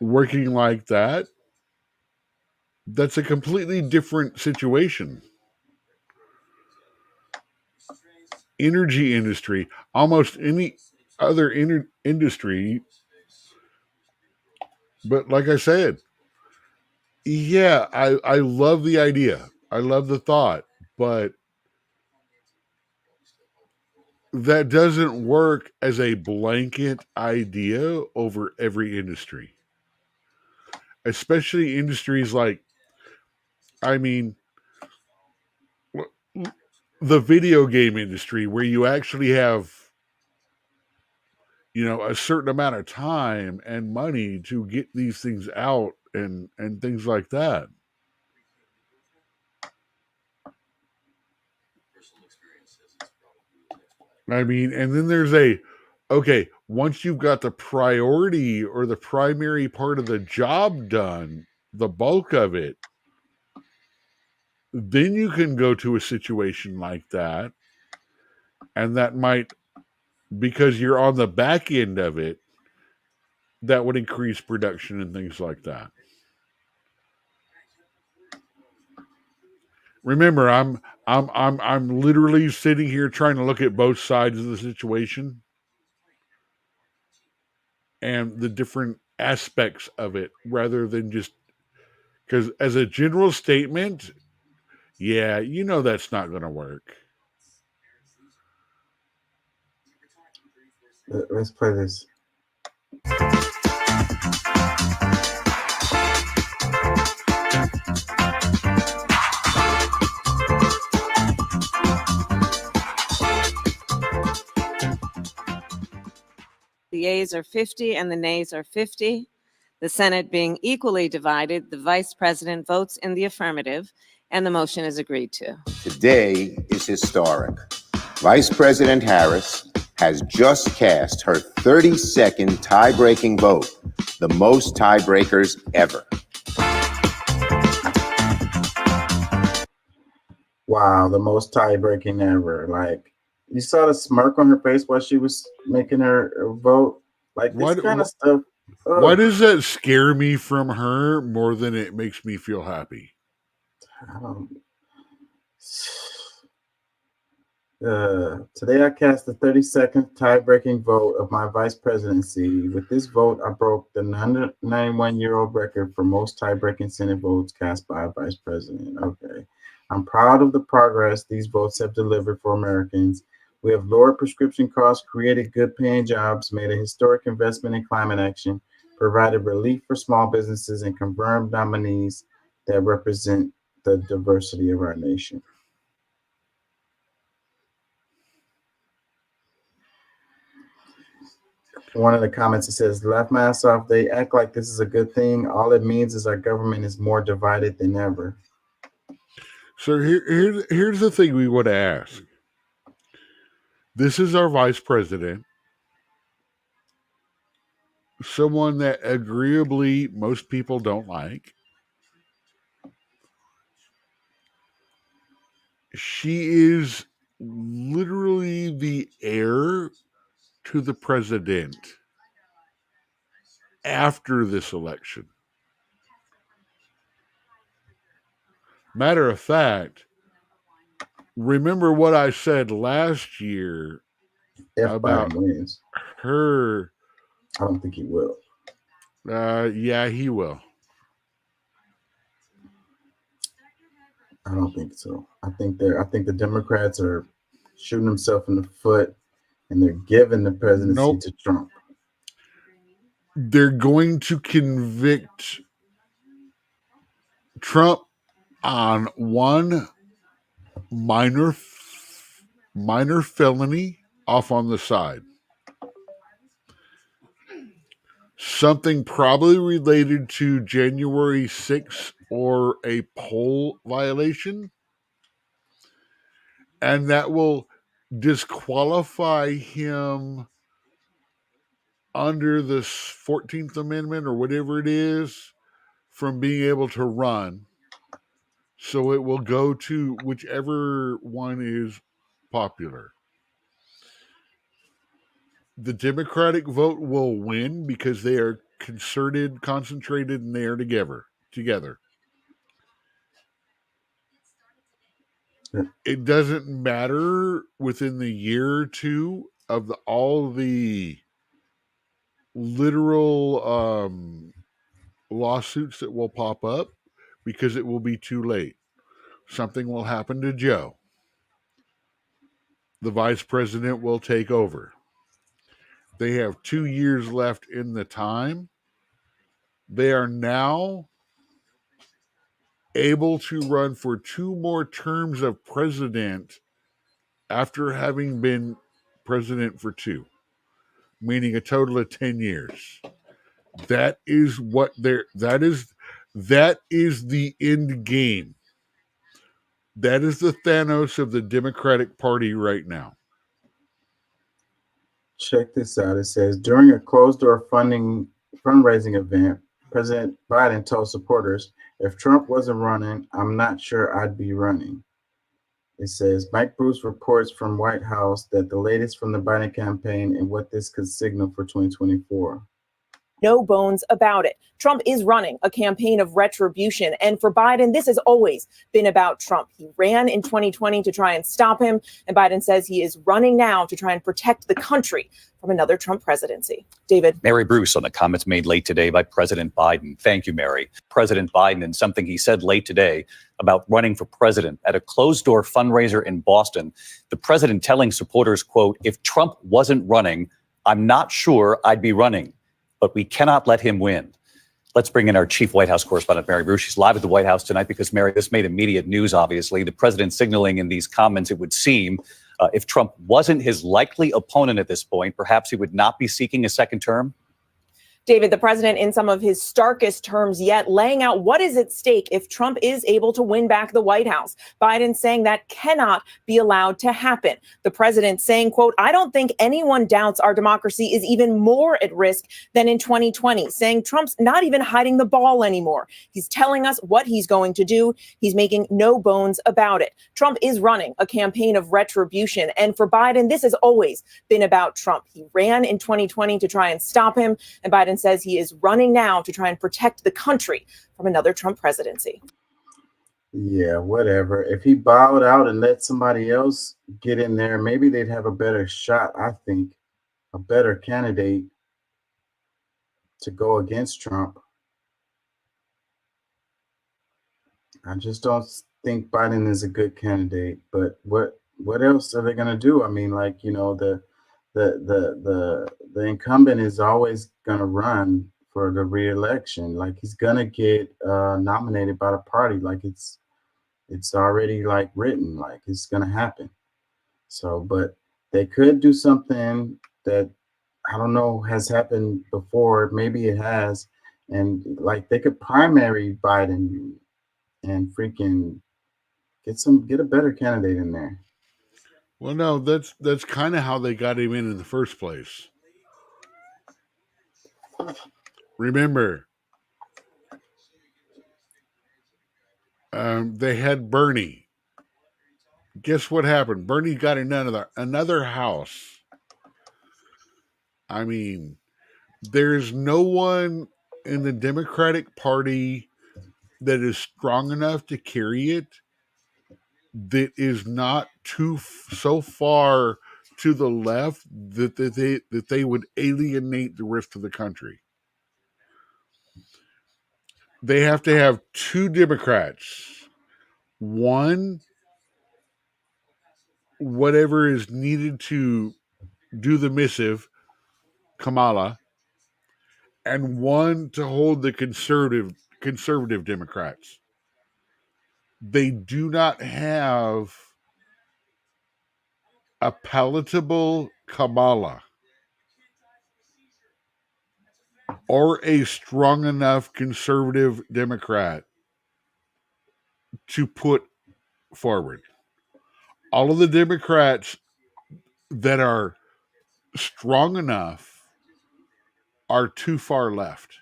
working like that, that's a completely different situation. Energy industry, almost any other industry. But like I said, yeah, I love the idea. I love the thought, but that doesn't work as a blanket idea over every industry. Especially industries like, I mean, the video game industry, where you actually have, a certain amount of time and money to get these things out and things like that. I mean, and then there's once you've got the priority or the primary part of the job done, the bulk of it, then you can go to a situation like that. And that might, because you're on the back end of it, that would increase production and things like that. Remember, I'm literally sitting here trying to look at both sides of the situation and the different aspects of it, rather than just, because as a general statement, yeah, that's not going to work. Let's play this. The yeas are 50 and the nays are 50. The Senate being equally divided, the Vice President votes in the affirmative, and the motion is agreed to. Today is historic. Vice President Harris has just cast her 32nd tie-breaking vote, the most tiebreakers ever. Wow, the most tie-breaking ever. Like, you saw the smirk on her face while she was making her vote. Like, this kind of stuff. Why does that scare me from her more than it makes me feel happy? Today I cast the 32nd tie-breaking vote of my vice presidency. With this vote, I broke the 91-year-old record for most tie-breaking Senate votes cast by a vice president. Okay. I'm proud of the progress these votes have delivered for Americans. We have lowered prescription costs, created good-paying jobs, made a historic investment in climate action, provided relief for small businesses, and confirmed nominees that represent the diversity of our nation. One of the comments, it says, "Left mask off, they act like this is a good thing. All it means is our government is more divided than ever." So here's the thing we want to ask. This is our vice president, someone that agreeably most people don't like. She is literally the heir to the president after this election. Matter of fact, remember what I said last year about her. I don't think he will. Yeah, he will. I don't think so. I think the Democrats are shooting themselves in the foot, and they're giving the presidency to Trump. They're going to convict Trump on one minor felony off on the side. Something probably related to January 6th or a poll violation. And that will disqualify him under the 14th Amendment or whatever it is from being able to run. So it will go to whichever one is popular. The Democratic vote will win because they are concentrated, and they are together. It doesn't matter within the year or two of all the literal lawsuits that will pop up, because it will be too late. Something will happen to Joe. The vice president will take over. They have 2 years left in the time. They are now able to run for 2 more terms of president after having been president for 2, meaning a total of 10 years. That is the end game. That is the Thanos of the Democratic Party right now. Check this out. It says, during a closed-door fundraising event, President Biden told supporters, "If Trump wasn't running, I'm not sure I'd be running." It says, Mike Bruce reports from White House that the latest from the Biden campaign and what this could signal for 2024. No bones about it. Trump is running a campaign of retribution. And for Biden, this has always been about Trump. He ran in 2020 to try and stop him. And Biden says he is running now to try and protect the country from another Trump presidency. David. Mary Bruce on the comments made late today by President Biden. Thank you, Mary. President Biden, and something he said late today about running for president at a closed-door fundraiser in Boston. The president telling supporters, quote, "If Trump wasn't running, I'm not sure I'd be running, but we cannot let him win. Let's bring in our chief White House correspondent, Mary Bruce. She's live at the White House tonight because, Mary, this made immediate news, obviously. The president signaling in these comments, it would seem, if Trump wasn't his likely opponent at this point, perhaps he would not be seeking a second term. David, the president, in some of his starkest terms yet, laying out what is at stake if Trump is able to win back the White House. Biden saying that cannot be allowed to happen. The president saying, quote, I don't think anyone doubts our democracy is even more at risk than in 2020, saying Trump's not even hiding the ball anymore. He's telling us what he's going to do. He's making no bones about it. Trump is running a campaign of retribution. And for Biden, this has always been about Trump. He ran in 2020 to try and stop him. And Biden says he is running now to try and protect the country from another Trump presidency. Yeah, whatever. If he bowed out and let somebody else get in there, maybe they'd have a better shot, I think, a better candidate to go against Trump. I just don't think Biden is a good candidate, but what else are they going to do? I mean, like, you know, the incumbent is always going to run for the re-election. Like, he's going to get nominated by the party. Like, it's already like written, like it's going to happen. So, but they could do something that I don't know has happened before. Maybe it has. And like, they could primary Biden and freaking get a better candidate in there. Well, no, that's kind of how they got him in the first place. Remember, they had Bernie. Guess what happened? Bernie got another house. I mean, there's no one in the Democratic Party that is strong enough to carry it that is not so far to the left that they would alienate the rest of the country. They have to have two Democrats. One, whatever is needed to do the missive, Kamala, and one to hold the conservative Democrats. They do not have a palatable Kamala or a strong enough conservative Democrat to put forward. All of the Democrats that are strong enough are too far left.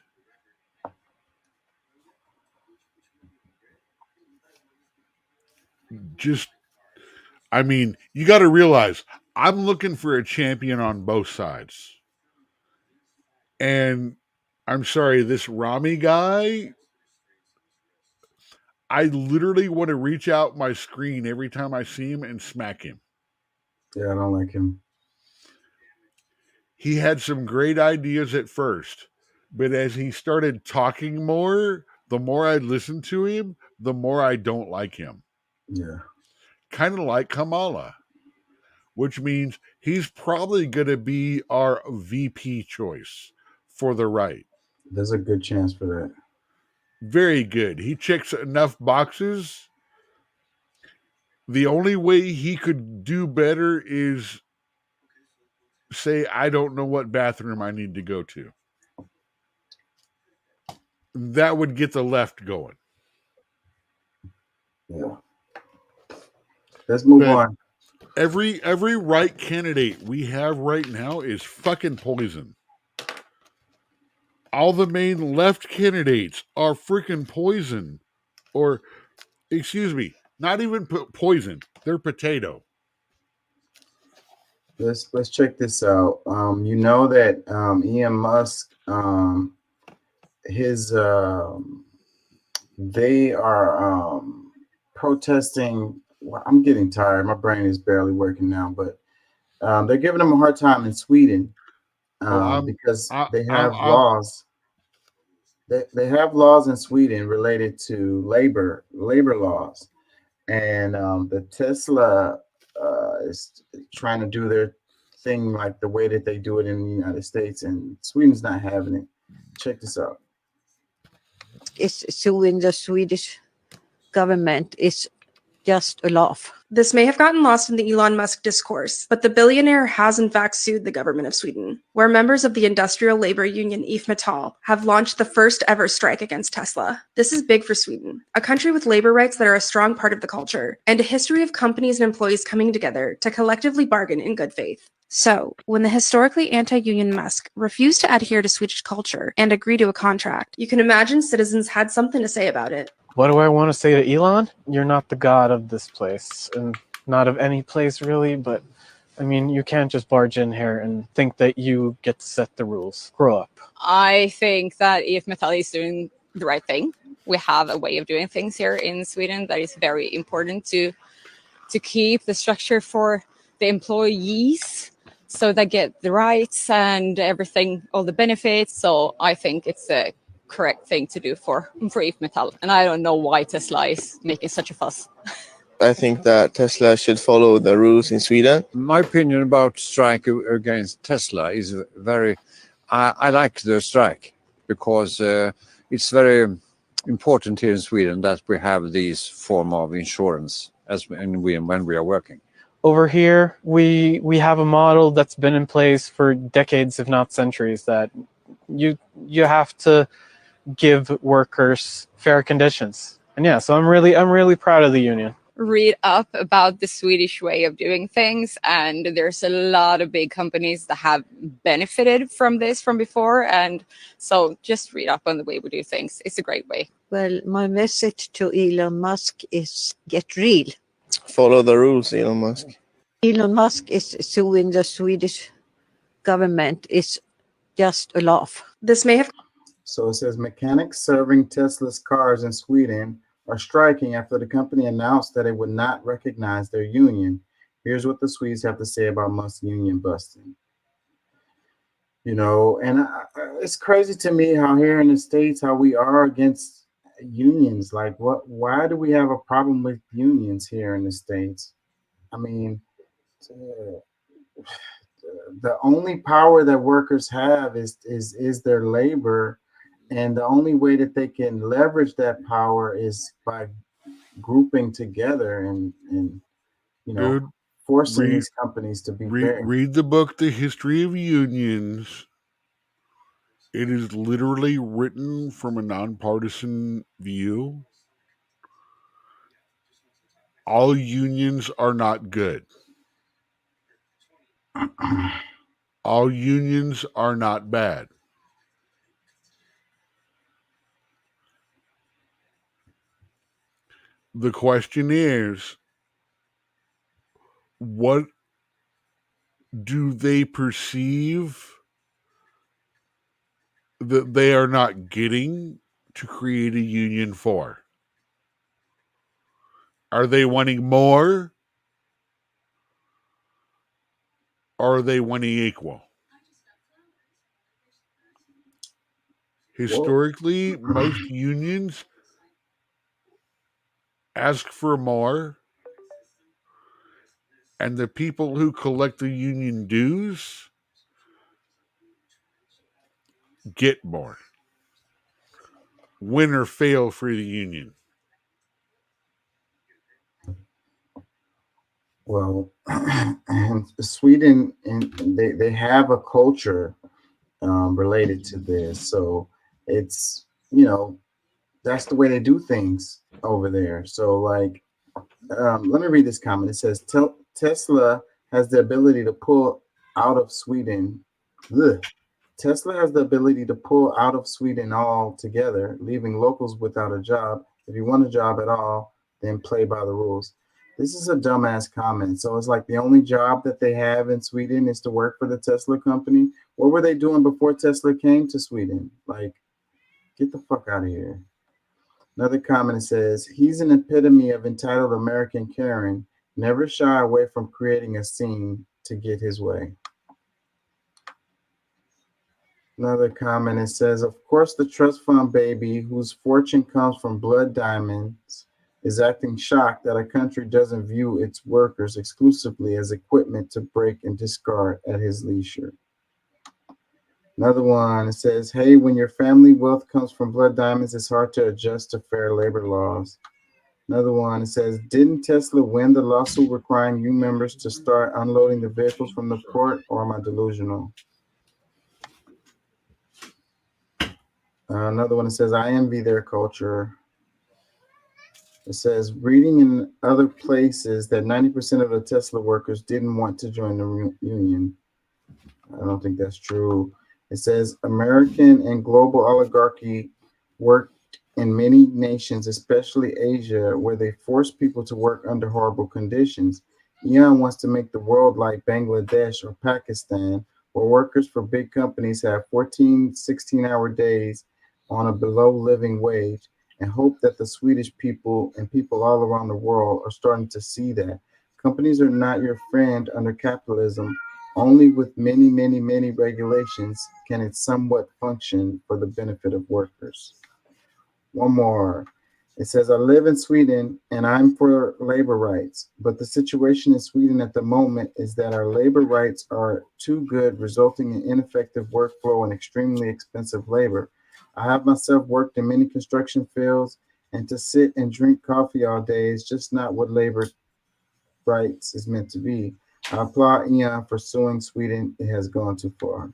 I mean, you got to realize I'm looking for a champion on both sides. And I'm sorry, this Rami guy, I literally want to reach out my screen every time I see him and smack him. Yeah, I don't like him. He had some great ideas at first, but as he started talking more, the more I listened to him, the more I don't like him. Yeah. Kind of like Kamala, which means he's probably going to be our VP choice for the right. There's a good chance for that. Very good. He checks enough boxes. The only way he could do better is say, I don't know what bathroom I need to go to. That would get the left going. Yeah. Let's move on. Every right candidate we have right now is fucking poison. All the main left candidates are freaking poison. Or, excuse me, not even poison. They're potato. Let's check this out. You know that Elon Musk, they are protesting. Well, I'm getting tired. My brain is barely working now, but they're giving them a hard time in Sweden because they have laws. They have laws in Sweden related to labor laws, and the Tesla is trying to do their thing like the way that they do it in the United States, and Sweden's not having it. Check this out. Is suing the Swedish government is just a laugh. This may have gotten lost in the Elon Musk discourse, but the billionaire has in fact sued the government of Sweden, where members of the industrial labor union IF Metall have launched the first ever strike against Tesla. This is big for Sweden, a country with labor rights that are a strong part of the culture, and a history of companies and employees coming together to collectively bargain in good faith. So, when the historically anti-union Musk refused to adhere to Swedish culture and agree to a contract, you can imagine citizens had something to say about it. What do I want to say to Elon? You're not the god of this place, and not of any place really, but I mean, you can't just barge in here and think that you get to set the rules. Grow up. I think that IF Metall is doing the right thing. We have a way of doing things here in Sweden that is very important to keep the structure for the employees, so they get the rights and everything, all the benefits. So I think it's a correct thing to do for IF Metall. And I don't know why Tesla is making such a fuss. I think that Tesla should follow the rules in Sweden. My opinion about strike against Tesla is very, I like the strike because it's very important here in Sweden that we have these form of insurance when we are working. Over here, we have a model that's been in place for decades, if not centuries, that you have to give workers fair conditions. And yeah, so I'm really proud of the union. Read up about the Swedish way of doing things, and there's a lot of big companies that have benefited from this from before, and so just read up on the way we do things. It's a great way. Well, my message to Elon Musk is get real. Follow the rules, Elon Musk. Elon Musk is suing the Swedish government is just a laugh. This may have... So it says mechanics serving Tesla's cars in Sweden are striking after the company announced that it would not recognize their union. Here's what the Swedes have to say about Musk union busting. You know, and it's crazy to me how here in the States, how we are against unions. Like, why do we have a problem with unions here in the States? I mean, the only power that workers have is their labor, and the only way that they can leverage that power is by grouping together and you know, Dude, forcing these companies to be fair. Read the book, The History of Unions. It is literally written from a nonpartisan view. All unions are not good. All unions are not bad. The question is, what do they perceive that they are not getting to create a union for? Are they wanting more? Or are they wanting equal? Historically, most unions ask for more, and the people who collect the union dues get more. Win or fail for the union. Well, in Sweden, they have a culture related to this. So it's, you know, that's the way they do things over there. So like, let me read this comment. It says, Tesla has the ability to pull out of Sweden. Tesla has the ability to pull out of Sweden altogether, leaving locals without a job. If you want a job at all, then play by the rules. This is a dumbass comment. So it's like the only job that they have in Sweden is to work for the Tesla company. What were they doing before Tesla came to Sweden? Like, get the fuck out of here. Another comment says, he's an epitome of entitled American Karen, never shy away from creating a scene to get his way. Another comment, it says, of course, the trust fund baby whose fortune comes from blood diamonds is acting shocked that a country doesn't view its workers exclusively as equipment to break and discard at his leisure. Another one, it says, hey, when your family wealth comes from blood diamonds, it's hard to adjust to fair labor laws. Another one, it says, didn't Tesla win the lawsuit requiring union members to start unloading the vehicles from the port, or am I delusional? Another one, it says, I envy their culture. It says, reading in other places that 90% of the Tesla workers didn't want to join the union. I don't think that's true. It says, American and global oligarchy worked in many nations, especially Asia, where they force people to work under horrible conditions. Elon wants to make the world like Bangladesh or Pakistan, where workers for big companies have 14, 16-hour days on a below living wage, and hope that the Swedish people and people all around the world are starting to see that. Companies are not your friend under capitalism. Only with many, many, many regulations can it somewhat function for the benefit of workers. One more. It says, I live in Sweden and I'm for labor rights, but the situation in Sweden at the moment is that our labor rights are too good, resulting in ineffective workflow and extremely expensive labor. I have myself worked in many construction fields, and to sit and drink coffee all day is just not what labor rights is meant to be. I applaud Elon for suing Sweden. It has gone too far.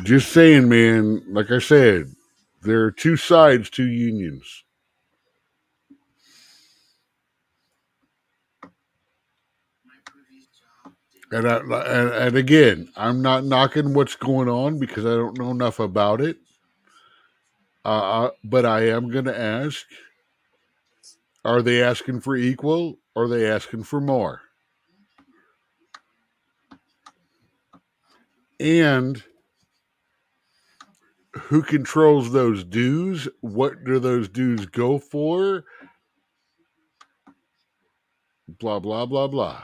Just saying, man, like I said, there are two sides to unions. And again, I'm not knocking what's going on because I don't know enough about it. But I am going to ask, are they asking for equal or are they asking for more? And who controls those dues? What do those dues go for? Blah, blah, blah, blah.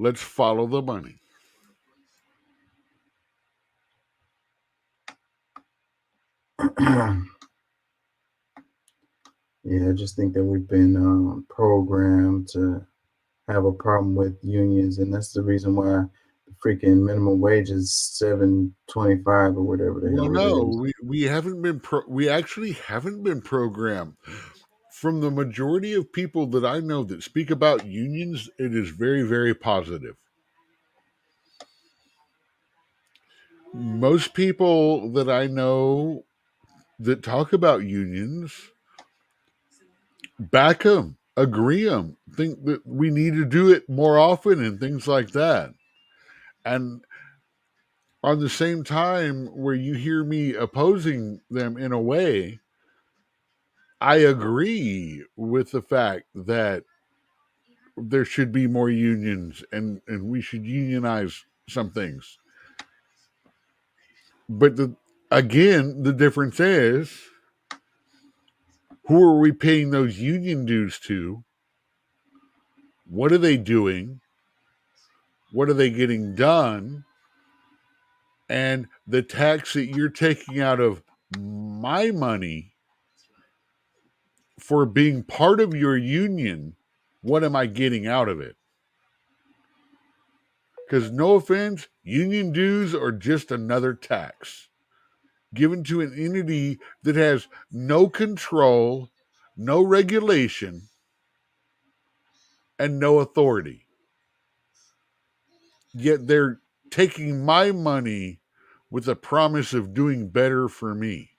Let's follow the money. Yeah, I just think that we've been programmed to have a problem with unions, and that's the reason why the freaking minimum wage is $7.25 or whatever the hell No, it is. we haven't been we actually haven't been programmed. From the majority of people that I know that speak about unions, it is very, very positive. Most people that I know that talk about unions back them, agree them, think that we need to do it more often and things like that. And on the same time, where you hear me opposing them in a way, I agree with the fact that there should be more unions and we should unionize some things. But the difference is, who are we paying those union dues to? What are they doing? What are they getting done? And the tax that you're taking out of my money for being part of your union, what am I getting out of it? Because no offense, union dues are just another tax given to an entity that has no control, no regulation, and no authority. Yet they're taking my money with the promise of doing better for me.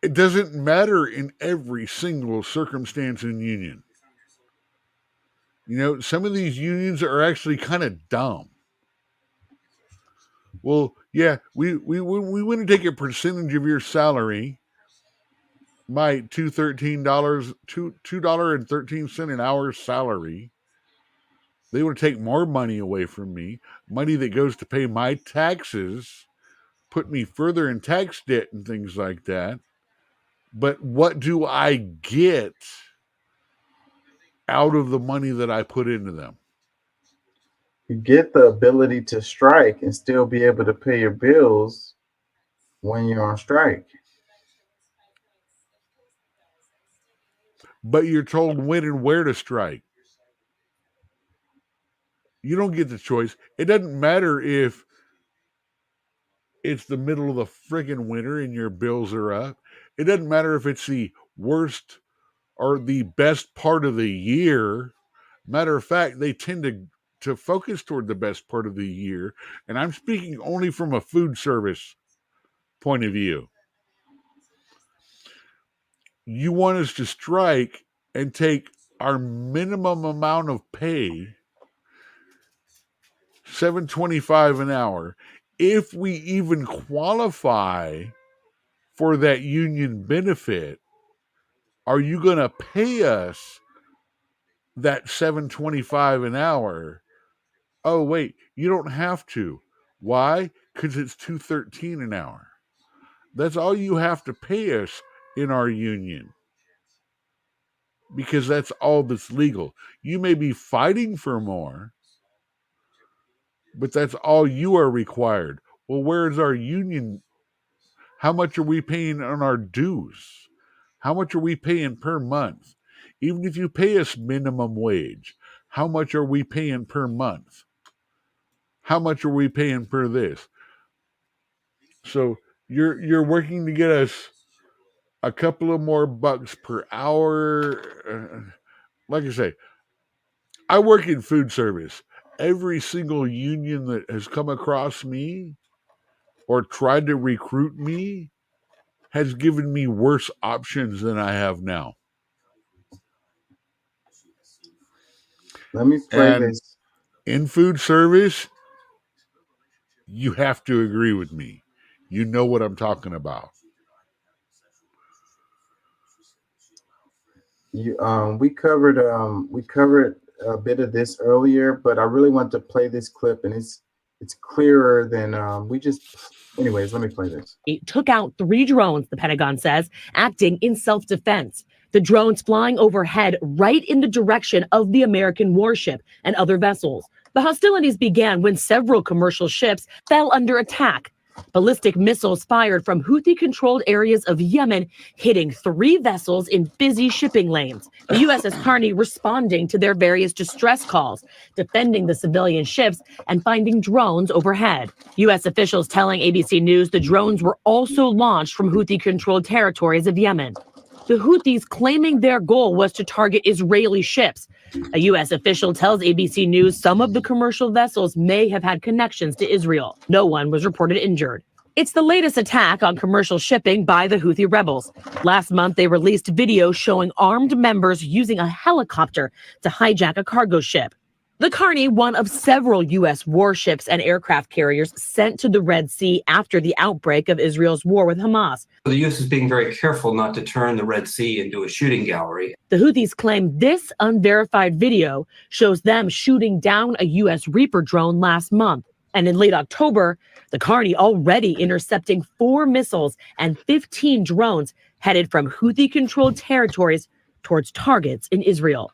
It doesn't matter in every single circumstance in union. You know, some of these unions are actually kind of dumb. Well, yeah, we want to take a percentage of your salary, my $2.13 an hour salary. They want to take more money away from me, money that goes to pay my taxes, put me further in tax debt and things like that. But what do I get out of the money that I put into them? You get the ability to strike and still be able to pay your bills when you're on strike. But you're told when and where to strike. You don't get the choice. It doesn't matter if it's the middle of the friggin' winter and your bills are up. It doesn't matter if it's the worst or the best part of the year. Matter of fact, they tend to focus toward the best part of the year. And I'm speaking only from a food service point of view. You want us to strike and take our minimum amount of pay, $7.25 an hour, if we even qualify for that union benefit. Are you going to pay us that $7.25 an hour? Oh, wait, you don't have to. Why? Because it's $2.13 an hour. That's all you have to pay us in our union, because that's all that's legal. You may be fighting for more, but that's all you are required. Well, where's our union? How much are we paying on our dues? How much are we paying per month? Even if you pay us minimum wage, how much are we paying per month? How much are we paying per this? So you're working to get us a couple of more bucks per hour. Like I say, I work in food service. Every single union that has come across me or tried to recruit me has given me worse options than I have now. Let me play And this. in food service, you have to agree with me. You know what I'm talking about. We covered a bit of this earlier, but I really want to play this clip, and it's clearer than anyways, let me play this. It took out 3 drones, the Pentagon says, acting in self-defense. The drones flying overhead right in the direction of the American warship and other vessels. The hostilities began when several commercial ships fell under attack. Ballistic missiles fired from Houthi-controlled areas of Yemen, hitting 3 vessels in busy shipping lanes. The USS Carney responding to their various distress calls, defending the civilian ships, and finding drones overhead. U.S. officials telling ABC News the drones were also launched from Houthi-controlled territories of Yemen. The Houthis claiming their goal was to target Israeli ships. A U.S. official tells ABC News some of the commercial vessels may have had connections to Israel. No one was reported injured. It's the latest attack on commercial shipping by the Houthi rebels. Last month, they released video showing armed members using a helicopter to hijack a cargo ship. The Carney, one of several U.S. warships and aircraft carriers sent to the Red Sea after the outbreak of Israel's war with Hamas. The U.S. is being very careful not to turn the Red Sea into a shooting gallery. The Houthis claim this unverified video shows them shooting down a U.S. Reaper drone last month. And in late October, the Carney already intercepting 4 missiles and 15 drones headed from Houthi-controlled territories towards targets in Israel.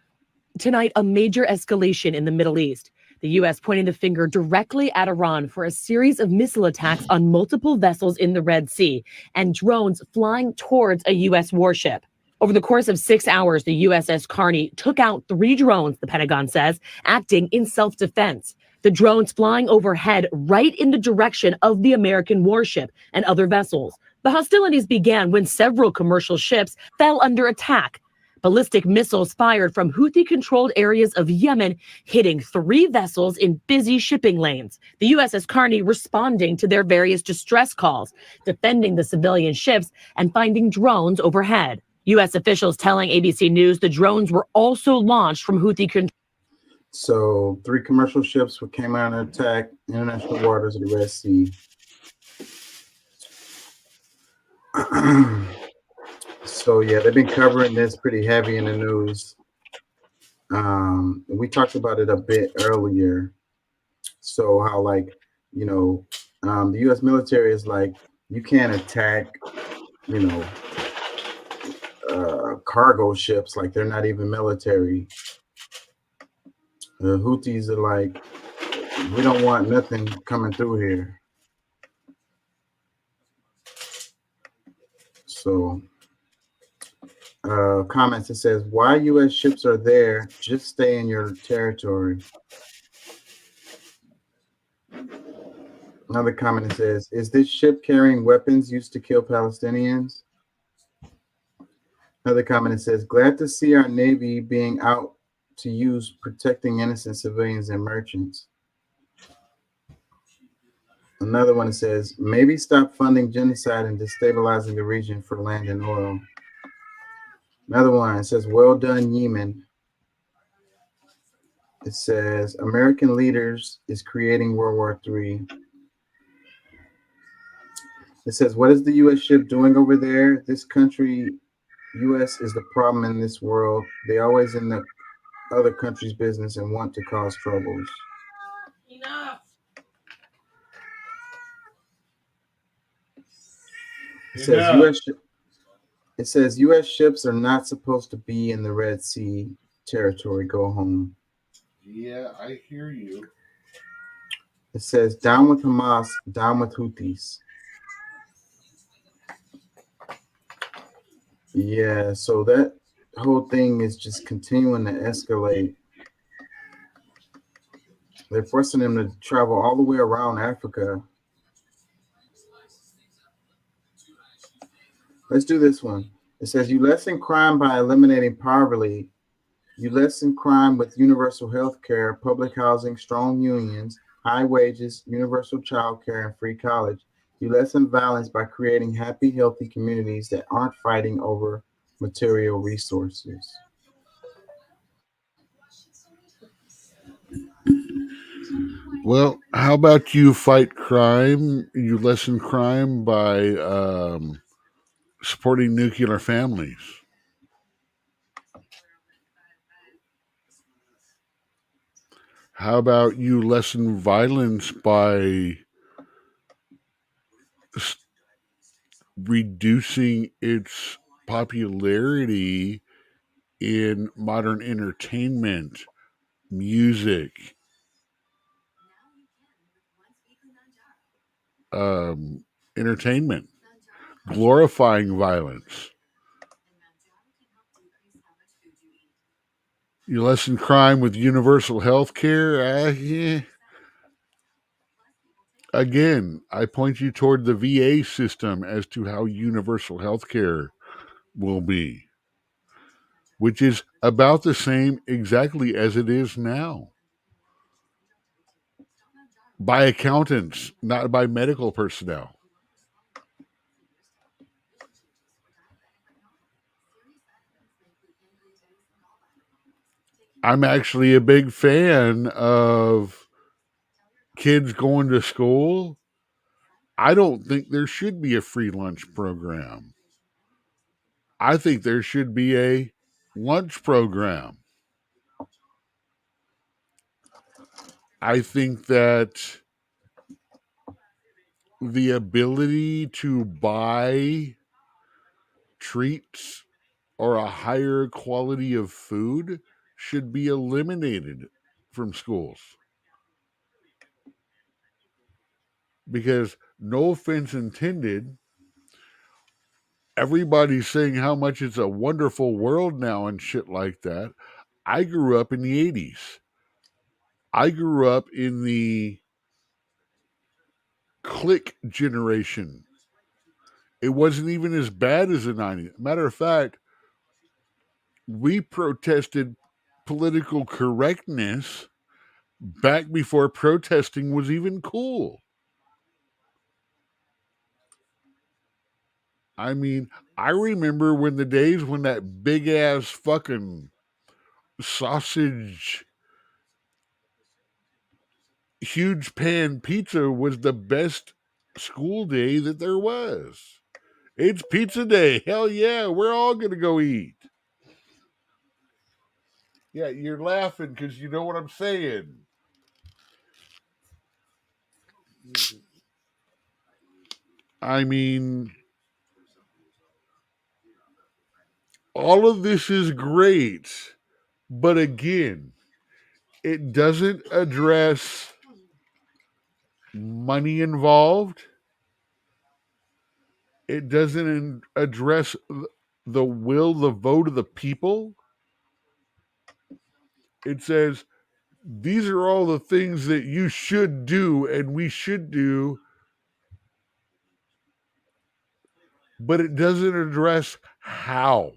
Tonight, a major escalation in the Middle East. The U.S. pointing the finger directly at Iran for a series of missile attacks on multiple vessels in the Red Sea and drones flying towards a U.S. warship. Over the course of 6 hours, the USS Carney took out 3 drones, the Pentagon says, acting in self-defense. The drones flying overhead right in the direction of the American warship and other vessels. The hostilities began when several commercial ships fell under attack. Ballistic missiles fired from Houthi-controlled areas of Yemen, hitting 3 vessels in busy shipping lanes. The USS Carney responding to their various distress calls, defending the civilian ships, and finding drones overhead. U.S. officials telling ABC News the drones were also launched from Houthi-controlled. So 3 commercial ships came out and attacked international waters of the Red Sea. So yeah, they've been covering this pretty heavy in the news. We talked about it a bit earlier. So how the U.S. military is like, you can't attack, cargo ships, like they're not even military. The Houthis are like, We don't want nothing coming through here. So, comments, it says, why U.S. ships are there, just stay in your territory. Another comment, it says, is this ship carrying weapons used to kill Palestinians? Another comment, it says, glad to see our Navy being out to use protecting innocent civilians and merchants. Another one, it says, maybe stop funding genocide and destabilizing the region for land and oil. Another one, it says, well done, Yemen. It says, American leaders is creating World War III. It says, what is the U.S. ship doing over there? This country, U.S. is the problem in this world. They always in the other country's business and want to cause troubles. Enough. It says U.S. ships are not supposed to be in the Red Sea territory. Go home. Yeah, I hear you. It says down with Hamas, down with Houthis. Yeah, so that whole thing is just continuing to escalate. They're forcing them to travel all the way around Africa. Let's do this one. It says you lessen crime by eliminating poverty. You lessen crime with universal health care, public housing, strong unions, high wages, universal child care, and free college. You lessen violence by creating happy, healthy communities that aren't fighting over material resources. Well, how about you fight crime? You lessen crime by supporting nuclear families. How about you lessen violence by reducing its popularity in modern entertainment, music, entertainment, glorifying violence. You lessen crime with universal health care. Yeah. Again, I point you toward the VA system as to how universal health care will be, which is about the same exactly as it is now. By accountants, not by medical personnel. I'm actually a big fan of kids going to school. I don't think there should be a free lunch program. I think there should be a lunch program. I think that the ability to buy treats or a higher quality of food should be eliminated from schools. Because, no offense intended, everybody's saying how much it's a wonderful world now and shit like that. I grew up in the 80s. I grew up in the click generation. It wasn't even as bad as the 90s. Matter of fact, we protested political correctness back before protesting was even cool. I mean, I remember when the days when that big ass fucking sausage huge pan pizza was the best school day that there was. It's pizza day. Hell yeah, we're all going to go eat. Yeah, you're laughing because you know what I'm saying. I mean, all of this is great, but again, it doesn't address money involved. It doesn't address the will, the vote of the people. It says, these are all the things that you should do and we should do, but it doesn't address how.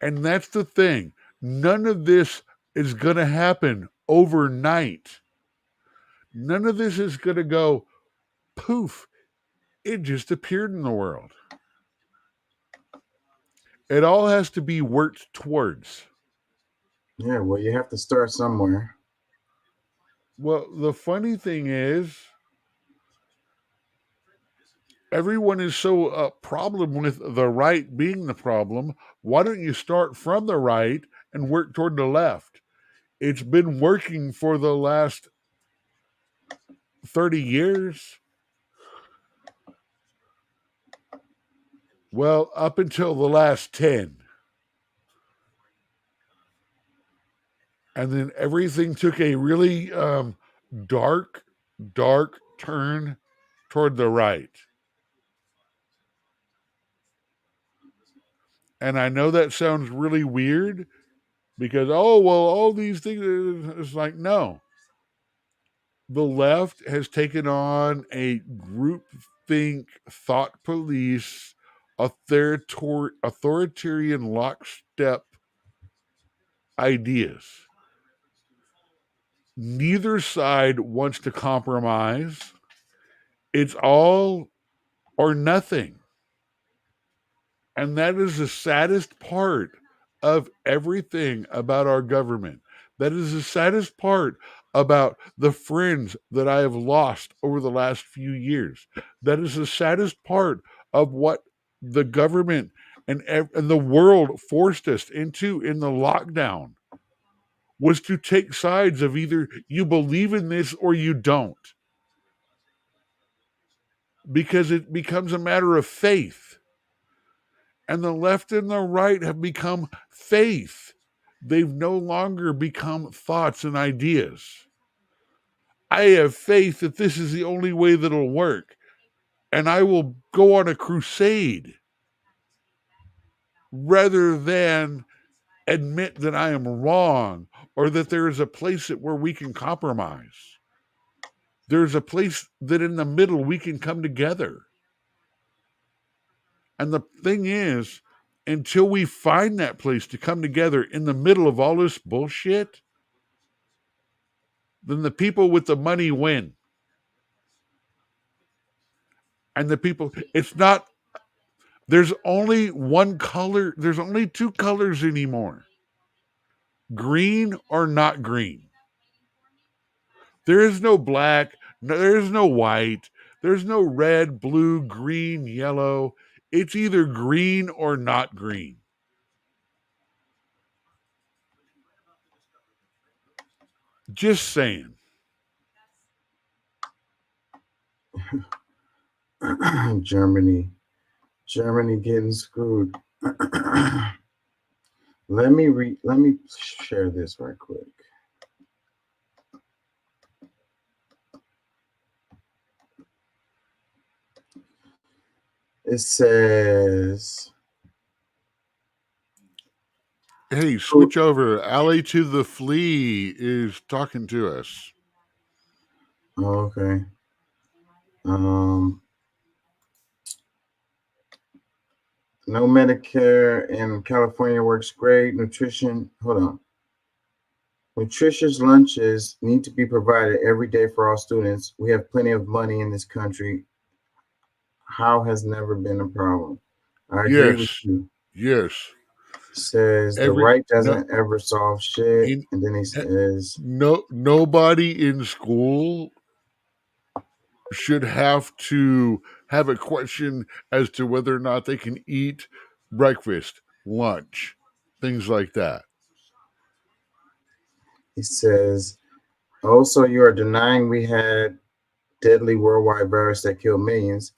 And that's the thing. None of this is going to happen overnight. None of this is going to go poof. It just appeared in the world. It all has to be worked towards. Yeah, well, you have to start somewhere. Well, the funny thing is, everyone is so a problem with the right being the problem. Why don't you start from the right and work toward the left? It's been working for the last 30 years. Well, up until the last 10. And then everything took a really dark turn toward the right. And I know that sounds really weird because, oh, well, all these things, it's like, no. The left has taken on a groupthink, thought police, authoritarian lockstep ideas. Neither side wants to compromise. It's all or nothing. And that is the saddest part of everything about our government. That is the saddest part about the friends that I have lost over the last few years. That is the saddest part of what the government and the world forced us into in the lockdown, was to take sides of either you believe in this or you don't. Because it becomes a matter of faith. And the left and the right have become faith. They've no longer become thoughts and ideas. I have faith that this is the only way that it'll work. And I will go on a crusade rather than admit that I am wrong or that there is a place where we can compromise. There's a place that in the middle we can come together. And the thing is, until we find that place to come together in the middle of all this bullshit, then the people with the money win. And the people, it's not, there's only one color, there's only two colors anymore. Green or not green. There is no black, there is no white, there's no red, blue, green, yellow. It's either green or not green. Just saying. Germany getting screwed. Let me share this right quick. It says, hey, switch over. Alley to the Flea is talking to us. Oh, okay. No Medicare in California works great. Nutrition, hold on. Nutritious lunches need to be provided every day for all students. We have plenty of money in this country. How has never been a problem. I agree with you. Yes. Says the right doesn't ever solve shit. And then he says, nobody in school should have to have a question as to whether or not they can eat breakfast, lunch, things like that. He says, also, you are denying we had deadly worldwide virus that killed millions.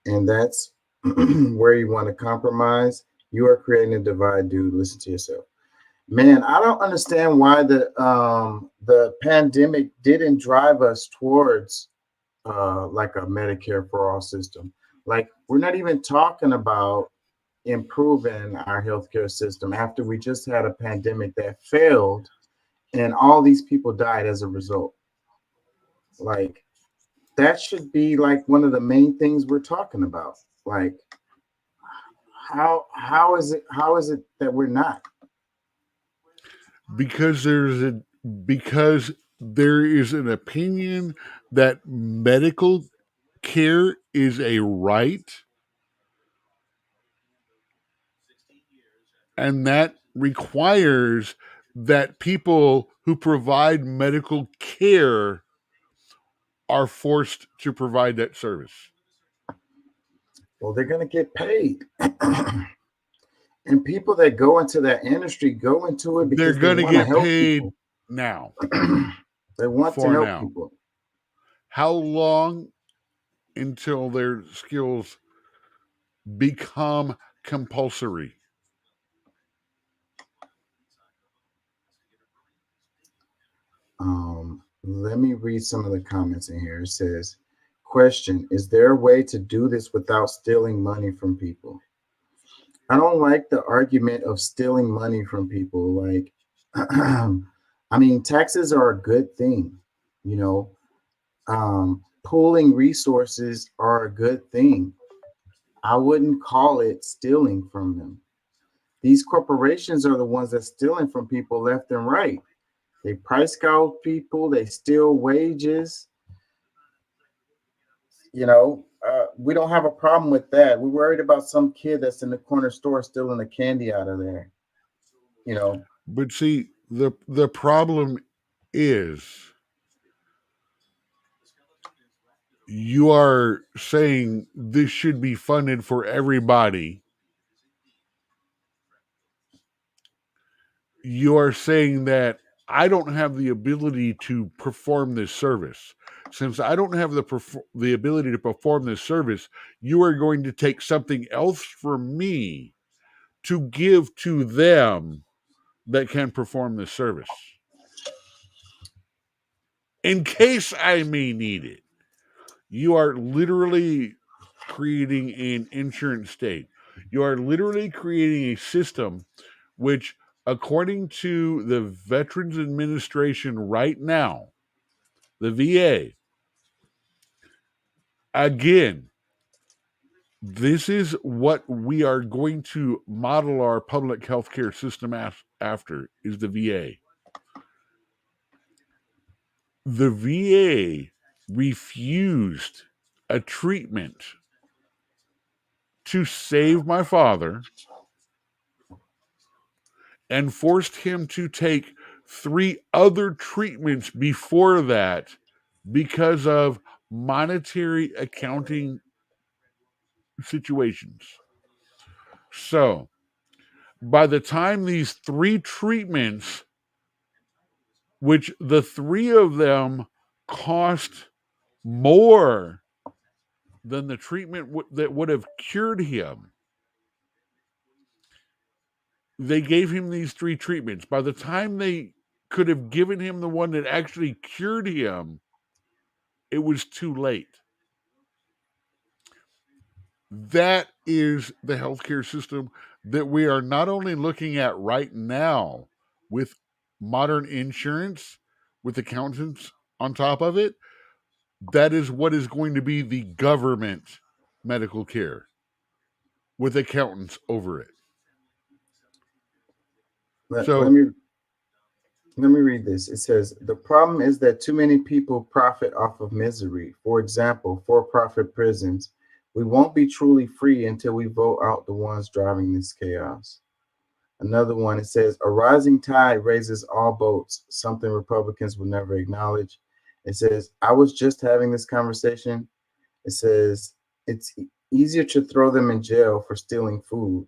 And that's where you want to compromise. You are creating a divide, dude. Listen to yourself. Man, I don't understand why the pandemic didn't drive us towards like a Medicare for all system. Like we're not even talking about improving our healthcare system after we just had a pandemic that failed and all these people died as a result. Like that should be like one of the main things we're talking about. Like how is it that we're not? Because there is an opinion that medical care is a right, and that requires that people who provide medical care are forced to provide that service. Well, they're going to get paid. And people that go into that industry go into it because They're going to wanna get help paid people. now. They want to for help now. people. How long until their skills become compulsory? Let me read some of the comments in here. It says, question, is there a way to do this without stealing money from people? I don't like the argument of stealing money from people. Like, I mean, taxes are a good thing, you know. Pooling resources are a good thing. I wouldn't call it stealing from them. These corporations are the ones that's stealing from people left and right. They price gouge people, they steal wages. You know, we don't have a problem with that. We're worried about some kid that's in the corner store stealing the candy out of there. You know, But see, the problem is you are saying this should be funded for everybody. You are saying that I don't have the ability to perform this service. Since I don't have the ability to perform this service, you are going to take something else from me to give to them that can perform this service in case I may need it. You are literally creating an insurance state. You are literally creating a system which, according to the Veterans Administration right now, the VA, again, this is what we are going to model our public healthcare system after, is the VA. The VA refused a treatment to save my father and forced him to take 3 other treatments before that because of monetary accounting situations. So, by the time these 3 treatments, which the 3 of them cost more than the treatment that would have cured him, they gave him these 3 treatments. By the time they could have given him the one that actually cured him, it was too late. That is the healthcare system that we are not only looking at right now with modern insurance, with accountants on top of it. That is what is going to be the government medical care with accountants over it. let me read this. It says, the problem is that too many people profit off of misery. For example, for-profit prisons. We won't be truly free until we vote out the ones driving this chaos. Another one, it says, a rising tide raises all boats, something Republicans will never acknowledge. It says, I was just having this conversation. It says, it's easier to throw them in jail for stealing food.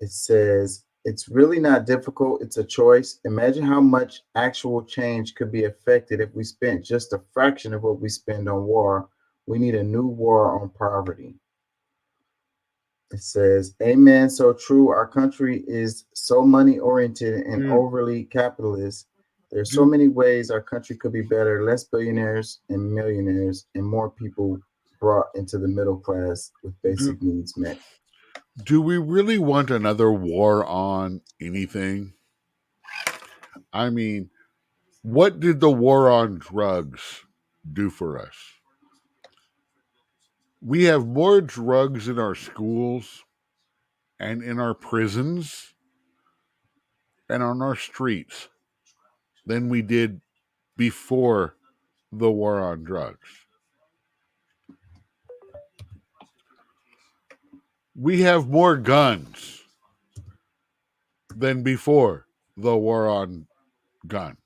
It says, it's really not difficult. It's a choice. Imagine how much actual change could be affected if we spent just a fraction of what we spend on war. We need a new war on poverty. It says, Amen, so true. Our country is so money oriented and Dude. overly capitalist. There's so many ways our country could be better, less billionaires and millionaires, and more people brought into the middle class with basic needs met. Do we really want another war on anything? I mean, what did the war on drugs do for us? We have more drugs in our schools and in our prisons and on our streets than we did before the war on drugs. We have more guns than before the war on guns.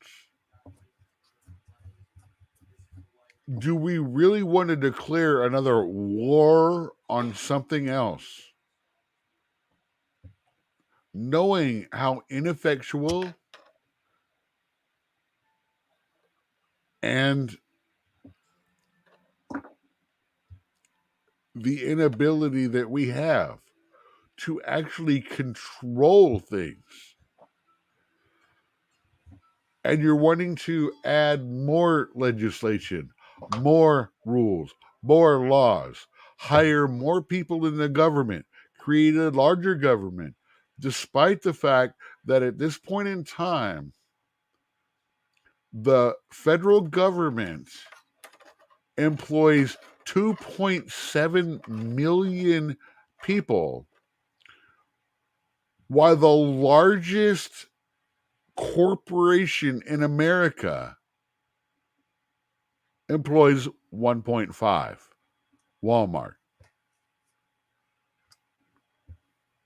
Do we really want to declare another war on something else? Knowing how ineffectual and the inability that we have to actually control things. And you're wanting to add more legislation, more rules, more laws, hire more people in the government, create a larger government, despite the fact that at this point in time, the federal government employs 2.7 million people, while the largest corporation in America employs 1.5, Walmart.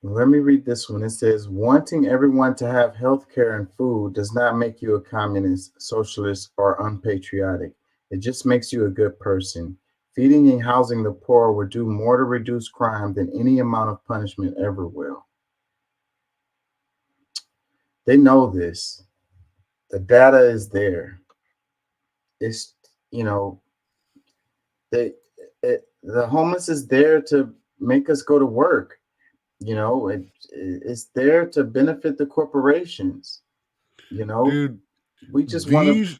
Let me read this one. It says, wanting everyone to have health care and food does not make you a communist, socialist, or unpatriotic. It just makes you a good person. Feeding and housing the poor would do more to reduce crime than any amount of punishment ever will. They know this. The data is there. It's, the homeless is there to make us go to work. It's there to benefit the corporations. Dude, we just want to.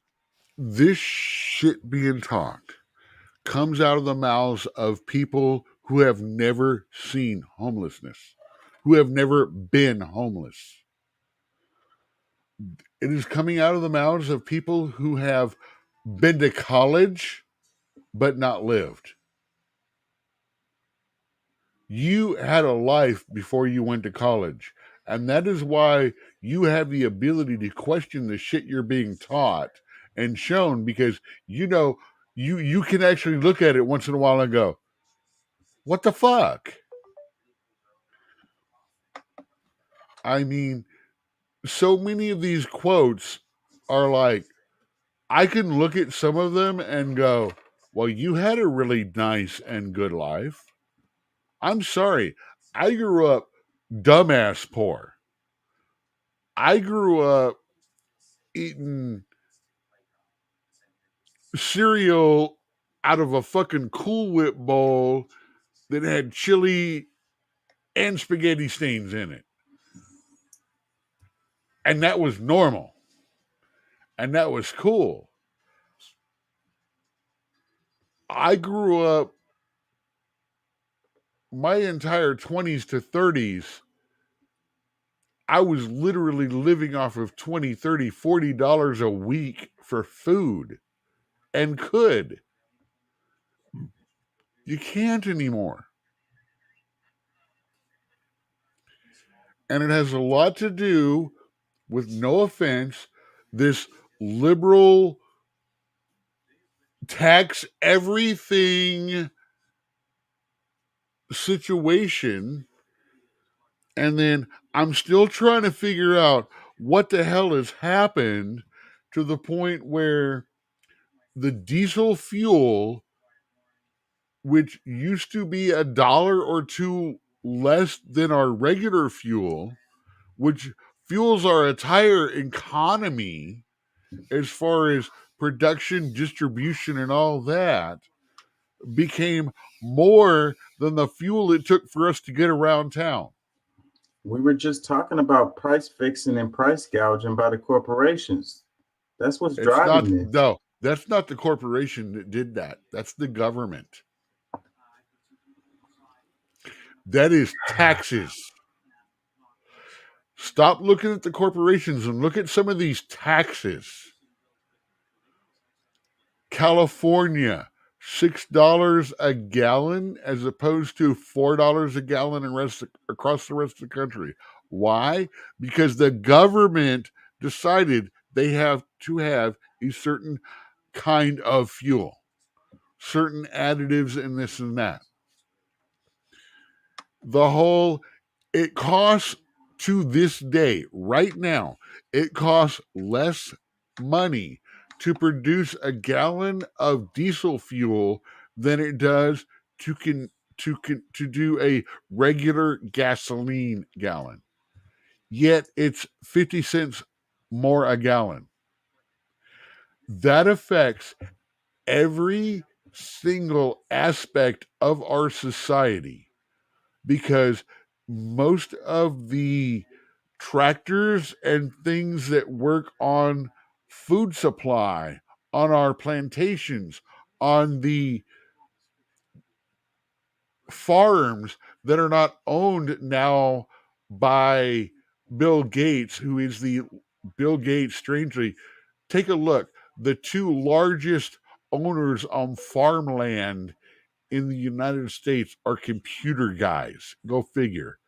This shit being talked comes out of the mouths of people who have never seen homelessness, who have never been homeless. It is coming out of the mouths of people who have been to college but not lived. You had a life before you went to college, and that is why you have the ability to question the shit you're being taught and shown, because you can actually look at it once in a while and go, what the fuck? I mean, so many of these quotes are like, I can look at some of them and go, well, you had a really nice and good life. I'm sorry. I grew up dumbass poor. I grew up eating cereal out of a fucking Cool Whip bowl that had chili and spaghetti stains in it. And that was normal. And that was cool. I grew up my entire 20s to 30s. I was literally living off of $20, $30, $40 a week for food, and could. You can't anymore. And it has a lot to do with, no offense, this liberal tax everything situation. And then I'm still trying to figure out what the hell has happened to the point where the diesel fuel, which used to be $1 or $2 less than our regular fuel, which fuels our entire economy as far as production, distribution, and all that, became more than the fuel it took for us to get around town. We were just talking about price fixing and price gouging by the corporations. That's what's It's not, driving this. no, that's not the corporation that did that. That's the government. That is taxes. Stop looking at the corporations and look at some of these taxes. California, $6 a gallon as opposed to $4 a gallon across the rest of the country. Why? Because the government decided they have to have a certain kind of fuel, certain additives and this and that. It costs to this day, right now, it costs less money to produce a gallon of diesel fuel than it does to do a regular gasoline gallon. Yet it's 50 cents more a gallon. That affects every single aspect of our society, because most of the tractors and things that work on food supply, on our plantations, on the farms that are not owned now by Bill Gates, who is the Bill Gates, strangely, take a look. The two largest owners on farmland in the United States are computer guys. Go figure.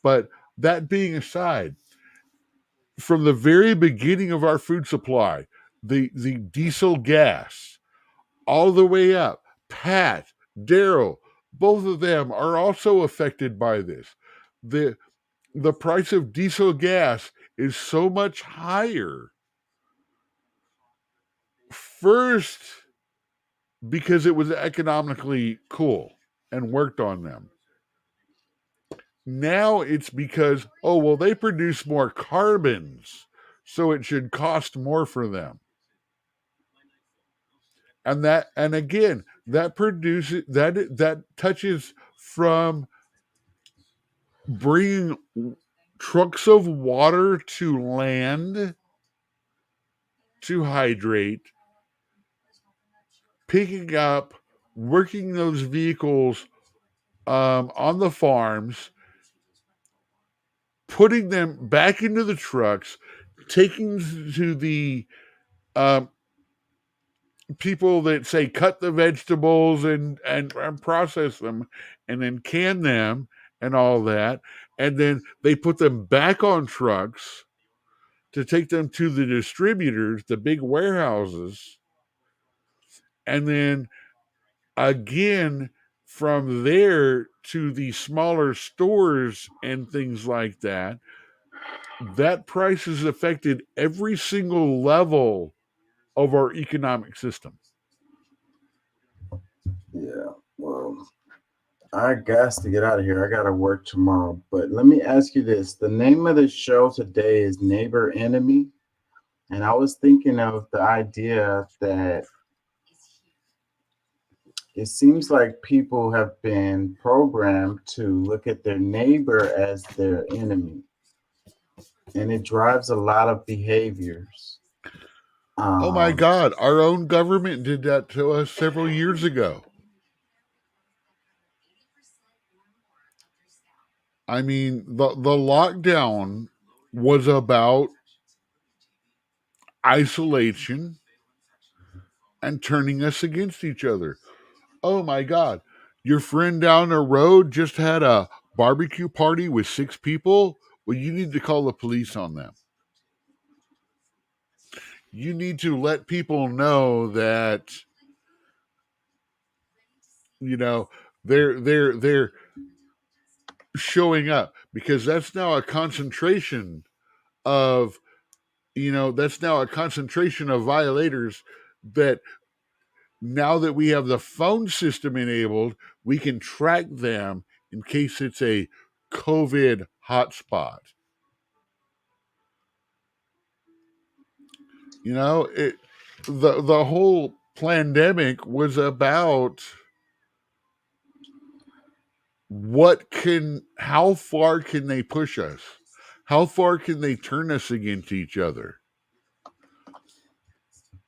But that being aside, from the very beginning of our food supply, the diesel gas, all the way up, Pat, Daryl, both of them are also affected by this. The price of diesel gas is so much higher. First, because it was economically cool and worked on them. Now it's because, they produce more carbons, so it should cost more for them. And again, that produces, that touches from bringing trucks of water to land to hydrate, picking up, working those vehicles on the farms, putting them back into the trucks, taking to the people that say cut the vegetables and process them and then can them and all that. And then they put them back on trucks to take them to the distributors, the big warehouses. And then again, from there to the smaller stores and things like that, that price has affected every single level of our economic system. Yeah, well, I got to get out of here. I got to work tomorrow. But let me ask you this. The name of the show today is Neighbor Enemy. And I was thinking of the idea that it seems like people have been programmed to look at their neighbor as their enemy. And it drives a lot of behaviors. Oh my God, our own government did that to us several years ago. I mean, the lockdown was about isolation and turning us against each other. Oh my God, your friend down the road just had a barbecue party with 6 people. Well, you need to call the police on them. You need to let people know that, they're showing up, because that's now a concentration of violators, that now that we have the phone system enabled, we can track them in case it's a COVID hotspot. The whole pandemic was about how far can they push us? How far can they turn us against each other?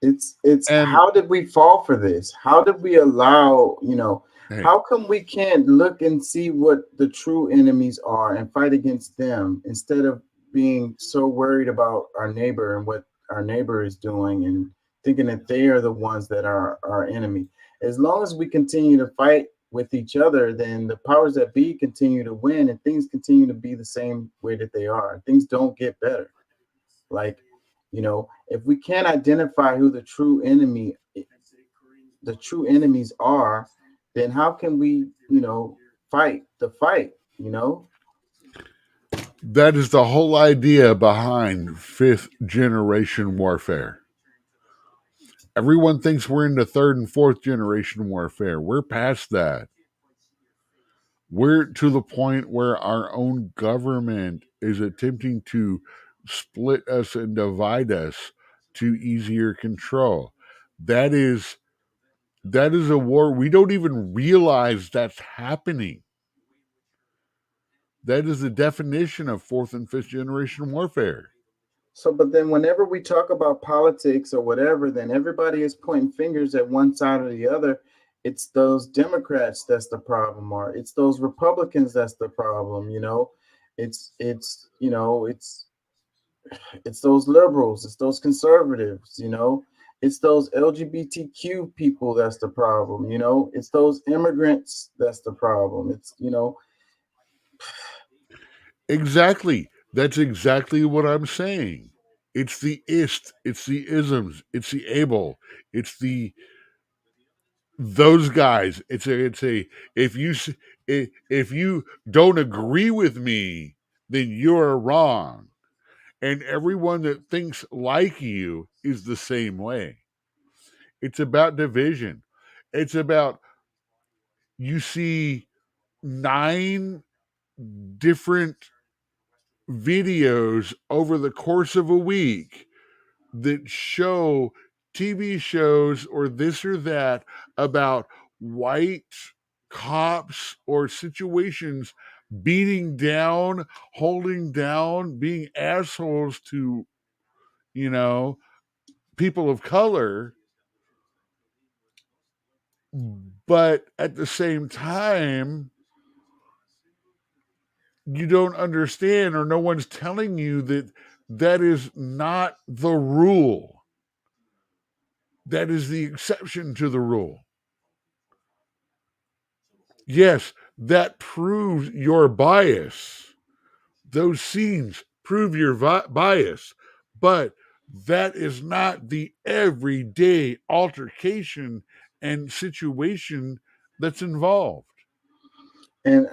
It's And how did we fall for this? How did we allow, hey, how come we can't look and see what the true enemies are and fight against them instead of being so worried about our neighbor and what our neighbor is doing and thinking that they are the ones that are our enemy? As long as we continue to fight with each other, then the powers that be continue to win and things continue to be the same way that they are. Things don't get better. Like, if we can't identify who the true enemies are, then how can we, fight the fight, that is the whole idea behind 5th generation warfare. Everyone thinks we're in the 3rd and 4th generation warfare. We're past that. We're to the point where our own government is attempting to split us and divide us to easier control. That is a war. We don't even realize that's happening. That is the definition of 4th and 5th generation warfare. So, but then whenever we talk about politics or whatever, then everybody is pointing fingers at one side or the other. It's those Democrats that's the problem, or it's those Republicans that's the problem. It's those liberals, it's those conservatives. It's those LGBTQ people that's the problem. It's those immigrants that's the problem. It's Exactly. That's exactly what I'm saying. It's the ist, it's the isms, it's the able, it's those guys. It's a if you don't agree with me, then you're wrong. And everyone that thinks like you is the same way. It's about division. It's about, you see 9 different videos over the course of a week that show TV shows or this or that about white cops or situations beating down, holding down, being assholes to, people of color. But at the same time, you don't understand, or no one's telling you that that is not the rule. That is the exception to the rule. Yes, that proves your bias. Those scenes prove your bias, but that is not the everyday altercation and situation that's involved. And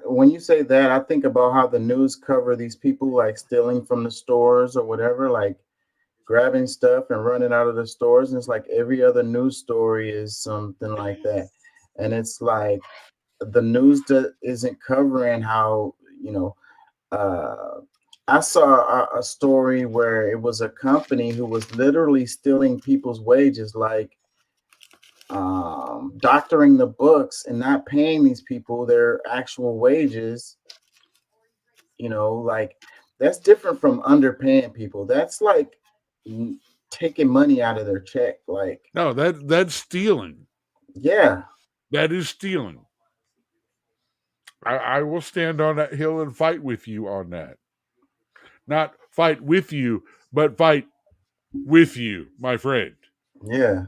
when you say that, I think about how the news cover these people like stealing from the stores or whatever, like grabbing stuff and running out of the stores. And it's like every other news story is something like that. And it's like the news that isn't covering how, I saw a story where it was a company who was literally stealing people's wages, like doctoring the books and not paying these people their actual wages. Like that's different from underpaying people. That's like taking money out of their check. Like, no, that's stealing. Yeah, that is stealing. I will stand on that hill and fight with you on that. Not fight with you, but fight with you, my friend. Yeah,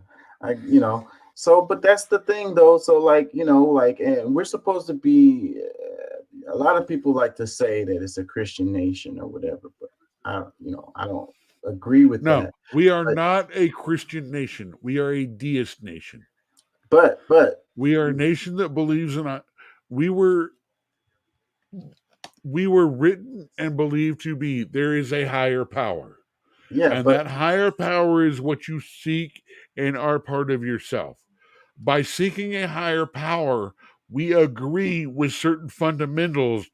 So, but that's the thing, though. So, like, and we're supposed to be. A lot of people like to say that it's a Christian nation or whatever, but I don't agree with that. No, we are not a Christian nation. We are a deist nation. But we are a nation that believes in a. We were written and believed to be there is a higher power. Yeah, and that higher power is what you seek and are part of yourself. By seeking a higher power, we agree with certain fundamentals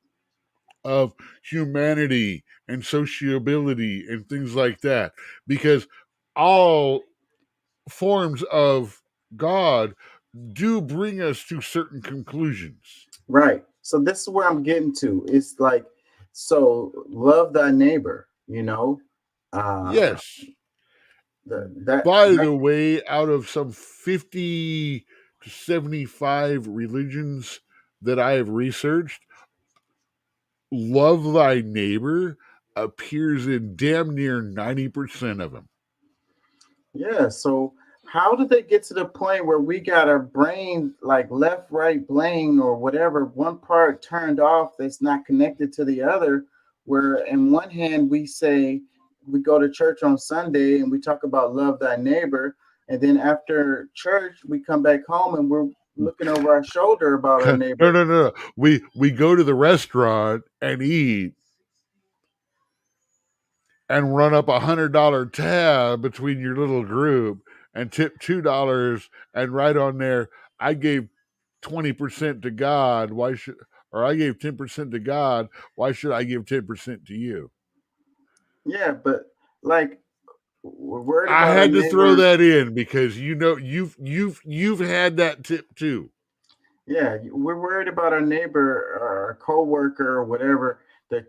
of humanity and sociability and things like that, because all forms of God do bring us to certain conclusions. Right. So this is where I'm getting to. It's like, so love thy neighbor, you know. Yes. That By the way, out of some 50 to 75 religions that I have researched, love thy neighbor appears in damn near 90% of them. Yeah, so how did they get to the point where we got our brain like left, right, brain or whatever, one part turned off that's not connected to the other, where in one hand we say we go to church on Sunday and we talk about love thy neighbor, and then after church we come back home and we're looking over our shoulder about our neighbor. No. We go to the restaurant and eat and run up $100 tab between your little group and tip $2 and right on there, I gave 20% to God. Why should, or I gave 10% to God. Why should I give 10% to you? Yeah, but like we're worried I about had our to throw neighbor. that in because you know you've had that tip too. Yeah, we're worried about our neighbor or our coworker or whatever. They're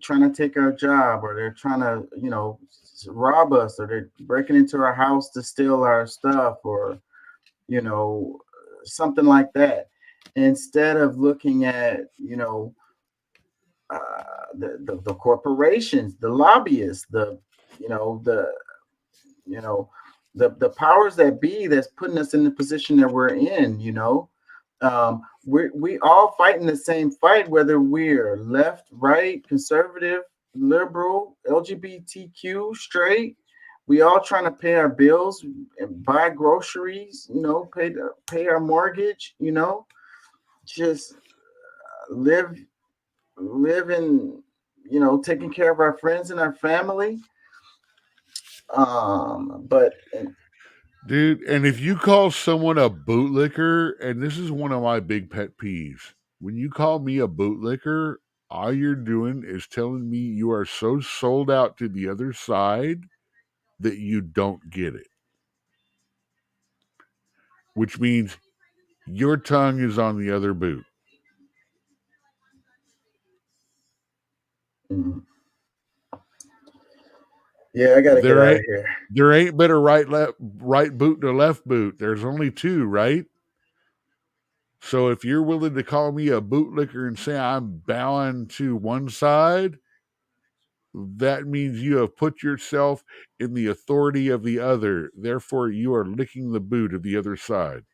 trying to take our job, or they're trying to, you know, rob us, or they're breaking into our house to steal our stuff, or, you know, something like that. Instead of looking at, you know, the corporations, the lobbyists, you know, the powers that be that's putting us in the position that we're in, you know. We all fighting the same fight, whether we're left, right, conservative, liberal, LGBTQ, straight. We all trying to pay our bills and buy groceries, you know, pay our mortgage, you know, just live in, you know, taking care of our friends and our family. But Dude, and if you call someone a bootlicker, and this is one of my big pet peeves, when you call me a bootlicker, all you're doing is telling me you are so sold out to the other side that you don't get it. Which means your tongue is on the other boot. Yeah, I gotta get out of here. There ain't but a right boot to left boot. There's only two, right? So if you're willing to call me a bootlicker and say I'm bowing to one side, that means you have put yourself in the authority of the other. Therefore, you are licking the boot of the other side.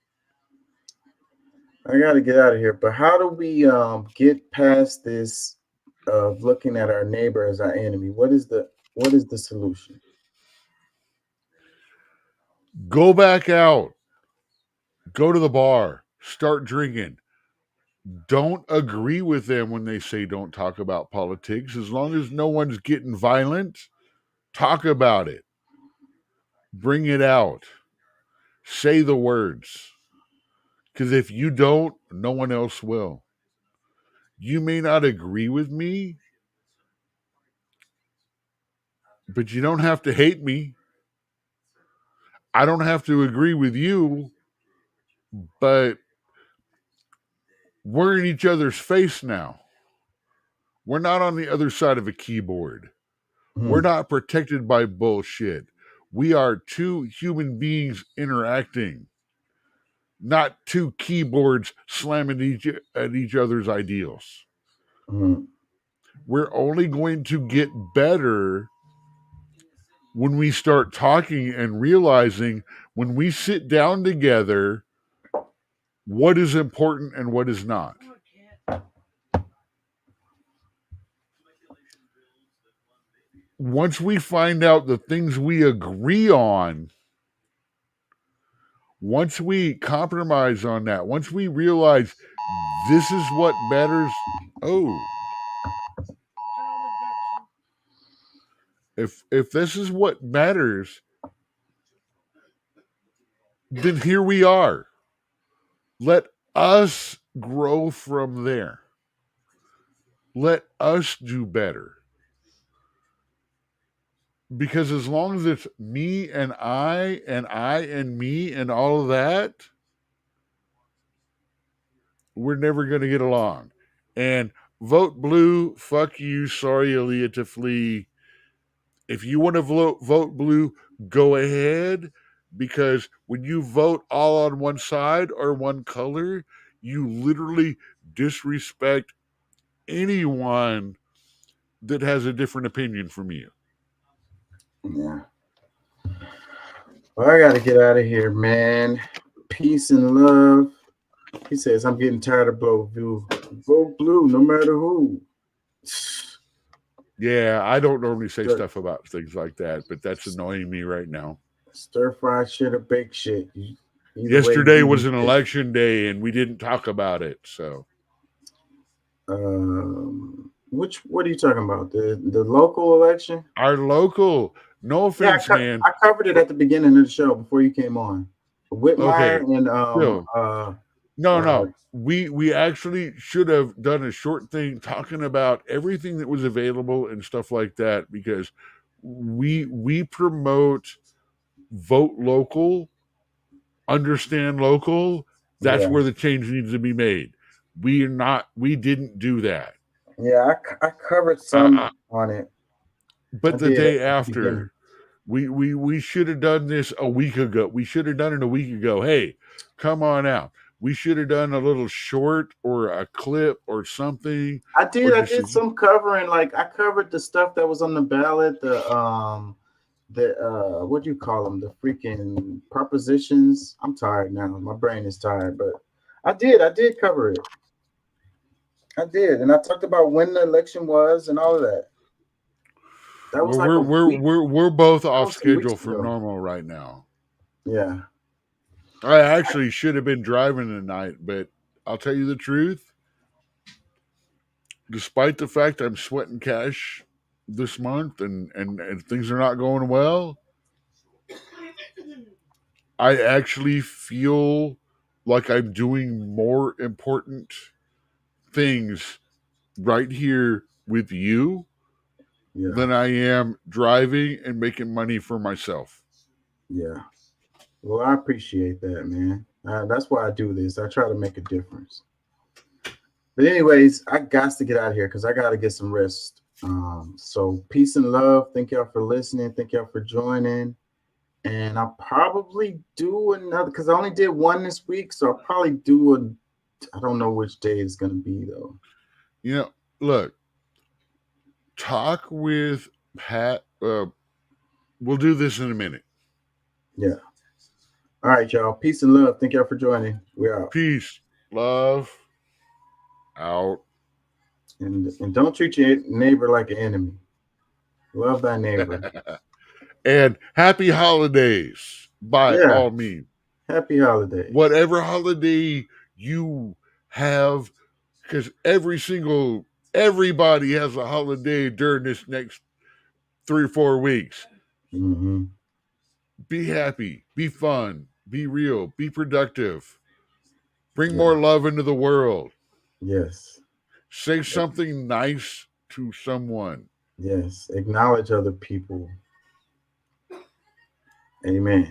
I gotta get out of here. But how do we get past this of looking at our neighbor as our enemy? What is the solution? Go back out. Go to the bar. Start drinking. Don't agree with them when they say don't talk about politics. As long as no one's getting violent, talk about it. Bring it out. Say the words. Because if you don't, no one else will. You may not agree with me, but you don't have to hate me. I don't have to agree with you, but we're in each other's face now. We're not on the other side of a keyboard. We're not protected by bullshit. We are two human beings interacting, not two keyboards slamming at each other's ideals. We're only going to get better when we start talking and realizing when we sit down together what is important and what is not. Once we find out the things we agree on, once we compromise on that, once we realize this is what matters. If this is what matters, then here we are. Let us grow from there. Let us do better. Because as long as it's me and I and me and all of that, we're never going to get along. And vote blue. Fuck you. Sorry, Aaliyah to flee. If you want to vote blue, go ahead. Because when you vote all on one side or one color, you literally disrespect anyone that has a different opinion from you. Yeah. Well, I got to get out of here, man. Peace and love. He says, I'm getting tired of blue. Vote blue, no matter who. Yeah, I don't normally say stuff about things like that, but that's annoying me right now. Stir fried shit or baked shit. Yesterday was an election day, and we didn't talk about it. So, what are you talking about? The local election? Our local. No offense, man. I covered it at the beginning of the show before you came on. Whitmire and No. We actually should have done a short thing talking about everything that was available and stuff like that, because we promote vote local, understand local. That's where the change needs to be made. We didn't do that. Yeah, I covered some on it. But the day after, we should have done this a week ago. We should have done it a week ago. Hey, come on out. We should have done a little short or a clip or something. I did some covering. Like I covered the stuff that was on the ballot. What do you call them? The freaking propositions. I'm tired now. My brain is tired, but I did cover it. I did, and I talked about when the election was and all of that. That was we're both off schedule for normal right now. Yeah. I actually should have been driving tonight, but I'll tell you the truth. Despite the fact I'm sweating cash this month and things are not going well, I actually feel like I'm doing more important things right here with you than I am driving and making money for myself. Yeah. Well, I appreciate that, man. That's why I do this. I try to make a difference. But anyways, I got to get out of here because I got to get some rest. So peace and love. Thank y'all for listening. Thank y'all for joining. And I'll probably do another, because I only did one this week. So I'll probably do I don't know which day it's going to be, though. You know, look, talk with Pat. We'll do this in a minute. Yeah. All right, y'all. Peace and love. Thank y'all for joining. We're out. Peace, love, out. And don't treat your neighbor like an enemy. Love thy neighbor. And happy holidays by all means. Happy holidays. Whatever holiday you have, because everybody has a holiday during this next 3 or 4 weeks. Mm-hmm. Be happy, be fun, be real, be productive. Bring more love into the world. Yes. Say something nice to someone. Yes. Acknowledge other people. Amen.